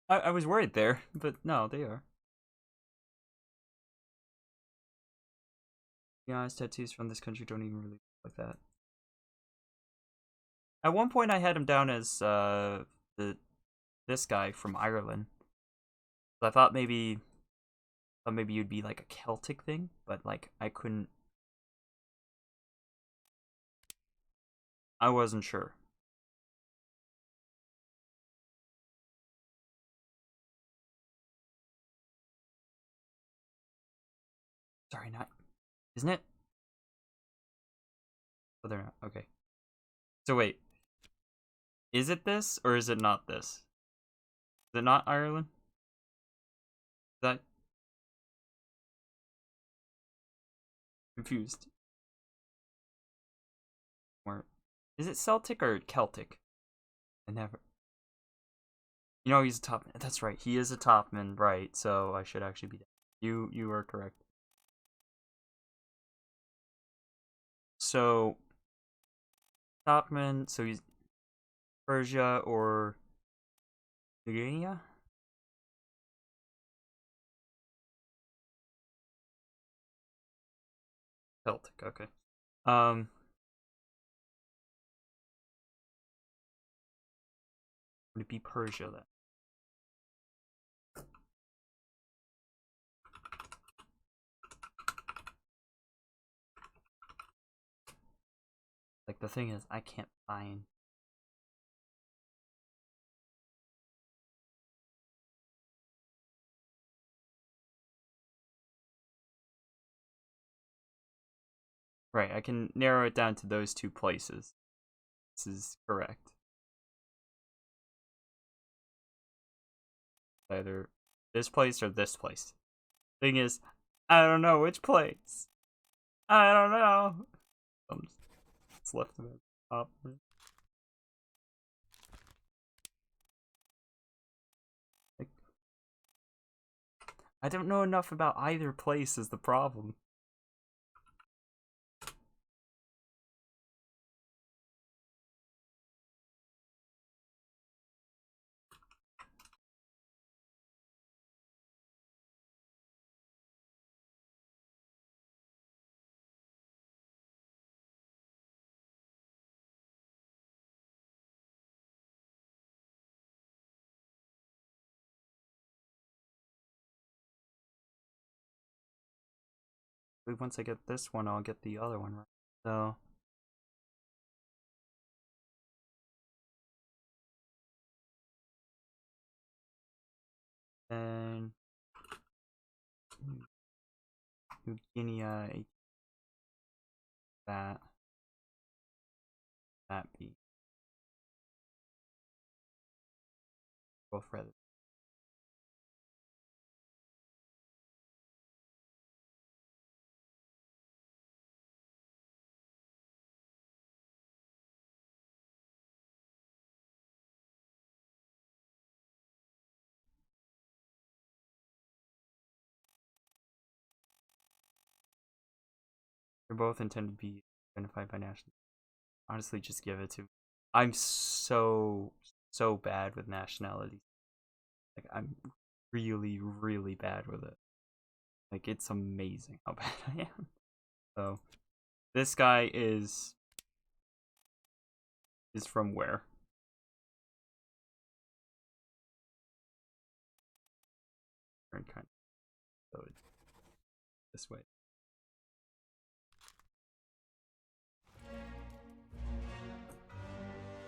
I was worried there, but no, they are. To be honest, tattoos from this country don't even really look like that. At one point, I had him down as this guy from Ireland. I thought maybe you'd be like a Celtic thing, but like I couldn't. I wasn't sure. Sorry, not. Isn't it? Oh, they're not. Okay. So wait. Is it this or is it not this? Is it not Ireland? Is that confused? Or is it Celtic or Celtic? I never. You know, he's a top. That's right. He is a topman, right? So I should actually be. You are correct. So topman. So he's Persia or Lithuania. Celtic. Okay. Um. Would it be Persia then? Like, the thing is, I can't find. Right, I can narrow it down to those two places. This is correct. Either this place or this place. Thing is, I don't know which place. I don't know. It's left of it. Top. Like, I don't know enough about either place is the problem. once I get this one, I'll get the other one right. So. Then. New Guinea. That. That be. Both rather. They're both intended to be identified by national. Honestly, just give it to me. I'm so bad with nationalities. Like, I'm really, really bad with it. Like, it's amazing how bad I am. So, this guy is from where? Kind of. So it's this way.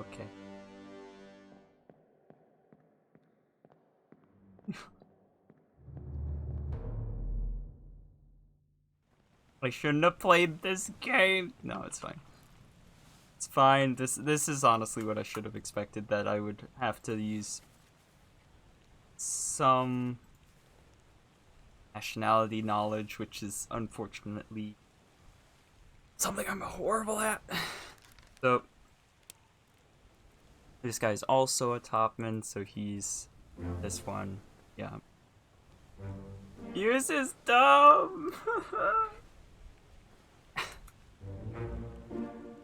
Okay. I shouldn't have played this game. No, it's fine. It's fine. This is honestly what I should have expected, that I would have to use some nationality knowledge, which is unfortunately something I'm horrible at. So this guy's also a topman, so he's this one. Yeah. Yours is dumb.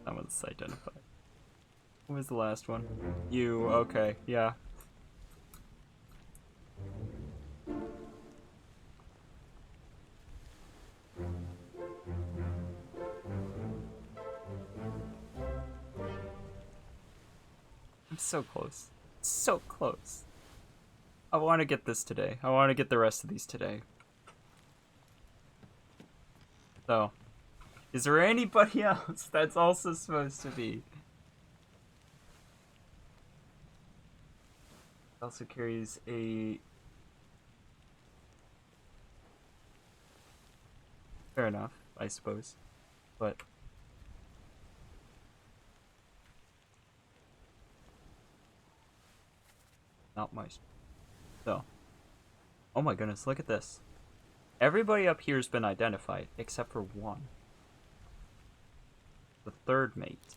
That one's identified. What was the last one? You, okay, yeah. I'm so close. So close. I want to get this today. I want to get the rest of these today. So, is there anybody else that's also supposed to be? Also carries a... Fair enough, I suppose. But... not much. So. Oh my goodness, look at this. Everybody up here has been identified, except for one. The third mate.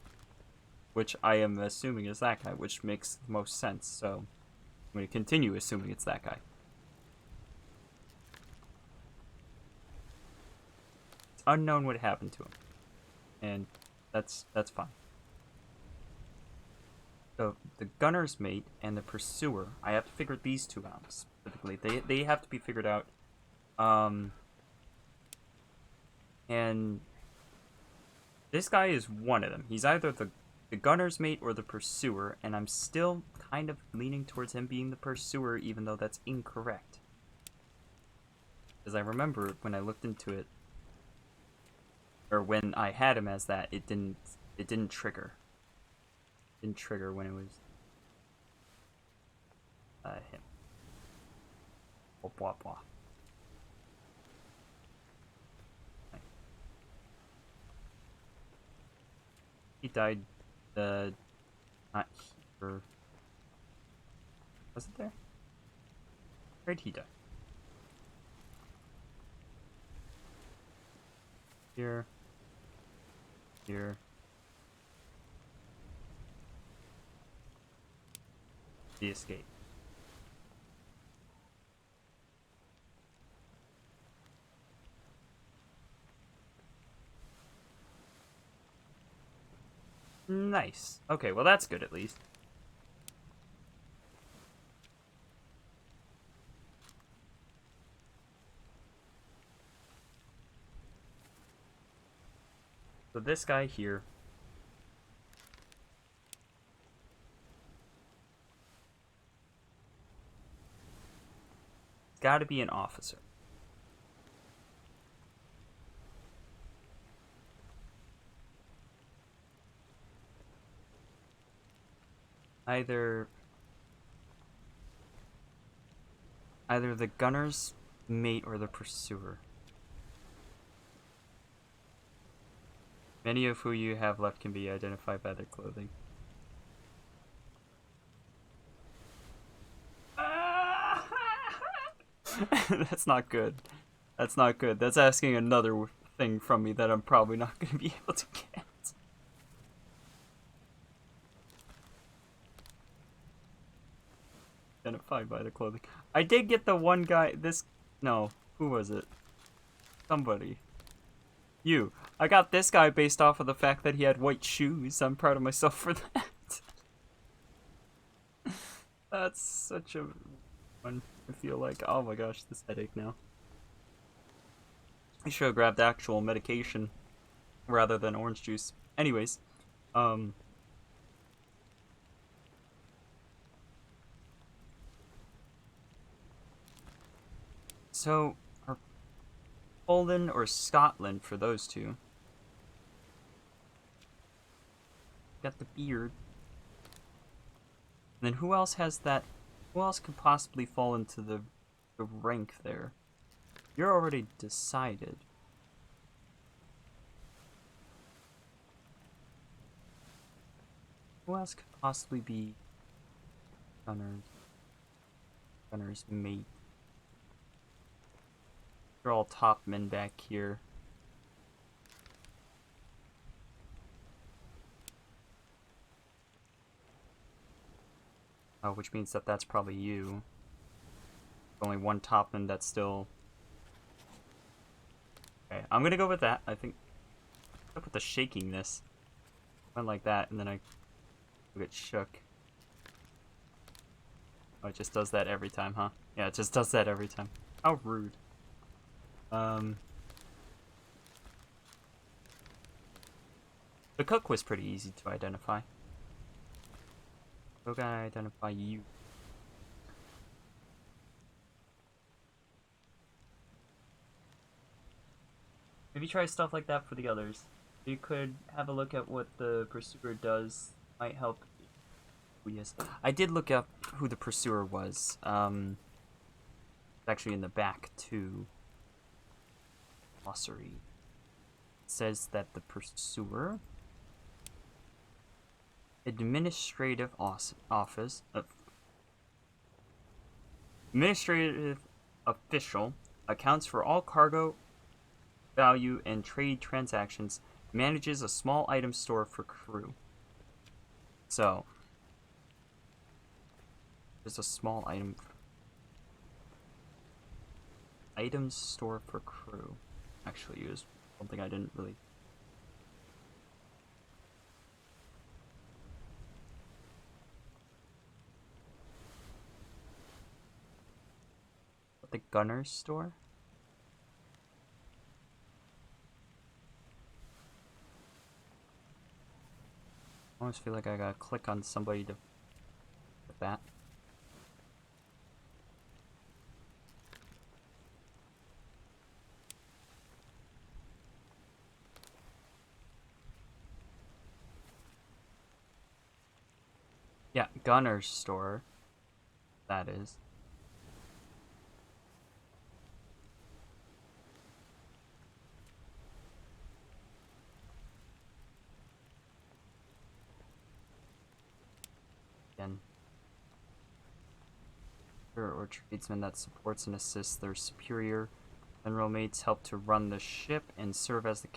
Which I am assuming is that guy, which makes the most sense, so I'm going to continue assuming it's that guy. It's unknown what happened to him. And that's fine. So, the gunner's mate and the pursuer, I have to figure these two out specifically. They have to be figured out. And this guy is one of them. He's either the gunner's mate or the pursuer, and I'm still kind of leaning towards him being the pursuer, even though that's incorrect. Because I remember when I looked into it, or when I had him as that, it didn't trigger. It didn't trigger when it was him. Blah blah blah. He died, not here. Was it there? Where'd he die? Here. Here. The escape. Nice. Okay, well that's good at least. So this guy here. It's got to be an officer. either the gunner's mate or the pursuer. Many of who you have left can be identified by their clothing. That's not good. That's not good. That's asking another thing from me that I'm probably not going to be able to get. Identified by the clothing. I did get the one guy. No, who was it? Somebody. You. I got this guy based off of the fact that he had white shoes. I'm proud of myself for that. That's such a one. I feel like, oh my gosh, this headache now. I should have grabbed actual medication rather than orange juice. Anyways, so are Poland or Scotland for those two? Got the beard. And then who else has that? Who else could possibly fall into the rank there? You're already decided. Who else could possibly be Gunner's mate? They're all top men back here. Oh, which means that that's probably you. Only one topman that's still... Okay, I'm gonna go with that. I think... Up with the shakingness. Went like that, and then I get shook. Oh, it just does that every time, huh? Yeah, it just does that every time. How rude. The cook was pretty easy to identify. So gotta identify you. Maybe try stuff like that for the others. You could have a look at what the pursuer does. Might help. Oh, yes. I did look up who the pursuer was. It's actually in the back too. Glossary. It says that the pursuer, administrative office, administrative official, accounts for all cargo, value, and trade transactions, manages a small item store for crew. So, there's a small item store for crew. Actually, it was something I didn't really... The gunner's store? I almost feel like I gotta click on somebody to get that. Yeah, gunner's store. That is. Again. Or tradesman that supports and assists their superior. General mates help to run the ship and serve at the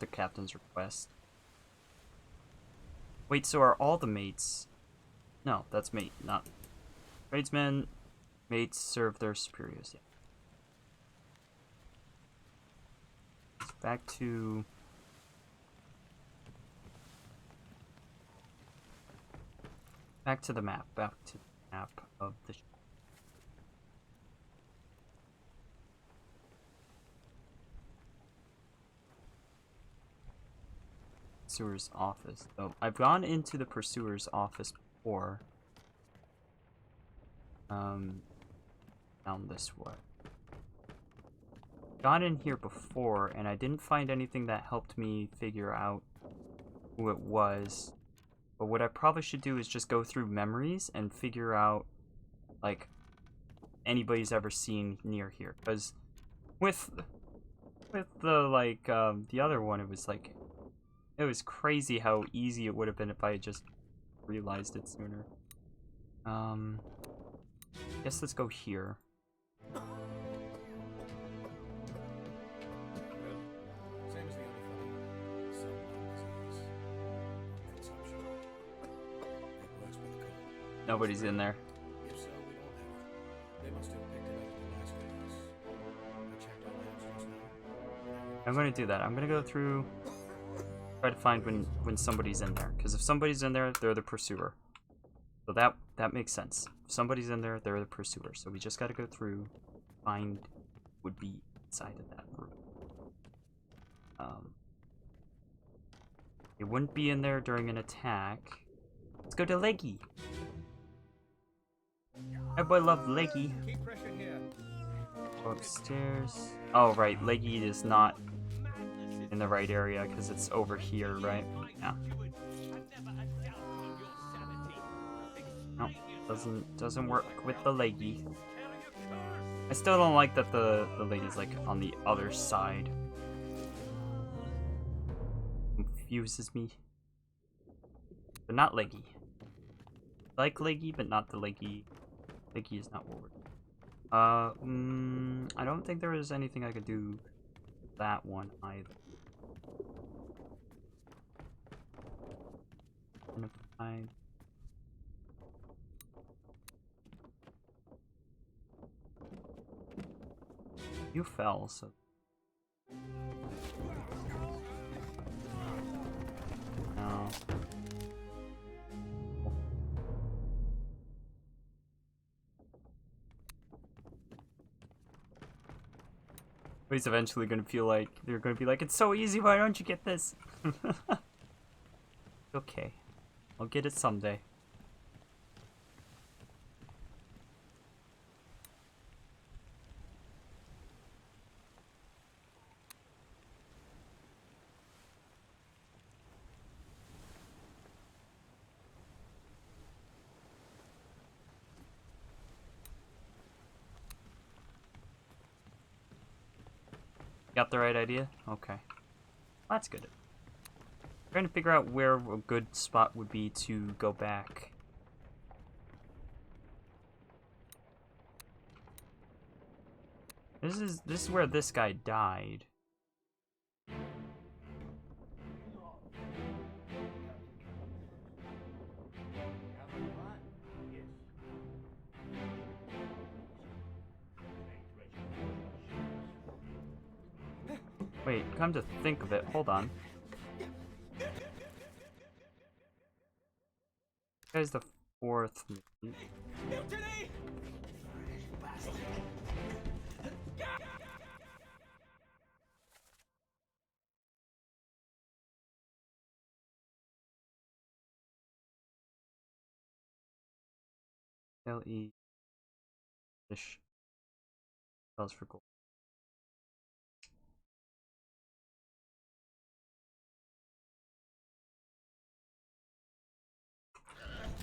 captain's request. Wait, so are all the mates? No, that's mate, not tradesmen. Mates serve their superiors. Yeah. Back to the map. Back to the map of the ship. Pursuer's office. So I've gone into the pursuer's office before. Down this way. Got in here before, and I didn't find anything that helped me figure out who it was. But what I probably should do is just go through memories and figure out, like, anybody's ever seen near here. Because with the, like, the other one, it was crazy how easy it would have been if I had just realized it sooner. Guess let's go here. Same as the other fellow. Some disease. Consumption. It works by the code. Nobody's in there. If so, we don't have it. They must have picked it up at the last case. I checked all that just now. I'm gonna do that. I'm gonna go through, try to find when somebody's in there. Because if somebody's in there, they're the pursuer. So that makes sense. If somebody's in there, they're the pursuer. So we just gotta go through, find would be inside of that room. It wouldn't be in there during an attack. Let's go to Leggy. My boy loved Leggy. Keep pressure here. Go upstairs. Oh right, Leggy is not in the right area because it's over here, right? Yeah. No, doesn't work with the Leggy. I still don't like that the lady's like on the other side. Confuses me. But not Leggy. Like Leggy, but not the Leggy. Leggy is not what we're... I don't think there is anything I could do with that one either. You fell, so... No. But he's eventually gonna feel like, they're gonna be like, it's so easy, why don't you get this? Okay. I'll get it someday. Got the right idea? Okay. That's good. Trying to figure out where a good spot would be to go back. This is where this guy died. Wait, come to think of it, hold on. This guy's the fourth mutant. Mutiny! L-E... Fish. Spells for gold.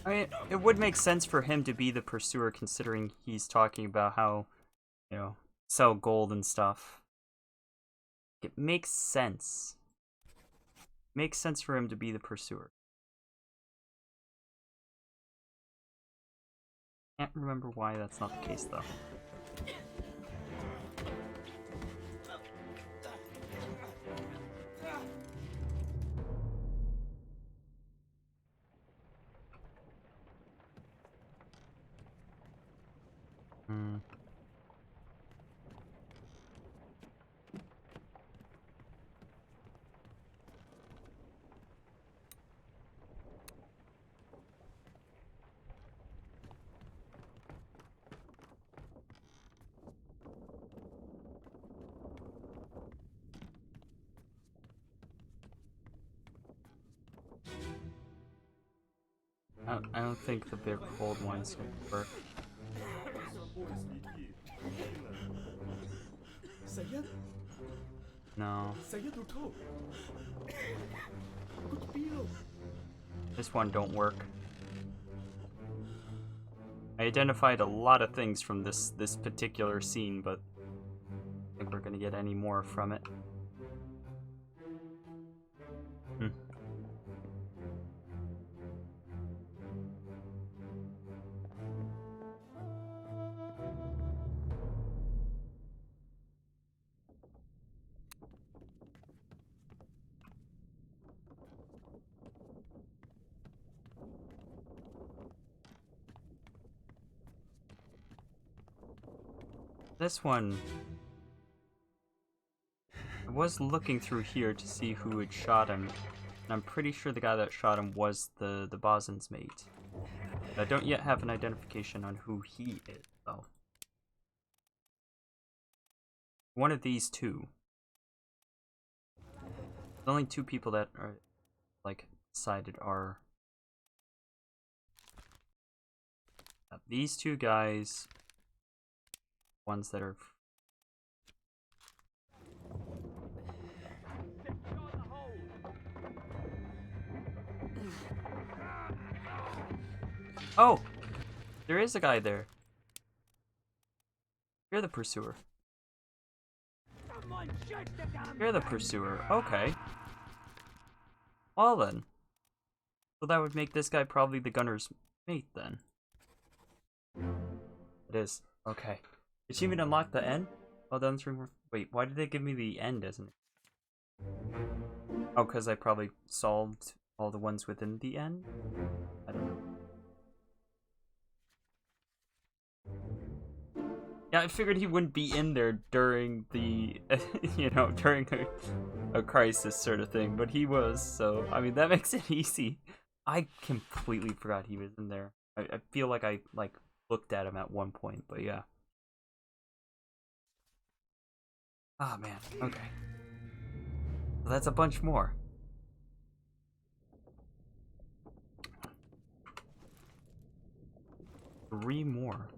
I mean, it would make sense for him to be the pursuer considering he's talking about how, you know, sell gold and stuff. It makes sense. Makes sense for him to be the pursuer. Can't remember why that's not the case though. I don't think the big cold one's gonna work. No. This one don't work. I identified a lot of things from this particular scene, but I think we're gonna get any more from it. Hmm. This one, I was looking through here to see who had shot him, and I'm pretty sure the guy that shot him was the bosun's mate. I don't yet have an identification on who he is, though. One of these two. There's only two people that are, like, decided are... these two guys, ones that are... Oh! There is a guy there. You're the pursuer. You're the pursuer. Okay. Well then. So that would make this guy probably the gunner's mate then. It is. Okay. Did she even unlock the end? Well done, streamer. Wait, why did they give me the end as an... Oh, because I probably solved all the ones within the end? I don't know. Yeah, I figured he wouldn't be in there during the, you know, during a crisis sort of thing, but he was, so, I mean, that makes it easy. I completely forgot he was in there. I feel like I, looked at him at one point, but yeah. Ah, man, okay. So that's a bunch more. Three more.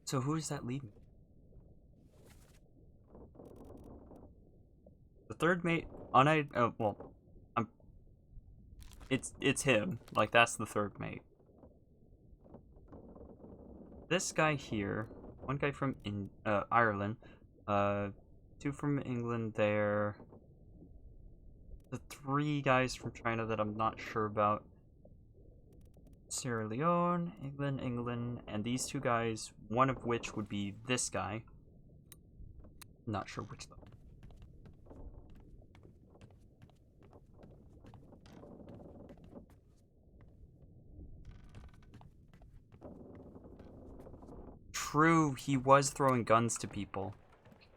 So who does that leave me? The third mate, it's him. Like, that's the third mate. This guy here, one guy from Ireland, two from England there. The three guys from China that I'm not sure about. Sierra Leone, England, and these two guys, one of which would be this guy. Not sure which though. True, he was throwing guns to people.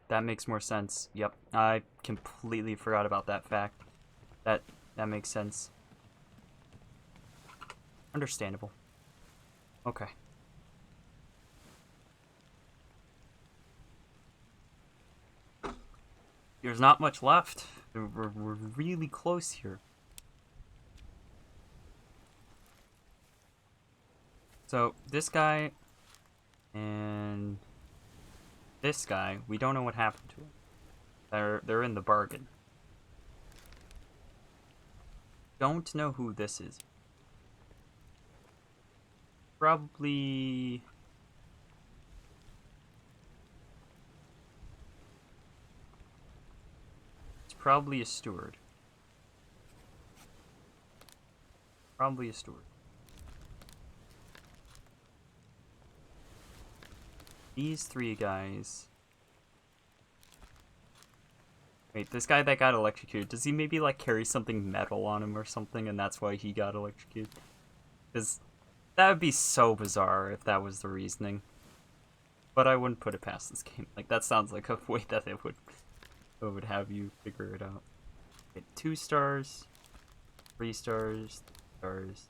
That makes more sense. Yep, I completely forgot about that fact. That makes sense. Understandable. Okay. There's not much left. We're really close here. So, this guy and this guy, we don't know what happened to them. They're in the bargain. Don't know who this is. Probably... It's probably a steward. Probably a steward. These three guys... Wait, this guy that got electrocuted, does he maybe, like, carry something metal on him or something, and that's why he got electrocuted? Because that would be so bizarre if that was the reasoning. But I wouldn't put it past this game. Like, that sounds like a way that it would have you figure it out. Okay, 2 stars, 3 stars, stars.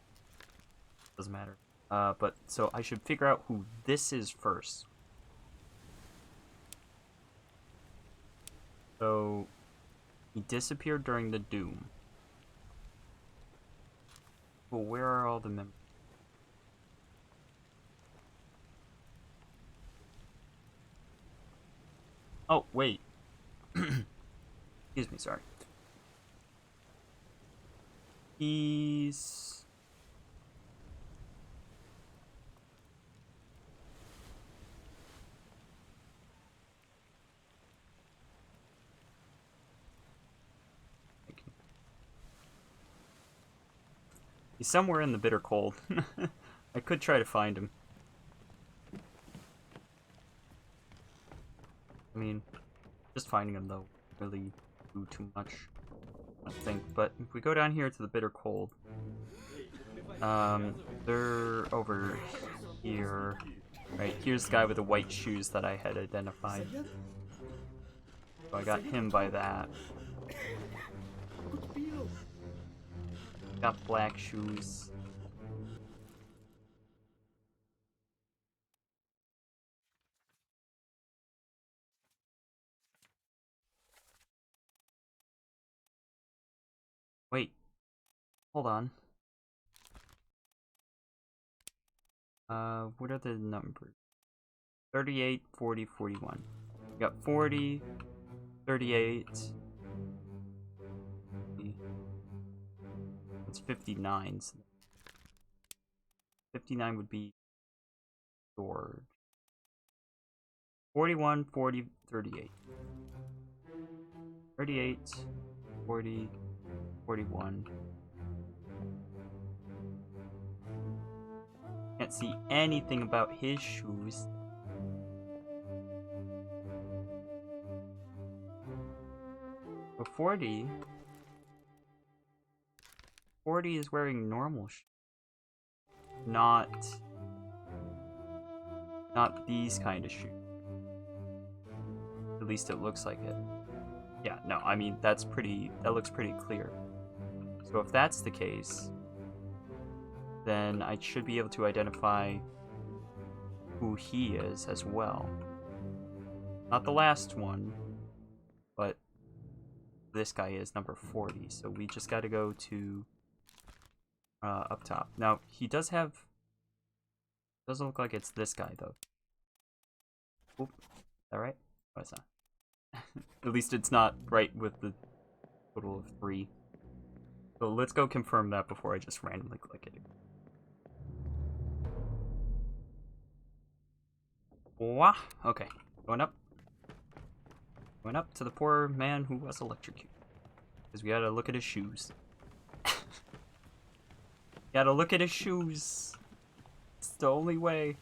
Doesn't matter. But, so I should figure out who this is first. So, he disappeared during the Doom. Well, where are all the members? Oh, wait. Excuse me, sorry. He's... He's somewhere in the bitter cold. I could try to find him. I mean, just finding him though really do too much, I think. But if we go down here to the bitter cold, they're over here. Right, here's the guy with the white shoes that I had identified. So I got him by that. Got black shoes. Wait. Hold on. What are the numbers? 38, 40, 41. We got 40, 38. It's 59. So 59 would be George. 41, 40, 38. 38, 40, 41. Can't see anything about his shoes. But 40 is wearing normal shoes. Not these kind of shoes. At least it looks like it. Yeah, no, I mean, that looks pretty clear. So if that's the case, then I should be able to identify who he is as well. Not the last one, but this guy is number 40, so we just gotta go to up top. Now, he does have... Doesn't look like it's this guy, though. Oop, is that right? Oh, it's not. At least it's not right with the total of 3. So let's go confirm that before I just randomly click it. Wah! Okay, going up. Going up to the poor man who was electrocuted. Because we gotta look at his shoes. Gotta look at his shoes. It's the only way.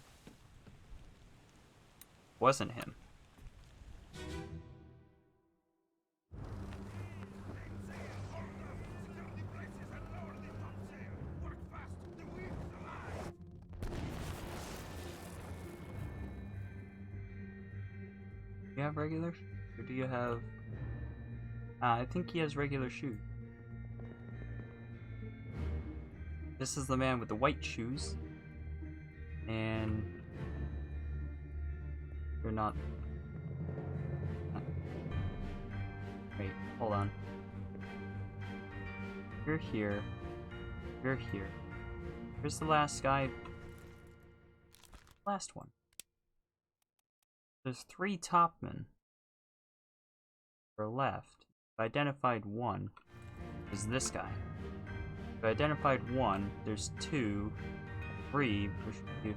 Wasn't him. Do you have regular? Or do you have... I think he has regular shoes. This is the man with the white shoes. And... They're not... Wait, hold on. You're here. You're here. Here's the last guy. Last one. There's 3 topmen. For left. I identified one. Is this guy. If I identified one, there's 2, 3, which should be the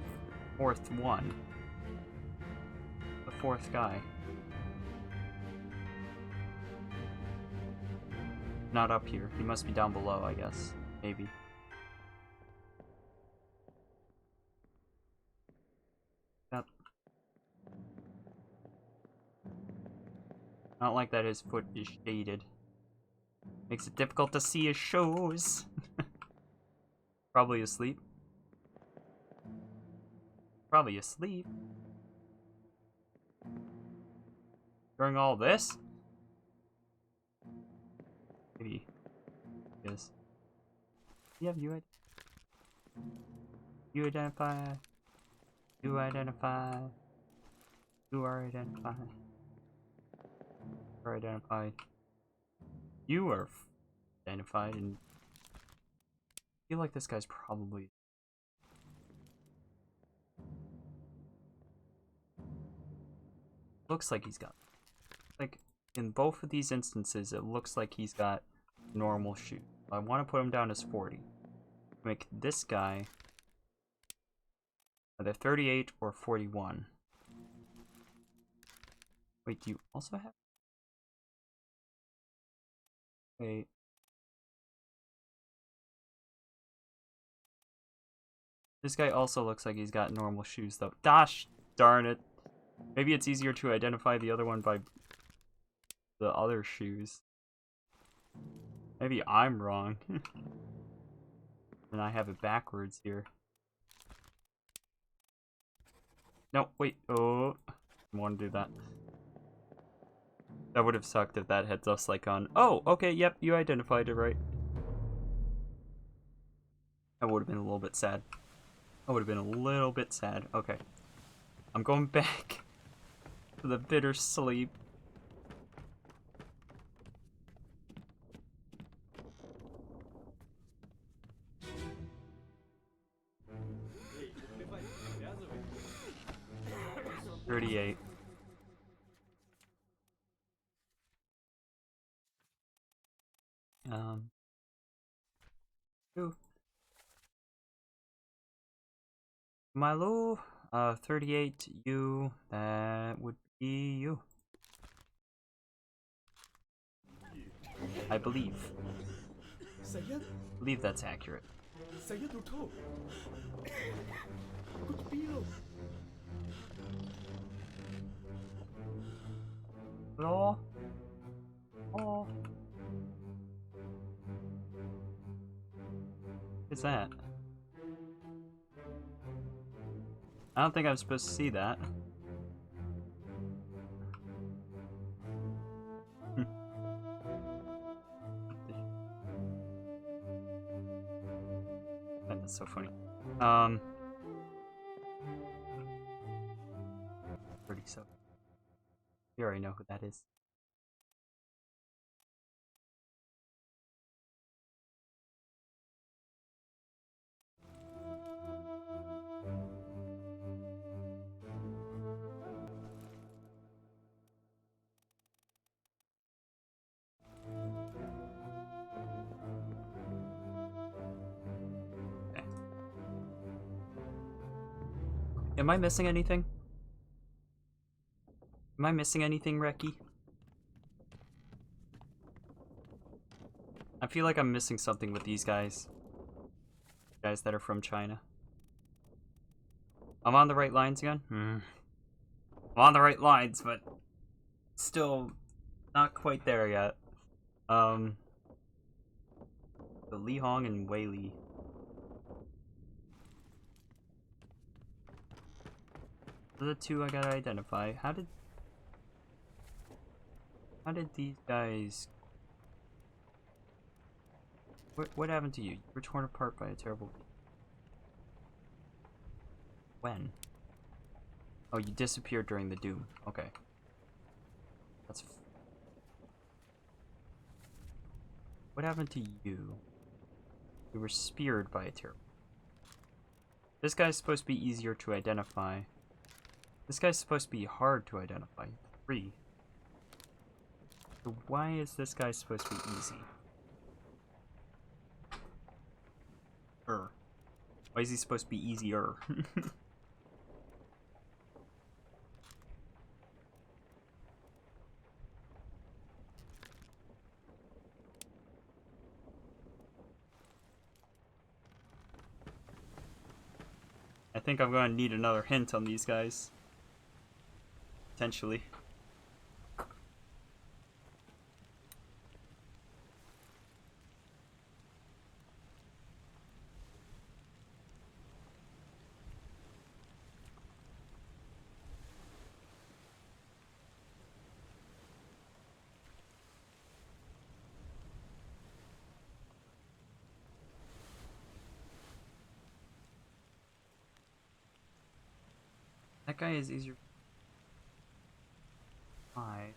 4th one. The 4th guy. Not up here. He must be down below, I guess. Maybe. Yep. Not like that his foot is shaded. Makes it difficult to see his shoes. Probably asleep. Probably asleep. During all this? Maybe. Yes. Yeah, you identify. You identify. You are identified. You are identified. You are identified, and I feel like this guy's probably... Looks like he's got... Like, in both of these instances, it looks like he's got normal shoes. I want to put him down as 40. Make this guy either 38 or 41. Wait, do you also have? Wait. This guy also looks like he's got normal shoes, though. Gosh darn it. Maybe it's easier to identify the other one by the other shoes. Maybe I'm wrong. And I have it backwards here. No, wait. Oh, I want to do that. That would have sucked if that had just like on. Oh, okay, yep, you identified it right. That would have been a little bit sad. That would have been a little bit sad. Okay. I'm going back to the bitter sleep. Hey, you fight the other way. 38. Ooh. Milo, 38, you, that would be you. I believe. Saya, Believe that's accurate. saya tutup. Aku terpilih. Hello? Oh. What's that? I don't think I'm supposed to see that. That's so funny. 37. You already know who that is. Okay. Am I missing anything? Am I missing anything, Reki? I feel like I'm missing something with these guys. Guys that are from China. I'm on the right lines again? I'm on the right lines, but still not quite there yet. The Li Hong and Wei Li. Those are the two I gotta identify. How did these guys... What happened to you? You were torn apart by a terrible... When? Oh, you disappeared during the doom. Okay. That's... What happened to you? You were speared by a terrible... This guy's supposed to be easier to identify. This guy's supposed to be hard to identify. 3. So why is this guy supposed to be easy? Why is he supposed to be easier? I think I'm going to need another hint on these guys. Potentially. That guy is easier. Why?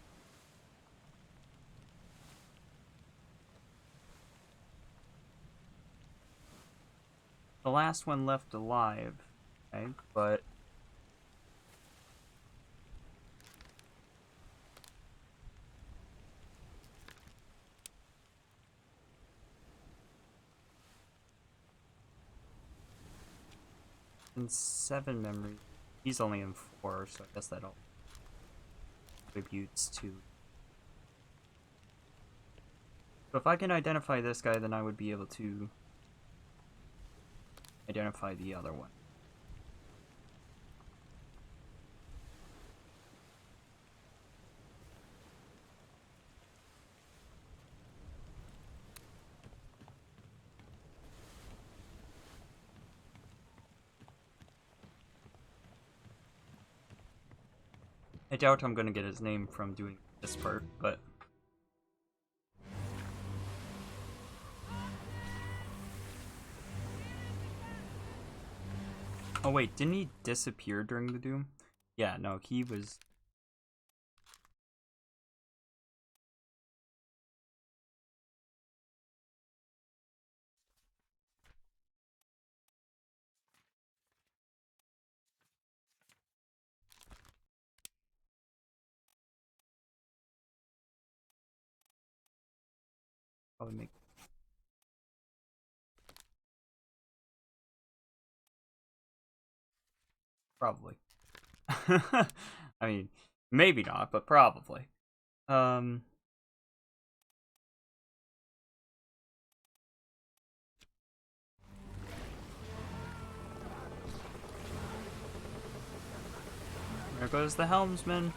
The last one left alive, okay, but in 7 memory. He's only in 4, so I guess that all contributes to. So if I can identify this guy, then I would be able to identify the other one. I doubt I'm gonna get his name from doing this part, but oh wait, didn't he disappear during the Doom? Yeah, no, he was. Probably make. Probably. I mean, maybe not, but probably. There goes the helmsman.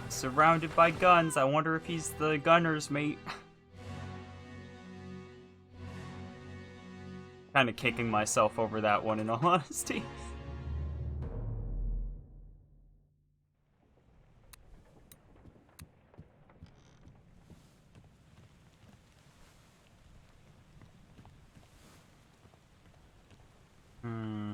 Surrounded by guns. I wonder if he's the gunner's mate. Kind of kicking myself over that one, in all honesty. Hmm.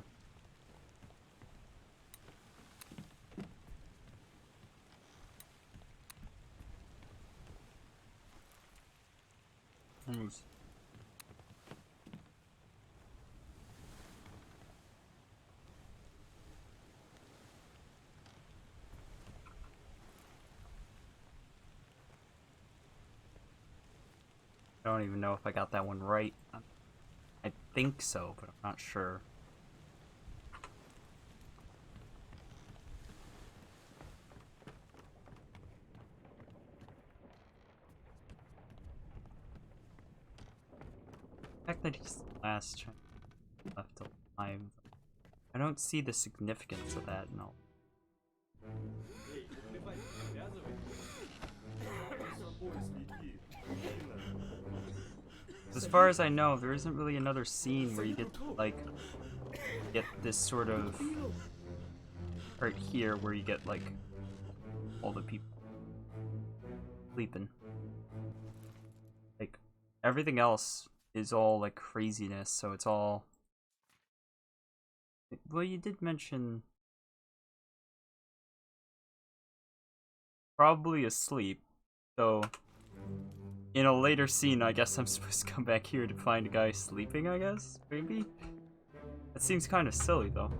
I don't even know if I got that one right. I think so, but I'm not sure. The fact that he's the last Chinese left alive, I don't see the significance of that, no. As far as I know, there isn't really another scene where you get, like, this sort of right here where you get, like, all the people sleeping. Like, everything else is all, like, craziness, so it's all... Well, you did mention... Probably asleep, so... In a later scene, I guess I'm supposed to come back here to find a guy sleeping, I guess? Maybe? That seems kind of silly, though.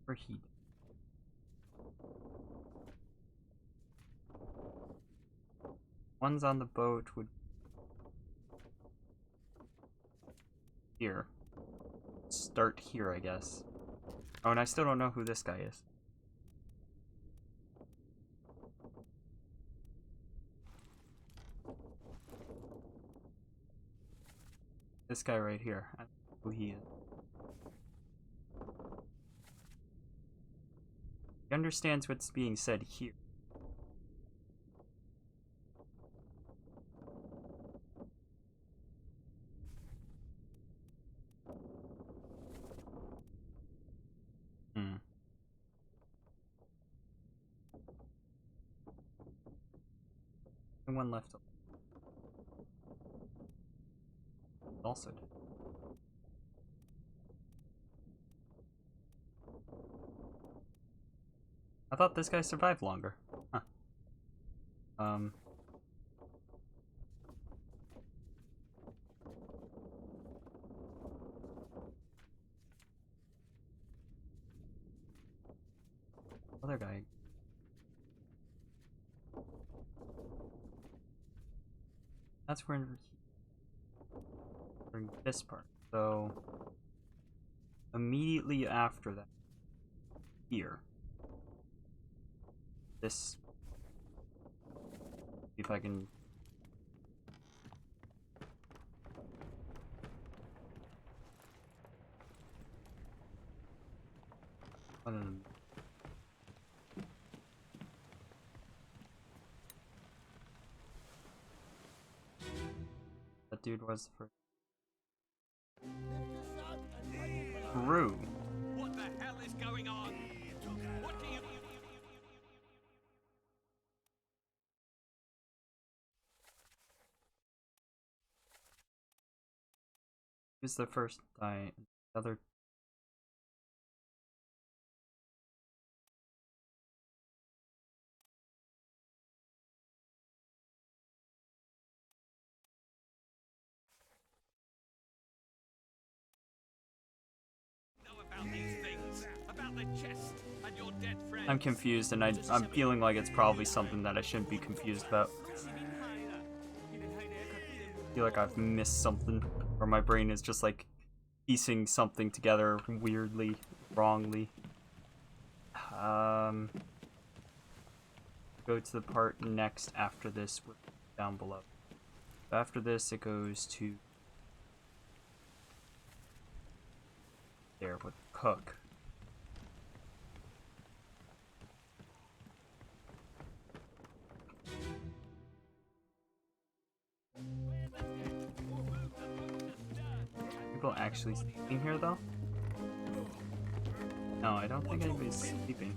Or he... One's on the boat would... Here. Start here, I guess. Oh, and I still don't know who this guy is. This guy right here. I don't know who he is. He understands what's being said here. One left. Also dead. I thought this guy survived longer. Huh. other guy? That's where we're in this part. So immediately after that, here. This. See if I can. That dude was for Rue. What the hell is going on? What do you... Who's the first guy? The other. know about these things? About the chest and your dead friend? I'm confused, and I'm feeling like it's probably something that I shouldn't be confused about. I feel like I've missed something, or my brain is just like piecing something together weirdly, wrongly. Go to the part next after this, down below. After this, it goes to there with Cook. People actually sleeping here, though? No, I don't think anybody's sleeping.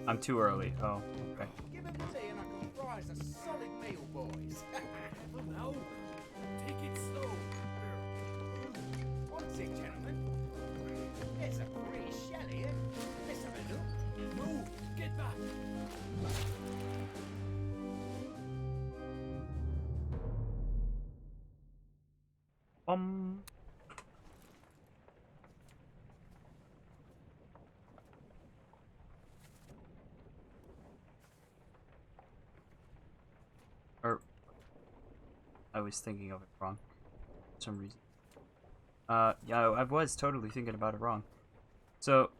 I'm too early. Oh, okay. Give him the tea and I can fry us a solid meal, boys. No, take it slow. What's it, gentlemen? It's a pretty shell here. Let's have a look. Move, get back. Or I was thinking of it wrong for some reason. Yeah, I was totally thinking about it wrong. So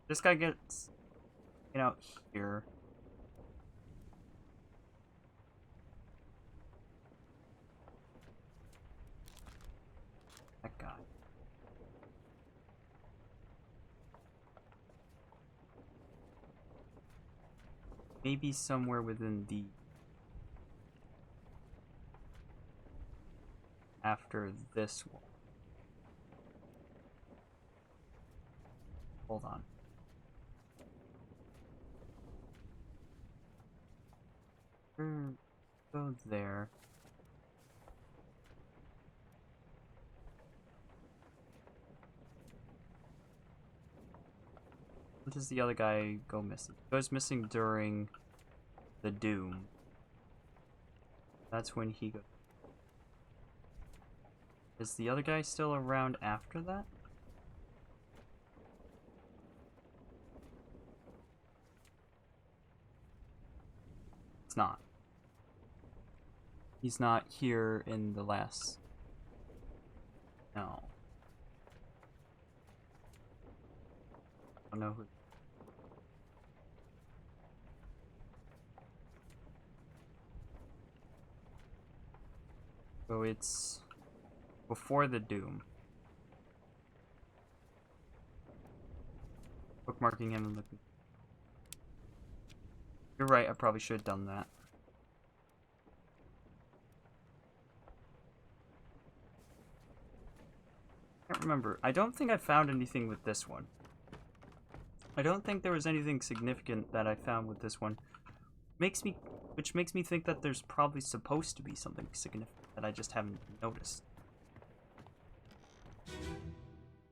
this guy gets, here. That guy. Maybe somewhere within the... After this one. Hold on. Go there. When does the other guy go missing? He goes missing during the Doom. That's when he goes. Is the other guy still around after that? It's not. He's not here in the last... No. I don't know who... So it's before the Doom. Bookmarking him and looking. You're right, I probably should have done that. I can't remember. I don't think I found anything with this one. I don't think there was anything significant that I found with this one. Which makes me think that there's probably supposed to be something significant that I just haven't noticed.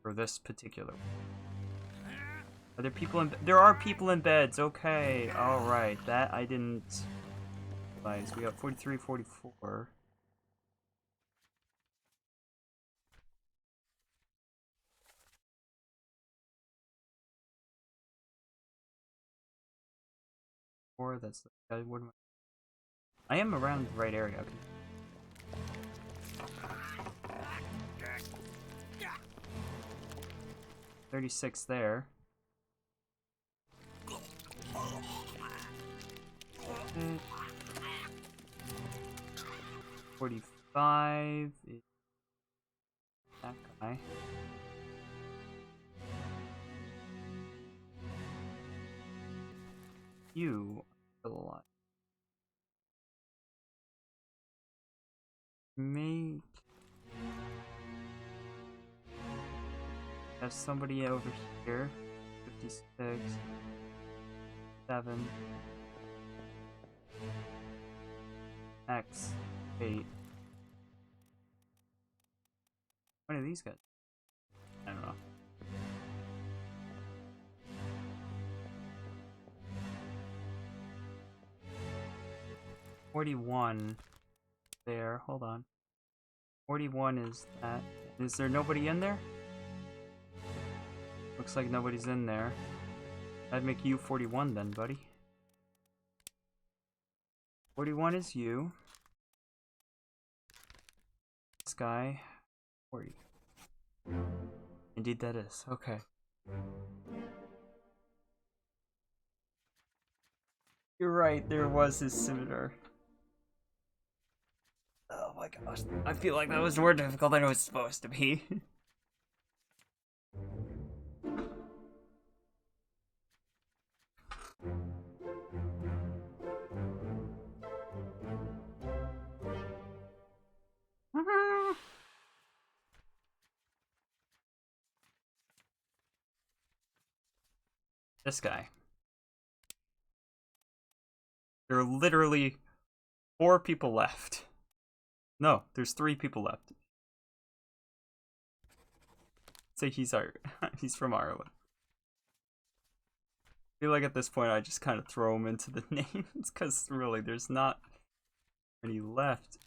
For this particular one. Are there people in... There are people in beds, okay. Alright, that I didn't realize. We got 43, 44. 4, that's the what am I am around the right area, okay. $36 there. Mm. 45 is that guy. You are still alive. Make have somebody over here. 56, 7, X, 8. One of these guys. I don't know. $41 there. Hold on. 41 is that. Is there nobody in there? Looks like nobody's in there. That'd make you 41 then, buddy. 41 is you. This guy, 40. Indeed that is. Okay. You're right, there was his scimitar. Oh my gosh. I feel like that was more difficult than it was supposed to be. This guy. There are literally 4 people left. No, there's 3 people left. Say he's he's from Ireland. I feel like at this point I just kind of throw him into the names because really there's not any left.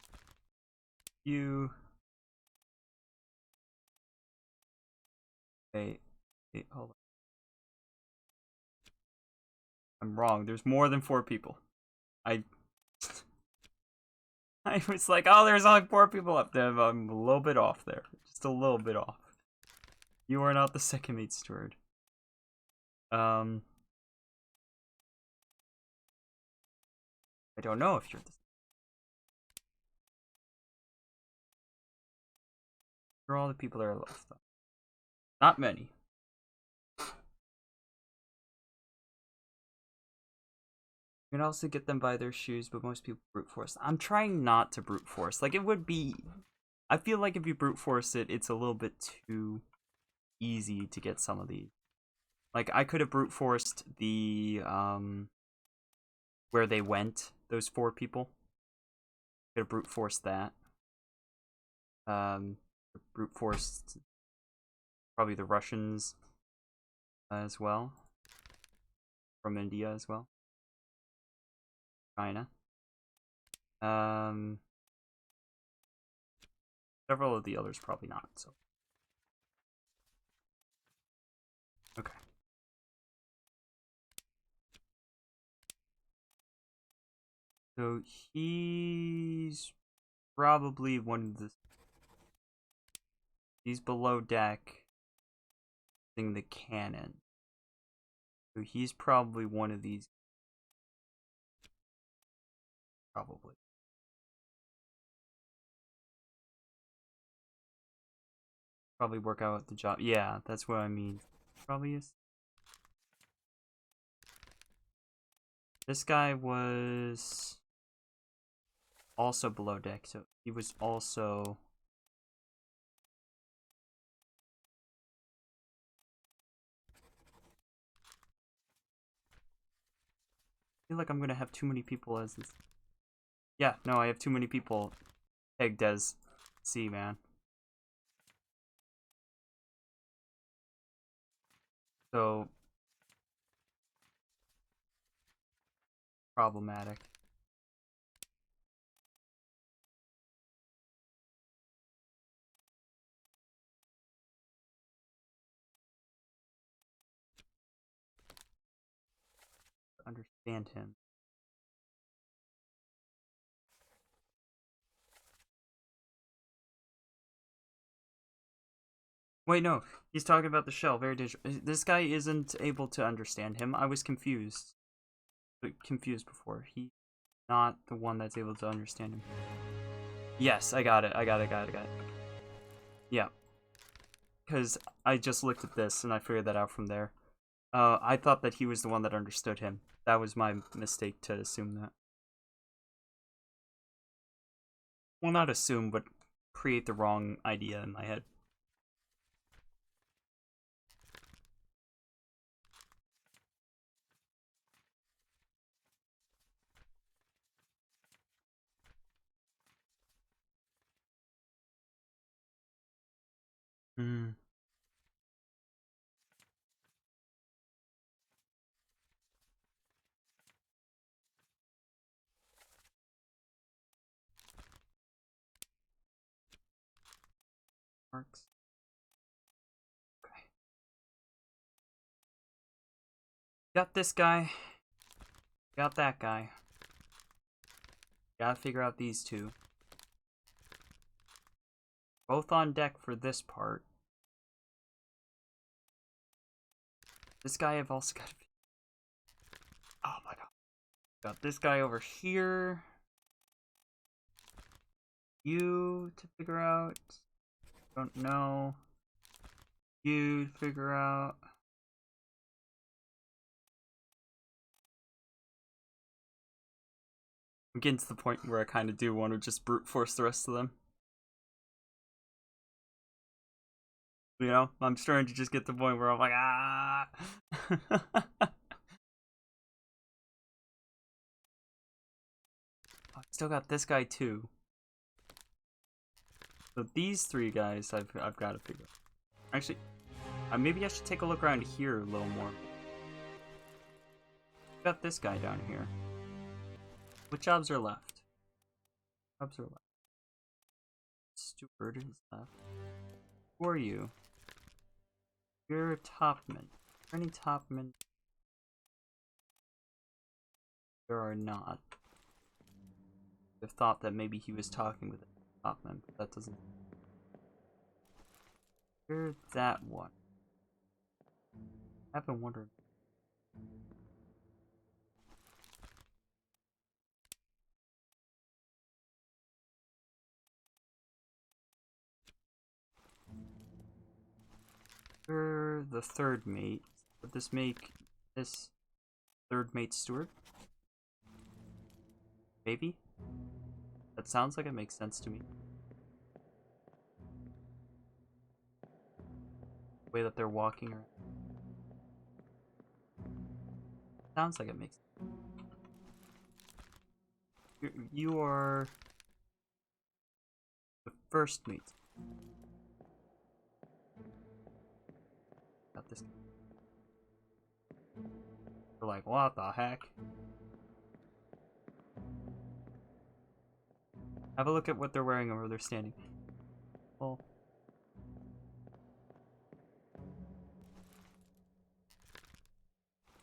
You. Wait, hold on. I'm wrong. There's more than 4 people. I was like, oh, there's only 4 people up there. I'm a little bit off there. Just a little bit off. You are not the second meat steward. I don't know if you're the. For all the people that are left, though. Not many. You can also get them by their shoes, but most people brute force. I'm trying not to brute force. Like, it would be. I feel like if you brute force it, it's a little bit too easy to get some of these. Like, I could have brute forced the, where they went, those 4 people. Could have brute forced that. Brute forced probably the Russians as well. From India as well. China. Several of the others probably not, so. Okay. So he's probably one of the. He's below deck. Using the cannon. So he's probably one of these. Probably. Probably work out the job. Yeah, that's what I mean. Probably is. This guy was also below deck, so he was also. I feel like I'm gonna have too many people as this. Yeah, no, I have too many people pegged as C, man. So problematic. Understand him. Wait, no. He's talking about the shell. Very dangerous. This guy isn't able to understand him. I was confused. Confused before. He's not the one that's able to understand him. Yes, I got it. I got it. Yeah. Because I just looked at this and I figured that out from there. I thought that he was the one that understood him. That was my mistake to assume that. Well, not assume, but create the wrong idea in my head. Hmm. Works. Okay. Got this guy. Got that guy. Gotta figure out these two. Both on deck for this part. This guy I've also got to... Oh my god. Got this guy over here. You to figure out. Don't know. You to figure out. I'm getting to the point where I kind of do want to just brute force the rest of them. You know, I'm starting to just get to the point where I'm like, ah. I still got this guy too. So these three guys, I've got to figure out. Actually, maybe I should take a look around here a little more. Got this guy down here. What jobs are left? Jobs are left. Steward is left. Who are you? You're a topman. Are there any topmen? There are not. I've thought that maybe he was talking with a topman, but that doesn't. You're that one. I've been wondering. You're the third mate. Would this make this third mate steward? Maybe? That sounds like it makes sense to me. The way that they're walking around. Sounds like it makes sense. You are the first mate. Got this. They're like, what the heck? Have a look at what they're wearing or where they're standing. Well,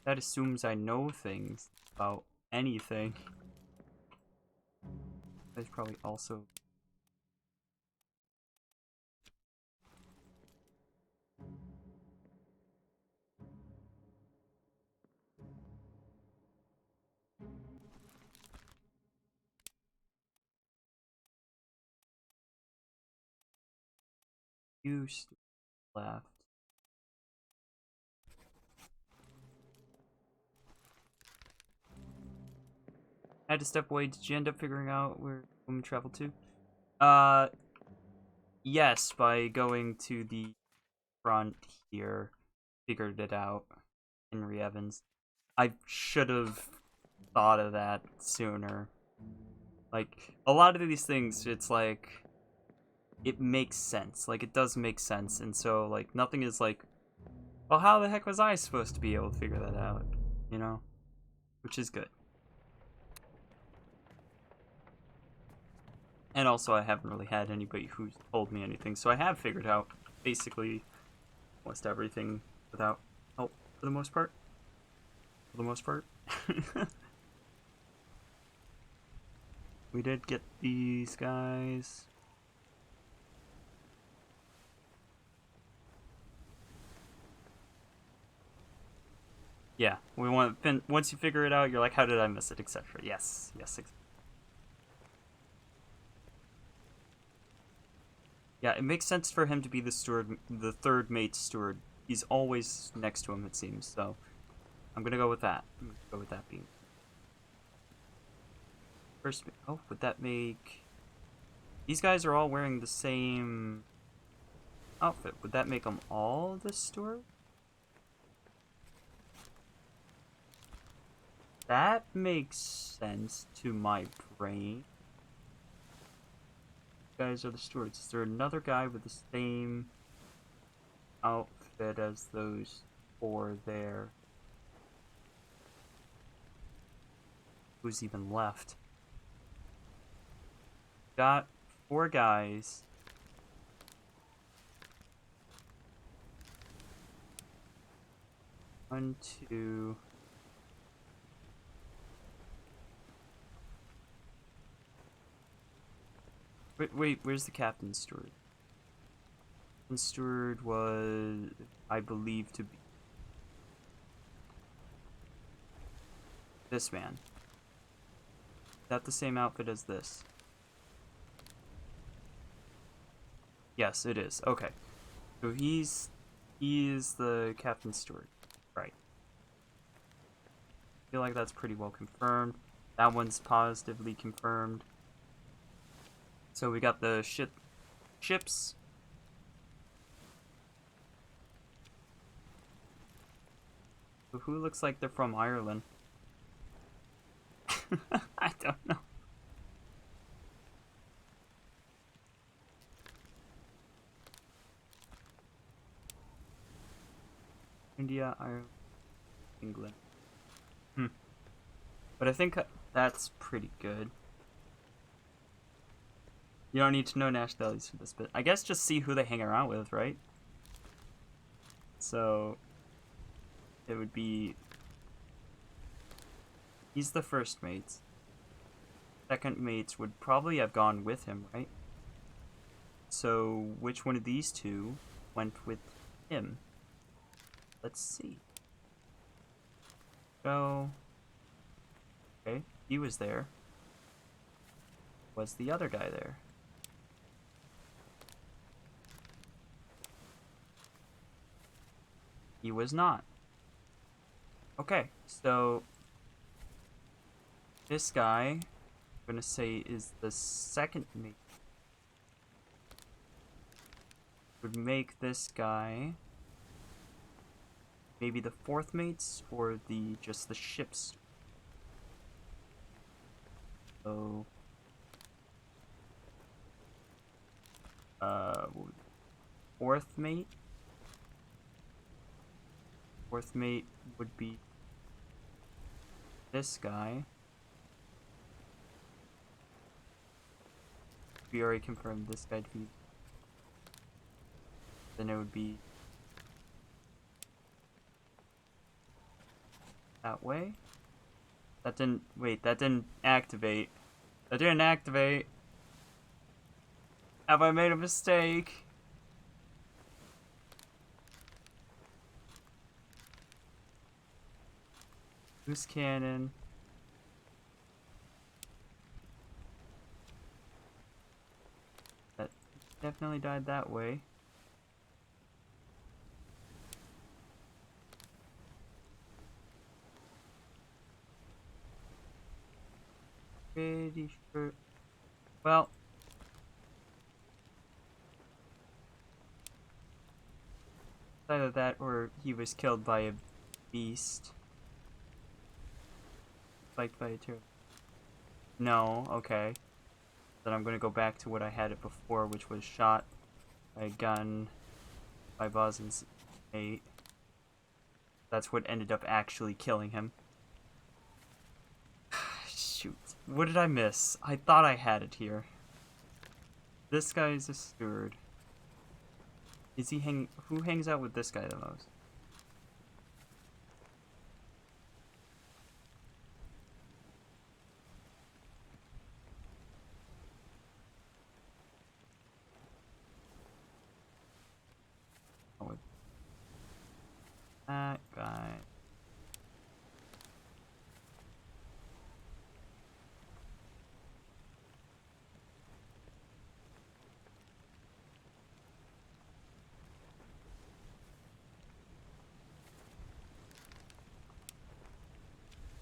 that assumes I know things about anything. That's probably also... You left. I had to step away. Did you end up figuring out where women travel to? Yes, by going to the front here. Figured it out. Henry Evans. I should have thought of that sooner. Like, a lot of these things, it's like... It makes sense. Like, it does make sense. And so, like, nothing is like... Well, how the heck was I supposed to be able to figure that out? You know? Which is good. And also, I haven't really had anybody who's told me anything, so I have figured out basically almost everything without help for the most part. For the most part. We did get these guys. Yeah, we want once you figure it out, you're like, how did I miss it, etc. Yes, yes. Yeah, it makes sense for him to be the steward, the third mate steward. He's always next to him, it seems. So I'm gonna go with that. I'm gonna go with that being first. Oh, would that make? These guys are all wearing the same outfit. Would that make them all the steward? That makes sense to my brain. Guys are the stewards. Is there another guy with the same outfit as those four there? Who's even left? Got 4 guys. One, two. Wait, where's the captain steward? Captain steward was, I believe, to be this man. Is that the same outfit as this? Yes, it is. Okay. So he is the captain steward. Right. I feel like that's pretty well confirmed. That one's positively confirmed. So we got the ships. So who looks like they're from Ireland? I don't know. India, Ireland, England. But I think that's pretty good. You don't need to know nationalities for this, but I guess just see who they hang around with, right? So it would be, he's the first mate. Second mates would probably have gone with him, right? So which one of these two went with him? Let's see. So, okay, he was there. Was the other guy there? He was not. Okay, so this guy, I'm gonna say, is the second mate. Would make this guy maybe the fourth mates or just the ships. So fourth mate. Fourth mate would be this guy. We already confirmed this guy to be. Then it would be that way. That didn't, wait, that didn't activate. That didn't activate. Have I made a mistake? Loose cannon. That definitely died that way. Pretty sure. Well, either that or he was killed by a beast. Spiked by a turtle. No, okay. Then I'm gonna go back to what I had it before, which was shot by a gun by Bosun's mate. That's what ended up actually killing him. Shoot. What did I miss? I thought I had it here. This guy is a steward. Is he who hangs out with this guy the most? Oh, that guy.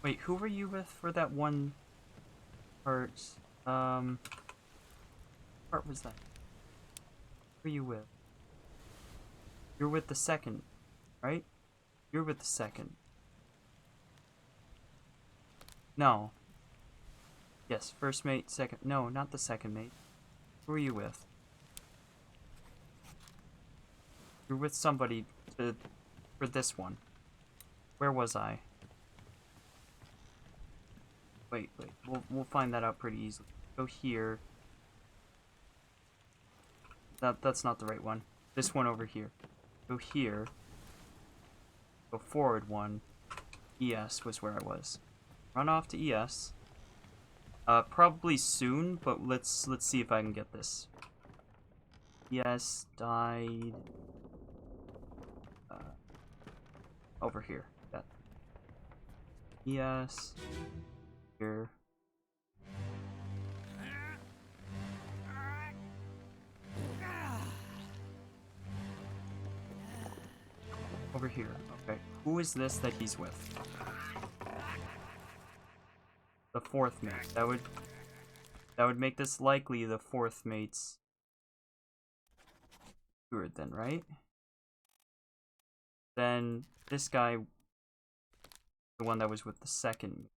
Wait, who were you with for that one part? Part was that? Who were you with? You're with the second, right? You're with the second. No. Yes, first mate, second. No, not the second mate. Who are you with? You're with somebody for this one. Where was I? Wait. We'll find that out pretty easily. Go here. That's not the right one. This one over here. Go here. Go forward one. ES was where I was. Run off to ES. Probably soon, but let's see if I can get this. ES died. Over here. That. ES. Here. Over here. Okay. Who is this that he's with? The fourth mate. That would make this likely the fourth mate's steward then, right? Then this guy, the one that was with the second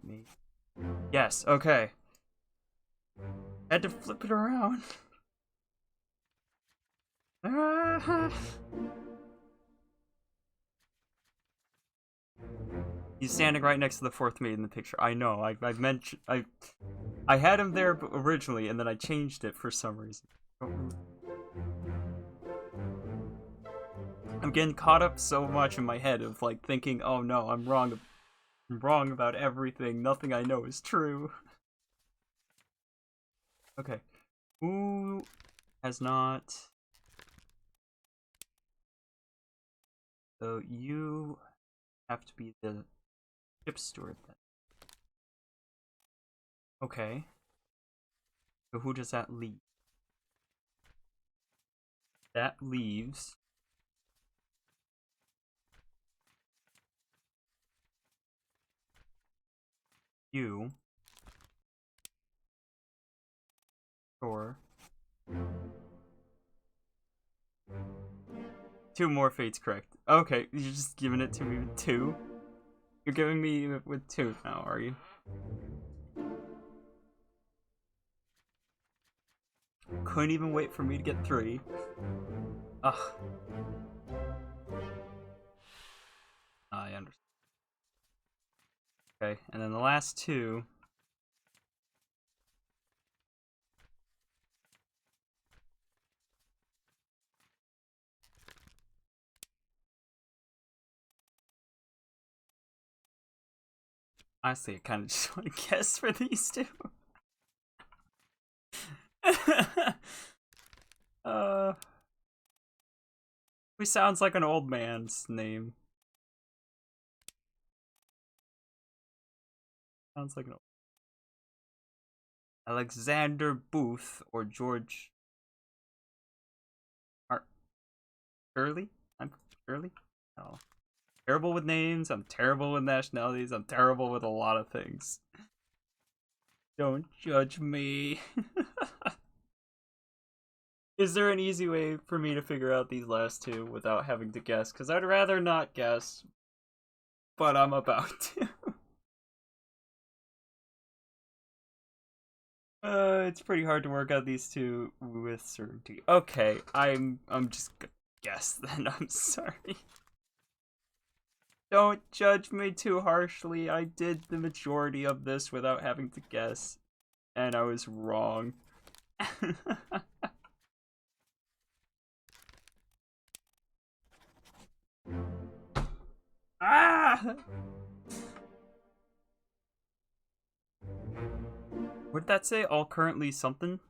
mate. Yes, okay. Had to flip it around. He's standing right next to the fourth mate in the picture. I know. I've mentioned I had him there originally, and then I changed it for some reason. I'm getting caught up so much in my head of like thinking, oh no, I'm wrong. I'm wrong about everything. Nothing I know is true. Okay. Who has not? So you have to be the ship steward then. Okay. So who does that leave? That leaves you. Sure. 2 more fates correct. Okay, you're just giving it to me with 2? You're giving me with 2 now, are you? Couldn't even wait for me to get 3. Ugh. I understand. Okay, and then the last 2. Honestly, I kind of just want to guess for these 2. He sounds like an old man's name. Sounds like an old... Alexander Booth or George Shirley? I'm Shirley? No. Terrible with names, I'm terrible with nationalities, I'm terrible with a lot of things. Don't judge me. Is there an easy way for me to figure out these last 2 without having to guess? Because I'd rather not guess, but I'm about to. It's pretty hard to work out these 2 with certainty. Okay, I'm just gonna guess then. I'm sorry. Don't judge me too harshly. I did the majority of this without having to guess, and I was wrong. Ah! What did that say? All currently something?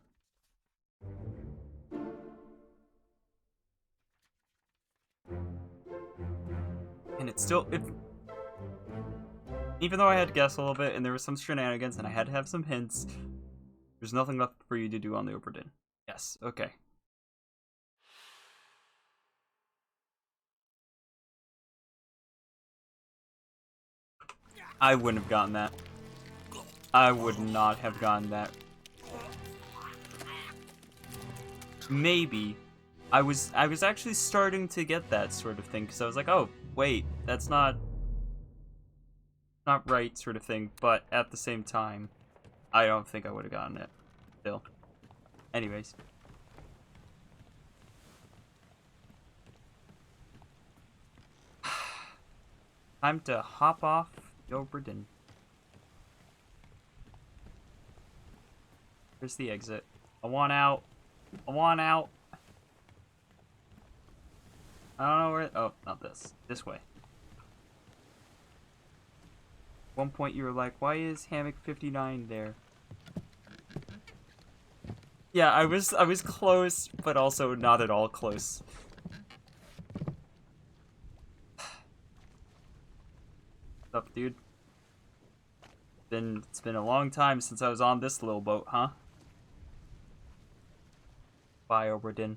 And it's still... Even though I had to guess a little bit, and there was some shenanigans, and I had to have some hints, there's nothing left for you to do on the Obra Dinn. Yes, okay. I wouldn't have gotten that. I would not have gotten that. Maybe. I was actually starting to get that sort of thing, because I was like, oh, wait, that's not right sort of thing, but at the same time, I don't think I would have gotten it. Still. Anyways. Time to hop off Obra Dinn. Here's the exit. I want out. I want out. I don't know where. Oh, not this. This way. One point you were like, why is Hammock 59 there? Yeah, I was close, but also not at all close. What's up, dude? It's been a long time since I was on this little boat, huh? Bye, Obra Dinn.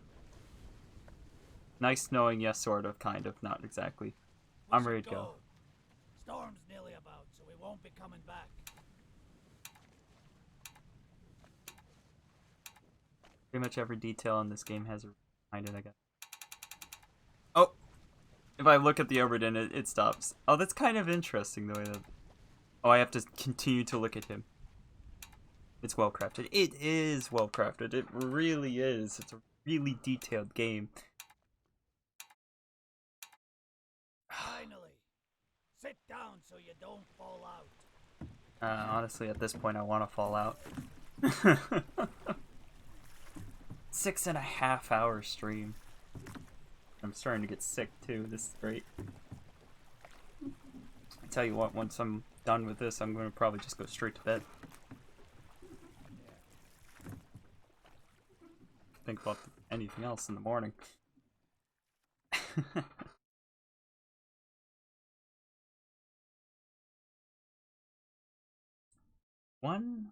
Nice knowing, yes, sort of, kind of, not exactly. I'm ready to go. Storm's nearly about, so we won't be coming back. Pretty much every detail in this game has a behind it, I guess. Oh! If I look at the Obra Dinn, it stops. Oh, that's kind of interesting, the way that... Oh, I have to continue to look at him. It's well crafted. It is well crafted. It really is. It's a really detailed game. Finally, sit down so you don't fall out. Honestly, at this point, I want to fall out. 6.5 hour stream. I'm starting to get sick too. This is great. I tell you what, once I'm done with this, I'm going to probably just go straight to bed. Think about anything else in the morning. One.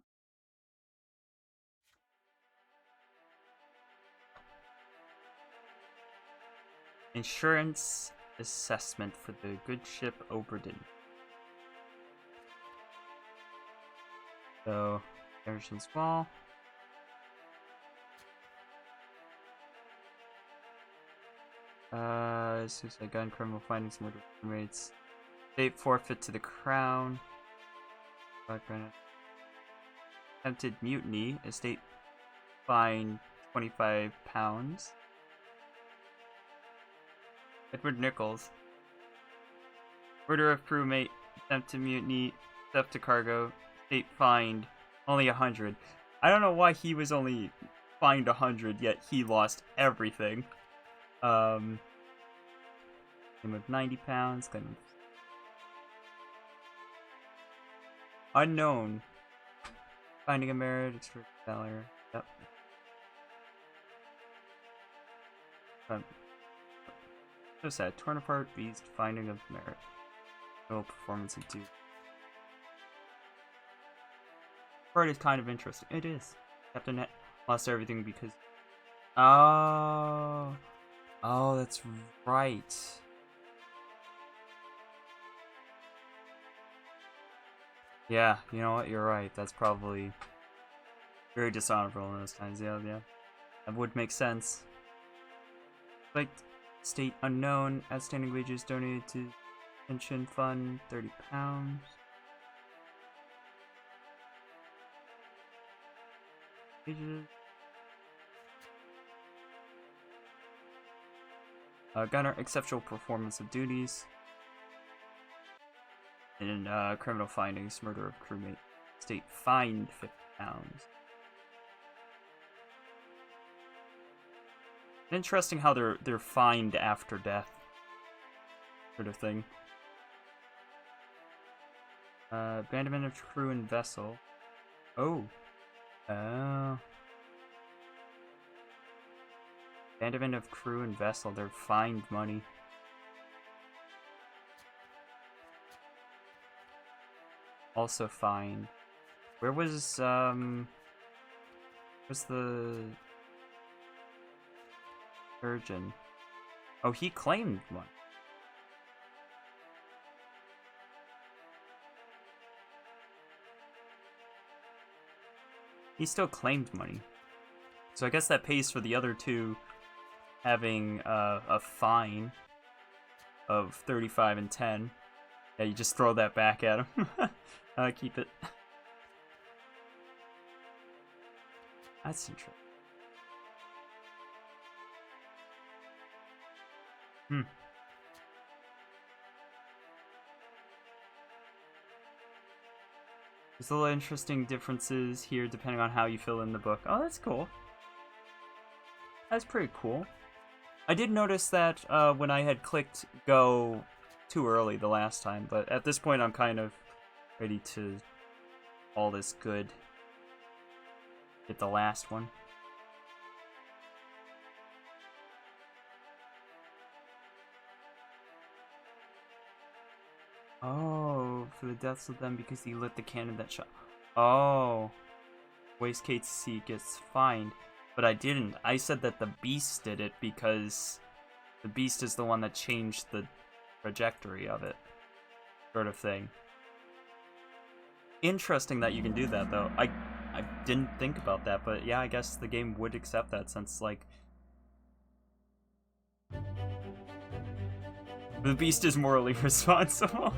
Insurance assessment for the good ship Obra Dinn. So, Harrison's Wall. Suicide gun, criminal findings, murder inmates. State forfeit to the crown. Attempted mutiny. Estate fine £25. Edward Nichols. Murder of crewmate. Attempt to mutiny. Theft to cargo. State fined only 100. I don't know why he was only fined 100, yet he lost everything. Claim of £90. Claim of... Unknown. Finding a merit. Extra valor. Yep. So sad. Torn apart beast. Finding of merit. No performance of 2. Part is kind of interesting. It is. Captain Net lost everything because... Oh, that's right. Yeah, you know what? You're right. That's probably very dishonorable in those times. Yeah. That would make sense. Like, state unknown. Outstanding wages donated to pension fund, £30. Wages. Gunner, exceptional performance of duties. And criminal findings, murder of crewmate. State fined £50. Interesting how they're fined after death, sort of thing. Abandonment of crew and vessel. Oh. Abandonment of crew and vessel. They're fined money. Also fined. Where was the surgeon? Oh, he claimed one. He still claimed money. So I guess that pays for the other two having a fine of 35 and 10. Yeah, you just throw that back at him. Keep it. That's interesting. There's little interesting differences here depending on how you fill in the book. Oh, that's cool. That's pretty cool. I did notice that when I had clicked go too early the last time, but at this point I'm kind of ready to all this good. Get the last one. Oh, for the deaths of them because he lit the cannon that shot. Oh. Waste KC gets fined. But I didn't. I said that the beast did it because the beast is the one that changed the trajectory of it. Sort of thing. Interesting that you can do that, though. I didn't think about that, but yeah, I guess the game would accept that since, like, the beast is morally responsible.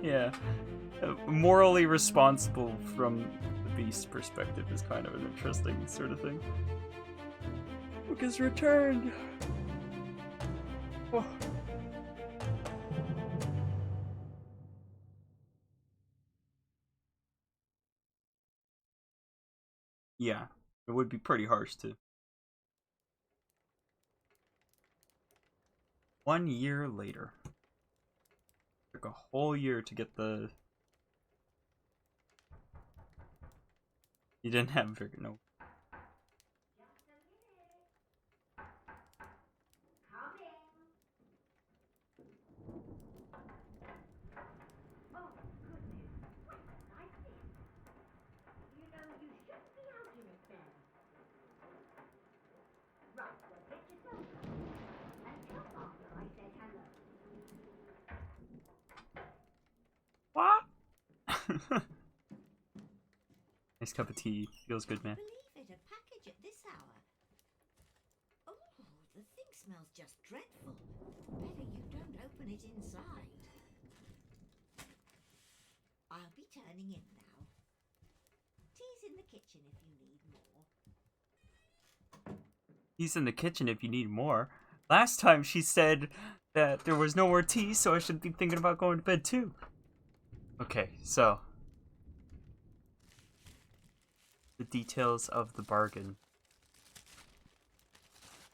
Yeah. Morally responsible from the beast's perspective is kind of an interesting sort of thing. Book is returned. Oh. Yeah, it would be pretty harsh too. 1 year later. Took a whole year to get the... You didn't have vigor, no. What? Nice cup of tea. Feels good, man. Believe it, a package at this hour. Oh, the thing smells just dreadful. Better you don't open it inside. I'll be turning in now. Tea's in the kitchen if you need more. He's in the kitchen if you need more. Last time she said that there was no more tea, so I should be thinking about going to bed too. Okay, so the details of the bargain.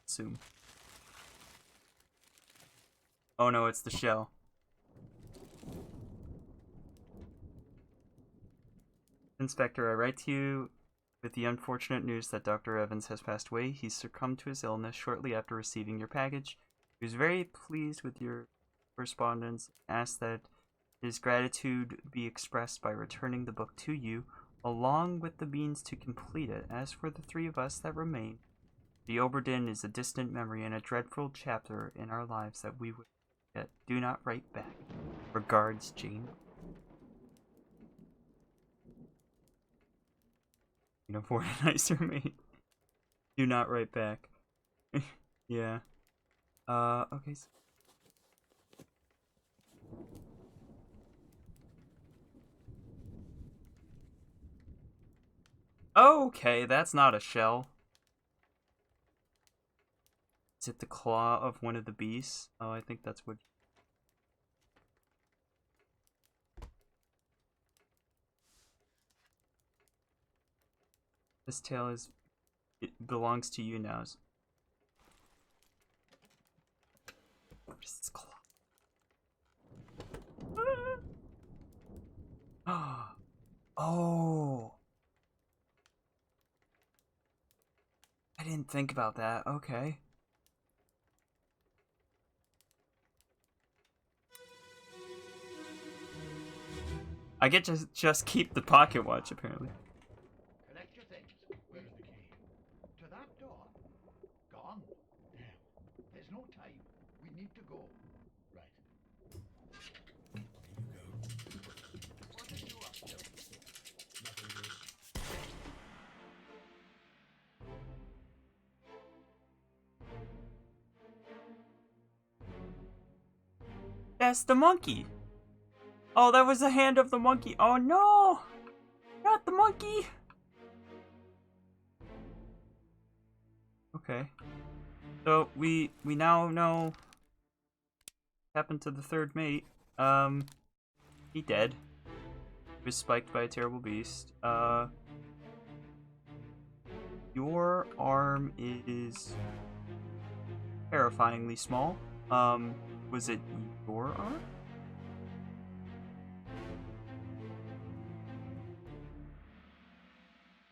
Assume. Oh no, it's the shell. Inspector, I write to you with the unfortunate news that Dr. Evans has passed away. He succumbed to his illness shortly after receiving your package. He was very pleased with your correspondence, asked that his gratitude be expressed by returning the book to you, along with the means to complete it. As for the three of us that remain, the Obra Dinn is a distant memory and a dreadful chapter in our lives that we would forget. Do not write back. Regards, Jane. You know, for a nicer mate. Do not write back. Yeah. Okay. So okay, that's not a shell. Is it the claw of one of the beasts? Oh, I think that's what... This tail is... It belongs to you now. What is this claw? Oh! I didn't think about that. Okay. I get to just keep the pocket watch, apparently. Collect your things. Where's the key? To that door. Gone. Damn. There's no time. We need to go. Right. You go. What are you up to? Nothing That's the monkey. Oh, that was the hand of the monkey. Oh no! Not the monkey! Okay. So we now know what happened to the third mate. He dead. He was spiked by a terrible beast. Your arm is terrifyingly small. Was it your arm?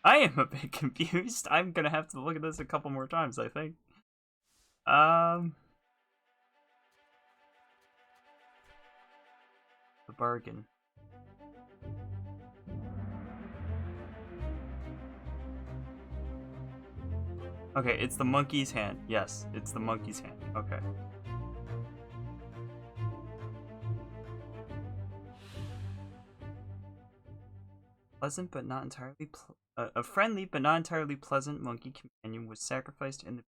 I am a bit confused. I'm gonna have to look at this a couple more times, I think. The bargain. Okay, it's the monkey's hand. Yes, it's the monkey's hand. Okay. Pleasant but not entirely a friendly but not entirely pleasant monkey companion was sacrificed in the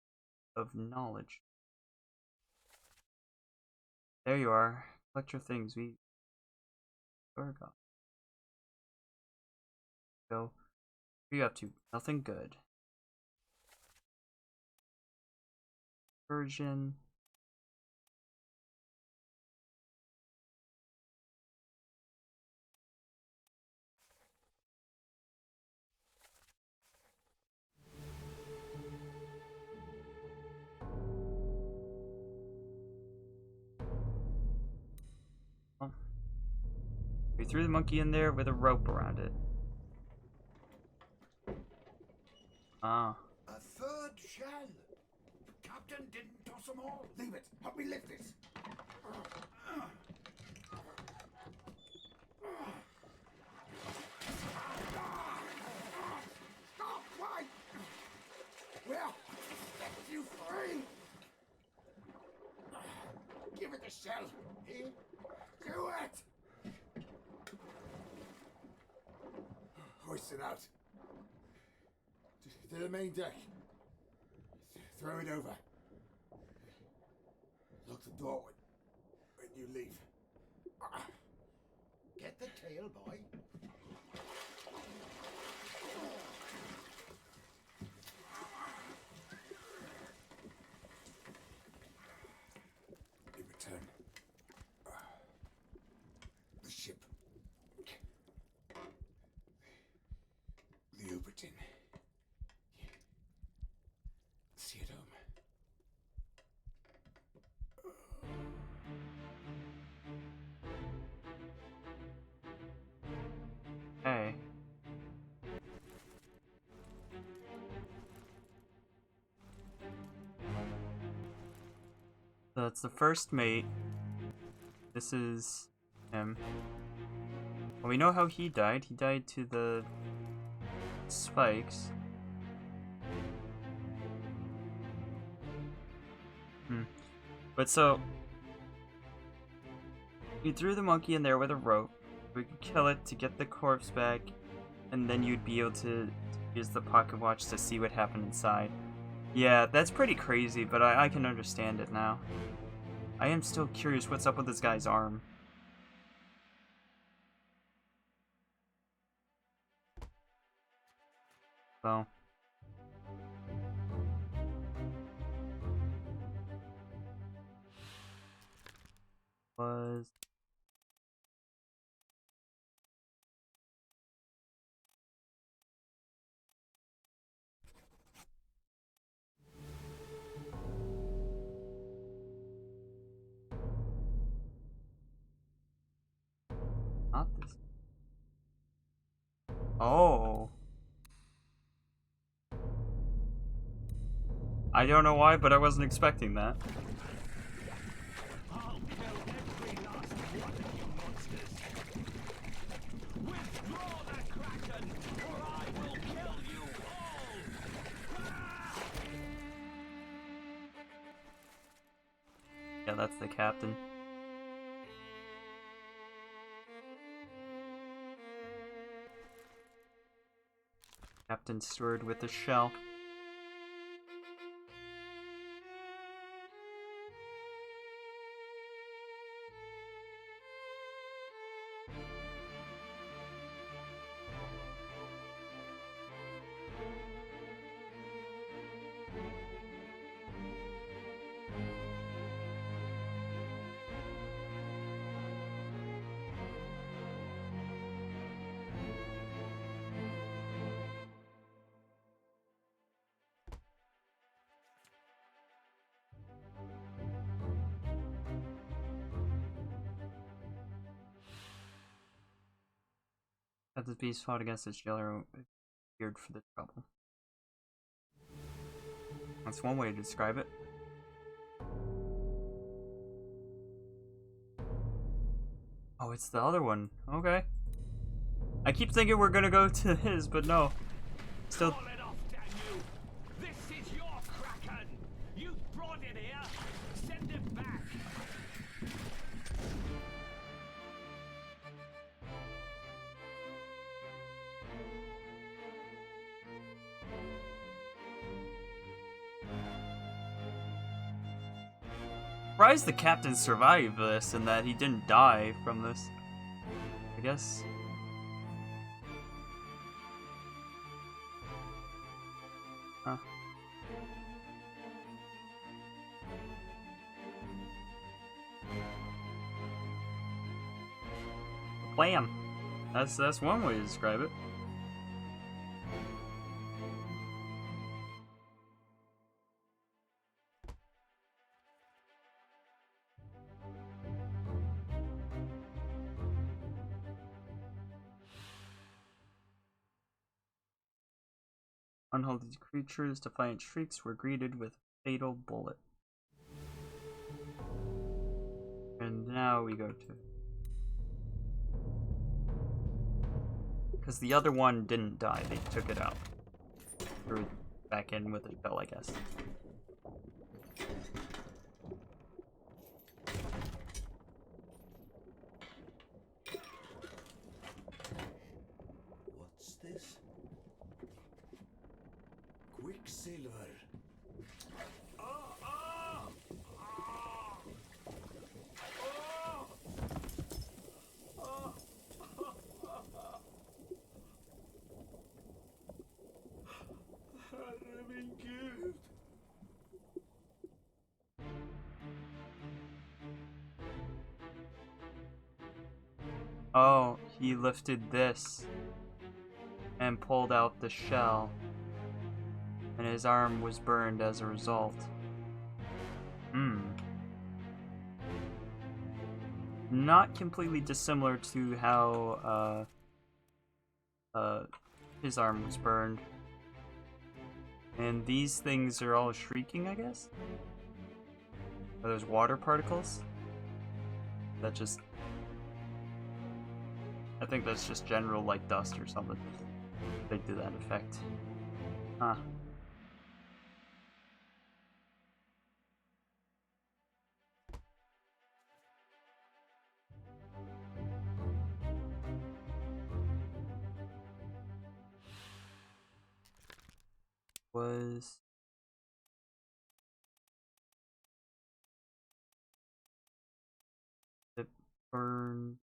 of knowledge. There you are. Collect your things. We are gone. So, what are you up to? Nothing good. Version. Oh. We threw the monkey in there with a rope around it. Ah. A third shell. The captain didn't toss them all. Leave it. Help me lift this. Stop! Why? Well, set you free. Give it the shell. Here. Do it. Hoist it out. To the main deck. Throw it over. Lock the door when you leave. Get the tail, boy. In return, the ship. The Obra Dinn. See it home. Hey. So that's the first mate. This is him. Well, we know how he died. He died to the spikes. But so you threw the monkey in there with a rope. We could kill it to get the corpse back, and then you'd be able to use the pocket watch to see what happened inside. Yeah, that's pretty crazy, but I can understand it now. I am still curious what's up with this guy's arm. So. Was. Not this. Oh. I don't know why, but I wasn't expecting that. I'll kill every last one of you monsters. Withdraw the Kraken, or I will kill you all! Yeah, that's the captain. Captain Steward with the shell. That the beast fought against its jailer appeared for the trouble. That's one way to describe it. Oh, it's the other one. Okay. I keep thinking we're gonna go to his, but no. Still. Call it off, damn you! This is your Kraken! You brought it here! Send it back! Surprised the captain survived this and that he didn't die from this. I guess. Huh. Plan. That's one way to describe it. Unholy creatures, defiant shrieks, were greeted with a fatal bullet. And now we go to... Because the other one didn't die, they took it out. Threw it back in with a shell, I guess. What's this? Quicksilver. Herre min Gud! Oh, he lifted this and pulled out the shell, and his arm was burned as a result. Not completely dissimilar to how his arm was burned. And these things are all shrieking, I guess? Are those water particles? That just... I think that's just general, like, dust or something. They do that effect. Huh. Was... it burned...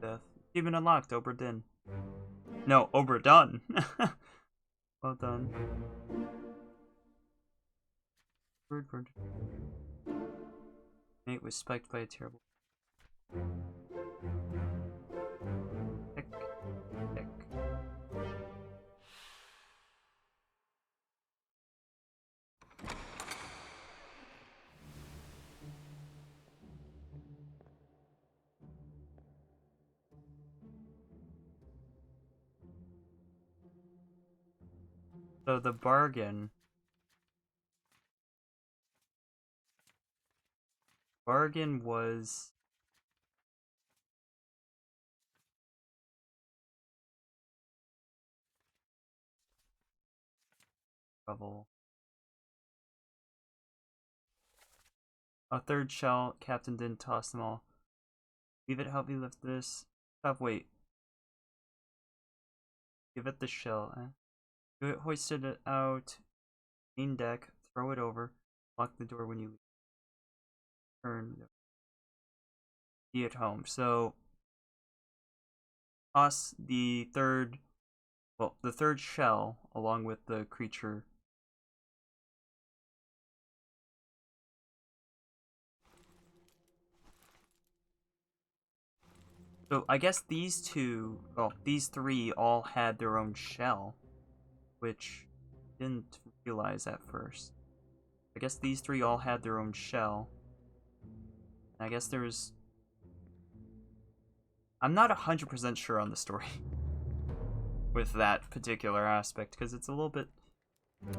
Death. Even unlocked, Obra Dinn. No, Obra Dinn. Well done. Bird burned. Mate was spiked by a terrible. Tick, tick. So the bargain was trouble. A third shell, Captain didn't toss them all. Leave it, help me lift this. Stop, wait. Give it the shell. Do it, hoisted it out. Main deck, throw it over. Lock the door when you leave. Turn. Be at home. So, toss the third, well, the third shell along with the creature. So I guess these two, well, these three all had their own shell, which I didn't realize at first. I guess these three all had their own shell. I guess there's I'm not 100% sure on the story with that particular aspect because it's a little bit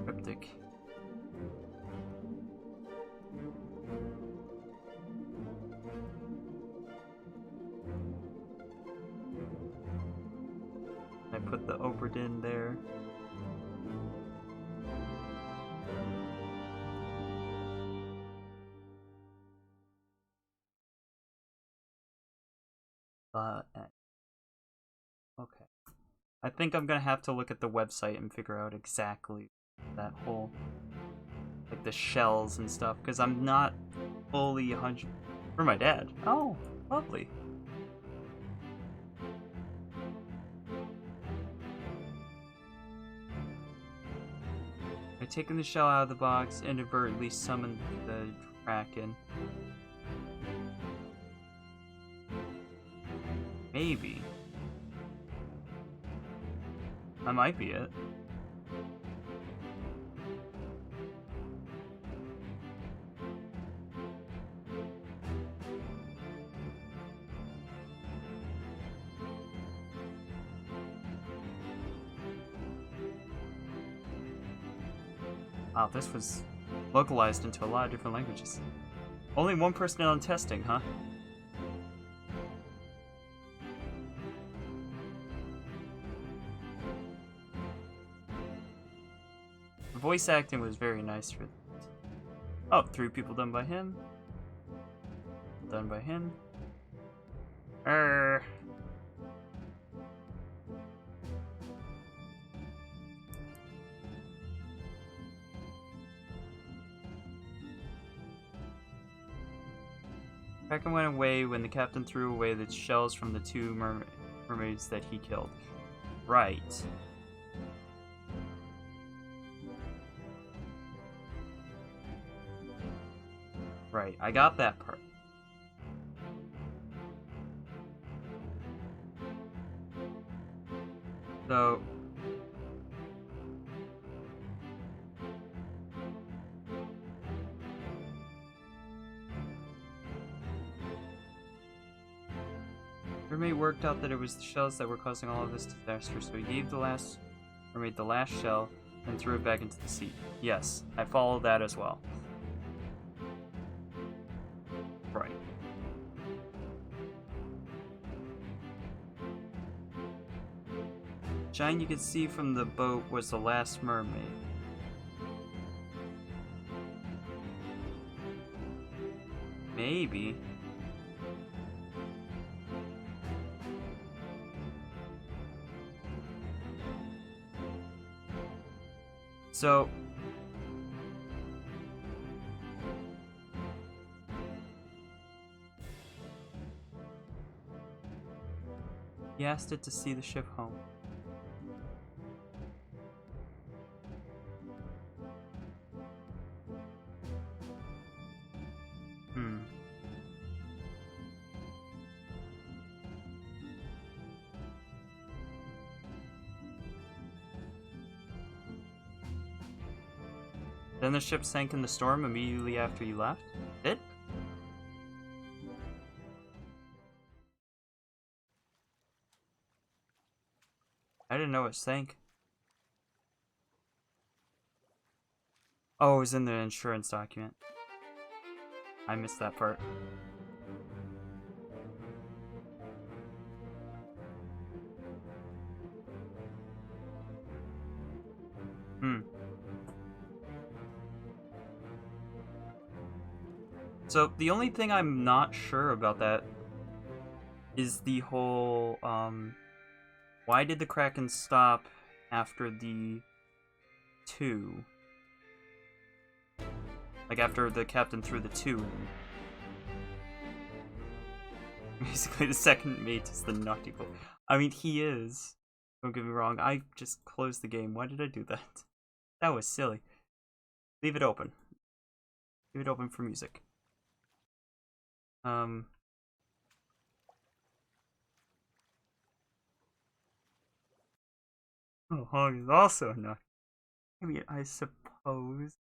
cryptic. I put the Obra Dinn there. Okay. I think I'm gonna have to look at the website and figure out exactly that whole, like the shells and stuff, because I'm not fully 100. For my dad. Oh, lovely. By taking the shell out of the box, inadvertently summoned the Kraken. Maybe. That might be it. Wow, this was localized into a lot of different languages. Only one person on testing, huh? The voice acting was very nice for this. Oh, 3 people done by him. Done by him. Kraken went away when the captain threw away the shells from the 2 mermaids that he killed. Right. Right, I got that part. So... Mermaid worked out that it was the shells that were causing all of this disaster, so he gave the last mermaid the last shell and threw it back into the sea. Yes, I followed that as well. Right. Shine you could see from the boat was the last mermaid. Maybe. So... he asked it to see the ship home. Then the ship sank in the storm immediately after you left? It? I didn't know it sank. Oh, it was in the insurance document. I missed that part. So, the only thing I'm not sure about that is the whole, why did the Kraken stop after the 2? Like, after the captain threw the 2 in. Basically, the second mate is the naughty boy. I mean, he is. Don't get me wrong, I just closed the game. Why did I do that? That was silly. Leave it open. Leave it open for music. Oh, Hong is also not. I mean, I suppose.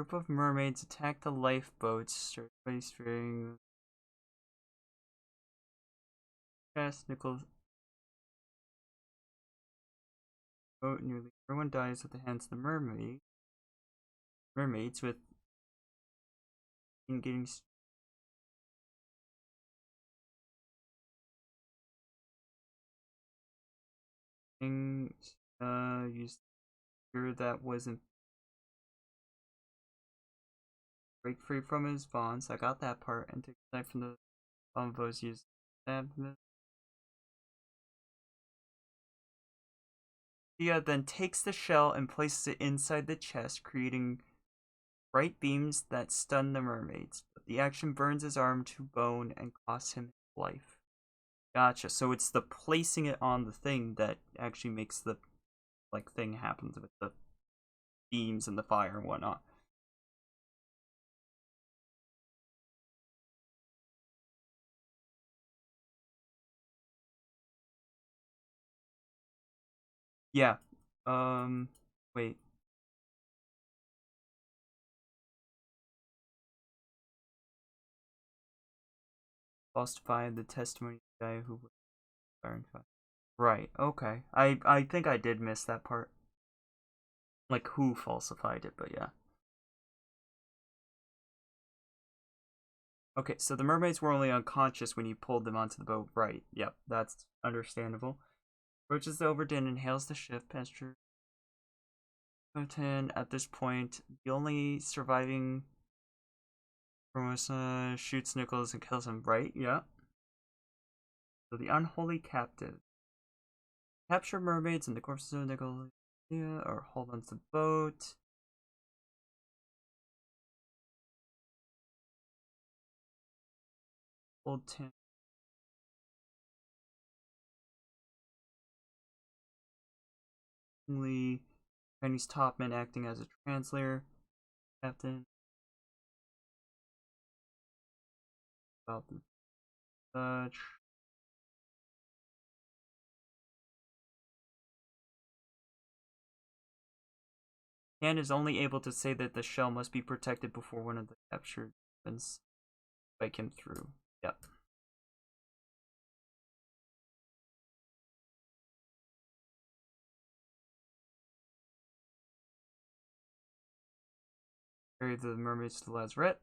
Group of mermaids attack the lifeboats, start by spearing Nichols. Boat nearly everyone dies at the hands of the mermaids with getting used gear that wasn't break free from his bonds. I got that part, and take the knife from the bombos used Thea then takes the shell and places it inside the chest, creating bright beams that stun the mermaids. But the action burns his arm to bone and costs him life. Gotcha. So it's the placing it on the thing that actually makes the thing happen with the beams and the fire and whatnot. Yeah. Wait. Falsify the testimony of the guy who was firing fire. Right, okay. I think I did miss that part. Like, who falsified it, but yeah. Okay, so the mermaids were only unconscious when you pulled them onto the boat. Right, yep, that's understandable. Approaches the Obra Dinn and hails the ship. Pastor Cotan, at this point, the only surviving Formosa shoots Nicholas and kills him. Right, yeah. So the unholy captive. Capture mermaids and the corpses of Nicholas or hold onto the boat. Old Tim. Chinese topman acting as a translator. Captain. About the Dutch. Han is only able to say that the shell must be protected before one of the captured weapons spike him through. Yep. Carry the mermaids to the lazarette.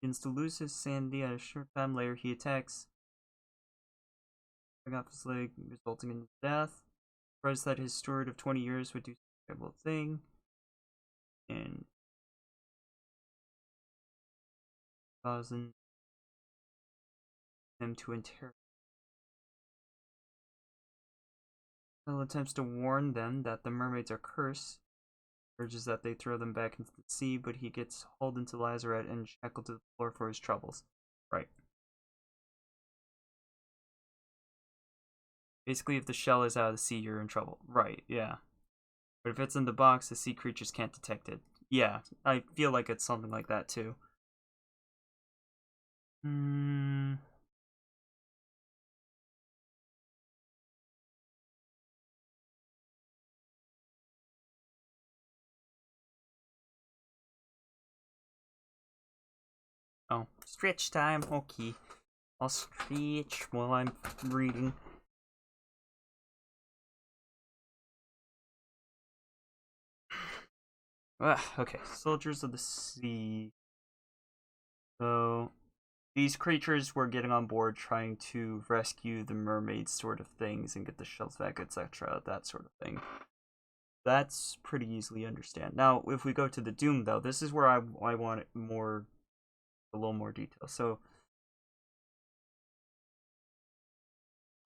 Begins to lose his sanity. At a short time later, he attacks. Off his leg, resulting in his death. Surprised that his steward of 20 years would do such a terrible thing. And causing him to interrogate. Phil attempts to warn them that the mermaids are cursed. Urges that they throw them back into the sea, but he gets hauled into the lazarette and shackled to the floor for his troubles. Right. Basically, if the shell is out of the sea, you're in trouble. Right, yeah. But if it's in the box, the sea creatures can't detect it. Yeah, I feel like it's something like that too. Oh, stretch time. Okay. I'll stretch while I'm reading. Okay, soldiers of the sea. So, these creatures were getting on board trying to rescue the mermaids sort of things and get the shells back, etc. That sort of thing. That's pretty easily understand. Now, if we go to the Doom, though, this is where I want it more, a little more detail. So,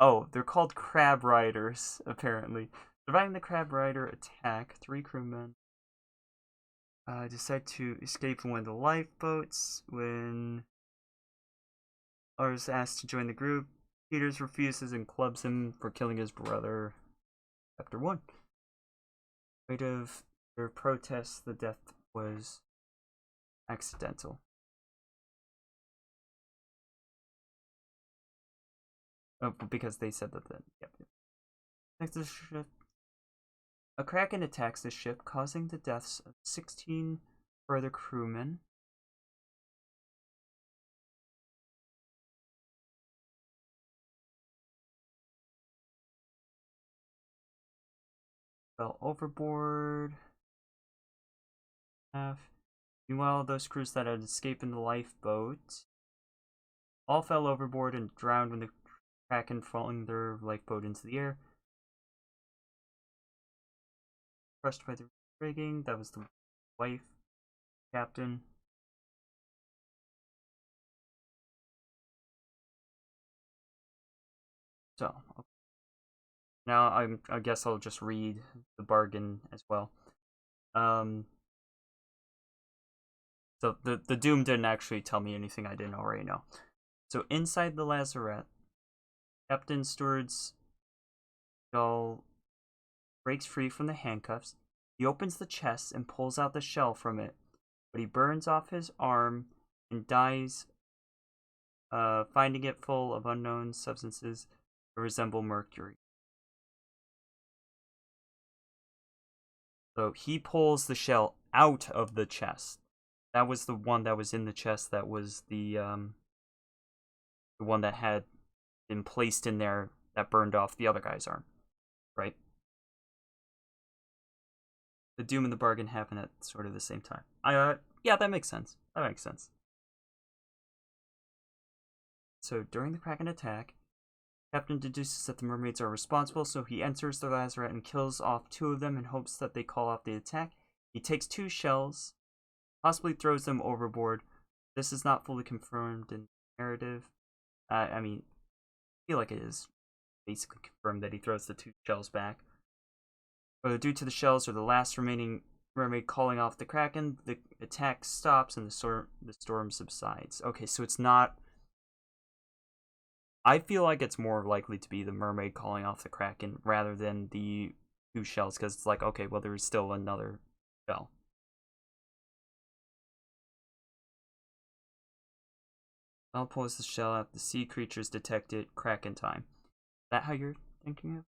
oh, they're called Crab Riders, apparently. Surviving the Crab Rider attack, 3 crewmen decide to escape from one of the lifeboats when Lars is asked to join the group. Peters refuses and clubs him for killing his brother. Chapter 1. Afraid of their protests, the death was accidental. because they said that. Yep. Next, the ship. A kraken attacks the ship, causing the deaths of 16 further crewmen. Fell overboard. Meanwhile, those crews that had escaped in the lifeboat all fell overboard and drowned when the kraken falling their lifeboat into the air. Crushed by the rigging, that was the wife, captain. So, now I guess I'll just read the bargain as well. So the Doom didn't actually tell me anything I didn't already know. So inside the lazarette, Captain Steward's skull breaks free from the handcuffs. He opens the chest and pulls out the shell from it, but he burns off his arm and dies, finding it full of unknown substances that resemble mercury. So he pulls the shell out of the chest. That was the one that was in the chest. That was the one that had been placed in there that burned off the other guy's arm, right? The Doom and the bargain happen at sort of the same time. Yeah, that makes sense. That makes sense. So during the Kraken attack, Captain deduces that the mermaids are responsible, so he enters the lazarette and kills off 2 of them in hopes that they call off the attack. He takes 2 shells, possibly throws them overboard. This is not fully confirmed in the narrative. I mean, I feel like it is basically confirmed that he throws the 2 shells back. Due to the shells or the last remaining mermaid calling off the Kraken, the attack stops and the storm subsides. Okay, so it's not... I feel like it's more likely to be the mermaid calling off the Kraken rather than the 2 shells, because it's like, okay, well, there's still another shell. I'll pulls the shell out. The sea creatures detect it. Kraken time. Is that how you're thinking of?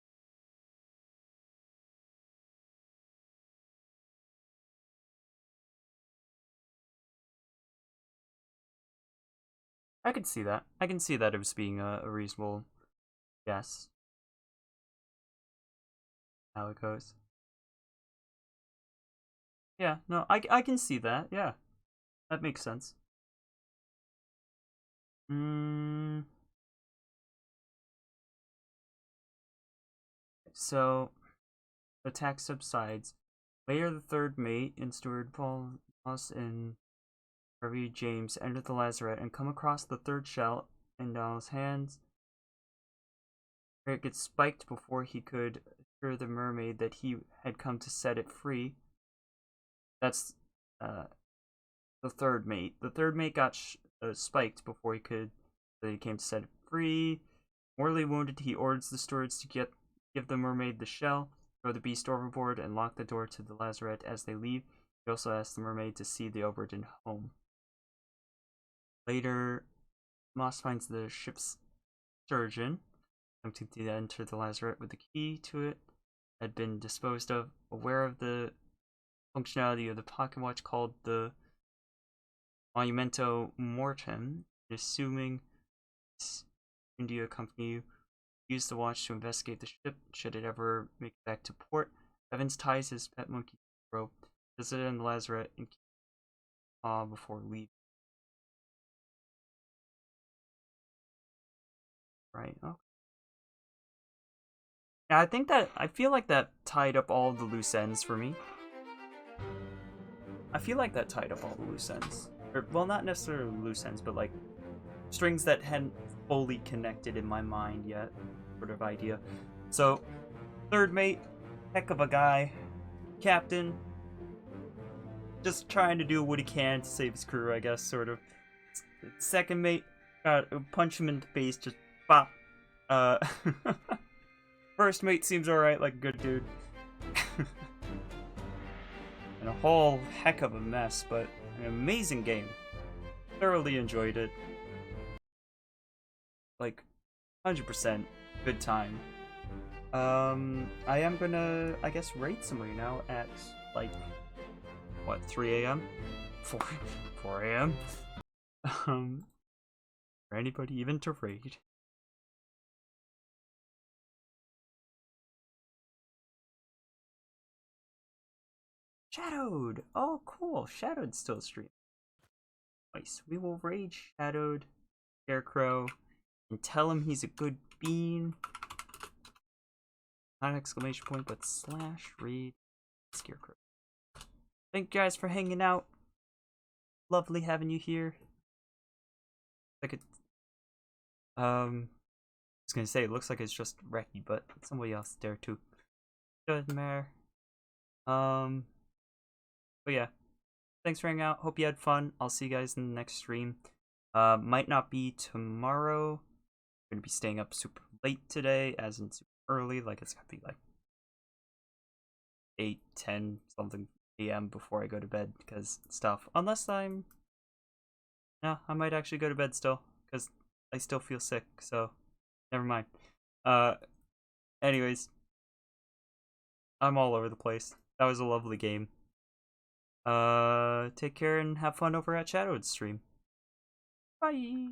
I can see that. I can see that it was being a reasonable guess. How it goes. Yeah, no, I can see that. Yeah, that makes sense. So, attack subsides. Later, the 3rd mate and steward Paul Moss and Harvey James enter the lazarette and come across the 3rd shell in Dallas' hands. It gets spiked before he could assure the mermaid that he had come to set it free. That's the 3rd mate. The 3rd mate got spiked before he came to set it free. Mortally wounded, he orders the stewards to give the mermaid the shell, throw the beast overboard, and lock the door to the lazarette as they leave. He also asks the mermaid to see the Obra Dinn home. Later, Moss finds the ship's surgeon, attempting to enter the lazarette with the key to it had been disposed of. Aware of the functionality of the pocket watch called the Monumento Mortem, assuming India Company used the watch to investigate the ship should it ever make it back to port. Evans ties his pet monkey to the rope, visits it in the lazarette, and keeps before leaving. Right. Oh. Yeah, I feel like that tied up all the loose ends for me. I feel like that tied up all the loose ends. Or, well, not necessarily loose ends, but like strings that hadn't fully connected in my mind yet, sort of idea. So, 3rd mate, heck of a guy. Captain, just trying to do what he can to save his crew, I guess, sort of. 2nd mate, punch him in the face, just bop. 1st mate seems alright, like a good dude. And a whole heck of a mess, but an amazing game. Thoroughly enjoyed it. Like, 100% good time. I am gonna, I guess, raid somebody now at, like, what, 3 a.m.? 4 a.m.? For anybody even to raid. Shadowed! Oh, cool. Shadowed still stream. Nice. We will raid Shadowed Scarecrow and tell him he's a good bean. Not an exclamation point, but / raid Scarecrow. Thank you guys for hanging out. Lovely having you here. I could, I was gonna say, it looks like it's just Reki, but somebody else there too. Doesn't matter. But yeah, thanks for hanging out. Hope you had fun. I'll see you guys in the next stream. Might not be tomorrow. I'm gonna be staying up super late today, as in super early. Like, it's gonna be like 8, 10 something a.m. before I go to bed because stuff. Unless I'm, no, I might actually go to bed still because I still feel sick. So never mind. Anyways, I'm all over the place. That was a lovely game. Take care and have fun over at Shadowed stream. Bye.